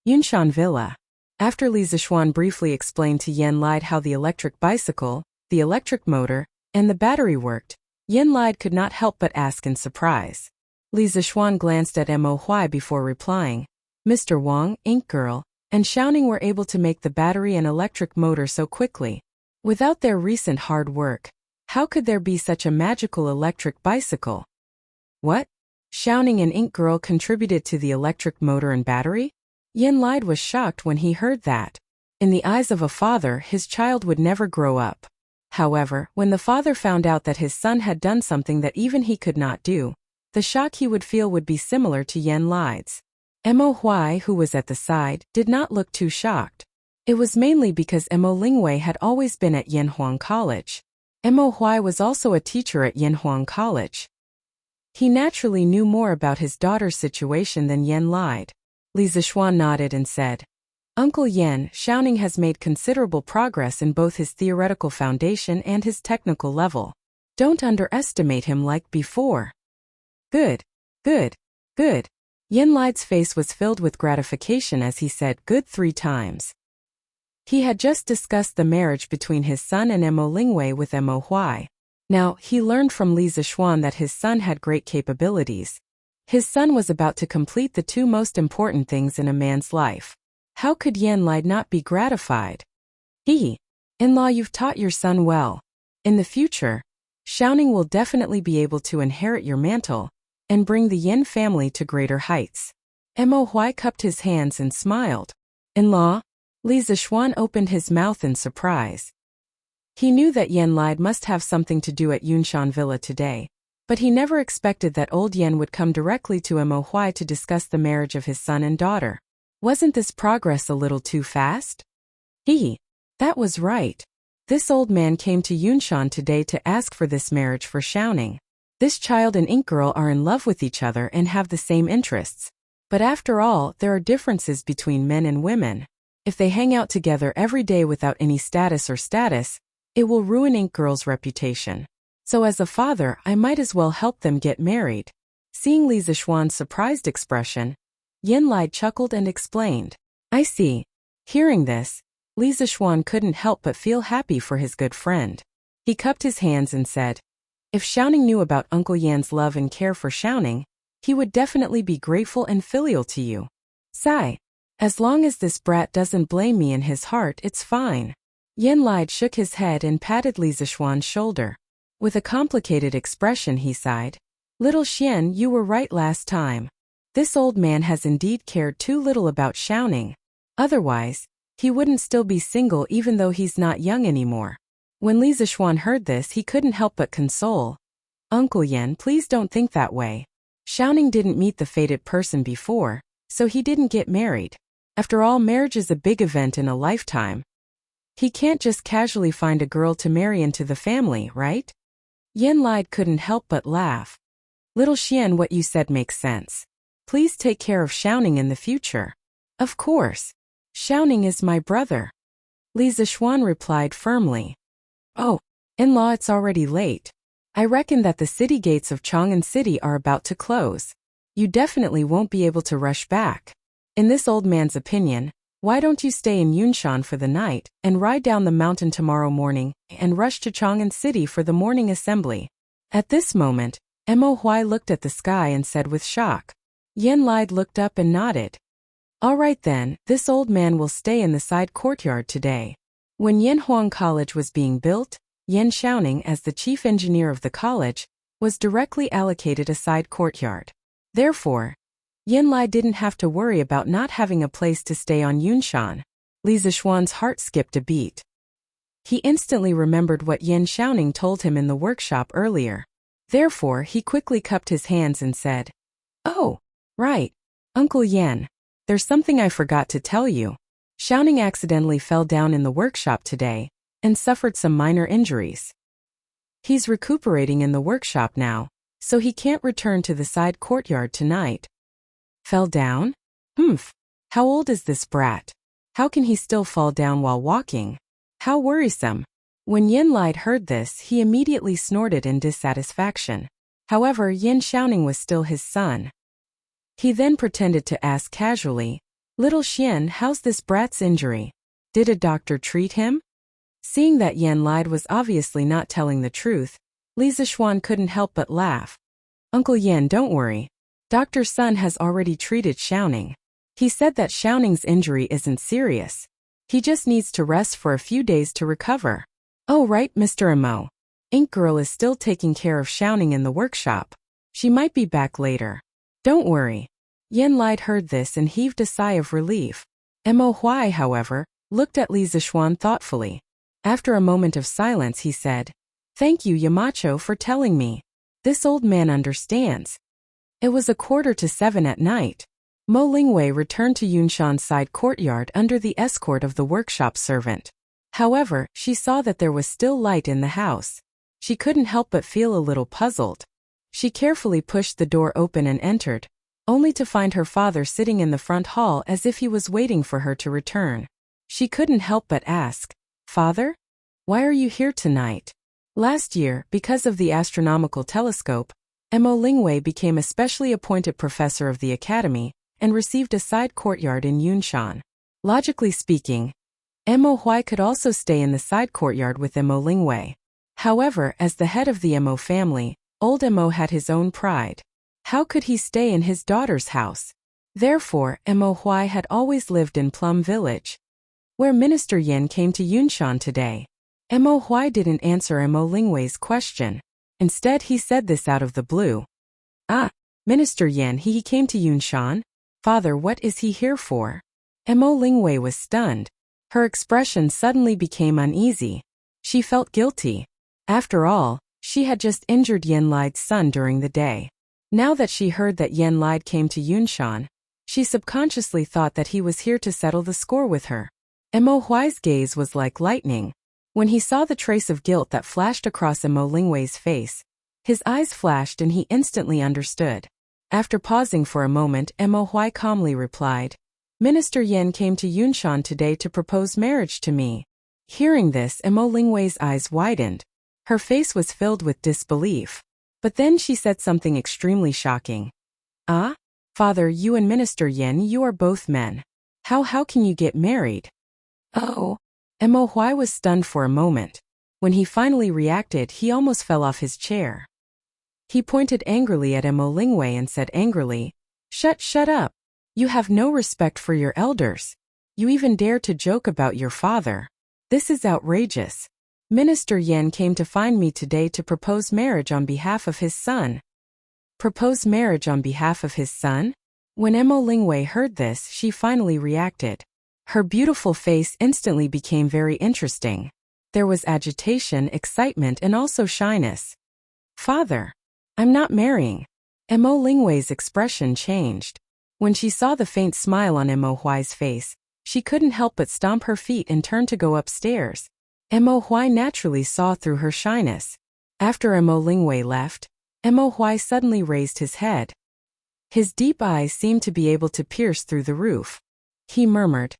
Yunshan Villa. After Li Zixuan briefly explained to Yen Lide how the electric bicycle, the electric motor, and the battery worked, Yen Lide could not help but ask in surprise. Li Zixuan glanced at Mo Huai before replying. Mr. Wang, Ink Girl, and Xiaoning were able to make the battery and electric motor so quickly. Without their recent hard work, how could there be such a magical electric bicycle? What? Xiaoning and Ink Girl contributed to the electric motor and battery? Yen Lide was shocked when he heard that. In the eyes of a father, his child would never grow up. However, when the father found out that his son had done something that even he could not do, the shock he would feel would be similar to Yen Lide's. Mo Huai, who was at the side, did not look too shocked. It was mainly because Mo Lingwei had always been at Yanhuang College. Mo Huai was also a teacher at Yanhuang College. He naturally knew more about his daughter's situation than Yen Lide. Li Zixuan nodded and said, "Uncle Yen, Xiaoning has made considerable progress in both his theoretical foundation and his technical level. Don't underestimate him like before." Good, good, good. Yen Lide's face was filled with gratification as he said good 3 times. He had just discussed the marriage between his son and Mo Lingwei with Mo Huai. Now, he learned from Li Zixuan that his son had great capabilities. His son was about to complete the 2 most important things in a man's life. How could Yen Lide not be gratified? In-law, you've taught your son well. In the future, Xiaoning will definitely be able to inherit your mantle and bring the Yen family to greater heights. Mo Huai cupped his hands and smiled. In-law? Li Zixuan opened his mouth in surprise. He knew that Yen Lide must have something to do at Yunshan Villa today, but he never expected that old Yen would come directly to Mo Huai to discuss the marriage of his son and daughter. Wasn't this progress a little too fast? That was right. This old man came to Yunshan today to ask for this marriage for Xiaoning. This child and Ink Girl are in love with each other and have the same interests. But after all, there are differences between men and women. If they hang out together every day without any status, it will ruin Ink Girl's reputation. So as a father, I might as well help them get married. Seeing Li Zixuan's surprised expression, Yen Lide chuckled and explained, I see. Hearing this, Li Zixuan couldn't help but feel happy for his good friend. He cupped his hands and said, if Xiaoning knew about Uncle Yan's love and care for Xiaoning, he would definitely be grateful and filial to you. Sigh. As long as this brat doesn't blame me in his heart, it's fine. Yen Lide shook his head and patted Li Zixuan's shoulder. With a complicated expression he sighed. Little Xian, you were right last time. This old man has indeed cared too little about Xiaoning. Otherwise, he wouldn't still be single even though he's not young anymore. When Li Zixuan heard this, he couldn't help but console. Uncle Yen, please don't think that way. Xiaoning didn't meet the fated person before, so he didn't get married. After all, marriage is a big event in a lifetime. He can't just casually find a girl to marry into the family, right? Yen Lide couldn't help but laugh. Little Xian, what you said makes sense. Please take care of Xiaoning in the future. Of course. Xiaoning is my brother. Li Zixuan replied firmly. Oh, in-law, it's already late. I reckon that the city gates of Chang'an City are about to close. You definitely won't be able to rush back. In this old man's opinion, why don't you stay in Yunshan for the night and ride down the mountain tomorrow morning and rush to Chang'an City for the morning assembly? At this moment, Mo Huai looked at the sky and said with shock. Yen Lide looked up and nodded. All right then, this old man will stay in the side courtyard today. When Yanhuang College was being built, Yan Xiaoning, as the chief engineer of the college, was directly allocated a side courtyard. Therefore, Yan Lai didn't have to worry about not having a place to stay on Yunshan. Li Zixuan's heart skipped a beat. He instantly remembered what Yan Xiaoning told him in the workshop earlier. Therefore, he quickly cupped his hands and said, "Oh, right. Uncle Yan, there's something I forgot to tell you. Xiaoning accidentally fell down in the workshop today and suffered some minor injuries. He's recuperating in the workshop now, so he can't return to the side courtyard tonight." Fell down? Humph. How old is this brat? How can he still fall down while walking? How worrisome. When Yan Lai heard this, he immediately snorted in dissatisfaction. However, Yan Xiaoning was still his son. He then pretended to ask casually, "Little Xian, how's this brat's injury? Did a doctor treat him?" Seeing that Yan Lai was obviously not telling the truth, Li Zixuan couldn't help but laugh. "Uncle Yan, don't worry. Dr. Sun has already treated Xiaoning. He said that Xiaoning's injury isn't serious. He just needs to rest for a few days to recover." "Oh right, Mr. Imo. Ink Girl is still taking care of Xiaoning in the workshop. She might be back later. Don't worry." Yan Lai heard this and heaved a sigh of relief. Mo Huai, however, looked at Li Zixuan thoughtfully. After a moment of silence, he said, "Thank you, Yamacho, for telling me. This old man understands." It was 6:45 at night. Mo Lingwei returned to Yunshan's side courtyard under the escort of the workshop servant. However, she saw that there was still light in the house. She couldn't help but feel a little puzzled. She carefully pushed the door open and entered, only to find her father sitting in the front hall as if he was waiting for her to return. She couldn't help but ask, "Father? Why are you here tonight?" Last year, because of the astronomical telescope, Mo Lingwei became a specially appointed professor of the academy and received a side courtyard in Yunshan. Logically speaking, Mo Huai could also stay in the side courtyard with Mo Lingwei. However, as the head of the Mo family, old Mo had his own pride. How could he stay in his daughter's house? Therefore, Mo Huai had always lived in Plum Village. Where Minister Yan came to Yunshan today, Mo Huai didn't answer Mo Lingwei's question. Instead, he said this out of the blue. "Ah, Minister Yan, he came to Yunshan? Father, what is he here for?" Mo Lingwei was stunned. Her expression suddenly became uneasy. She felt guilty. After all, she had just injured Yan Lai's son during the day. Now that she heard that Yan Lai came to Yunshan, she subconsciously thought that he was here to settle the score with her. Mo Huai's gaze was like lightning. When he saw the trace of guilt that flashed across Mo Lingwei's face, his eyes flashed and he instantly understood. After pausing for a moment, Mo Huai calmly replied, "Minister Yan came to Yunshan today to propose marriage to me." Hearing this, Mo Lingwei's eyes widened. Her face was filled with disbelief. But then she said something extremely shocking. "Ah? Father, you and Minister Yan, you are both men. How can you get married?" "Oh." Mo Huai was stunned for a moment. When he finally reacted, he almost fell off his chair. He pointed angrily at Mo Lingwei and said angrily, Shut up. You have no respect for your elders. You even dare to joke about your father. This is outrageous. Minister Yan came to find me today to propose marriage on behalf of his son." Propose marriage on behalf of his son? When Mo Lingwei heard this, she finally reacted. Her beautiful face instantly became very interesting. There was agitation, excitement, and also shyness. "Father, I'm not marrying." Mo Lingwei's expression changed. When she saw the faint smile on Mo Huai's face, she couldn't help but stomp her feet and turn to go upstairs. Mo Huai naturally saw through her shyness. After Mo Lingwei left, Mo Huai suddenly raised his head. His deep eyes seemed to be able to pierce through the roof. He murmured,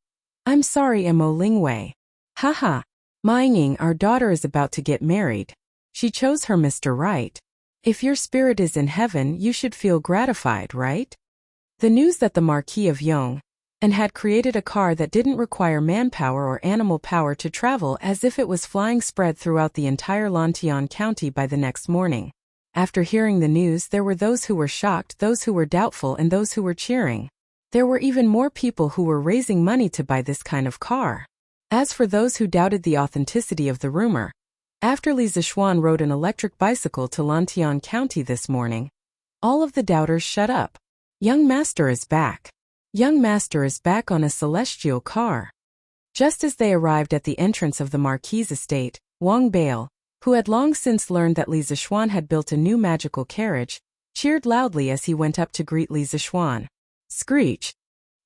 "I'm sorry, Mo Lingwei. Haha. Ma Ying, our daughter is about to get married. She chose her Mr. Right. If your spirit is in heaven, you should feel gratified, right?" The news that the Marquis of Yong and had created a car that didn't require manpower or animal power to travel as if it was flying spread throughout the entire Lantian County by the next morning. After hearing the news, there were those who were shocked, those who were doubtful, and those who were cheering. There were even more people who were raising money to buy this kind of car. As for those who doubted the authenticity of the rumor, After Li Zixuan rode an electric bicycle to Lantian County this morning, all of the doubters shut up. Young Master is back. Young Master is back on a celestial car. Just as they arrived at the entrance of the Marquis' estate, Wang Bale, who had long since learned that Li Zixuan had built a new magical carriage, cheered loudly as he went up to greet Li Zixuan. Screech!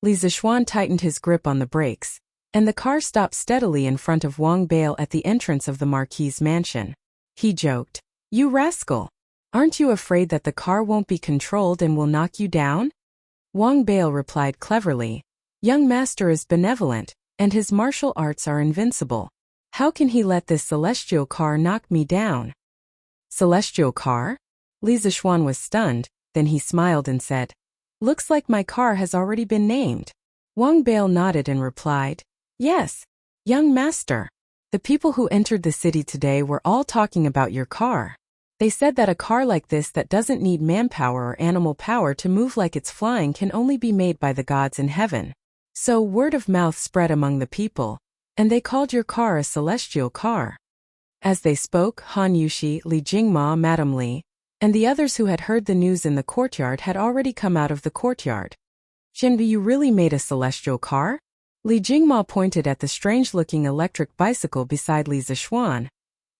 Li Zixuan tightened his grip on the brakes, and the car stopped steadily in front of Wang Bale at the entrance of the Marquis' mansion. He joked, "You rascal! Aren't you afraid that the car won't be controlled and will knock you down?" Wang Bale replied cleverly, "Young Master is benevolent, and his martial arts are invincible. How can he let this celestial car knock me down?" Celestial car? Li Zixuan was stunned, then he smiled and said, "Looks like my car has already been named." Wang Bale nodded and replied, "Yes, young master. The people who entered the city today were all talking about your car. They said that a car like this that doesn't need manpower or animal power to move like it's flying can only be made by the gods in heaven. So word of mouth spread among the people, and they called your car a celestial car." As they spoke, Han Yushi, Li Jingma, Madame Li, and the others who had heard the news in the courtyard had already come out of the courtyard. "Shenbi, you really made a celestial car?" Li Jingma pointed at the strange-looking electric bicycle beside Li Zixuan,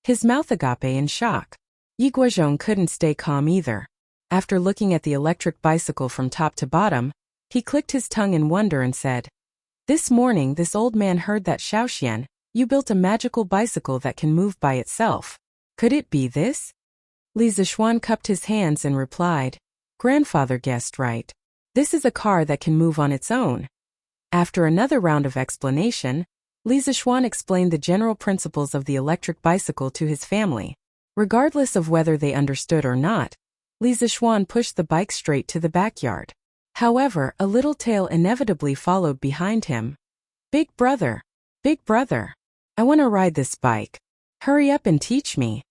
his mouth agape in shock. Yi Guozhong couldn't stay calm either. After looking at the electric bicycle from top to bottom, he clicked his tongue in wonder and said, "This morning this old man heard that Shaoxian, you built a magical bicycle that can move by itself. Could it be this?" Li Zixuan cupped his hands and replied, "Grandfather guessed right. This is a car that can move on its own." After another round of explanation, Li Zixuan explained the general principles of the electric bicycle to his family. Regardless of whether they understood or not, Li Zixuan pushed the bike straight to the backyard. However, a little tail inevitably followed behind him. Big brother, I want to ride this bike. Hurry up and teach me."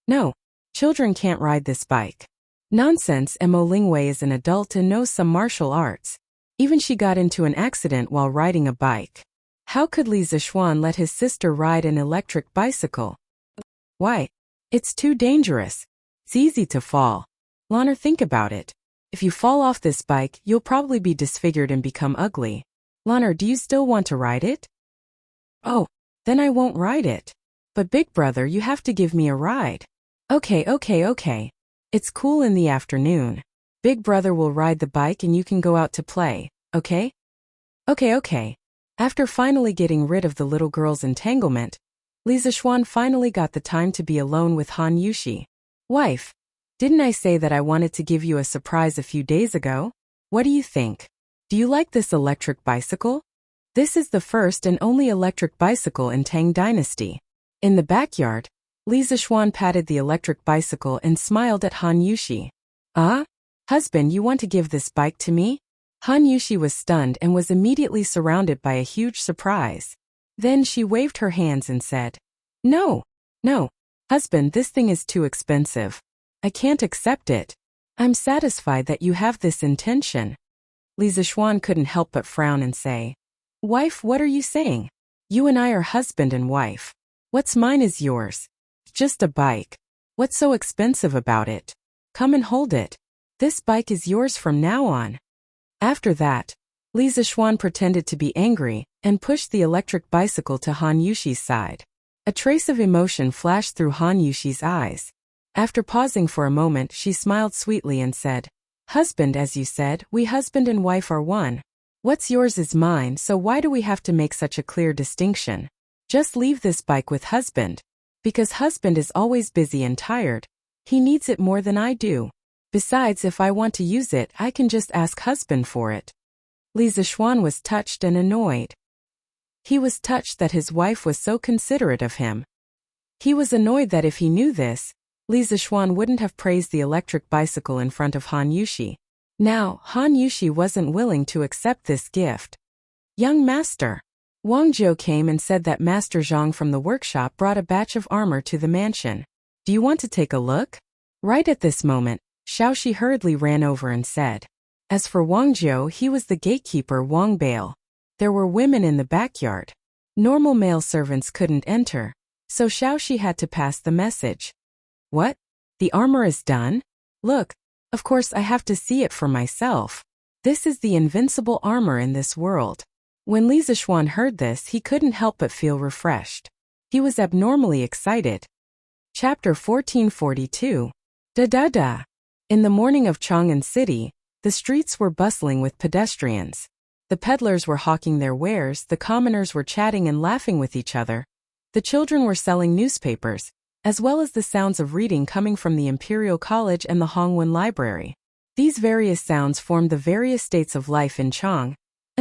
"No, children can't ride this bike." "Nonsense, Mo Lingwei is an adult and knows some martial arts. Even she got into an accident while riding a bike. How could Li Zixuan let his sister ride an electric bicycle? Why? It's too dangerous. It's easy to fall. Lanner, think about it. If you fall off this bike, you'll probably be disfigured and become ugly. Lanner, do you still want to ride it?" "Oh, then I won't ride it. But big brother, you have to give me a ride." Okay. It's cool in the afternoon. Big brother will ride the bike and you can go out to play, okay?" Okay. After finally getting rid of the little girl's entanglement, Li Zixuan finally got the time to be alone with Han Yushi. "Wife, didn't I say that I wanted to give you a surprise a few days ago? What do you think? Do you like this electric bicycle? This is the first and only electric bicycle in Tang Dynasty." In the backyard, Li Zixuan patted the electric bicycle and smiled at Han Yushi. "Ah? Husband, you want to give this bike to me?" Han Yushi was stunned and was immediately surrounded by a huge surprise. Then she waved her hands and said, No, husband, this thing is too expensive. I can't accept it. I'm satisfied that you have this intention." Li Zixuan couldn't help but frown and say, "Wife, what are you saying? You and I are husband and wife. What's mine is yours. Just a bike. What's so expensive about it? Come and hold it. This bike is yours from now on." After that, Li Zixuan pretended to be angry and pushed the electric bicycle to Han Yushi's side. A trace of emotion flashed through Han Yushi's eyes. After pausing for a moment, she smiled sweetly and said, "Husband, as you said, we husband and wife are one. What's yours is mine, so why do we have to make such a clear distinction? Just leave this bike with husband. Because husband is always busy and tired. He needs it more than I do. Besides, if I want to use it, I can just ask husband for it." Li Zixuan was touched and annoyed. He was touched that his wife was so considerate of him. He was annoyed that if he knew this, Li Zixuan wouldn't have praised the electric bicycle in front of Han Yushi. Now, Han Yushi wasn't willing to accept this gift. "Young master." Wang Zhou came and said that Master Zhang from the workshop brought a batch of armor to the mansion. "Do you want to take a look?" Right at this moment, Shaoxi hurriedly ran over and said. As for Wang Zhou, he was the gatekeeper Wang Bale. There were women in the backyard. Normal male servants couldn't enter, So Xiaoxi had to pass the message. What? The armor is done? Look, of course I have to see it for myself. This is the invincible armor in this world. When Li Zixuan heard this, he couldn't help but feel refreshed. He was abnormally excited. Chapter 1442. Da. In the morning of Chang'an City, the streets were bustling with pedestrians. The peddlers were hawking their wares, the commoners were chatting and laughing with each other. The children were selling newspapers, as well as the sounds of reading coming from the Imperial College and the Hongwen Library. These various sounds formed the various states of life in Chang'an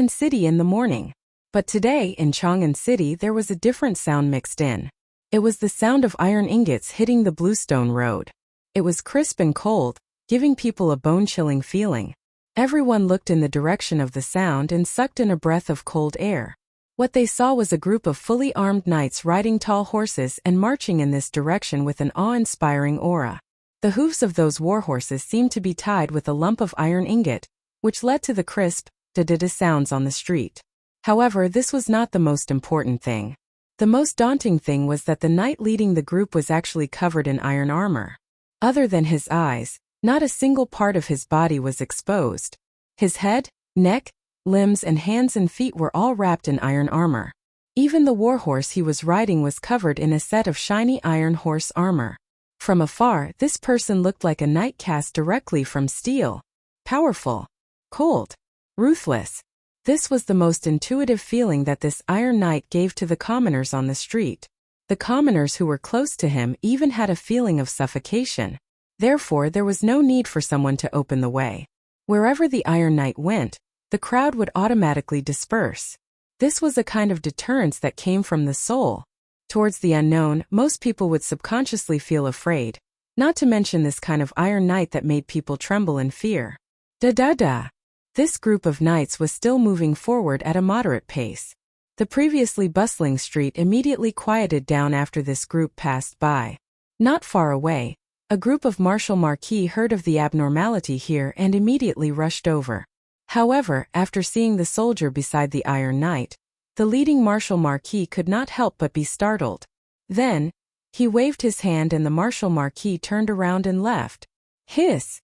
City in the morning. But today, in Chang'an City, there was a different sound mixed in. It was the sound of iron ingots hitting the bluestone road. It was crisp and cold, giving people a bone-chilling feeling. Everyone looked in the direction of the sound and sucked in a breath of cold air. What they saw was a group of fully armed knights riding tall horses and marching in this direction with an awe-inspiring aura. The hooves of those war horses seemed to be tied with a lump of iron ingot, which led to the crisp, da sounds on the street. However, this was not the most important thing. The most daunting thing was that the knight leading the group was actually covered in iron armor. Other than his eyes, not a single part of his body was exposed. His head, neck, limbs and hands and feet were all wrapped in iron armor. Even the warhorse he was riding was covered in a set of shiny iron horse armor. From afar, this person looked like a knight cast directly from steel. Powerful. Cold. Ruthless. This was the most intuitive feeling that this Iron Knight gave to the commoners on the street. The commoners who were close to him even had a feeling of suffocation. Therefore, there was no need for someone to open the way. Wherever the Iron Knight went, the crowd would automatically disperse. This was a kind of deterrence that came from the soul. Towards the unknown, most people would subconsciously feel afraid, not to mention this kind of Iron Knight that made people tremble in fear. Da. This group of knights was still moving forward at a moderate pace. The previously bustling street immediately quieted down after this group passed by. Not far away, a group of martial marquis heard of the abnormality here and immediately rushed over. However, after seeing the soldier beside the Iron Knight, the leading martial marquis could not help but be startled. Then, he waved his hand and the martial marquis turned around and left. Hiss!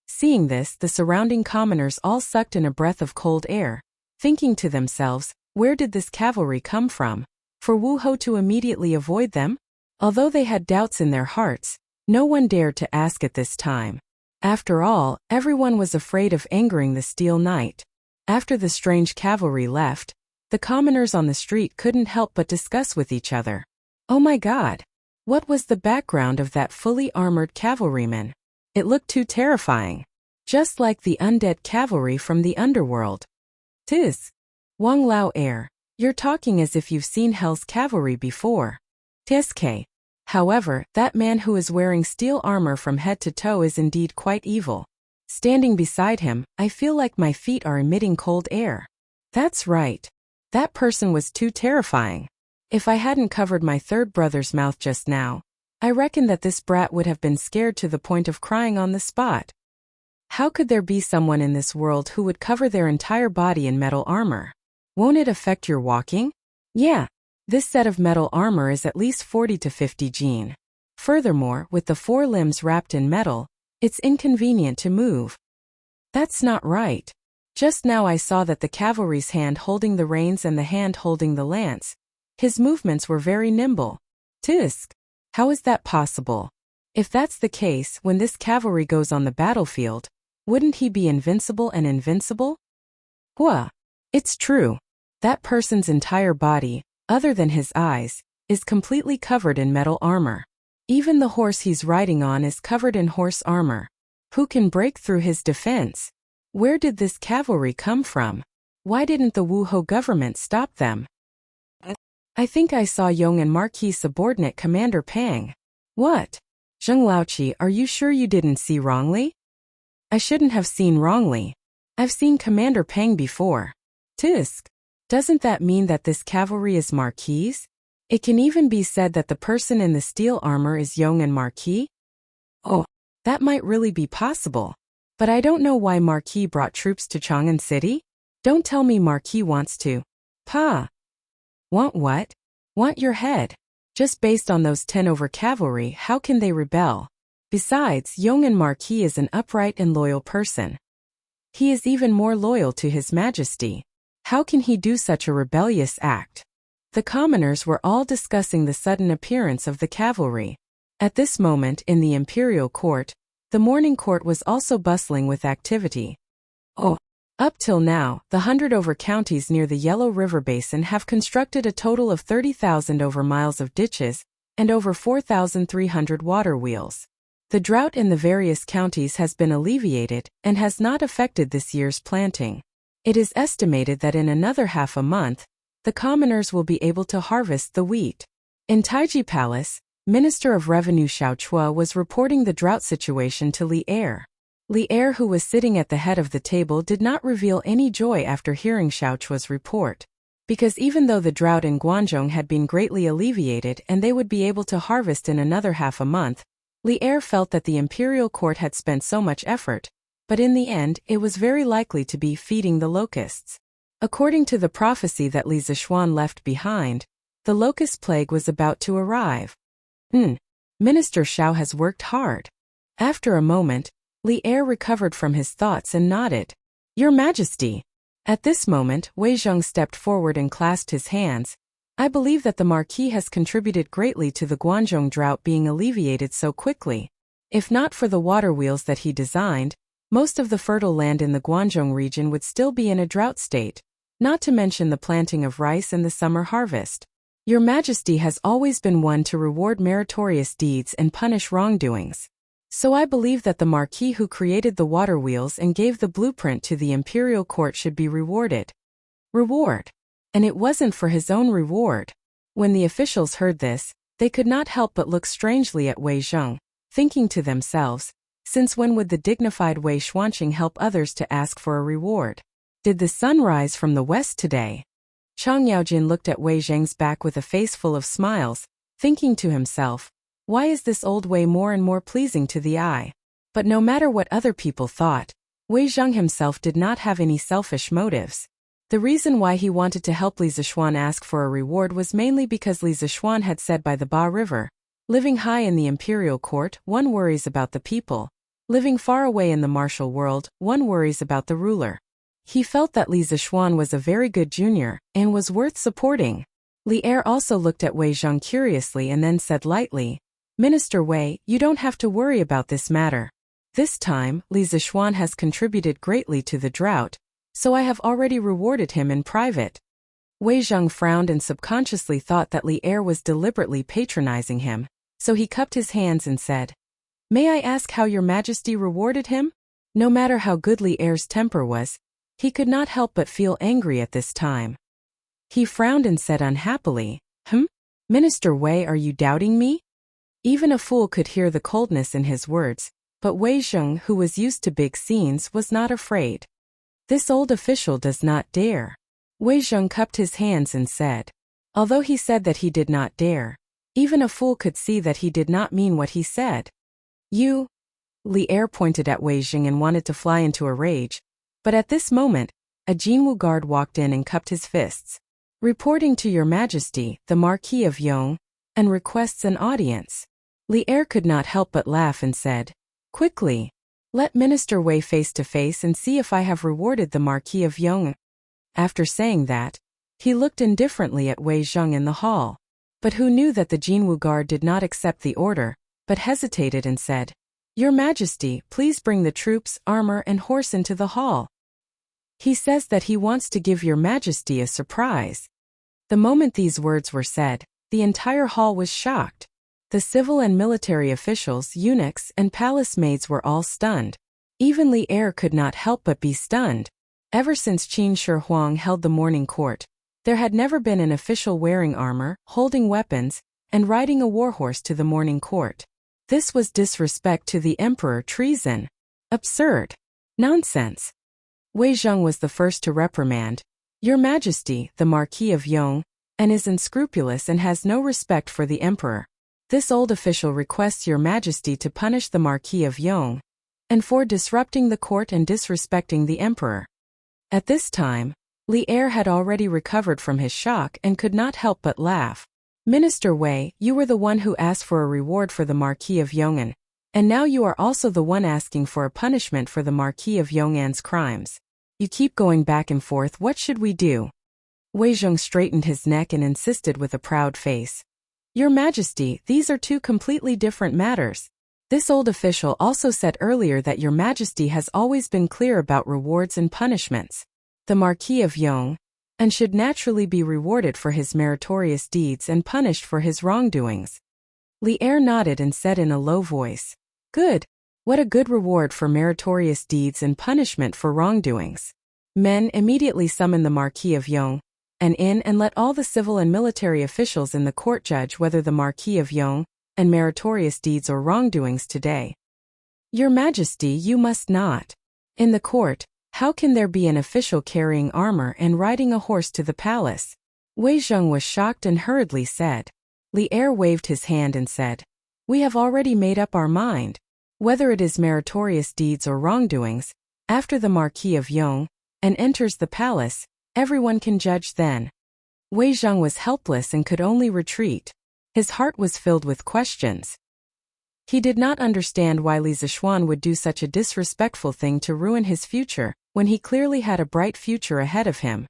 Seeing this, the surrounding commoners all sucked in a breath of cold air, thinking to themselves, where did this cavalry come from? For Wu Hou to immediately avoid them? Although they had doubts in their hearts, no one dared to ask at this time. After all, everyone was afraid of angering the Steel Knight. After the strange cavalry left, the commoners on the street couldn't help but discuss with each other. Oh my God! What was the background of that fully armored cavalryman? It looked too terrifying. Just like the undead cavalry from the underworld. Tis. Wang Lao Air, you're talking as if you've seen Hell's cavalry before. Tsk. However, that man who is wearing steel armor from head to toe is indeed quite evil. Standing beside him, I feel like my feet are emitting cold air. That's right. That person was too terrifying. If I hadn't covered my third brother's mouth just now, I reckon that this brat would have been scared to the point of crying on the spot. How could there be someone in this world who would cover their entire body in metal armor? Won't it affect your walking? Yeah. This set of metal armor is at least 40 to 50 Jin. Furthermore, with the four limbs wrapped in metal, it's inconvenient to move. That's not right. Just now I saw that the cavalry's hand holding the reins and the hand holding the lance. His movements were very nimble. Tisk. How is that possible? If that's the case, when this cavalry goes on the battlefield, wouldn't he be invincible and invincible? Hua. It's true. That person's entire body, other than his eyes, is completely covered in metal armor. Even the horse he's riding on is covered in horse armor. Who can break through his defense? Where did this cavalry come from? Why didn't the Wu Hou government stop them? I think I saw Yong'an Marquis subordinate Commander Pang. What? Zheng Laoqi, are you sure you didn't see wrongly? I shouldn't have seen wrongly. I've seen Commander Pang before. Tisk. Doesn't that mean that this cavalry is Marquis? It can even be said that the person in the steel armor is Yong'an Marquis? Oh, that might really be possible. But I don't know why Marquis brought troops to Chang'an City. Don't tell me Marquis wants to. Pa. Want what? Want your head. Just based on those 10 over cavalry, how can they rebel? Besides, Yong'an Marquis is an upright and loyal person. He is even more loyal to His Majesty. How can he do such a rebellious act? The commoners were all discussing the sudden appearance of the cavalry. At this moment in the imperial court, the morning court was also bustling with activity. Up till now, the 100 over counties near the Yellow River Basin have constructed a total of 30,000 over miles of ditches and over 4,300 water wheels. The drought in the various counties has been alleviated and has not affected this year's planting. It is estimated that in another half a month, the commoners will be able to harvest the wheat. In Taiji Palace, Minister of Revenue Xiao Chua was reporting the drought situation to Li Er. Li Er, who was sitting at the head of the table, did not reveal any joy after hearing Xiao Chua's report. Because even though the drought in Guangzhou had been greatly alleviated and they would be able to harvest in another half a month, Li Er felt that the imperial court had spent so much effort, but in the end it was very likely to be feeding the locusts. According to the prophecy that Li Zishuan left behind, the locust plague was about to arrive. Minister Xiao has worked hard. After a moment, Li Er recovered from his thoughts and nodded. Your Majesty. At this moment, Wei Zheng stepped forward and clasped his hands. I believe that the Marquis has contributed greatly to the Guangzhou drought being alleviated so quickly. If not for the water wheels that he designed, most of the fertile land in the Guangzhou region would still be in a drought state, not to mention the planting of rice and the summer harvest. Your Majesty has always been one to reward meritorious deeds and punish wrongdoings. So I believe that the Marquis who created the water wheels and gave the blueprint to the imperial court should be rewarded. Reward. And it wasn't for his own reward. When the officials heard this, they could not help but look strangely at Wei Zheng, thinking to themselves, since when would the dignified Wei Xuanqing help others to ask for a reward? Did the sun rise from the west today? Chang Yaojin looked at Wei Zheng's back with a face full of smiles, thinking to himself, why is this old Wei more and more pleasing to the eye? But no matter what other people thought, Wei Zheng himself did not have any selfish motives. The reason why he wanted to help Li Zishuan ask for a reward was mainly because Li Zishuan had said by the Ba River, living high in the imperial court, one worries about the people. Living far away in the martial world, one worries about the ruler. He felt that Li Zishuan was a very good junior and was worth supporting. Li Er also looked at Wei Zheng curiously and then said lightly, Minister Wei, you don't have to worry about this matter. This time, Li Zishuan has contributed greatly to the drought, so I have already rewarded him in private. Wei Zheng frowned and subconsciously thought that Li Er was deliberately patronizing him, so he cupped his hands and said, May I ask how your Majesty rewarded him? No matter how good Li Er's temper was, he could not help but feel angry at this time. He frowned and said unhappily, Minister Wei, are you doubting me? Even a fool could hear the coldness in his words, but Wei Zheng, who was used to big scenes, was not afraid. This old official does not dare. Wei Zheng cupped his hands and said, although he said that he did not dare, even a fool could see that he did not mean what he said. You? Li Er pointed at Wei Zheng and wanted to fly into a rage, but at this moment, a Jinwu guard walked in and cupped his fists. Reporting to your Majesty, the Marquis of Yong, and requests an audience. Li Er could not help but laugh and said, quickly, let Minister Wei face to face and see if I have rewarded the Marquis of Yong. After saying that, he looked indifferently at Wei Zheng in the hall. But who knew that the Jinwu guard did not accept the order, but hesitated and said, Your Majesty, please bring the troops, armor and horse into the hall. He says that he wants to give your Majesty a surprise. The moment these words were said, the entire hall was shocked. The civil and military officials, eunuchs, and palace maids were all stunned. Even Li Er could not help but be stunned. Ever since Qin Shi Huang held the morning court, there had never been an official wearing armor, holding weapons, and riding a warhorse to the morning court. This was disrespect to the emperor, treason. Absurd. Nonsense. Wei Zheng was the first to reprimand. Your Majesty, the Marquis of Yong, and is unscrupulous and has no respect for the emperor. This old official requests your Majesty to punish the Marquis of Yong, and for disrupting the court and disrespecting the emperor. At this time, Li Er had already recovered from his shock and could not help but laugh. Minister Wei, you were the one who asked for a reward for the Marquis of Yong'an, and now you are also the one asking for a punishment for the Marquis of Yong'an's crimes. You keep going back and forth, what should we do? Wei Zheng straightened his neck and insisted with a proud face. Your Majesty, these are two completely different matters. This old official also said earlier that Your Majesty has always been clear about rewards and punishments. The Marquis of Yong'an should naturally be rewarded for his meritorious deeds and punished for his wrongdoings. Li Er nodded and said in a low voice, Good. What a good reward for meritorious deeds and punishment for wrongdoings. Men immediately summoned the Marquis of Yong'an and let all the civil and military officials in the court judge whether the Marquis of Yong'an and meritorious deeds or wrongdoings today. Your Majesty, you must not. In the court, how can there be an official carrying armor and riding a horse to the palace? Wei Zheng was shocked and hurriedly said. Li Er waved his hand and said, We have already made up our mind. Whether it is meritorious deeds or wrongdoings, after the Marquis of Yong'an enters the palace, everyone can judge then. Wei Zheng was helpless and could only retreat. His heart was filled with questions. He did not understand why Li Zishuan would do such a disrespectful thing to ruin his future, when he clearly had a bright future ahead of him.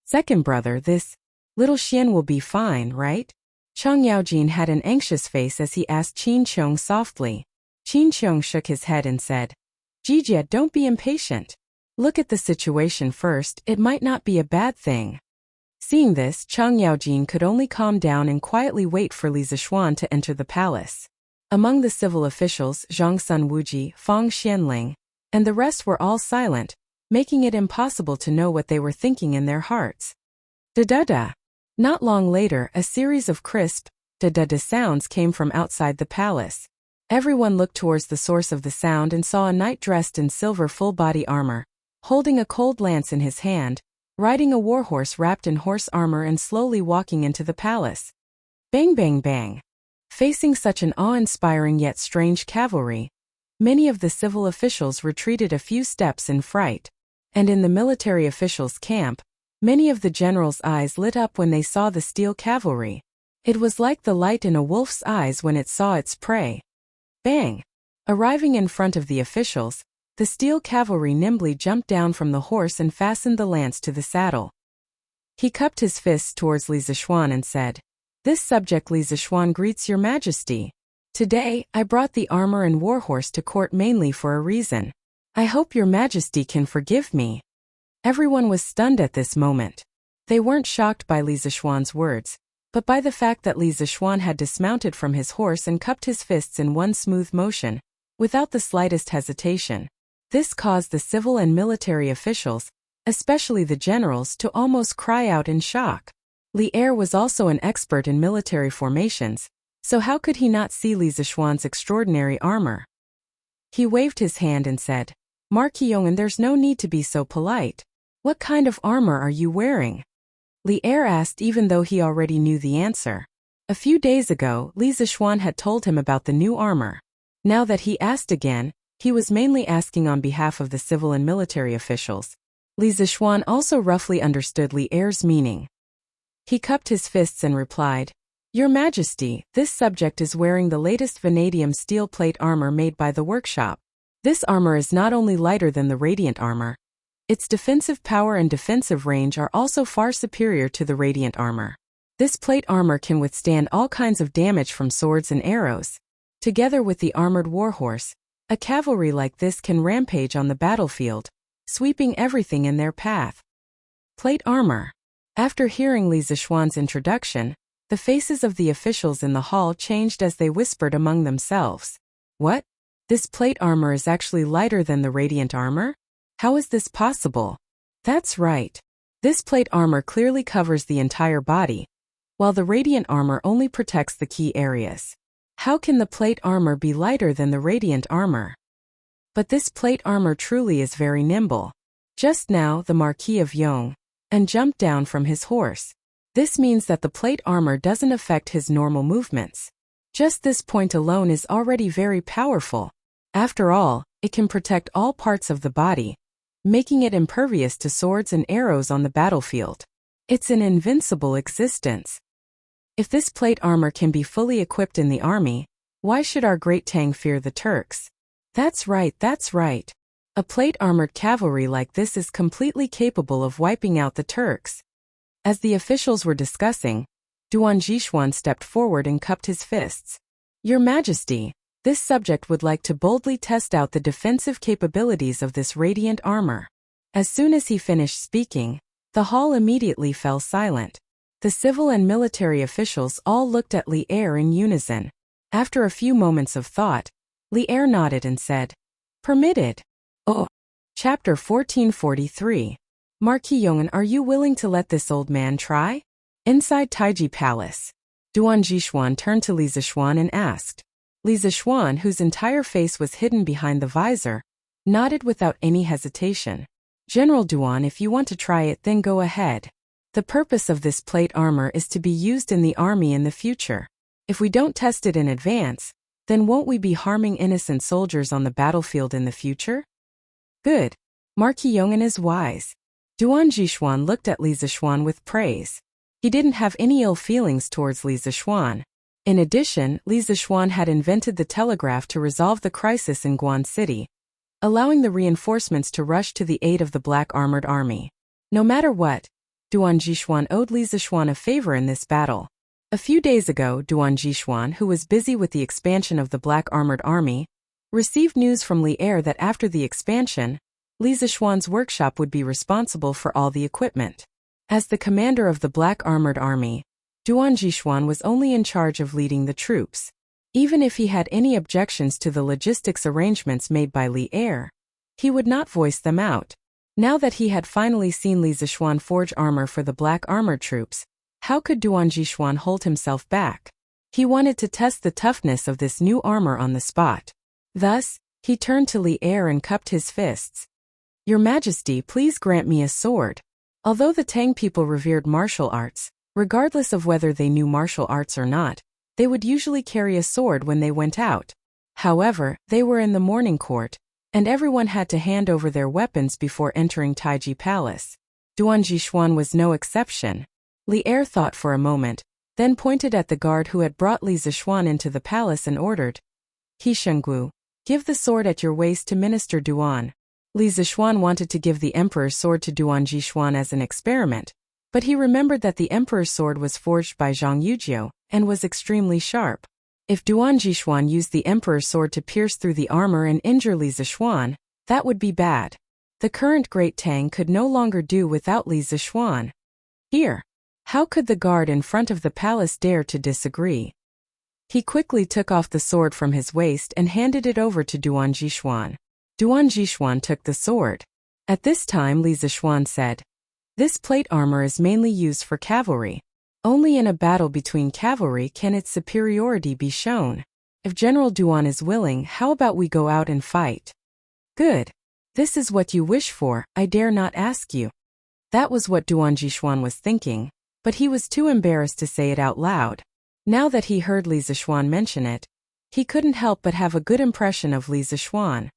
Second brother, this little Xian will be fine, right? Chang Yaojin had an anxious face as he asked Qin Qiong softly. Qin Qiong shook his head and said, Jijia, don't be impatient. Look at the situation first, it might not be a bad thing. Seeing this, Chang Yaojin could only calm down and quietly wait for Li Zishuan to enter the palace. Among the civil officials, Zhang Sun Wuji, Fang Xianling, and the rest were all silent, making it impossible to know what they were thinking in their hearts. Da-da-da. Not long later, a series of crisp, da-da-da sounds came from outside the palace. Everyone looked towards the source of the sound and saw a knight dressed in silver full-body armor, holding a cold lance in his hand, riding a warhorse wrapped in horse armor and slowly walking into the palace. Bang bang bang. Facing such an awe-inspiring yet strange cavalry, many of the civil officials retreated a few steps in fright, and in the military officials' camp, many of the generals' eyes lit up when they saw the steel cavalry. It was like the light in a wolf's eyes when it saw its prey. Bang! Arriving in front of the officials, the steel cavalry nimbly jumped down from the horse and fastened the lance to the saddle. He cupped his fists towards Li Zishuan and said, This subject Li Zishuan greets Your Majesty. Today, I brought the armor and warhorse to court mainly for a reason. I hope Your Majesty can forgive me. Everyone was stunned at this moment. They weren't shocked by Li Zishuan's words, but by the fact that Li Zishuan had dismounted from his horse and cupped his fists in one smooth motion, without the slightest hesitation. This caused the civil and military officials, especially the generals, to almost cry out in shock. Li Er was also an expert in military formations, so how could he not see Li Zishuan's extraordinary armor? He waved his hand and said, Marquis Yong'an, there's no need to be so polite. What kind of armor are you wearing? Li Er asked even though he already knew the answer. A few days ago, Li Zishuan had told him about the new armor. Now that he asked again, he was mainly asking on behalf of the civil and military officials. Li Zishuan also roughly understood Li Er's meaning. He cupped his fists and replied, Your Majesty, this subject is wearing the latest vanadium steel plate armor made by the workshop. This armor is not only lighter than the radiant armor, its defensive power and defensive range are also far superior to the radiant armor. This plate armor can withstand all kinds of damage from swords and arrows. Together with the armored warhorse, a cavalry like this can rampage on the battlefield, sweeping everything in their path. Plate armor. After hearing Li Zishuan's introduction, the faces of the officials in the hall changed as they whispered among themselves. What? This plate armor is actually lighter than the radiant armor? How is this possible? That's right. This plate armor clearly covers the entire body, while the radiant armor only protects the key areas. How can the plate armor be lighter than the radiant armor? But this plate armor truly is very nimble. Just now, the Marquis of Yong'an jumped down from his horse. This means that the plate armor doesn't affect his normal movements. Just this point alone is already very powerful. After all, it can protect all parts of the body, making it impervious to swords and arrows on the battlefield. It's an invincible existence. If this plate armor can be fully equipped in the army, why should our great Tang fear the Turks? That's right, that's right. A plate-armored cavalry like this is completely capable of wiping out the Turks. As the officials were discussing, Duan Jishuan stepped forward and cupped his fists. Your Majesty, this subject would like to boldly test out the defensive capabilities of this radiant armor. As soon as he finished speaking, the hall immediately fell silent. The civil and military officials all looked at Li Er in unison. After a few moments of thought, Li Er nodded and said, "Permitted." Oh. Chapter 1443. Marquis Yong'an, are you willing to let this old man try? Inside Taiji Palace, Duan Jishuan turned to Li Zishuan and asked. Li Zishuan, whose entire face was hidden behind the visor, nodded without any hesitation. General Duan, if you want to try it, then go ahead. The purpose of this plate armor is to be used in the army in the future. If we don't test it in advance, then won't we be harming innocent soldiers on the battlefield in the future? Good. Marquis Yong'an is wise. Duan Jishuan looked at Li Zishuan with praise. He didn't have any ill feelings towards Li Zishuan. In addition, Li Zishuan had invented the telegraph to resolve the crisis in Guan City, allowing the reinforcements to rush to the aid of the black armored army. No matter what, Duan Jishuan owed Li Zishuan a favor in this battle. A few days ago, Duan Jishuan, who was busy with the expansion of the black armored army, received news from Li Er that after the expansion, Li Zishuan's workshop would be responsible for all the equipment. As the commander of the black armored army, Duan Jishuan was only in charge of leading the troops. Even if he had any objections to the logistics arrangements made by Li Er, he would not voice them out. Now that he had finally seen Li Zishuan forge armor for the black armored troops, how could Duan Jishuan hold himself back? He wanted to test the toughness of this new armor on the spot. Thus, he turned to Li Er and cupped his fists. Your Majesty, please grant me a sword. Although the Tang people revered martial arts, regardless of whether they knew martial arts or not, they would usually carry a sword when they went out. However, they were in the morning court, and everyone had to hand over their weapons before entering Taiji Palace. Duan Jishuan was no exception. Li Er thought for a moment, then pointed at the guard who had brought Li Zishuan into the palace and ordered, He Shenggu, give the sword at your waist to Minister Duan. Li Zishuan wanted to give the emperor's sword to Duan Jishuan as an experiment, but he remembered that the emperor's sword was forged by Zhang Yujio and was extremely sharp. If Duan Jishuan used the emperor's sword to pierce through the armor and injure Li Zishuan, that would be bad. The current Great Tang could no longer do without Li Zishuan. Here. How could the guard in front of the palace dare to disagree? He quickly took off the sword from his waist and handed it over to Duan Jishuan. Duan Jishuan took the sword. At this time Li Zishuan said, This plate armor is mainly used for cavalry. Only in a battle between cavalry can its superiority be shown. If General Duan is willing, how about we go out and fight? Good. This is what you wish for, I dare not ask you. That was what Duan Jishuan was thinking, but he was too embarrassed to say it out loud. Now that he heard Li Zishuan mention it, he couldn't help but have a good impression of Li Zishuan.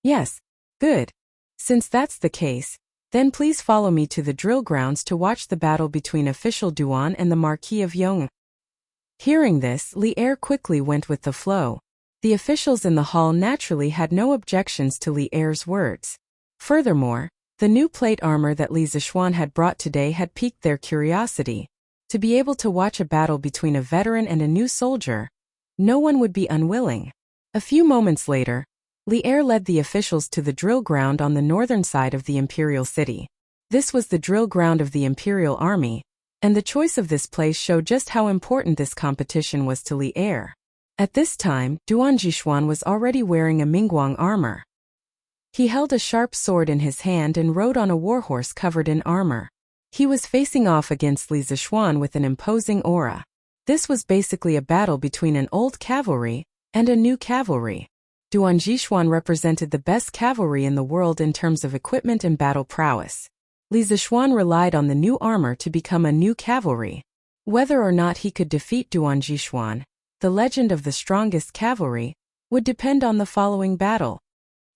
Yes, good. Since that's the case, then please follow me to the drill grounds to watch the battle between official Duan and the Marquis of Yong'an. Hearing this, Li Er quickly went with the flow. The officials in the hall naturally had no objections to Li Er's words. Furthermore, the new plate armor that Li Zishuan had brought today had piqued their curiosity. To be able to watch a battle between a veteran and a new soldier, no one would be unwilling. A few moments later, Li Er led the officials to the drill ground on the northern side of the imperial city. This was the drill ground of the imperial army, and the choice of this place showed just how important this competition was to Li Er. At this time, Duan Jishuan was already wearing a Mingguang armor. He held a sharp sword in his hand and rode on a warhorse covered in armor. He was facing off against Li Zishuan with an imposing aura. This was basically a battle between an old cavalry and a new cavalry. Duan Jishuan represented the best cavalry in the world in terms of equipment and battle prowess. Li Zishuan relied on the new armor to become a new cavalry. Whether or not he could defeat Duan Jishuan, the legend of the strongest cavalry, would depend on the following battle.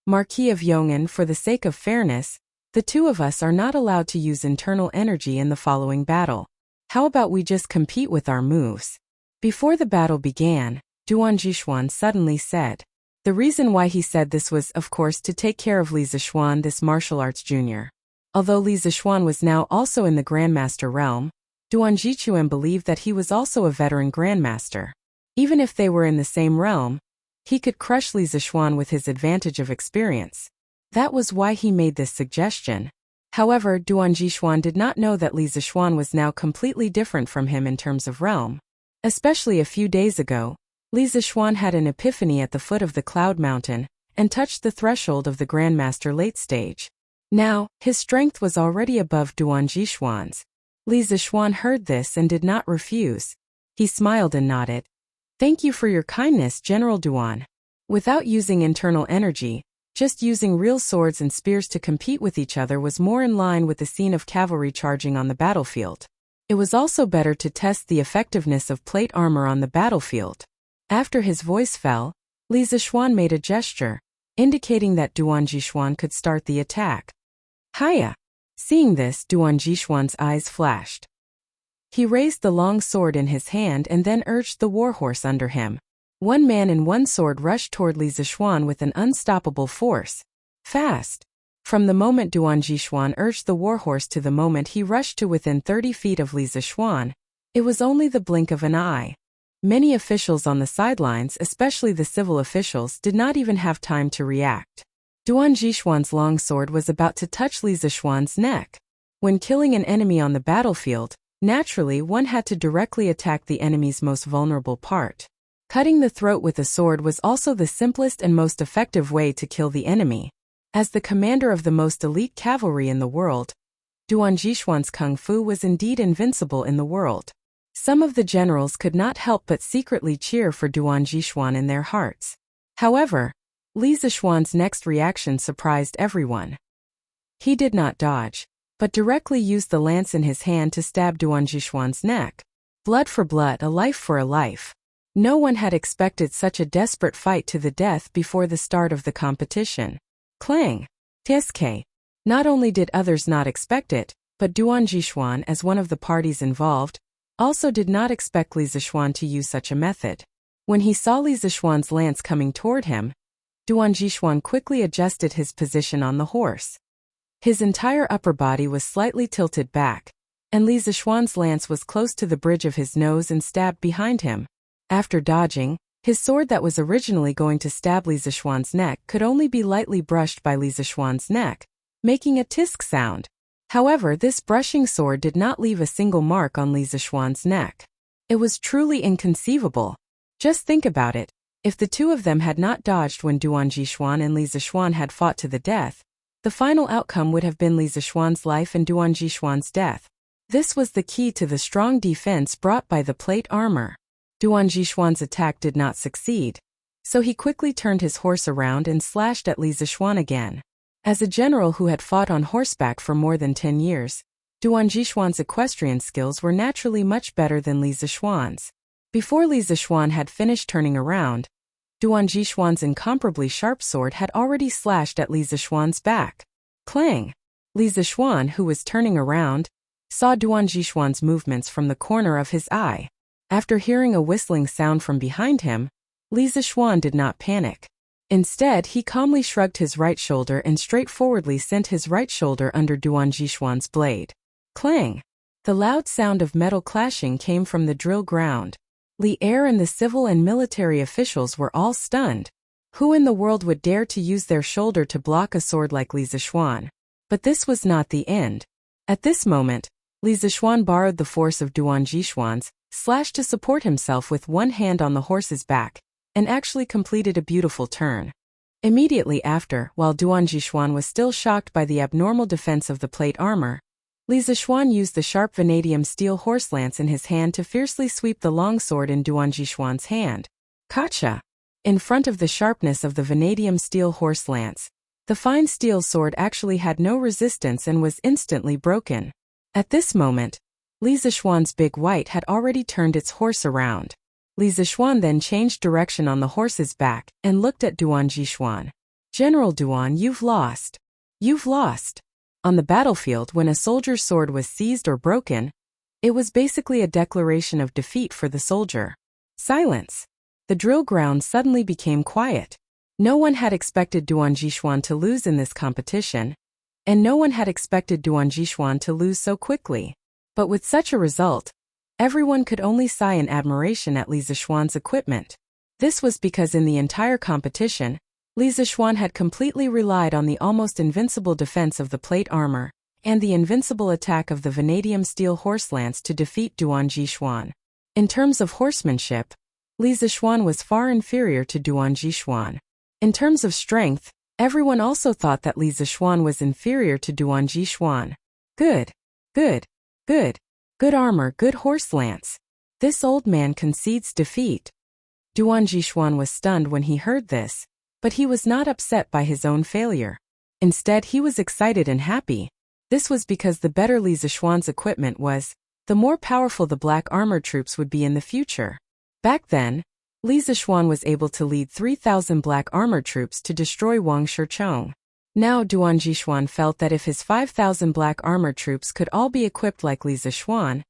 Marquis of Yong'an, for the sake of fairness, the two of us are not allowed to use internal energy in the following battle. How about we just compete with our moves? Before the battle began, Duan Jishuan suddenly said. The reason why he said this was, of course, to take care of Li Zishuan, this martial arts junior. Although Li Zishuan was now also in the Grandmaster realm, Duan Jichuan believed that he was also a veteran Grandmaster. Even if they were in the same realm, he could crush Li Zishuan with his advantage of experience. That was why he made this suggestion. However, Duan Jishuan did not know that Li Zishuan was now completely different from him in terms of realm. Especially a few days ago, Li Zishuan had an epiphany at the foot of the Cloud Mountain and touched the threshold of the Grandmaster late stage. Now, his strength was already above Duan Jishuan's. Li Zishuan heard this and did not refuse. He smiled and nodded. Thank you for your kindness, General Duan. Without using internal energy, just using real swords and spears to compete with each other was more in line with the scene of cavalry charging on the battlefield. It was also better to test the effectiveness of plate armor on the battlefield. After his voice fell, Li Zishuan made a gesture, indicating that Duan Jishuan could start the attack. Hiya! Seeing this, Duan Jishuan's eyes flashed. He raised the long sword in his hand and then urged the warhorse under him. One man and one sword rushed toward Li Zishuan with an unstoppable force. Fast! From the moment Duan Jishuan urged the warhorse to the moment he rushed to within 30 feet of Li Zishuan, it was only the blink of an eye. Many officials on the sidelines, especially the civil officials, did not even have time to react. Duan Jishuan's long sword was about to touch Li Zishuan's neck. When killing an enemy on the battlefield, naturally one had to directly attack the enemy's most vulnerable part. Cutting the throat with a sword was also the simplest and most effective way to kill the enemy. As the commander of the most elite cavalry in the world, Duan Jishuan's kung fu was indeed invincible in the world. Some of the generals could not help but secretly cheer for Duan Jishuan in their hearts. However, Li Zishuan's next reaction surprised everyone. He did not dodge, but directly used the lance in his hand to stab Duan Jishuan's neck. Blood for blood, a life for a life. No one had expected such a desperate fight to the death before the start of the competition. Clang! Tsk! Not only did others not expect it, but Duan Jishuan, as one of the parties involved, also did not expect Li Zishuan to use such a method. When he saw Li Zishuan's lance coming toward him, Duan Jishuan quickly adjusted his position on the horse. His entire upper body was slightly tilted back, and Li Zishuan's lance was close to the bridge of his nose and stabbed behind him. After dodging, his sword that was originally going to stab Li Zishuan's neck could only be lightly brushed by Li Zishuan's neck, making a tisk sound. However, this brushing sword did not leave a single mark on Li Zishuan's neck. It was truly inconceivable. Just think about it. If the two of them had not dodged when Duan Jishuan and Li Zishuan had fought to the death, the final outcome would have been Li Zishuan's life and Duan Jishuan's death. This was the key to the strong defense brought by the plate armor. Duan Jishuan's attack did not succeed, so he quickly turned his horse around and slashed at Li Zishuan again. As a general who had fought on horseback for more than 10 years, Duan Jishuan's equestrian skills were naturally much better than Li Zishuan's. Before Li Zishuan had finished turning around, Duan Jishuan's incomparably sharp sword had already slashed at Li Zishuan's back. Clang! Li Zishuan, who was turning around, saw Duan Jishuan's movements from the corner of his eye. After hearing a whistling sound from behind him, Li Zishuan did not panic. Instead, he calmly shrugged his right shoulder and straightforwardly sent his right shoulder under Duan Jishuan's blade. Clang! The loud sound of metal clashing came from the drill ground. The air and the civil and military officials were all stunned. Who in the world would dare to use their shoulder to block a sword like Li Zishuan? But this was not the end. At this moment, Li Zishuan borrowed the force of Duan Jishuan's slash to support himself with one hand on the horse's back, and actually completed a beautiful turn. Immediately after, while Duan Jishuan was still shocked by the abnormal defense of the plate armor, Li Zishuan used the sharp vanadium steel horse lance in his hand to fiercely sweep the long sword in Duan Jishuan's hand. Gotcha! In front of the sharpness of the vanadium steel horse lance, the fine steel sword actually had no resistance and was instantly broken. At this moment, Li Zishuan's big white had already turned its horse around. Li Zishuan then changed direction on the horse's back and looked at Duan Jishuan. General Duan, you've lost. You've lost. On the battlefield, when a soldier's sword was seized or broken, It was basically a declaration of defeat for the soldier. Silence. The drill ground suddenly became quiet. No one had expected Duan Jishuan to lose in this competition, and no one had expected Duan Jishuan to lose so quickly. But with such a result, everyone could only sigh in admiration at Li Zishuan's equipment. This was because in the entire competition, Li Zishuan had completely relied on the almost invincible defense of the plate armor and the invincible attack of the vanadium steel horse lance to defeat Duan Jishuan. In terms of horsemanship, Li Zishuan was far inferior to Duan Jishuan. In terms of strength, everyone also thought that Li Zishuan was inferior to Duan Jishuan. Good. Good. Good. Good armor, good horse lance. This old man concedes defeat. Duan Jishuan was stunned when he heard this, but he was not upset by his own failure. Instead, he was excited and happy. This was because the better Li Zishuan's equipment was, the more powerful the black armor troops would be in the future. Back then, Li Zishuan was able to lead 3,000 black armor troops to destroy Wang Shicheng. Now Duan Jishuan felt that if his 5,000 black armor troops could all be equipped like Li Zishuan,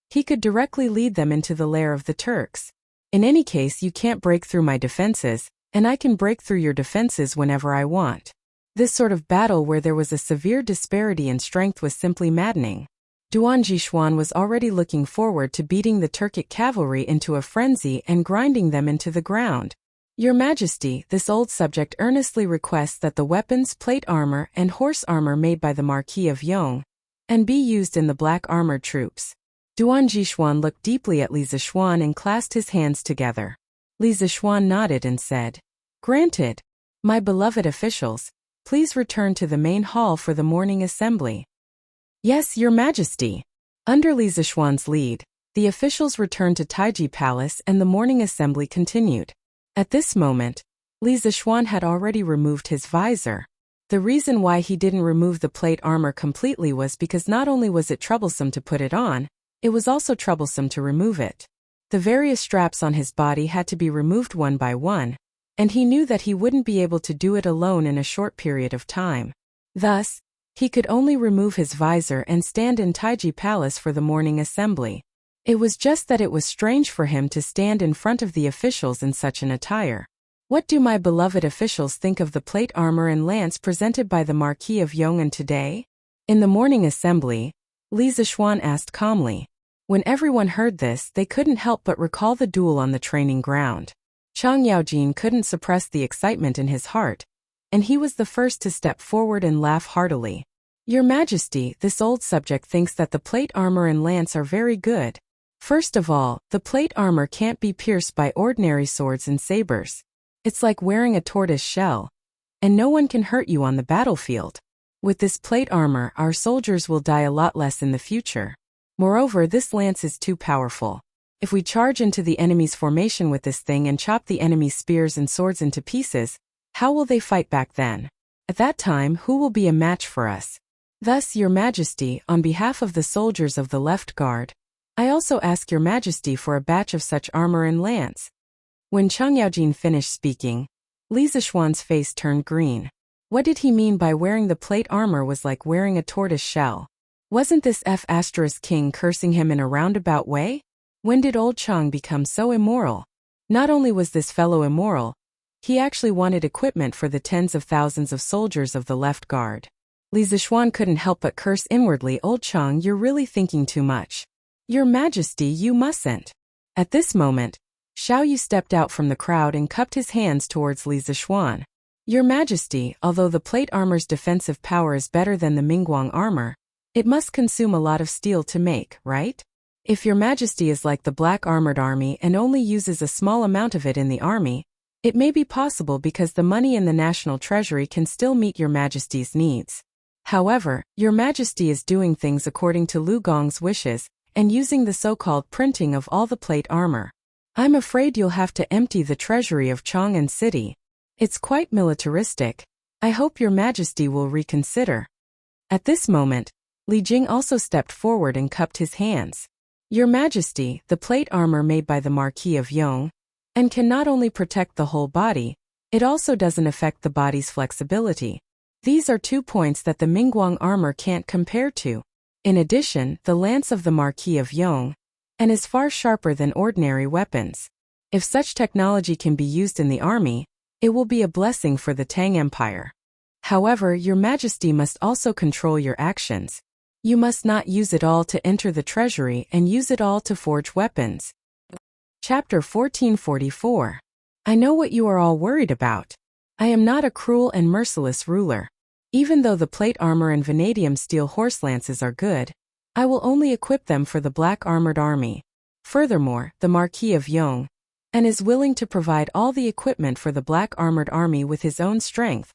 he could directly lead them into the lair of the Turks. In any case, you can't break through my defenses, and I can break through your defenses whenever I want. This sort of battle where there was a severe disparity in strength was simply maddening. Duan Jishuan was already looking forward to beating the Turkic cavalry into a frenzy and grinding them into the ground. Your Majesty, this old subject earnestly requests that the weapons, plate armor, and horse armor made by the Marquis of Yong and be used in the black armored troops. Duan Jishuan looked deeply at Li Zishuan and clasped his hands together. Li Zishuan nodded and said, "Granted. My beloved officials, please return to the main hall for the morning assembly." "Yes, Your Majesty." Under Li Zishuan's lead, the officials returned to Taiji Palace and the morning assembly continued. At this moment, Li Zishuan had already removed his visor. The reason why he didn't remove the plate armor completely was because not only was it troublesome to put it on, it was also troublesome to remove it. The various straps on his body had to be removed one by one, and he knew that he wouldn't be able to do it alone in a short period of time. Thus, he could only remove his visor and stand in Taiji Palace for the morning assembly. It was just that it was strange for him to stand in front of the officials in such an attire. What do my beloved officials think of the plate armor and lance presented by the Marquis of Yong'an today? In the morning assembly, Li Zishuan asked calmly. When everyone heard this, they couldn't help but recall the duel on the training ground. Chang Yaojin couldn't suppress the excitement in his heart, and he was the first to step forward and laugh heartily. "Your Majesty, this old subject thinks that the plate armor and lance are very good. First of all, the plate armor can't be pierced by ordinary swords and sabers. It's like wearing a tortoise shell, and no one can hurt you on the battlefield. With this plate armor, our soldiers will die a lot less in the future. Moreover, this lance is too powerful. If we charge into the enemy's formation with this thing and chop the enemy's spears and swords into pieces, how will they fight back then? At that time, who will be a match for us? Thus, Your Majesty, on behalf of the soldiers of the left guard, I also ask Your Majesty for a batch of such armor and lance." When Chang Yaojin finished speaking, Li Zishuan's face turned green. What did he mean by wearing the plate armor was like wearing a tortoise shell? Wasn't this King cursing him in a roundabout way? When did old Chang become so immoral? Not only was this fellow immoral, he actually wanted equipment for the tens of thousands of soldiers of the left guard. Li Zishuan couldn't help but curse inwardly, "Old Chang, you're really thinking too much. Your Majesty, you mustn't." At this moment, Xiao Yu stepped out from the crowd and cupped his hands towards Li Zishuan. "Your Majesty, although the plate armor's defensive power is better than the Mingguang armor, it must consume a lot of steel to make, right? If Your Majesty is like the black armored army and only uses a small amount of it in the army, it may be possible because the money in the national treasury can still meet Your Majesty's needs. However, Your Majesty is doing things according to Lu Gong's wishes and using the so-called printing of all the plate armor. I'm afraid you'll have to empty the treasury of Chang'an City. It's quite militaristic. I hope Your Majesty will reconsider." At this moment, Li Jing also stepped forward and cupped his hands. "Your Majesty, the plate armor made by the Marquis of Yong and can not only protect the whole body, it also doesn't affect the body's flexibility. These are 2 points that the Mingguang armor can't compare to. In addition, the lance of the Marquis of Yong and is far sharper than ordinary weapons. If such technology can be used in the army, it will be a blessing for the Tang Empire. However, Your Majesty must also control your actions. You must not use it all to enter the treasury and use it all to forge weapons. Chapter 1444. I know what you are all worried about. I am not a cruel and merciless ruler. Even though the plate armor and vanadium steel horse lances are good, I will only equip them for the black armored army. Furthermore, the Marquis of Yong and is willing to provide all the equipment for the black armored army with his own strength.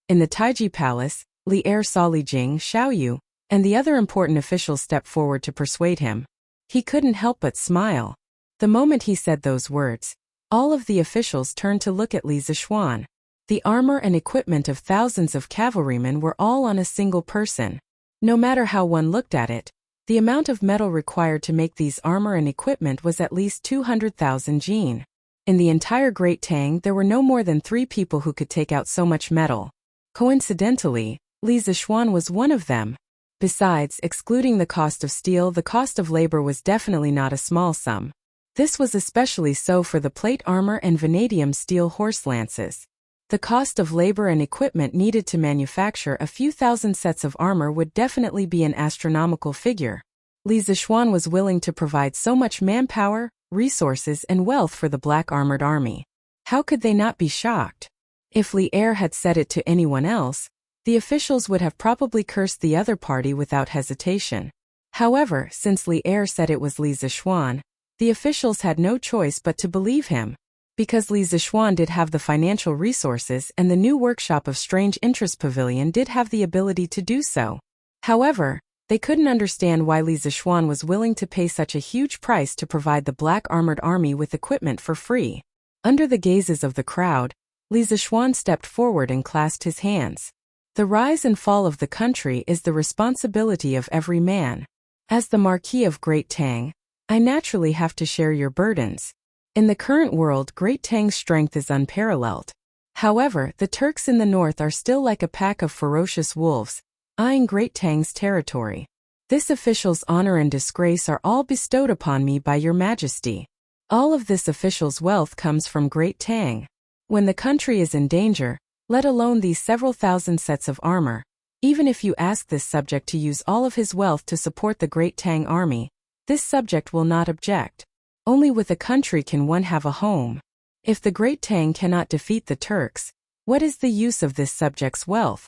In the Taiji Palace, Li Er saw Li Jing, Xiao Yu, and the other important officials step forward to persuade him. He couldn't help but smile. The moment he said those words, all of the officials turned to look at Li Zishuan. The armor and equipment of thousands of cavalrymen were all on a single person. No matter how one looked at it, the amount of metal required to make these armor and equipment was at least 200,000 jin. In the entire Great Tang, there were no more than 3 people who could take out so much metal. Coincidentally, Li Zishuan was one of them. Besides, excluding the cost of steel, the cost of labor was definitely not a small sum. This was especially so for the plate armor and vanadium steel horse lances. The cost of labor and equipment needed to manufacture a few thousand sets of armor would definitely be an astronomical figure. Li Zishuan was willing to provide so much manpower, resources, and wealth for the black armored army. How could they not be shocked? If Li Er had said it to anyone else, the officials would have probably cursed the other party without hesitation. However, since Li Er said it was Li Zishuan, the officials had no choice but to believe him. Because Li Zishuan did have the financial resources and the new workshop of Strange Interest Pavilion did have the ability to do so. However, they couldn't understand why Li Zishuan was willing to pay such a huge price to provide the black armored army with equipment for free. Under the gazes of the crowd, Li Zishuan stepped forward and clasped his hands. The rise and fall of the country is the responsibility of every man. As the Marquis of Great Tang, I naturally have to share your burdens. In the current world, Great Tang's strength is unparalleled. However, the Turks in the north are still like a pack of ferocious wolves, eyeing Great Tang's territory. This official's honor and disgrace are all bestowed upon me by Your Majesty. All of this official's wealth comes from Great Tang. When the country is in danger, let alone these several thousand sets of armor, even if you ask this subject to use all of his wealth to support the Great Tang army, this subject will not object. Only with a country can one have a home. If the Great Tang cannot defeat the Turks, what is the use of this subject's wealth?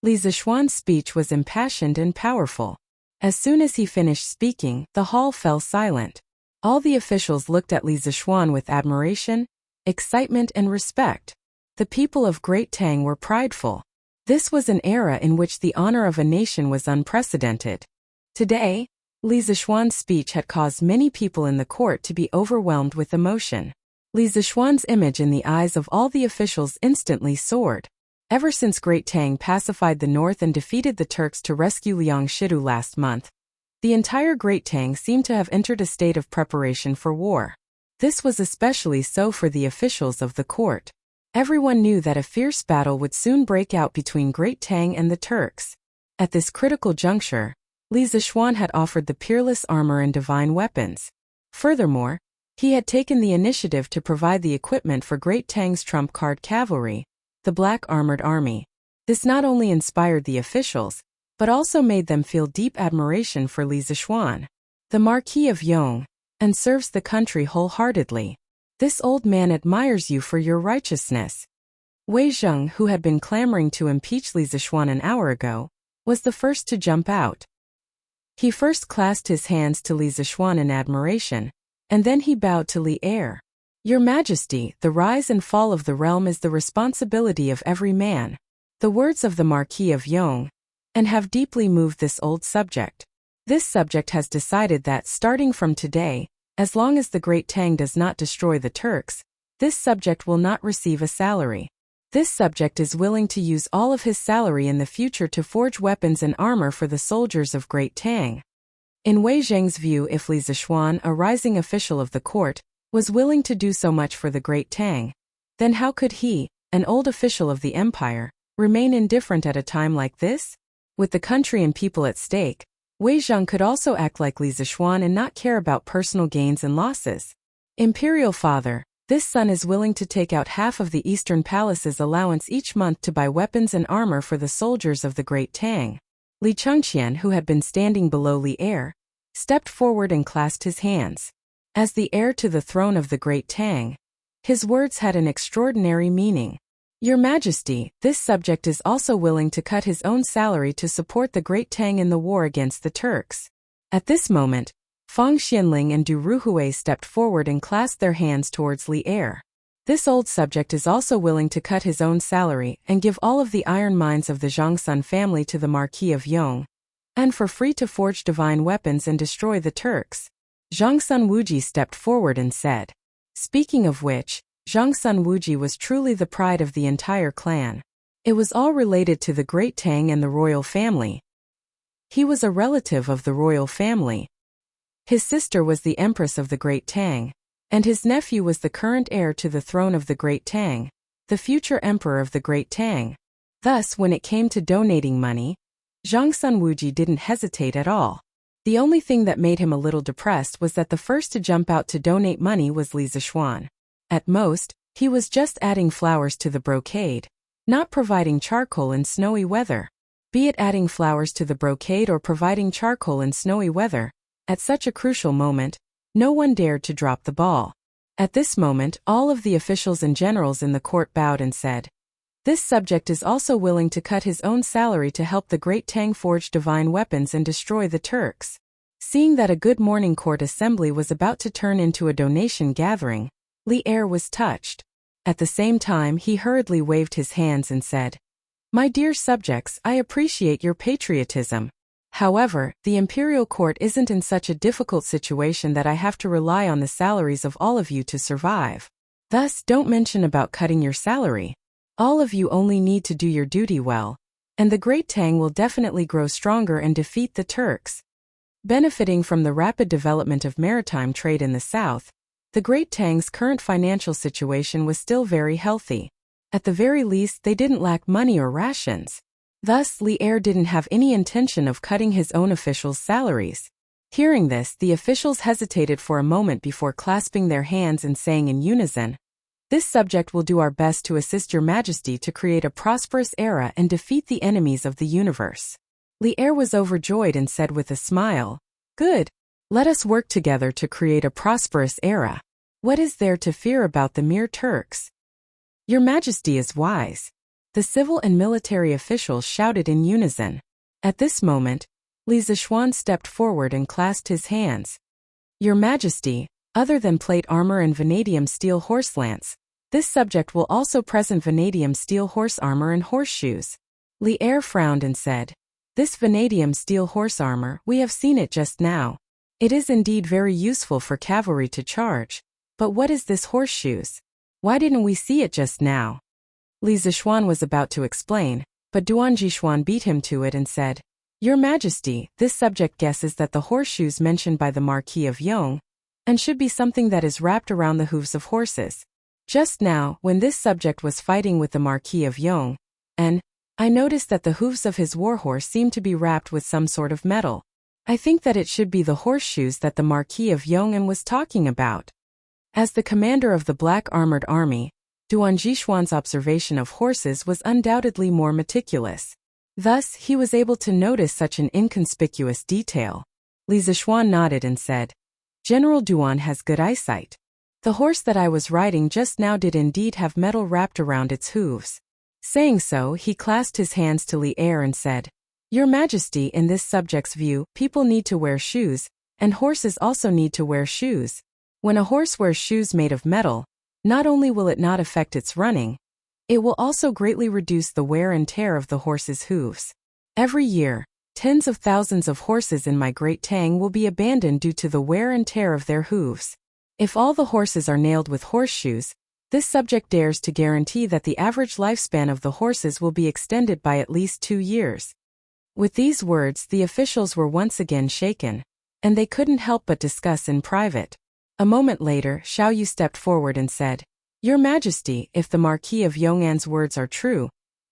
Li Zishuan's speech was impassioned and powerful. As soon as he finished speaking, the hall fell silent. All the officials looked at Li Zishuan with admiration, excitement, and respect. The people of Great Tang were prideful. This was an era in which the honor of a nation was unprecedented. Today, Li Zishuan's speech had caused many people in the court to be overwhelmed with emotion. Li Zishuan's image in the eyes of all the officials instantly soared. Ever since Great Tang pacified the north and defeated the Turks to rescue Liang Shidu last month, the entire Great Tang seemed to have entered a state of preparation for war. This was especially so for the officials of the court. Everyone knew that a fierce battle would soon break out between Great Tang and the Turks. At this critical juncture, Li Zishuan had offered the peerless armor and divine weapons. Furthermore, he had taken the initiative to provide the equipment for Great Tang's trump card cavalry, the black armored army. This not only inspired the officials, but also made them feel deep admiration for Li Zishuan, the Marquis of Yong, and serves the country wholeheartedly. This old man admires you for your righteousness. Wei Zheng, who had been clamoring to impeach Li Zishuan an hour ago, was the first to jump out. He first clasped his hands to Li Zishuan in admiration, and then he bowed to Li Er. Your Majesty, the rise and fall of the realm is the responsibility of every man. The words of the Marquis of Yong and have deeply moved this old subject. This subject has decided that starting from today, as long as the Great Tang does not destroy the Turks, this subject will not receive a salary. This subject is willing to use all of his salary in the future to forge weapons and armor for the soldiers of Great Tang. In Wei Zheng's view, if Li Zishuan, a rising official of the court, was willing to do so much for the Great Tang, then how could he, an old official of the empire, remain indifferent at a time like this? With the country and people at stake, Wei Zhang could also act like Li Zishuan and not care about personal gains and losses. Imperial father, this son is willing to take out half of the Eastern Palace's allowance each month to buy weapons and armor for the soldiers of the Great Tang. Li Chengqian, who had been standing below Li Er, stepped forward and clasped his hands. As the heir to the throne of the Great Tang, his words had an extraordinary meaning. Your Majesty, this subject is also willing to cut his own salary to support the Great Tang in the war against the Turks. At this moment, Fang Xianling and Du Ruhui stepped forward and clasped their hands towards Li Er. This old subject is also willing to cut his own salary and give all of the iron mines of the Zhongsun family to the Marquis of Yong, and for free to forge divine weapons and destroy the Turks. Zhongsun Wuji stepped forward and said. Speaking of which, Zhongsun Wuji was truly the pride of the entire clan. It was all related to the Great Tang and the royal family. He was a relative of the royal family. His sister was the Empress of the Great Tang, and his nephew was the current heir to the throne of the Great Tang, the future emperor of the Great Tang. Thus, when it came to donating money, Zhongsun Wuji didn't hesitate at all. The only thing that made him a little depressed was that the first to jump out to donate money was Li Zishuan. At most, he was just adding flowers to the brocade, not providing charcoal in snowy weather. Be it adding flowers to the brocade or providing charcoal in snowy weather, at such a crucial moment, no one dared to drop the ball. At this moment, all of the officials and generals in the court bowed and said, this subject is also willing to cut his own salary to help the Great Tang forge divine weapons and destroy the Turks. Seeing that a good morning court assembly was about to turn into a donation gathering, Li Er was touched. At the same time, he hurriedly waved his hands and said, my dear subjects, I appreciate your patriotism. However, the imperial court isn't in such a difficult situation that I have to rely on the salaries of all of you to survive. Thus, don't mention about cutting your salary. All of you only need to do your duty well, and the Great Tang will definitely grow stronger and defeat the Turks. Benefiting from the rapid development of maritime trade in the south, the Great Tang's current financial situation was still very healthy. At the very least, they didn't lack money or rations. Thus, Li Er didn't have any intention of cutting his own officials' salaries. Hearing this, the officials hesitated for a moment before clasping their hands and saying in unison, this subject will do our best to assist your Majesty to create a prosperous era and defeat the enemies of the universe. Li Er was overjoyed and said with a smile, good. Let us work together to create a prosperous era. What is there to fear about the mere Turks? Your Majesty is wise. The civil and military officials shouted in unison. At this moment, Li Zishuan stepped forward and clasped his hands. Your Majesty, other than plate armor and vanadium steel horse lance, this subject will also present vanadium steel horse armor and horseshoes. Li Er frowned and said, this vanadium steel horse armor, we have seen it just now. It is indeed very useful for cavalry to charge. But what is this horseshoes? Why didn't we see it just now? Li Zishuan was about to explain, but Duan Jishuan beat him to it and said, your Majesty, this subject guesses that the horseshoes mentioned by the Marquis of Yong, and should be something that is wrapped around the hooves of horses. Just now, when this subject was fighting with the Marquis of Yong, and I noticed that the hooves of his warhorse seemed to be wrapped with some sort of metal. I think that it should be the horseshoes that the Marquis of Yong'an was talking about. As the commander of the Black Armored Army, Duan Jishuan's observation of horses was undoubtedly more meticulous. Thus, he was able to notice such an inconspicuous detail. Li Zishuan nodded and said, General Duan has good eyesight. The horse that I was riding just now did indeed have metal wrapped around its hooves. Saying so, he clasped his hands to Li Er and said, Your Majesty, in this subject's view, people need to wear shoes, and horses also need to wear shoes. When a horse wears shoes made of metal, not only will it not affect its running, it will also greatly reduce the wear and tear of the horse's hooves. Every year, tens of thousands of horses in my Great Tang will be abandoned due to the wear and tear of their hooves. If all the horses are nailed with horseshoes, this subject dares to guarantee that the average lifespan of the horses will be extended by at least 2 years. With these words, the officials were once again shaken, and they couldn't help but discuss in private. A moment later, Xiao Yu stepped forward and said, Your Majesty, if the Marquis of Yong'an's words are true,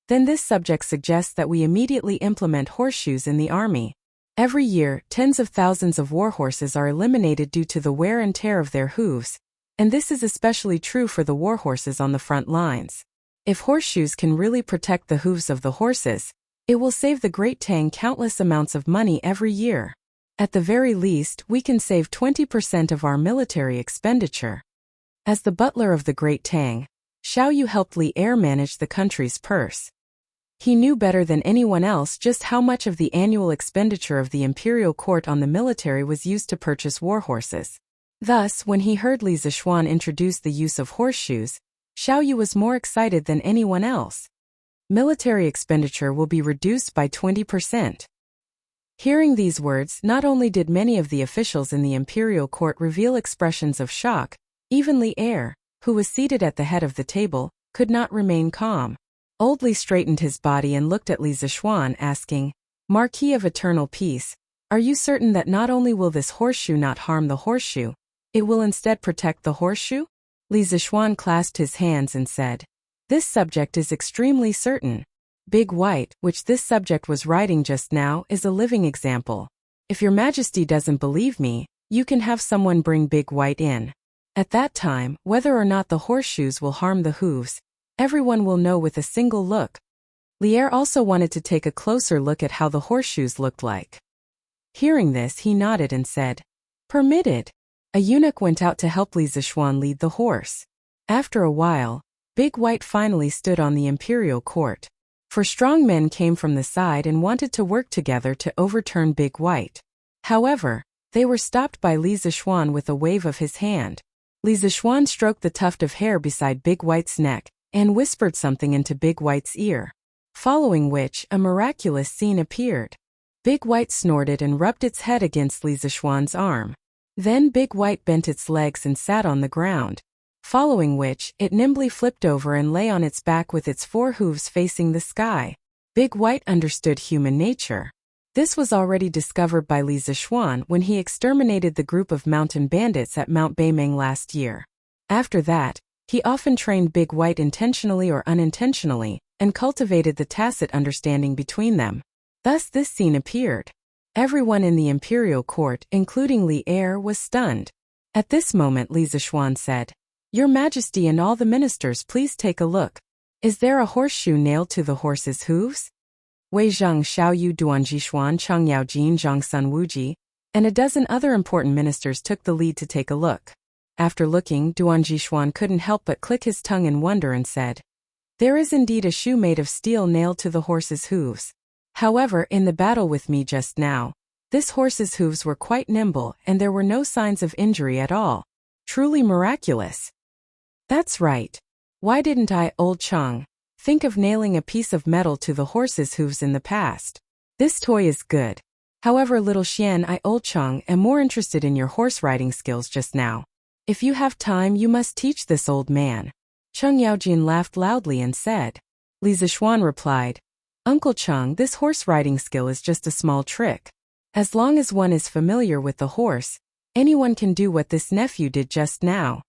then this subject suggests that we immediately implement horseshoes in the army. Every year, tens of thousands of warhorses are eliminated due to the wear and tear of their hooves, and this is especially true for the warhorses on the front lines. If horseshoes can really protect the hooves of the horses, it will save the Great Tang countless amounts of money every year. At the very least, we can save 20% of our military expenditure. As the butler of the Great Tang, Xiao Yu helped Li Er manage the country's purse. He knew better than anyone else just how much of the annual expenditure of the imperial court on the military was used to purchase warhorses. Thus, when he heard Li Zixuan introduce the use of horseshoes, Xiao Yu was more excited than anyone else. Military expenditure will be reduced by 20%. Hearing these words, not only did many of the officials in the imperial court reveal expressions of shock, even Li Er, who was seated at the head of the table, could not remain calm. Old Li straightened his body and looked at Li Zixuan, asking, "Marquis of Eternal Peace, are you certain that not only will this horseshoe not harm the horseshoe, it will instead protect the horseshoe?" Li Zixuan clasped his hands and said, "This subject is extremely certain. Big White, which this subject was riding just now, is a living example. If your Majesty doesn't believe me, you can have someone bring Big White in. At that time, whether or not the horseshoes will harm the hooves, everyone will know with a single look." Li Er also wanted to take a closer look at how the horseshoes looked like. Hearing this, he nodded and said, "Permitted." A eunuch went out to help Li Zixuan lead the horse. After a while, Big White finally stood on the imperial court. For strong men came from the side and wanted to work together to overturn Big White. However, they were stopped by Li Zixuan with a wave of his hand. Li Zixuan stroked the tuft of hair beside Big White's neck and whispered something into Big White's ear. Following which, a miraculous scene appeared. Big White snorted and rubbed its head against Li Zixuan's arm. Then Big White bent its legs and sat on the ground. Following which, it nimbly flipped over and lay on its back with its 4 hooves facing the sky. Big White understood human nature. This was already discovered by Li Zixuan when he exterminated the group of mountain bandits at Mount Beimeng last year. After that, he often trained Big White intentionally or unintentionally, and cultivated the tacit understanding between them. Thus this scene appeared. Everyone in the imperial court, including Li Er, was stunned. At this moment Li Zixuan said, "Your Majesty and all the ministers, please take a look. Is there a horseshoe nailed to the horse's hooves?" Wei Zheng, Xiao Yu, Duan Jishuan, Cheng Yaojin, Zhang Sun Wuji, and a dozen other important ministers took the lead to take a look. After looking, Duan Jishuan couldn't help but click his tongue in wonder and said, "There is indeed a shoe made of steel nailed to the horse's hooves. However, in the battle with me just now, this horse's hooves were quite nimble and there were no signs of injury at all. Truly miraculous." "That's right. Why didn't I, old Cheng, think of nailing a piece of metal to the horse's hooves in the past? This toy is good. However, little Xian, I, old Cheng, am more interested in your horse riding skills just now. If you have time, you must teach this old man." Cheng Yaojin laughed loudly and said. Li Zixuan replied, "Uncle Cheng, this horse riding skill is just a small trick. As long as one is familiar with the horse, anyone can do what this nephew did just now."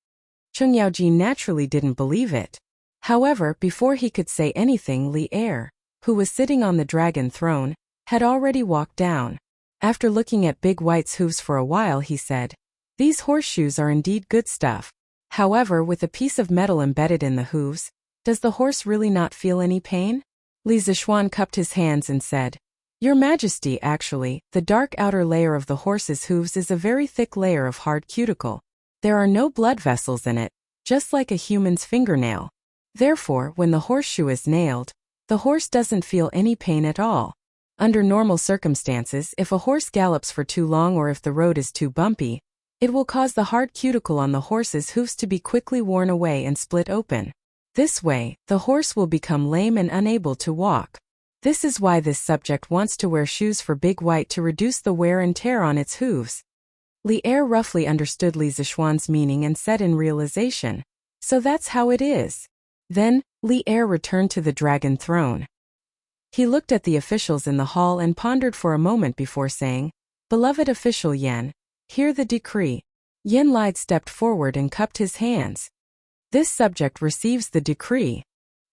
Cheng Yaojin naturally didn't believe it. However, before he could say anything, Li Er, who was sitting on the dragon throne, had already walked down. After looking at Big White's hooves for a while, he said, "These horseshoes are indeed good stuff. However, with a piece of metal embedded in the hooves, does the horse really not feel any pain?" Li Zixuan cupped his hands and said, "Your Majesty, actually, the dark outer layer of the horse's hooves is a very thick layer of hard cuticle. There are no blood vessels in it, just like a human's fingernail. Therefore, when the horseshoe is nailed, the horse doesn't feel any pain at all. Under normal circumstances, if a horse gallops for too long or if the road is too bumpy, it will cause the hard cuticle on the horse's hooves to be quickly worn away and split open. This way, the horse will become lame and unable to walk. This is why this subject wants to wear shoes for Big White to reduce the wear and tear on its hooves." Li Er roughly understood Li Zixuan's meaning and said in realization, "So that's how it is." Then, Li Er returned to the dragon throne. He looked at the officials in the hall and pondered for a moment before saying, "Beloved official Yan, hear the decree." Yan Lide stepped forward and cupped his hands. "This subject receives the decree."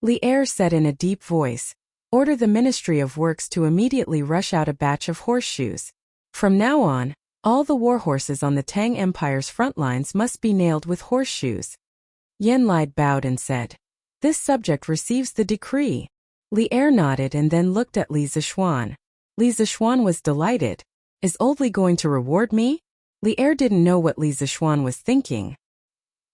Li Er said in a deep voice, "Order the Ministry of Works to immediately rush out a batch of horseshoes. From now on, all the warhorses on the Tang Empire's front lines must be nailed with horseshoes. Yenlide bowed and said, "This subject receives the decree." Li Er nodded and then looked at Li Zishuan. Li Zishuan was delighted. "Is Old Li going to reward me?" Li Er didn't know what Li Zishuan was thinking.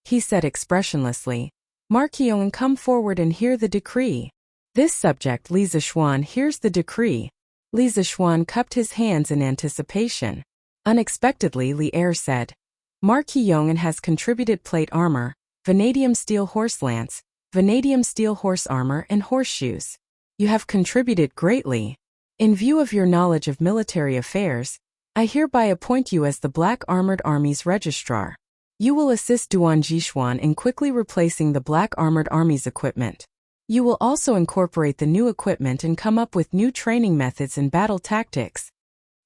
He said expressionlessly, "Marquion, come forward and hear the decree." This subject, Li Zishuan, hears the decree. Li Zishuan cupped his hands in anticipation. Unexpectedly, Li Er said, "Marquis Yong'an has contributed plate armor, vanadium steel horse lance, vanadium steel horse armor and horseshoes. You have contributed greatly. In view of your knowledge of military affairs, I hereby appoint you as the Black Armored Army's registrar. You will assist Duan Jishuan in quickly replacing the Black Armored Army's equipment. You will also incorporate the new equipment and come up with new training methods and battle tactics."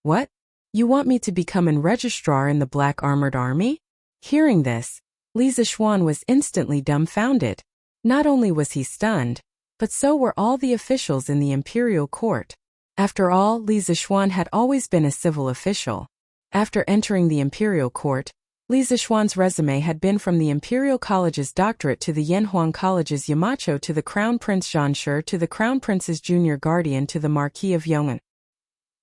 "What? You want me to become an registrar in the Black Armored Army?" Hearing this, Li Zishuan was instantly dumbfounded. Not only was he stunned, but so were all the officials in the imperial court. After all, Li Zishuan had always been a civil official. After entering the imperial court, Li Zishuan's resume had been from the Imperial College's doctorate to the Yanhuang College's Yamacho to the Crown Prince Zhanshi to the Crown Prince's junior guardian to the Marquis of Yong'an.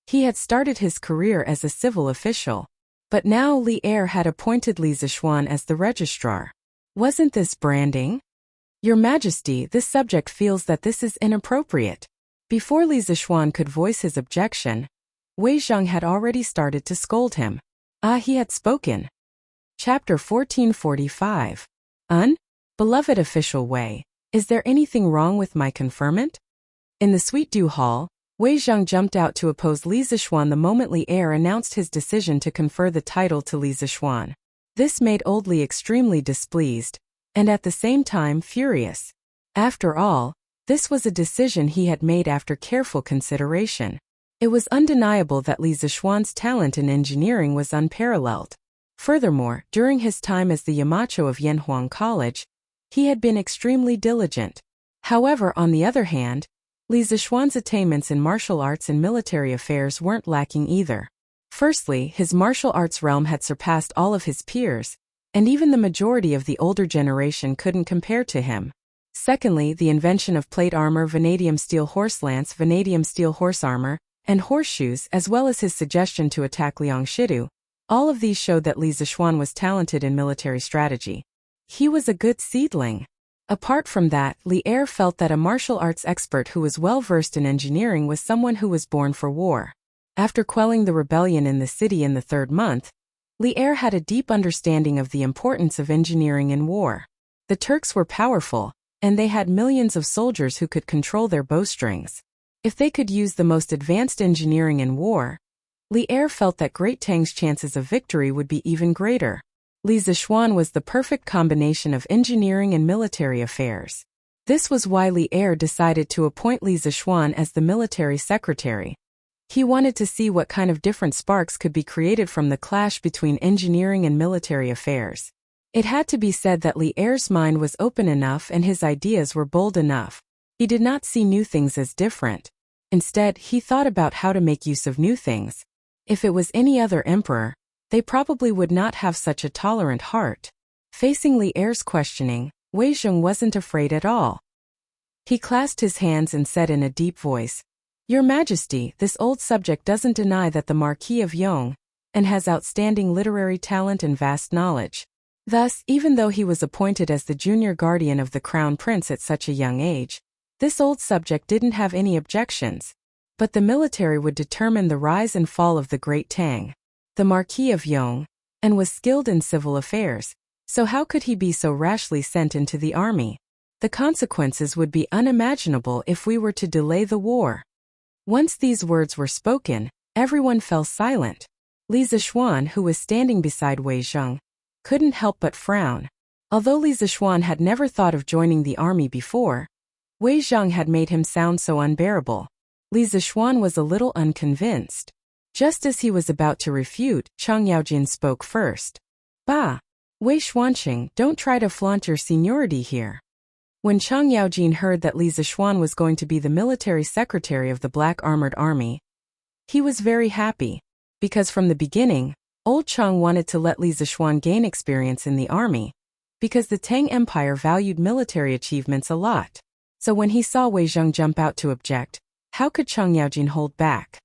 He had started his career as a civil official. But now Li Er had appointed Li Zishuan as the registrar. Wasn't this branding? "Your Majesty, this subject feels that this is inappropriate." Before Li Zishuan could voice his objection, Wei Zhang had already started to scold him. He had spoken. Chapter 1445. Beloved official Wei, is there anything wrong with my conferment? In the Sweet Dew Hall, Wei Zhang jumped out to oppose Li Zishuan the moment Li Er announced his decision to confer the title to Li Zishuan. This made Old Li extremely displeased, and at the same time furious. After all, this was a decision he had made after careful consideration. It was undeniable that Li Zishuan's talent in engineering was unparalleled. Furthermore, during his time as the Yamacho of Yanhuang College, he had been extremely diligent. However, on the other hand, Li Zishuan's attainments in martial arts and military affairs weren't lacking either. Firstly, his martial arts realm had surpassed all of his peers, and even the majority of the older generation couldn't compare to him. Secondly, the invention of plate armor, vanadium steel horse lance, vanadium steel horse armor, and horseshoes, as well as his suggestion to attack Liang Shidu, all of these showed that Li Zishuan was talented in military strategy. He was a good seedling. Apart from that, Li Er felt that a martial arts expert who was well-versed in engineering was someone who was born for war. After quelling the rebellion in the city in the 3rd month, Li Er had a deep understanding of the importance of engineering in war. The Turks were powerful, and they had millions of soldiers who could control their bowstrings. If they could use the most advanced engineering in war, Li Er felt that Great Tang's chances of victory would be even greater. Li Zishuan was the perfect combination of engineering and military affairs. This was why Li Er decided to appoint Li Zishuan as the military secretary. He wanted to see what kind of different sparks could be created from the clash between engineering and military affairs. It had to be said that Li Er's mind was open enough and his ideas were bold enough. He did not see new things as different. Instead, he thought about how to make use of new things. If it was any other emperor, they probably would not have such a tolerant heart. Facing Li Er's questioning, Wei Zhang wasn't afraid at all. He clasped his hands and said in a deep voice, "Your Majesty, this old subject doesn't deny that the Marquis of Yong'an has outstanding literary talent and vast knowledge. Thus, even though he was appointed as the junior guardian of the Crown Prince at such a young age, this old subject didn't have any objections. But the military would determine the rise and fall of the Great Tang. The Marquis of Yong'an was skilled in civil affairs, so how could he be so rashly sent into the army? The consequences would be unimaginable if we were to delay the war." Once these words were spoken, everyone fell silent. Li Zishuan, who was standing beside Wei Zhang, couldn't help but frown. Although Li Zishuan had never thought of joining the army before, Wei Zhang had made him sound so unbearable. Li Zishuan was a little unconvinced. Just as he was about to refute, Chang Yaojin spoke first. "Bah! Wei Xuanqing, don't try to flaunt your seniority here." When Chang Yaojin heard that Li Zishuan was going to be the military secretary of the Black Armored Army, he was very happy. because from the beginning, Old Cheng wanted to let Li Zixuan gain experience in the army, because the Tang Empire valued military achievements a lot. So when he saw Wei Zheng jump out to object, how could Cheng Yaojin hold back?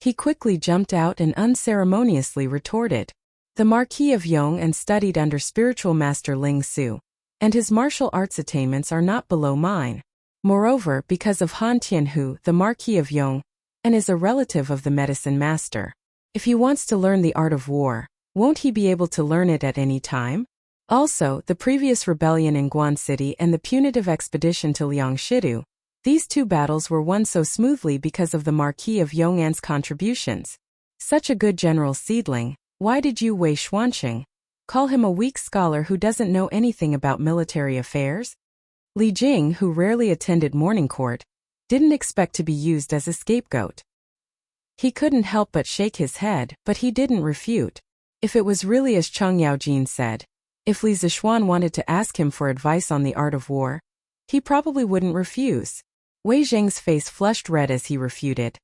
He quickly jumped out and unceremoniously retorted, "The Marquis of Yong and studied under spiritual master Ling Su, and his martial arts attainments are not below mine. Moreover, because of Han Tianhu, the Marquis of Yong, and is a relative of the medicine master. If he wants to learn the art of war, won't he be able to learn it at any time? Also, the previous rebellion in Guan City and the punitive expedition to Liangshidu, these two battles were won so smoothly because of the Marquis of Yong'an's contributions. Such a good general seedling, why did you Wei Xuanqing call him a weak scholar who doesn't know anything about military affairs?" Li Jing, who rarely attended morning court, didn't expect to be used as a scapegoat. He couldn't help but shake his head, but he didn't refute. If it was really as Cheng Yaojin said, if Li Zixuan wanted to ask him for advice on the art of war, he probably wouldn't refuse. Wei Zheng's face flushed red as he refuted.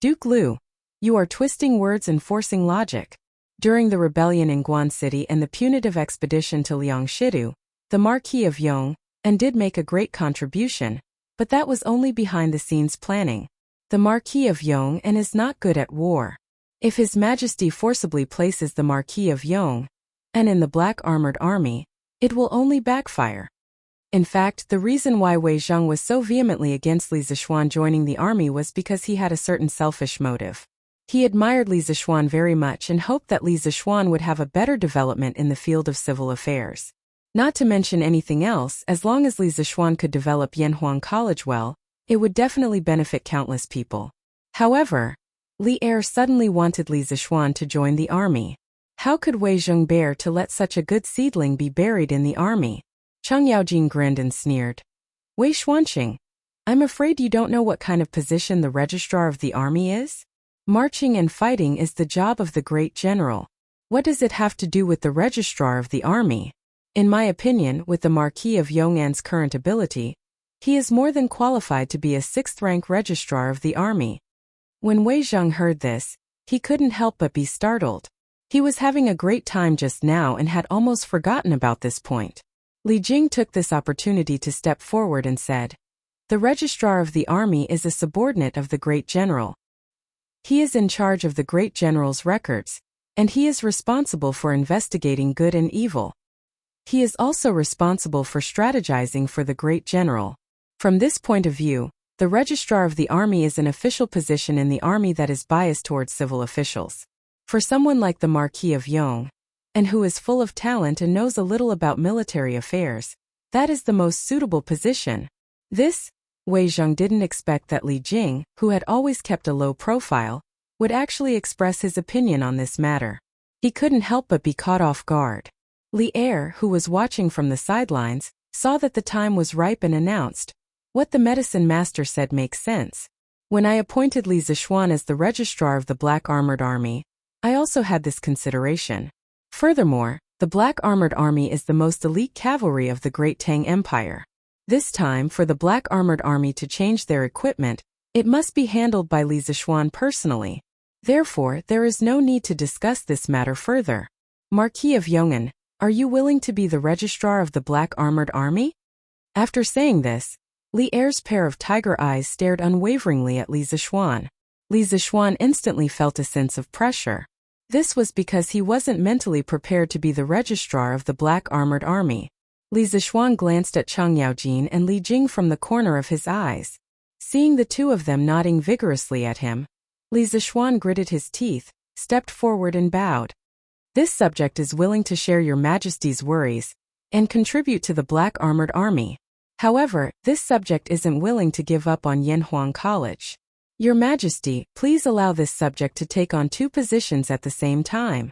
"Duke Lu, you are twisting words and forcing logic. During the rebellion in Guan City and the punitive expedition to Liangshidu, the Marquis of Yong and did make a great contribution, but that was only behind-the-scenes planning. The Marquis of Yong and is not good at war. If His Majesty forcibly places the Marquis of Yong and in the Black Armored Army, it will only backfire." In fact, the reason why Wei Zheng was so vehemently against Li Zixuan joining the army was because he had a certain selfish motive. He admired Li Zixuan very much and hoped that Li Zixuan would have a better development in the field of civil affairs. Not to mention anything else, as long as Li Zixuan could develop Yanhuang College well, it would definitely benefit countless people. However, Li Er suddenly wanted Li Zixuan to join the army. How could Wei Zheng bear to let such a good seedling be buried in the army? Cheng Yaojin grinned and sneered. "Wei Xuanqing, I'm afraid you don't know what kind of position the registrar of the army is? Marching and fighting is the job of the great general. What does it have to do with the registrar of the army? In my opinion, with the Marquis of Yong'an's current ability, he is more than qualified to be a 6th-rank registrar of the army." When Wei Zheng heard this, he couldn't help but be startled. He was having a great time just now and had almost forgotten about this point. Li Jing took this opportunity to step forward and said, "The registrar of the army is a subordinate of the great general. He is in charge of the great general's records, and he is responsible for investigating good and evil. He is also responsible for strategizing for the great general. From this point of view, the registrar of the army is an official position in the army that is biased towards civil officials. For someone like the Marquis of Yong, and who is full of talent and knows a little about military affairs, that is the most suitable position." This, Wei Zheng didn't expect that Li Jing, who had always kept a low profile, would actually express his opinion on this matter. He couldn't help but be caught off guard. Li Er, who was watching from the sidelines, saw that the time was ripe and announced, "What the medicine master said makes sense. When I appointed Li Zixuan as the registrar of the Black Armored Army, I also had this consideration. Furthermore, the Black Armored Army is the most elite cavalry of the Great Tang Empire. This time, for the Black Armored Army to change their equipment, it must be handled by Li Zixuan personally. Therefore, there is no need to discuss this matter further. Marquis of Yong'an, are you willing to be the registrar of the Black Armored Army?" After saying this, Li Er's pair of tiger eyes stared unwaveringly at Li Zixuan. Li Zixuan instantly felt a sense of pressure. This was because he wasn't mentally prepared to be the registrar of the Black Armored Army. Li Zixuan glanced at Cheng Yaojin and Li Jing from the corner of his eyes. Seeing the two of them nodding vigorously at him, Li Zixuan gritted his teeth, stepped forward and bowed. "This subject is willing to share your Majesty's worries and contribute to the Black Armored Army. However, this subject isn't willing to give up on Yanhuang College. Your Majesty, please allow this subject to take on 2 positions at the same time."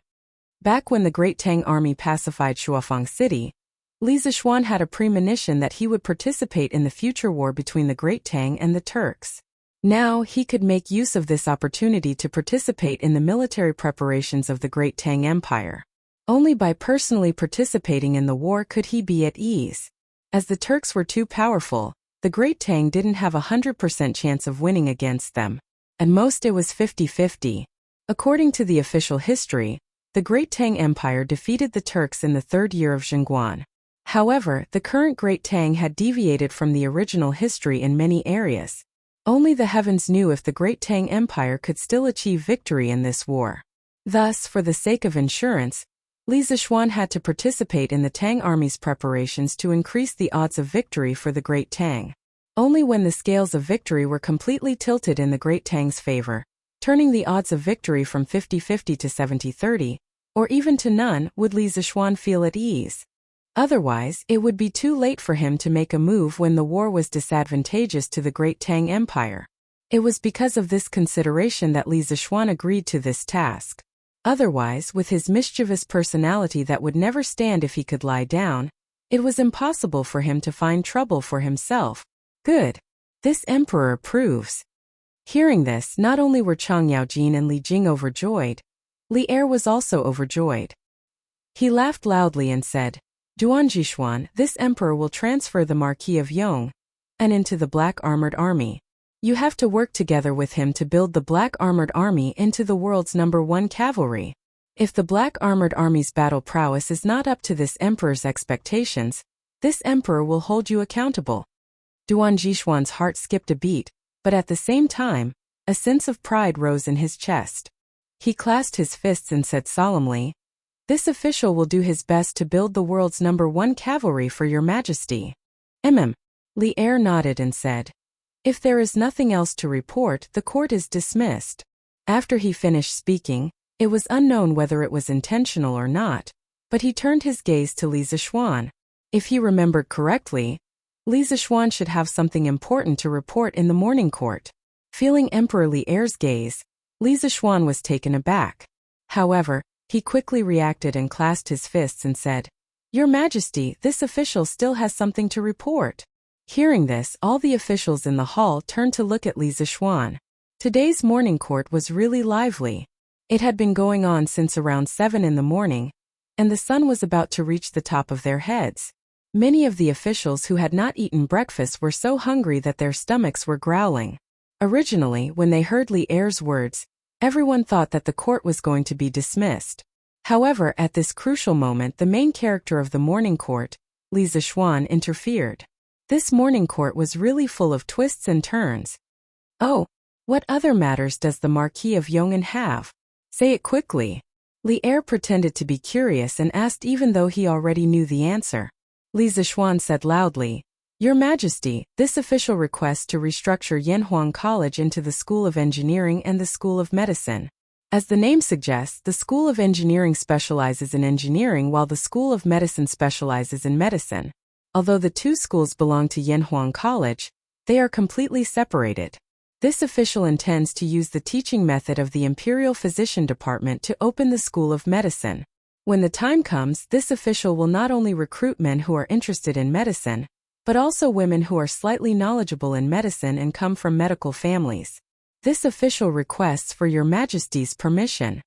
Back when the Great Tang Army pacified Shuafang City, Li Zixuan had a premonition that he would participate in the future war between the Great Tang and the Turks. Now he could make use of this opportunity to participate in the military preparations of the Great Tang Empire. Only by personally participating in the war could he be at ease. As the Turks were too powerful, the Great Tang didn't have a 100% chance of winning against them. At most it was 50-50. According to the official history, the Great Tang Empire defeated the Turks in the 3rd year of Zhengguan. However, the current Great Tang had deviated from the original history in many areas. Only the heavens knew if the Great Tang Empire could still achieve victory in this war. Thus, for the sake of insurance, Li Zishuan had to participate in the Tang army's preparations to increase the odds of victory for the Great Tang. Only when the scales of victory were completely tilted in the Great Tang's favor, turning the odds of victory from 50-50 to 70-30, or even to none, would Li Zishuan feel at ease. Otherwise, it would be too late for him to make a move when the war was disadvantageous to the Great Tang Empire. It was because of this consideration that Li Zishuan agreed to this task. Otherwise, with his mischievous personality that would never stand if he could lie down, it was impossible for him to find trouble for himself. Good. This emperor approves. Hearing this, not only were Chang Yaojin and Li Jing overjoyed, Li Er was also overjoyed. He laughed loudly and said, Duan Jishuan, this emperor will transfer the Marquis of Yong and into the Black Armored Army. You have to work together with him to build the Black Armored Army into the world's #1 cavalry. If the Black Armored Army's battle prowess is not up to this emperor's expectations, this emperor will hold you accountable. Duan Jishuan's heart skipped a beat, but at the same time, a sense of pride rose in his chest. He clasped his fists and said solemnly, This official will do his best to build the world's #1 cavalry for your majesty. Li Er nodded and said, If there is nothing else to report, the court is dismissed. After he finished speaking, it was unknown whether it was intentional or not, but he turned his gaze to Li Zishuan. If he remembered correctly, Li Zishuan should have something important to report in the morning court. Feeling Emperor Li Er's gaze, Li Zishuan was taken aback. However, he quickly reacted and clasped his fists and said, Your Majesty, this official still has something to report. Hearing this, all the officials in the hall turned to look at Li Zishuan. Today's morning court was really lively. It had been going on since around 7 in the morning, and the sun was about to reach the top of their heads. Many of the officials who had not eaten breakfast were so hungry that their stomachs were growling. Originally, when they heard Li Er's words, everyone thought that the court was going to be dismissed. However, at this crucial moment, the main character of the morning court, Li Zishuan, interfered. This morning court was really full of twists and turns. Oh, what other matters does the Marquis of Yong'an have? Say it quickly. Li Er pretended to be curious and asked even though he already knew the answer. Li Zishuan said loudly, Your Majesty, this official requests to restructure Yanhuang College into the School of Engineering and the School of Medicine. As the name suggests, the School of Engineering specializes in engineering while the School of Medicine specializes in medicine. Although the two schools belong to Yanhuang College, they are completely separated. This official intends to use the teaching method of the Imperial Physician Department to open the School of Medicine. When the time comes, this official will not only recruit men who are interested in medicine, but also women who are slightly knowledgeable in medicine and come from medical families. This official requests for Your Majesty's permission.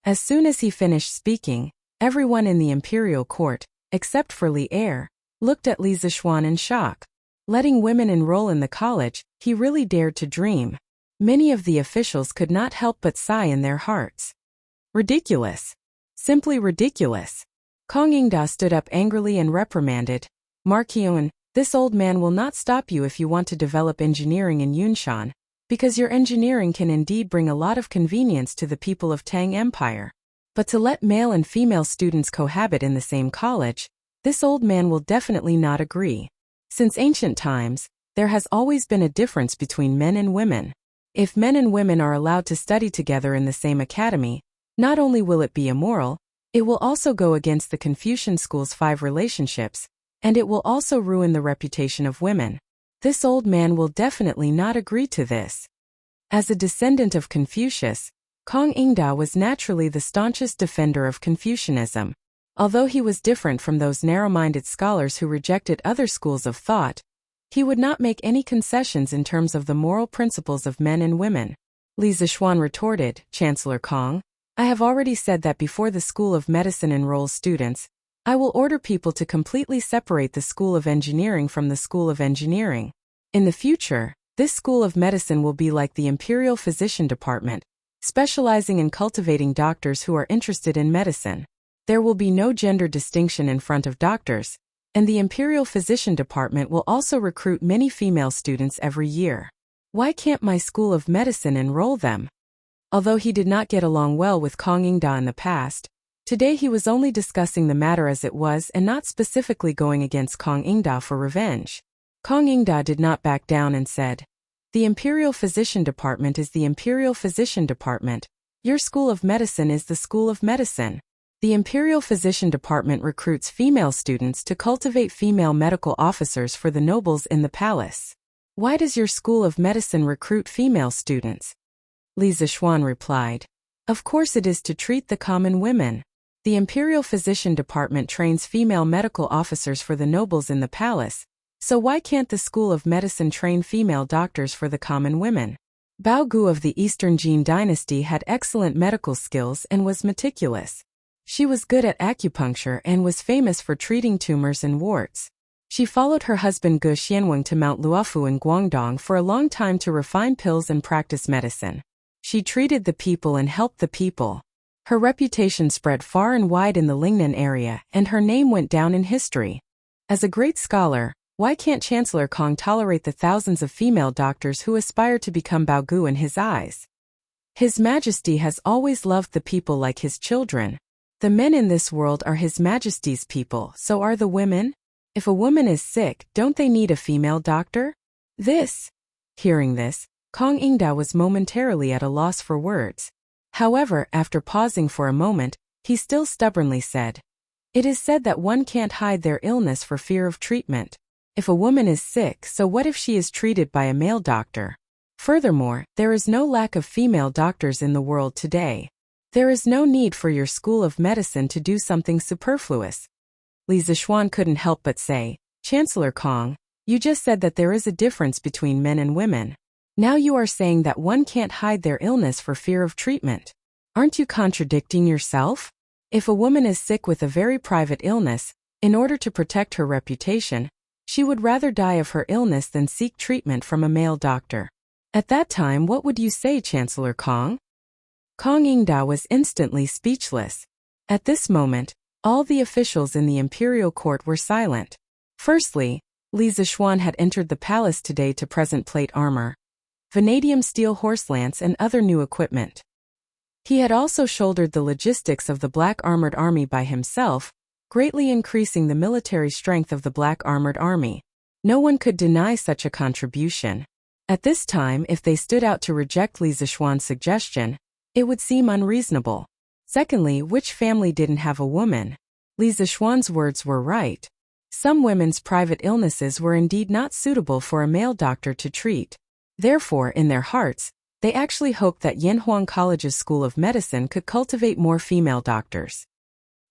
As soon as he finished speaking, everyone in the imperial court, except for Li Er, looked at Li Zishuan in shock. Letting women enroll in the college, he really dared to dream. Many of the officials could not help but sigh in their hearts. Ridiculous. Simply ridiculous. Kong Yingda stood up angrily and reprimanded, Marquion, this old man will not stop you if you want to develop engineering in Yunshan, because your engineering can indeed bring a lot of convenience to the people of Tang Empire. But to let male and female students cohabit in the same college, this old man will definitely not agree. Since ancient times, there has always been a difference between men and women. If men and women are allowed to study together in the same academy, not only will it be immoral, it will also go against the Confucian school's 5 relationships, and it will also ruin the reputation of women. This old man will definitely not agree to this. As a descendant of Confucius, Kong Yingda was naturally the staunchest defender of Confucianism. Although he was different from those narrow-minded scholars who rejected other schools of thought, he would not make any concessions in terms of the moral principles of men and women. Li Zishuan retorted, Chancellor Kong, I have already said that before the School of Medicine enrolls students, I will order people to completely separate the School of Engineering from the School of Engineering. In the future, this School of Medicine will be like the Imperial Physician Department, specializing in cultivating doctors who are interested in medicine. There will be no gender distinction in front of doctors, and the Imperial Physician Department will also recruit many female students every year. Why can't my School of Medicine enroll them? Although he did not get along well with Kong Ingda in the past, today he was only discussing the matter as it was and not specifically going against Kong Ingda for revenge. Kong Ingda did not back down and said, "The Imperial Physician Department is the Imperial Physician Department. Your School of Medicine is the School of Medicine. The Imperial Physician Department recruits female students to cultivate female medical officers for the nobles in the palace. Why does your School of Medicine recruit female students?" Li Zixuan replied, "Of course it is to treat the common women. The Imperial Physician Department trains female medical officers for the nobles in the palace, so why can't the School of Medicine train female doctors for the common women?" Bao Gu of the Eastern Jin dynasty had excellent medical skills and was meticulous. She was good at acupuncture and was famous for treating tumors and warts. She followed her husband Gu Xianweng to Mount Luofu in Guangdong for a long time to refine pills and practice medicine. She treated the people and helped the people. Her reputation spread far and wide in the Lingnan area, and her name went down in history. As a great scholar, why can't Chancellor Kong tolerate the thousands of female doctors who aspire to become Bao Gu in his eyes? His Majesty has always loved the people like his children. The men in this world are His Majesty's people, so are the women. If a woman is sick, don't they need a female doctor? Hearing this, Kong Ingda was momentarily at a loss for words. However, after pausing for a moment, he still stubbornly said, "It is said that one can't hide their illness for fear of treatment. If a woman is sick, so what if she is treated by a male doctor? Furthermore, there is no lack of female doctors in the world today. There is no need for your School of Medicine to do something superfluous." Li Zixuan couldn't help but say, "Chancellor Kong, you just said that there is a difference between men and women. Now you are saying that one can't hide their illness for fear of treatment. Aren't you contradicting yourself? If a woman is sick with a very private illness, in order to protect her reputation, she would rather die of her illness than seek treatment from a male doctor. At that time, what would you say, Chancellor Kong?" Kong Ingda was instantly speechless. At this moment, all the officials in the imperial court were silent. Firstly, Li Zixuan had entered the palace today to present plate armor, vanadium steel horse lance and other new equipment. He had also shouldered the logistics of the Black Armored Army by himself, greatly increasing the military strength of the Black Armored Army. No one could deny such a contribution. At this time, if they stood out to reject Li Zixuan's suggestion, it would seem unreasonable. Secondly, which family didn't have a woman? Li Zixuan's words were right. Some women's private illnesses were indeed not suitable for a male doctor to treat. Therefore, in their hearts, they actually hoped that Yanhuang College's School of Medicine could cultivate more female doctors.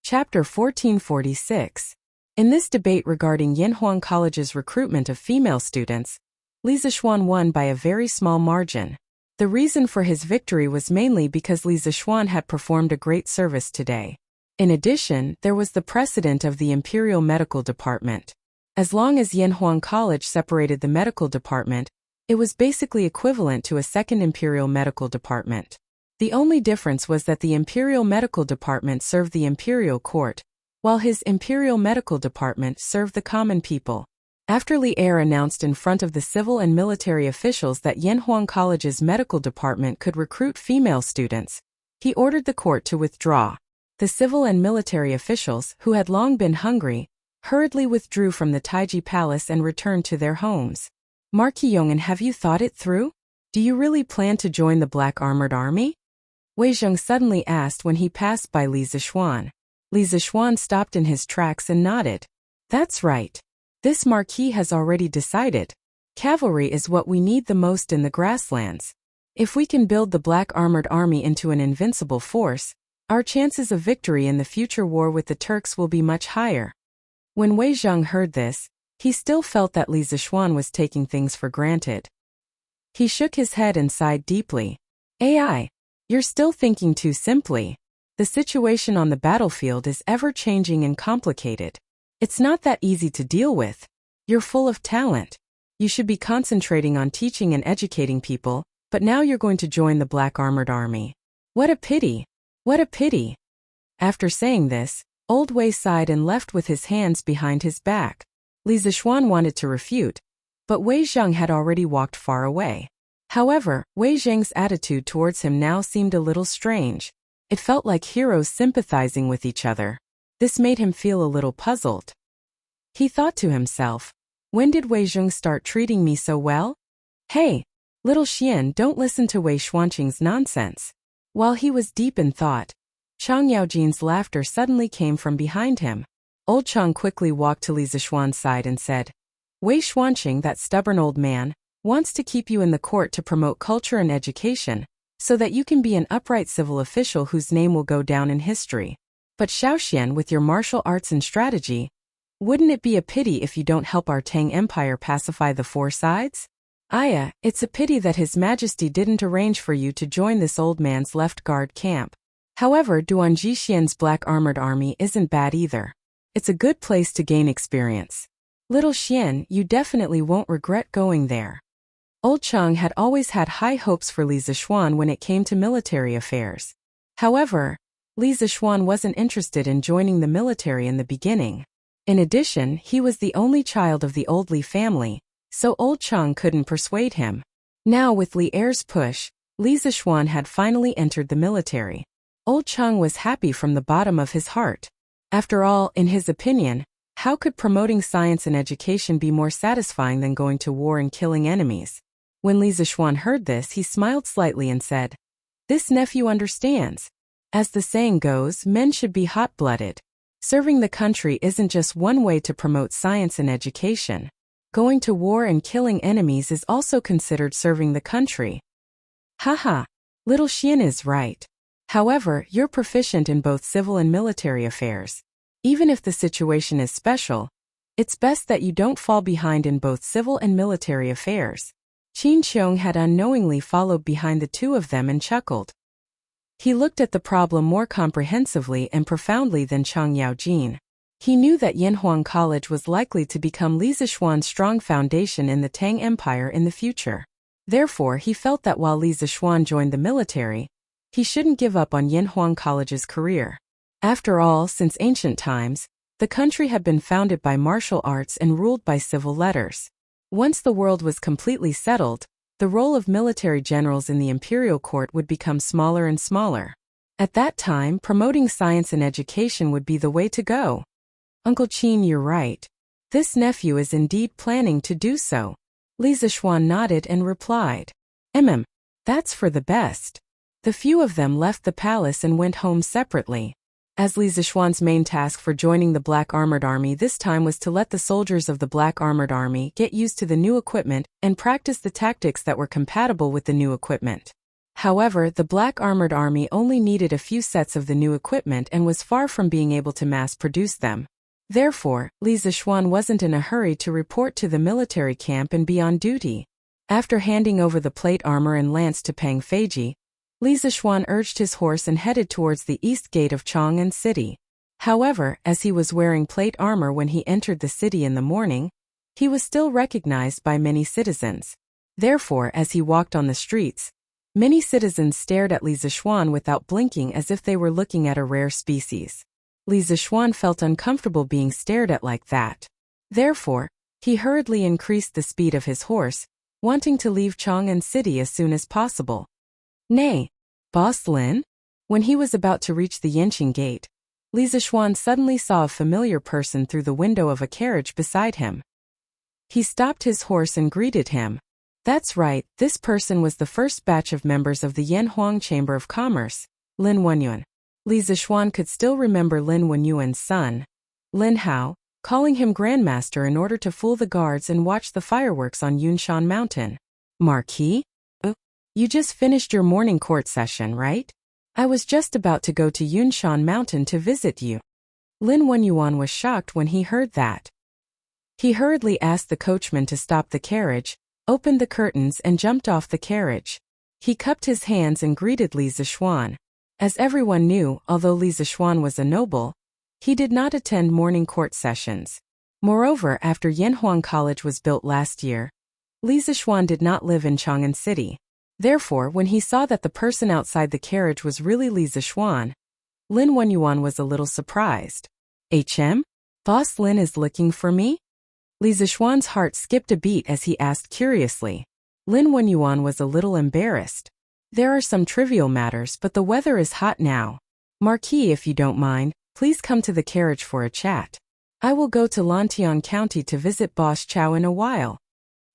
Chapter 1446. In this debate regarding Yanhuang College's recruitment of female students, Li Zixuan won by a very small margin. The reason for his victory was mainly because Li Zixuan had performed a great service today. In addition, there was the precedent of the Imperial Medical Department. As long as Yanhuang College separated the medical department, it was basically equivalent to a second Imperial Medical Department. The only difference was that the Imperial Medical Department served the Imperial Court, while his Imperial Medical Department served the common people. After Li Er announced in front of the civil and military officials that Yanhuang College's medical department could recruit female students, he ordered the court to withdraw. The civil and military officials, who had long been hungry, hurriedly withdrew from the Taiji Palace and returned to their homes. "Marquis Yong'an, have you thought it through? Do you really plan to join the Black Armored Army?" Wei Zheng suddenly asked when he passed by Li Zixuan. Li Zixuan stopped in his tracks and nodded. "That's right. This marquis has already decided. Cavalry is what we need the most in the grasslands. If we can build the Black Armored Army into an invincible force, our chances of victory in the future war with the Turks will be much higher." When Wei Zheng heard this, he still felt that Li Zixuan was taking things for granted. He shook his head and sighed deeply. "AI, you're still thinking too simply. The situation on the battlefield is ever-changing and complicated. It's not that easy to deal with. You're full of talent. You should be concentrating on teaching and educating people, but now you're going to join the Black Armored Army. What a pity! What a pity! After saying this, Old Wei sighed and left with his hands behind his back. Li Zixuan wanted to refute, but Wei Zheng had already walked far away. However, Wei Zheng's attitude towards him now seemed a little strange. It felt like heroes sympathizing with each other. This made him feel a little puzzled. He thought to himself, when did Wei Zheng start treating me so well? Hey, little Xian, don't listen to Wei Xuanqing's nonsense. While he was deep in thought, Chang Yaojin's laughter suddenly came from behind him. Old Chang quickly walked to Li Zixuan's side and said, Wei Xuanqing, that stubborn old man, wants to keep you in the court to promote culture and education, so that you can be an upright civil official whose name will go down in history. But Xiaoxian, with your martial arts and strategy, wouldn't it be a pity if you don't help our Tang Empire pacify the four sides? Aya, it's a pity that His Majesty didn't arrange for you to join this old man's left guard camp. However, Duan Jixian's black armored army isn't bad either. It's a good place to gain experience. Little Xian, you definitely won't regret going there. Old Chang had always had high hopes for Li Zixuan when it came to military affairs. However, Li Zixuan wasn't interested in joining the military in the beginning. In addition, he was the only child of the old Li family, so Old Chang couldn't persuade him. Now with Li Er's push, Li Zixuan had finally entered the military. Old Chang was happy from the bottom of his heart. After all, in his opinion, how could promoting science and education be more satisfying than going to war and killing enemies? When Li Zixuan heard this, he smiled slightly and said, This nephew understands. As the saying goes, men should be hot-blooded. Serving the country isn't just one way to promote science and education. Going to war and killing enemies is also considered serving the country. Haha, little Xian is right. However, you're proficient in both civil and military affairs. Even if the situation is special, it's best that you don't fall behind in both civil and military affairs. Qin Qiong had unknowingly followed behind the two of them and chuckled. He looked at the problem more comprehensively and profoundly than Chang Yaojin. He knew that Yanhuang College was likely to become Li Zixuan's strong foundation in the Tang Empire in the future. Therefore, he felt that while Li Zixuan joined the military, he shouldn't give up on Yanhuang College's career. After all, since ancient times, the country had been founded by martial arts and ruled by civil letters. Once the world was completely settled, the role of military generals in the imperial court would become smaller and smaller. At that time, promoting science and education would be the way to go. Uncle Qin, you're right. This nephew is indeed planning to do so. Li Zixuan nodded and replied, That's for the best. The few of them left the palace and went home separately. As Li Zixuan's main task for joining the Black Armored Army this time was to let the soldiers of the Black Armored Army get used to the new equipment and practice the tactics that were compatible with the new equipment. However, the Black Armored Army only needed a few sets of the new equipment and was far from being able to mass-produce them. Therefore, Li Zixuan wasn't in a hurry to report to the military camp and be on duty. After handing over the plate armor and lance to Pang Feiji, Li Zixuan urged his horse and headed towards the east gate of Chang'an City. However, as he was wearing plate armor when he entered the city in the morning, he was still recognized by many citizens. Therefore, as he walked on the streets, many citizens stared at Li Zixuan without blinking as if they were looking at a rare species. Li Zixuan felt uncomfortable being stared at like that. Therefore, he hurriedly increased the speed of his horse, wanting to leave Chang'an City as soon as possible. Nay, Boss Lin? When he was about to reach the Yanqing gate, Li Zixuan suddenly saw a familiar person through the window of a carriage beside him. He stopped his horse and greeted him. That's right, this person was the first batch of members of the Yanhuang Chamber of Commerce, Lin Wenyuan. Li Zixuan could still remember Lin Wenyuan's son, Lin Hao, calling him Grandmaster in order to fool the guards and watch the fireworks on Yunshan Mountain. Marquis? You just finished your morning court session, right? I was just about to go to Yunshan Mountain to visit you. Lin Wenyuan was shocked when he heard that. He hurriedly asked the coachman to stop the carriage, opened the curtains and jumped off the carriage. He cupped his hands and greeted Li Zixuan. As everyone knew, although Li Zixuan was a noble, he did not attend morning court sessions. Moreover, after Yanhuang College was built last year, Li Zixuan did not live in Chang'an City. Therefore, when he saw that the person outside the carriage was really Li Zixuan, Lin Wenyuan was a little surprised. Boss Lin is looking for me? Li Zixuan's heart skipped a beat as he asked curiously. Lin Wenyuan was a little embarrassed. There are some trivial matters, but the weather is hot now. Marquis, if you don't mind, please come to the carriage for a chat. I will go to Lantian County to visit Boss Chow in a while.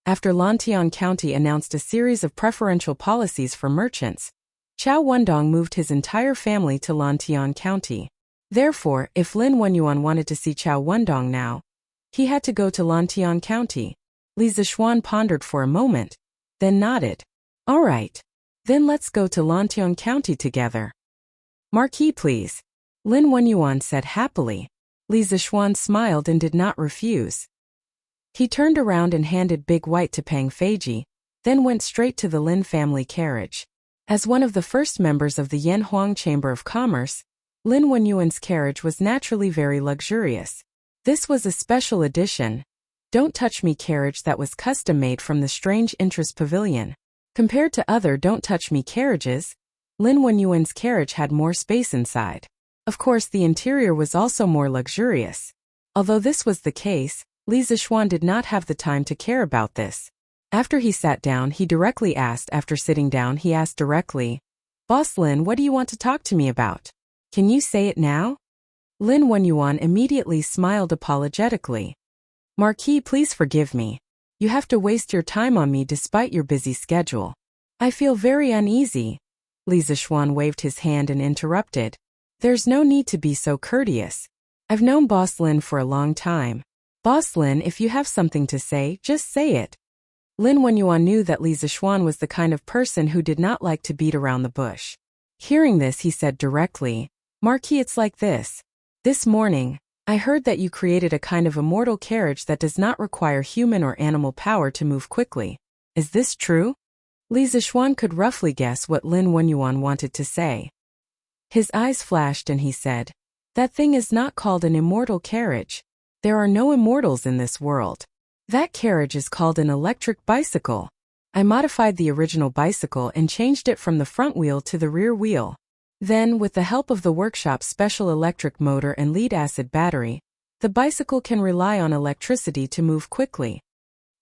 After Lantian County announced a series of preferential policies for merchants, Chow Wendong moved his entire family to Lantian County. Therefore, if Lin Wenyuan wanted to see Chow Wendong now, he had to go to Lantian County. Li Zixuan pondered for a moment, then nodded. All right. Then let's go to Lantian County together. Marquis, please. Lin Wenyuan said happily. Li Zixuan smiled and did not refuse. He turned around and handed Big White to Pang Feiji, then went straight to the Lin family carriage. As one of the first members of the Yanhuang Chamber of Commerce, Lin Wenyuan's carriage was naturally very luxurious. This was a special edition, Don't Touch Me carriage that was custom-made from the Strange Interest Pavilion. Compared to other Don't Touch Me carriages, Lin Wenyuan's carriage had more space inside. Of course, the interior was also more luxurious. Although this was the case, Li Zixuan did not have the time to care about this. After he sat down, he asked directly, Boss Lin, what do you want to talk to me about? Can you say it now? Lin Wenyuan immediately smiled apologetically. Marquis, please forgive me. You have to waste your time on me despite your busy schedule. I feel very uneasy. Li Zixuan waved his hand and interrupted. There's no need to be so courteous. I've known Boss Lin for a long time. Boss Lin, if you have something to say, just say it. Lin Wenyuan knew that Li Zixuan was the kind of person who did not like to beat around the bush. Hearing this, he said directly, Marquis, it's like this. This morning, I heard that you created a kind of immortal carriage that does not require human or animal power to move quickly. Is this true? Li Zixuan could roughly guess what Lin Wenyuan wanted to say. His eyes flashed and he said, That thing is not called an immortal carriage. There are no immortals in this world. That carriage is called an electric bicycle. I modified the original bicycle and changed it from the front wheel to the rear wheel. Then, with the help of the workshop's special electric motor and lead-acid battery, the bicycle can rely on electricity to move quickly.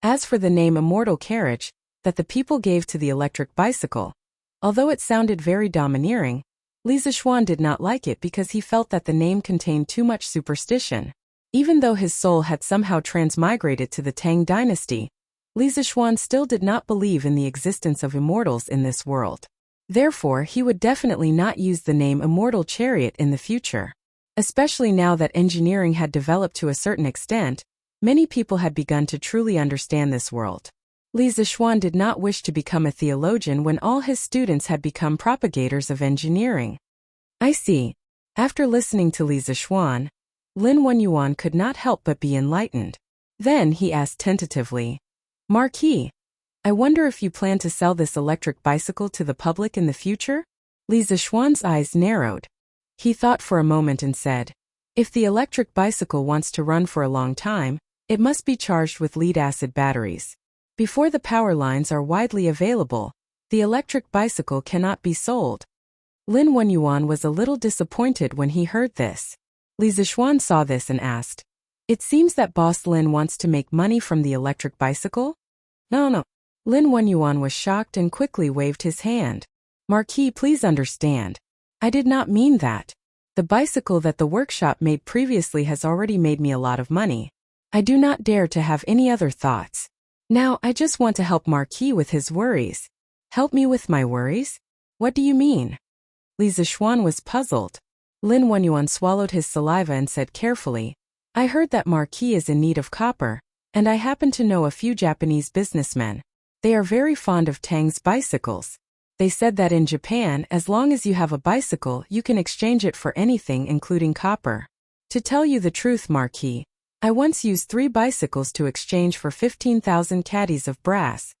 As for the name immortal carriage that the people gave to the electric bicycle, although it sounded very domineering, Li Zixuan did not like it because he felt that the name contained too much superstition. Even though his soul had somehow transmigrated to the Tang dynasty, Li Zixuan still did not believe in the existence of immortals in this world. Therefore, he would definitely not use the name Immortal Chariot in the future. Especially now that engineering had developed to a certain extent, many people had begun to truly understand this world. Li Zixuan did not wish to become a theologian when all his students had become propagators of engineering. I see. After listening to Li Zixuan, Lin Wenyuan could not help but be enlightened. Then he asked tentatively, Marquis, I wonder if you plan to sell this electric bicycle to the public in the future? Li Zixuan's eyes narrowed. He thought for a moment and said, If the electric bicycle wants to run for a long time, it must be charged with lead-acid batteries. Before the power lines are widely available, the electric bicycle cannot be sold. Lin Wenyuan was a little disappointed when he heard this. Li Zixuan saw this and asked, It seems that Boss Lin wants to make money from the electric bicycle? No. Lin Wenyuan was shocked and quickly waved his hand. Marquis, please understand. I did not mean that. The bicycle that the workshop made previously has already made me a lot of money. I do not dare to have any other thoughts. Now I just want to help Marquis with his worries. Help me with my worries? What do you mean? Li Zixuan was puzzled. Lin Wenyuan swallowed his saliva and said carefully, I heard that Marquis is in need of copper, and I happen to know a few Japanese businessmen. They are very fond of Tang's bicycles. They said that in Japan, as long as you have a bicycle, you can exchange it for anything including copper. To tell you the truth, Marquis, I once used 3 bicycles to exchange for 15,000 caddies of brass.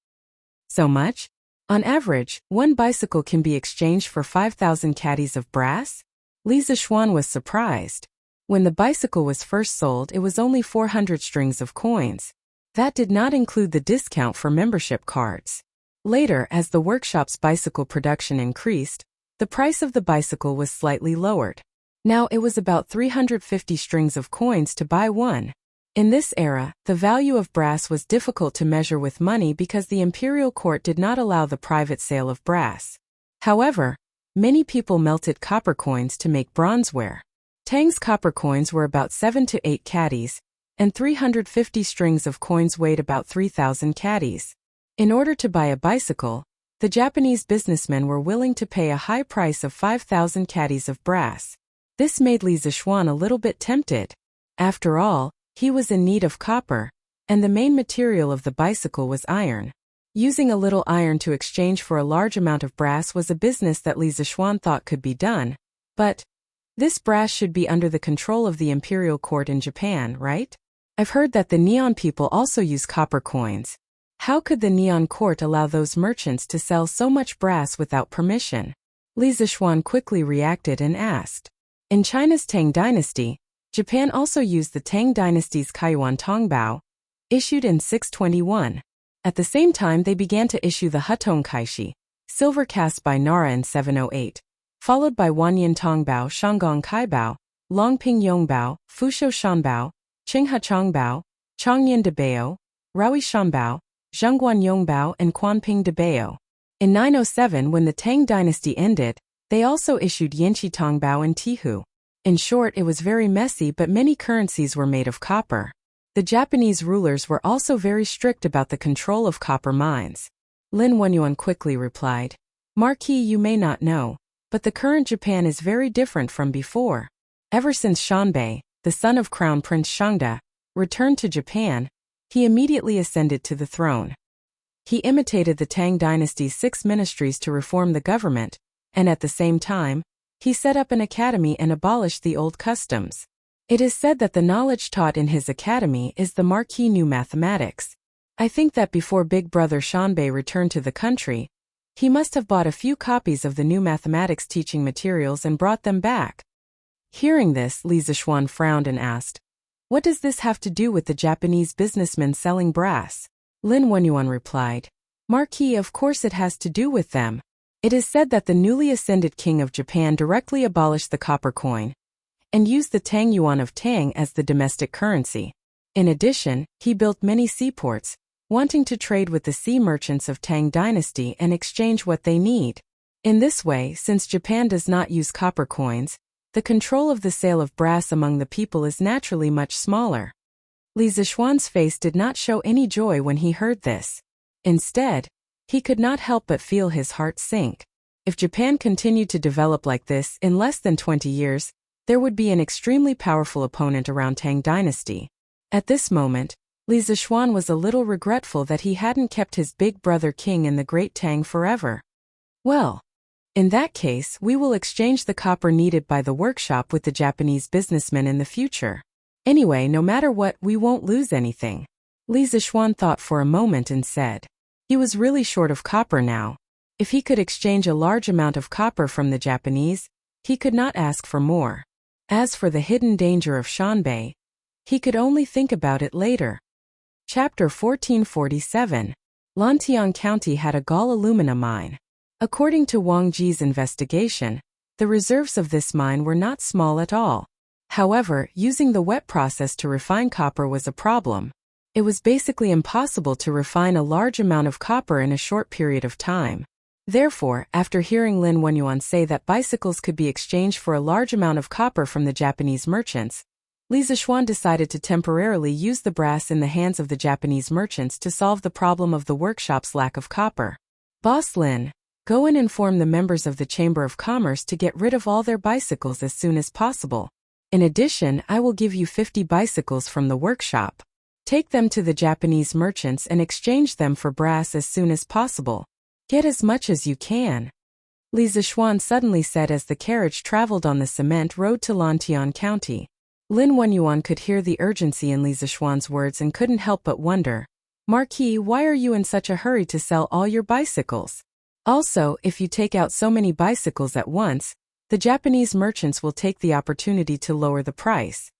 So much? On average, 1 bicycle can be exchanged for 5,000 caddies of brass? Li Zixuan was surprised. When the bicycle was first sold, it was only 400 strings of coins. That did not include the discount for membership cards. Later, as the workshop's bicycle production increased, the price of the bicycle was slightly lowered. Now it was about 350 strings of coins to buy one. In this era, the value of brass was difficult to measure with money because the imperial court did not allow the private sale of brass. However, many people melted copper coins to make bronzeware. Tang's copper coins were about 7 to 8 caddies, and 350 strings of coins weighed about 3,000 caddies. In order to buy a bicycle, the Japanese businessmen were willing to pay a high price of 5,000 caddies of brass. This made Li Zixuan a little bit tempted. After all, he was in need of copper, and the main material of the bicycle was iron. Using a little iron to exchange for a large amount of brass was a business that Li Zixuan thought could be done, but this brass should be under the control of the imperial court in Japan, right? I've heard that the Neon people also use copper coins. How could the Neon court allow those merchants to sell so much brass without permission? Li Zixuan quickly reacted and asked. In China's Tang dynasty, Japan also used the Tang dynasty's Kaiyuan Tongbao, issued in 621. At the same time they began to issue the Hutong Kaishi, silver cast by Nara in 708, followed by Wanyan Tongbao, Shanggong Kaibao, Longping Yongbao, Fusho Shanbao, Qinghe Chongbao, Chongyan Debao, Raui Shanbao, Zhongguan Yongbao and Quanping Debao. In 907 when the Tang dynasty ended, they also issued Yanqi Tongbao and Tihu. In short, it was very messy, but many currencies were made of copper. The Japanese rulers were also very strict about the control of copper mines. Lin Wenyuan quickly replied, Marquis, you may not know, but the current Japan is very different from before. Ever since Shanbei, the son of Crown Prince Shangda, returned to Japan, he immediately ascended to the throne. He imitated the Tang dynasty's 6 ministries to reform the government, and at the same time, he set up an academy and abolished the old customs. It is said that the knowledge taught in his academy is the Marquis New Mathematics. I think that before Big Brother Shanbei returned to the country, he must have bought a few copies of the new mathematics teaching materials and brought them back. Hearing this, Li Zixuan frowned and asked, What does this have to do with the Japanese businessmen selling brass? Lin Wenyuan replied, Marquis, of course it has to do with them. It is said that the newly ascended king of Japan directly abolished the copper coin and used the Tang yuan of Tang as the domestic currency. In addition, he built many seaports, wanting to trade with the sea merchants of Tang dynasty and exchange what they need. In this way, since Japan does not use copper coins, the control of the sale of brass among the people is naturally much smaller. Li Zixuan's face did not show any joy when he heard this. Instead, he could not help but feel his heart sink. If Japan continued to develop like this in less than 20 years, there would be an extremely powerful opponent around Tang dynasty. At this moment, Li Zixuan was a little regretful that he hadn't kept his big brother king in the Great Tang forever. Well, in that case, we will exchange the copper needed by the workshop with the Japanese businessmen in the future. Anyway, no matter what, we won't lose anything. Li Zixuan thought for a moment and said, he was really short of copper now. If he could exchange a large amount of copper from the Japanese, he could not ask for more. As for the hidden danger of Shanbei, he could only think about it later. Chapter 1447. Lantian County had a gall alumina mine. According to Wang Ji's investigation, the reserves of this mine were not small at all. However, using the wet process to refine copper was a problem. It was basically impossible to refine a large amount of copper in a short period of time. Therefore, after hearing Lin Wenyuan say that bicycles could be exchanged for a large amount of copper from the Japanese merchants, Li Zixuan decided to temporarily use the brass in the hands of the Japanese merchants to solve the problem of the workshop's lack of copper. Boss Lin, go and inform the members of the Chamber of Commerce to get rid of all their bicycles as soon as possible. In addition, I will give you 50 bicycles from the workshop. Take them to the Japanese merchants and exchange them for brass as soon as possible. Get as much as you can. Li Zixuan suddenly said as the carriage traveled on the cement road to Lantian County. Lin Wenyuan could hear the urgency in Li Zixuan's words and couldn't help but wonder, Marquis, why are you in such a hurry to sell all your bicycles? Also, if you take out so many bicycles at once, the Japanese merchants will take the opportunity to lower the price.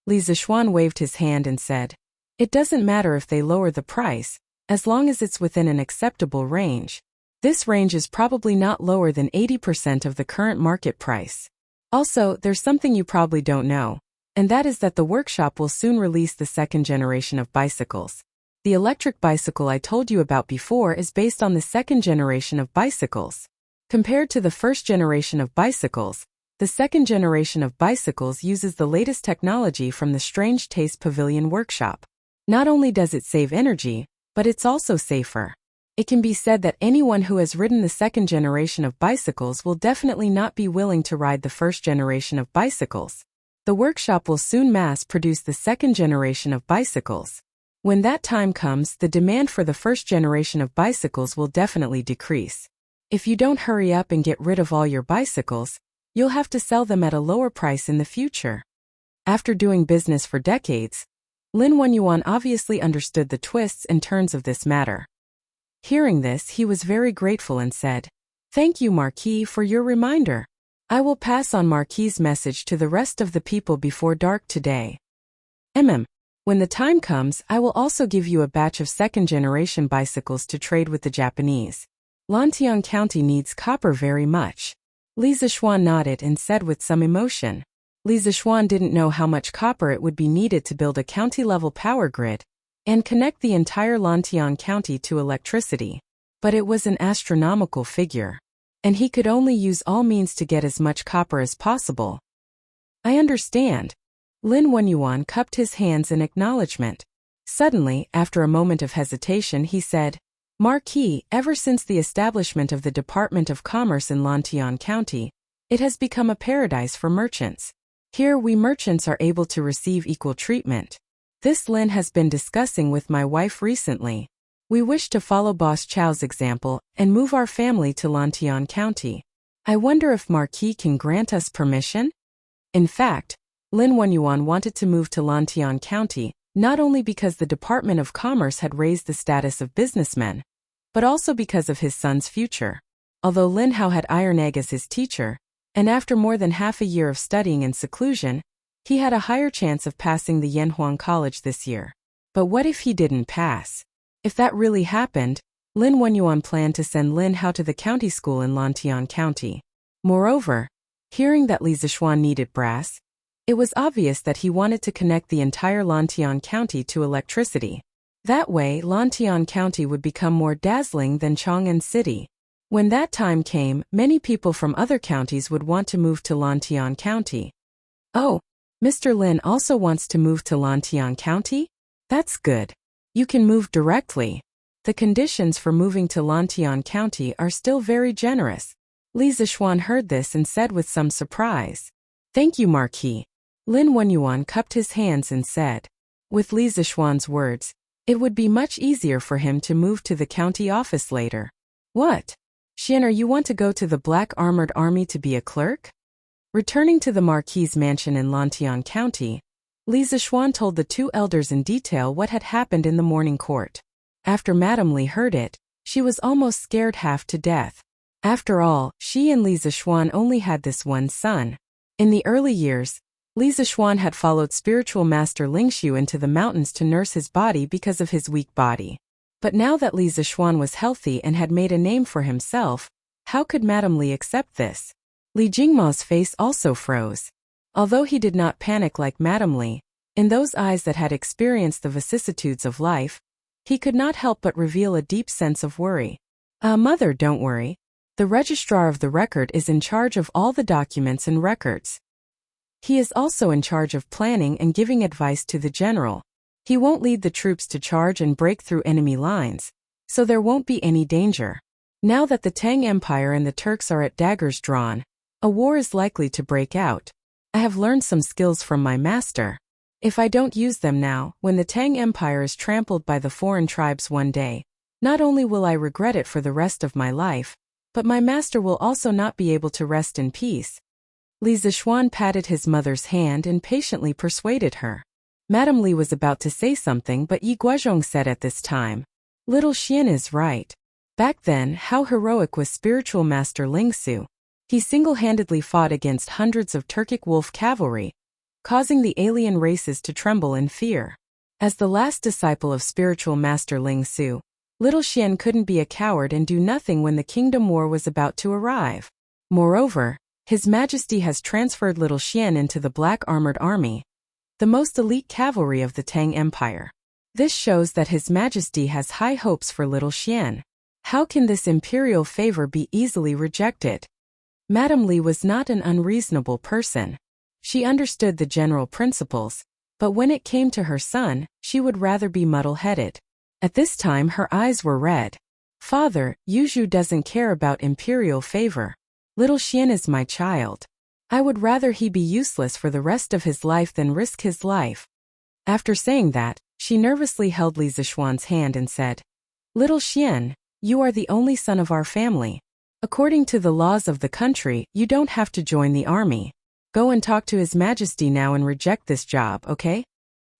Li Zixuan waved his hand and said, It doesn't matter if they lower the price, as long as it's within an acceptable range. This range is probably not lower than 80% of the current market price. Also, there's something you probably don't know, and that is that the workshop will soon release the second generation of bicycles. The electric bicycle I told you about before is based on the second generation of bicycles. Compared to the first generation of bicycles, the second generation of bicycles uses the latest technology from the Strange Taste Pavilion workshop. Not only does it save energy, but it's also safer. It can be said that anyone who has ridden the second generation of bicycles will definitely not be willing to ride the first generation of bicycles. The workshop will soon mass-produce the second generation of bicycles. When that time comes, the demand for the first generation of bicycles will definitely decrease. If you don't hurry up and get rid of all your bicycles, you'll have to sell them at a lower price in the future. After doing business for decades, Lin Wenyuan obviously understood the twists and turns of this matter. Hearing this, he was very grateful and said, "Thank you, Marquis, for your reminder. I will pass on Marquis's message to the rest of the people before dark today. When the time comes, I will also give you a batch of second-generation bicycles to trade with the Japanese. Lantian County needs copper very much." Li Zishuan nodded and said with some emotion. Li Zishuan didn't know how much copper it would be needed to build a county-level power grid and connect the entire Lantian County to electricity, but it was an astronomical figure, and he could only use all means to get as much copper as possible. "I understand." Lin Wenyuan cupped his hands in acknowledgement. Suddenly, after a moment of hesitation, he said, "Marquis, ever since the establishment of the Department of Commerce in Lantian County, it has become a paradise for merchants. Here we merchants are able to receive equal treatment. This Lin has been discussing with my wife recently. We wish to follow Boss Chow's example and move our family to Lantian County. I wonder if Marquis can grant us permission?" In fact, Lin Wenyuan wanted to move to Lantian County, not only because the Department of Commerce had raised the status of businessmen, but also because of his son's future. Although Lin Hao had Iron Egg as his teacher, and after more than half a year of studying in seclusion, he had a higher chance of passing the Yanhuang College this year. But what if he didn't pass? If that really happened, Lin Wenyuan planned to send Lin Hao to the county school in Lantian County. Moreover, hearing that Li Zishuan needed brass, it was obvious that he wanted to connect the entire Lantian County to electricity. That way, Lantian County would become more dazzling than Chang'an City. When that time came, many people from other counties would want to move to Lantian County. "Oh, Mr. Lin also wants to move to Lantian County? That's good. You can move directly. The conditions for moving to Lantian County are still very generous." Li Zishuan heard this and said with some surprise, "Thank you, Marquis." Lin Wenyuan cupped his hands and said, with Li Zishuan's words, it would be much easier for him to move to the county office later. "What? Xianer, you want to go to the Black Armored Army to be a clerk?" Returning to the Marquis's mansion in Lantian County, Li Zishuan told the two elders in detail what had happened in the morning court. After Madame Li heard it, she was almost scared half to death. After all, she and Li Zishuan only had this one son. In the early years, Li Zishuan had followed spiritual master Lingxiu into the mountains to nurse his body because of his weak body. But now that Li Zishuan was healthy and had made a name for himself, how could Madame Li accept this? Li Jingma's face also froze. Although he did not panic like Madame Li, in those eyes that had experienced the vicissitudes of life, he could not help but reveal a deep sense of worry. Mother, don't worry. The registrar of the record is in charge of all the documents and records. He is also in charge of planning and giving advice to the general. He won't lead the troops to charge and break through enemy lines, so there won't be any danger. Now that the Tang Empire and the Turks are at daggers drawn, a war is likely to break out. I have learned some skills from my master. If I don't use them now, when the Tang Empire is trampled by the foreign tribes one day, not only will I regret it for the rest of my life, but my master will also not be able to rest in peace. Li Zishuan patted his mother's hand and patiently persuaded her. Madame Li was about to say something, but Yi Guozhong said at this time, "Little Xian is right. Back then, how heroic was spiritual master Lingxiu. He single-handedly fought against hundreds of Turkic wolf cavalry, causing the alien races to tremble in fear. As the last disciple of spiritual master Lingxiu, Little Xian couldn't be a coward and do nothing when the kingdom war was about to arrive. Moreover, His Majesty has transferred Little Xian into the Black Armored Army, the most elite cavalry of the Tang Empire. This shows that His Majesty has high hopes for Little Xian. How can this imperial favor be easily rejected? Madame Li was not an unreasonable person. She understood the general principles, but when it came to her son, she would rather be muddle-headed. At this time her eyes were red. Father, Yuzhu doesn't care about imperial favor. Little Xian is my child. I would rather he be useless for the rest of his life than risk his life. After saying that, she nervously held Li Zixuan's hand and said, Little Xian, you are the only son of our family. According to the laws of the country, you don't have to join the army. Go and talk to His Majesty now and reject this job, okay?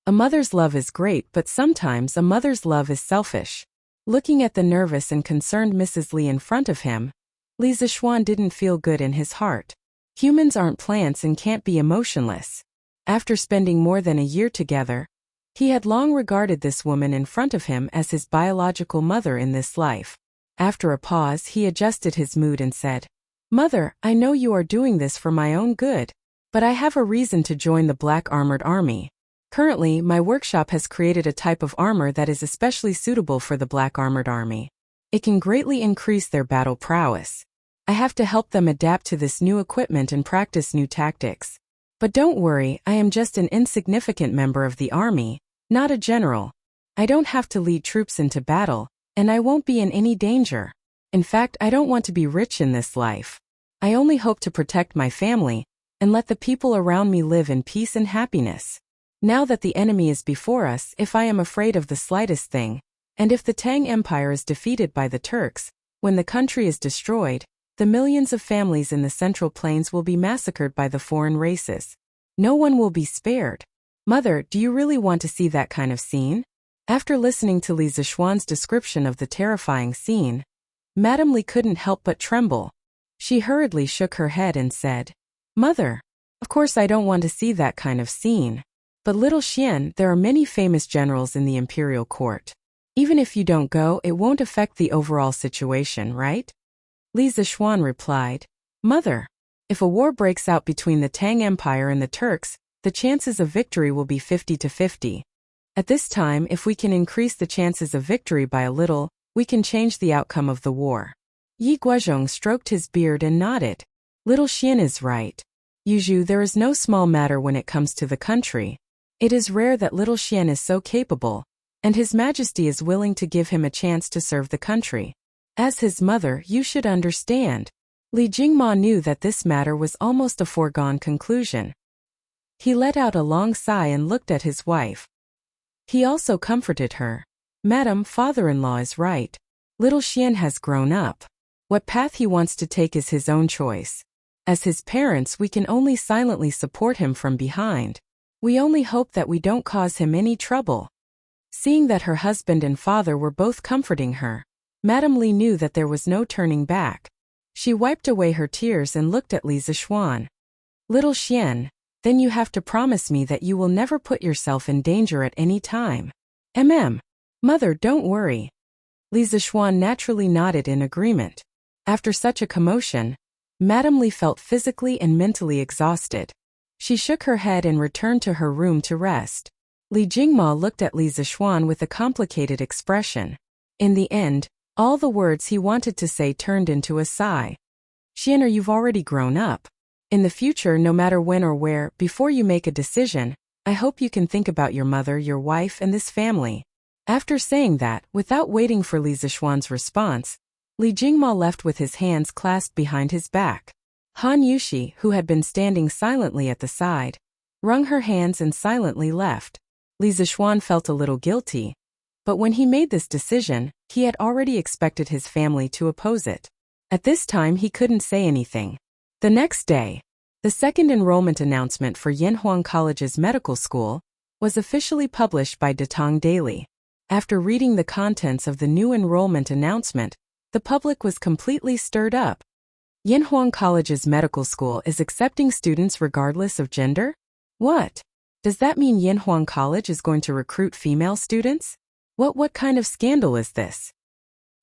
A mother's love is great, but sometimes a mother's love is selfish. Looking at the nervous and concerned Mrs. Li in front of him, Li Zixuan didn't feel good in his heart. Humans aren't plants and can't be emotionless. After spending more than a year together, he had long regarded this woman in front of him as his biological mother in this life. After a pause, he adjusted his mood and said, Mother, I know you are doing this for my own good, but I have a reason to join the Black Armored Army. Currently, my workshop has created a type of armor that is especially suitable for the Black Armored Army. It can greatly increase their battle prowess. I have to help them adapt to this new equipment and practice new tactics. But don't worry, I am just an insignificant member of the army, not a general. I don't have to lead troops into battle, and I won't be in any danger. In fact, I don't want to be rich in this life. I only hope to protect my family, and let the people around me live in peace and happiness. Now that the enemy is before us, if I am afraid of the slightest thing, and if the Tang Empire is defeated by the Turks, when the country is destroyed, the millions of families in the Central Plains will be massacred by the foreign races. No one will be spared. Mother, do you really want to see that kind of scene? After listening to Li Zixuan's description of the terrifying scene, Madame Li couldn't help but tremble. She hurriedly shook her head and said, Mother, of course I don't want to see that kind of scene. But Little Xian, there are many famous generals in the imperial court. Even if you don't go, it won't affect the overall situation, right? Li Zixuan replied, Mother, if a war breaks out between the Tang Empire and the Turks, the chances of victory will be 50-50. At this time, if we can increase the chances of victory by a little, we can change the outcome of the war. Yi Guozhong stroked his beard and nodded. Little Xian is right. Yuzhu, there is no small matter when it comes to the country. It is rare that Little Xian is so capable, and His Majesty is willing to give him a chance to serve the country. As his mother, you should understand. Li Jingma knew that this matter was almost a foregone conclusion. He let out a long sigh and looked at his wife. He also comforted her. Madam, father-in-law is right. Little Xian has grown up. What path he wants to take is his own choice. As his parents, we can only silently support him from behind. We only hope that we don't cause him any trouble. Seeing that her husband and father were both comforting her, Madame Li knew that there was no turning back. She wiped away her tears and looked at Li Zixuan. Little Xian, then you have to promise me that you will never put yourself in danger at any time. Mother, don't worry. Li Zixuan naturally nodded in agreement. After such a commotion, Madame Li felt physically and mentally exhausted. She shook her head and returned to her room to rest. Li Jingma looked at Li Zixuan with a complicated expression. In the end, all the words he wanted to say turned into a sigh. Xianer, you've already grown up. In the future, no matter when or where, before you make a decision, I hope you can think about your mother, your wife, and this family. After saying that, without waiting for Li Zixuan's response, Li Jingma left with his hands clasped behind his back. Han Yushi, who had been standing silently at the side, wrung her hands and silently left. Li Zixuan felt a little guilty, but when he made this decision, he had already expected his family to oppose it. At this time he couldn't say anything. The next day, the second enrollment announcement for Yanhuang College's medical school was officially published by Datong Daily. After reading the contents of the new enrollment announcement, the public was completely stirred up. Yanhuang College's medical school is accepting students regardless of gender? What? Does that mean Yanhuang College is going to recruit female students? What kind of scandal is this?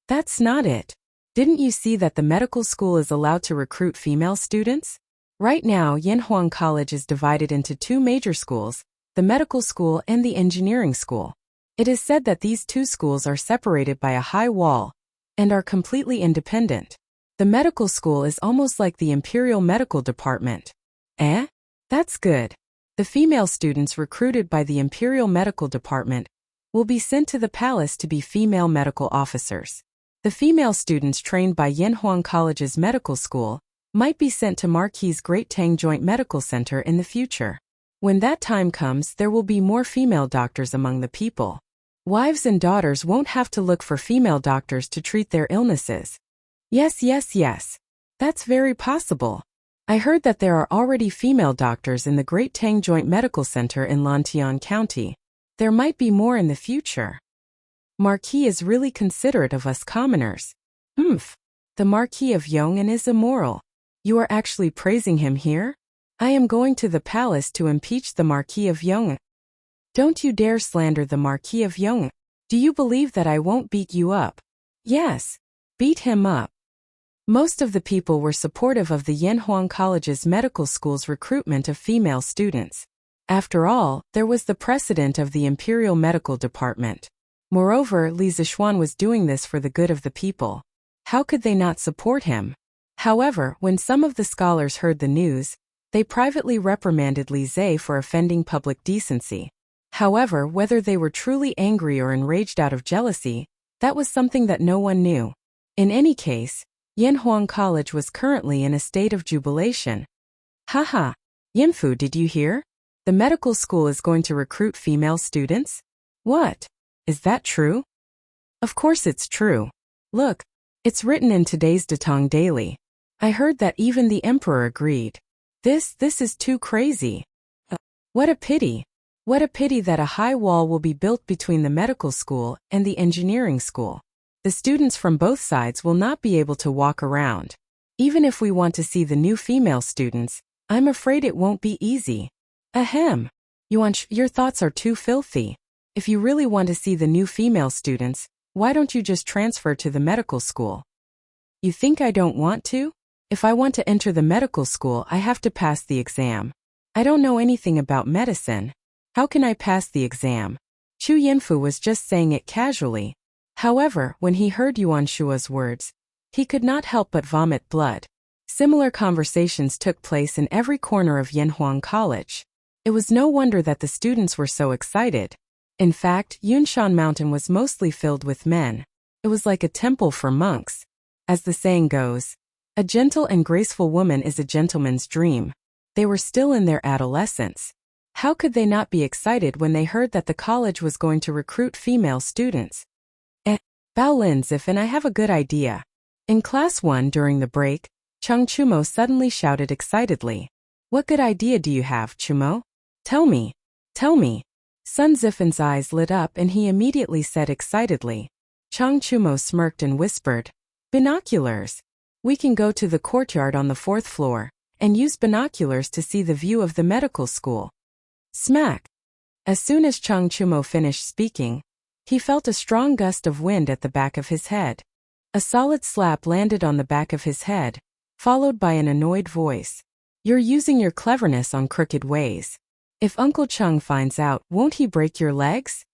That's not it. Didn't you see that the medical school is allowed to recruit female students? Right now, Yanhuang College is divided into two major schools, the medical school and the engineering school. It is said that these two schools are separated by a high wall and are completely independent. The medical school is almost like the Imperial Medical Department. Eh? That's good. The female students recruited by the Imperial Medical Department will be sent to the palace to be female medical officers. The female students trained by Yanhuang College's medical school might be sent to Marquis Great Tang Joint Medical Center in the future. When that time comes, there will be more female doctors among the people. Wives and daughters won't have to look for female doctors to treat their illnesses. Yes. That's very possible. I heard that there are already female doctors in the Great Tang Joint Medical Center in Lantian County. There might be more in the future. Marquis is really considerate of us commoners. The Marquis of Yong'an is immoral. You are actually praising him here? I am going to the palace to impeach the Marquis of Yong'an. Don't you dare slander the Marquis of Yong'an. Do you believe that I won't beat you up? Yes. Beat him up. Most of the people were supportive of the Yanhuang College's medical school's recruitment of female students. After all, there was the precedent of the Imperial Medical Department. Moreover, Li Zixuan was doing this for the good of the people. How could they not support him? However, when some of the scholars heard the news, they privately reprimanded Li Zhe for offending public decency. However, whether they were truly angry or enraged out of jealousy, that was something that no one knew. In any case, Yanhuang College was currently in a state of jubilation. Haha! Yinfu, did you hear? The medical school is going to recruit female students? What? Is that true? Of course it's true. Look, it's written in today's Datong Daily. I heard that even the emperor agreed. This is too crazy. What a pity. What a pity that a high wall will be built between the medical school and the engineering school. The students from both sides will not be able to walk around. Even if we want to see the new female students, I'm afraid it won't be easy. Ahem. Yuan, your thoughts are too filthy. If you really want to see the new female students, why don't you just transfer to the medical school? You think I don't want to? If I want to enter the medical school, I have to pass the exam. I don't know anything about medicine. How can I pass the exam? Chu Yinfu was just saying it casually. However, when he heard Yuan Shua's words, he could not help but vomit blood. Similar conversations took place in every corner of Yanhuang College. It was no wonder that the students were so excited. In fact, Yunshan Mountain was mostly filled with men. It was like a temple for monks. As the saying goes, a gentle and graceful woman is a gentleman's dream. They were still in their adolescence. How could they not be excited when they heard that the college was going to recruit female students? Bao Linzif, and I have a good idea. In Class 1 during the break, Cheng Chumo suddenly shouted excitedly. What good idea do you have, Chumo? Tell me. Sun Zifan's eyes lit up and he immediately said excitedly. Cheng Chumo smirked and whispered, Binoculars. We can go to the courtyard on the 4th floor and use binoculars to see the view of the medical school. Smack! As soon as Cheng Chumo finished speaking, he felt a strong gust of wind at the back of his head. A solid slap landed on the back of his head, followed by an annoyed voice. You're using your cleverness on crooked ways. If Uncle Cheng finds out, won't he break your legs?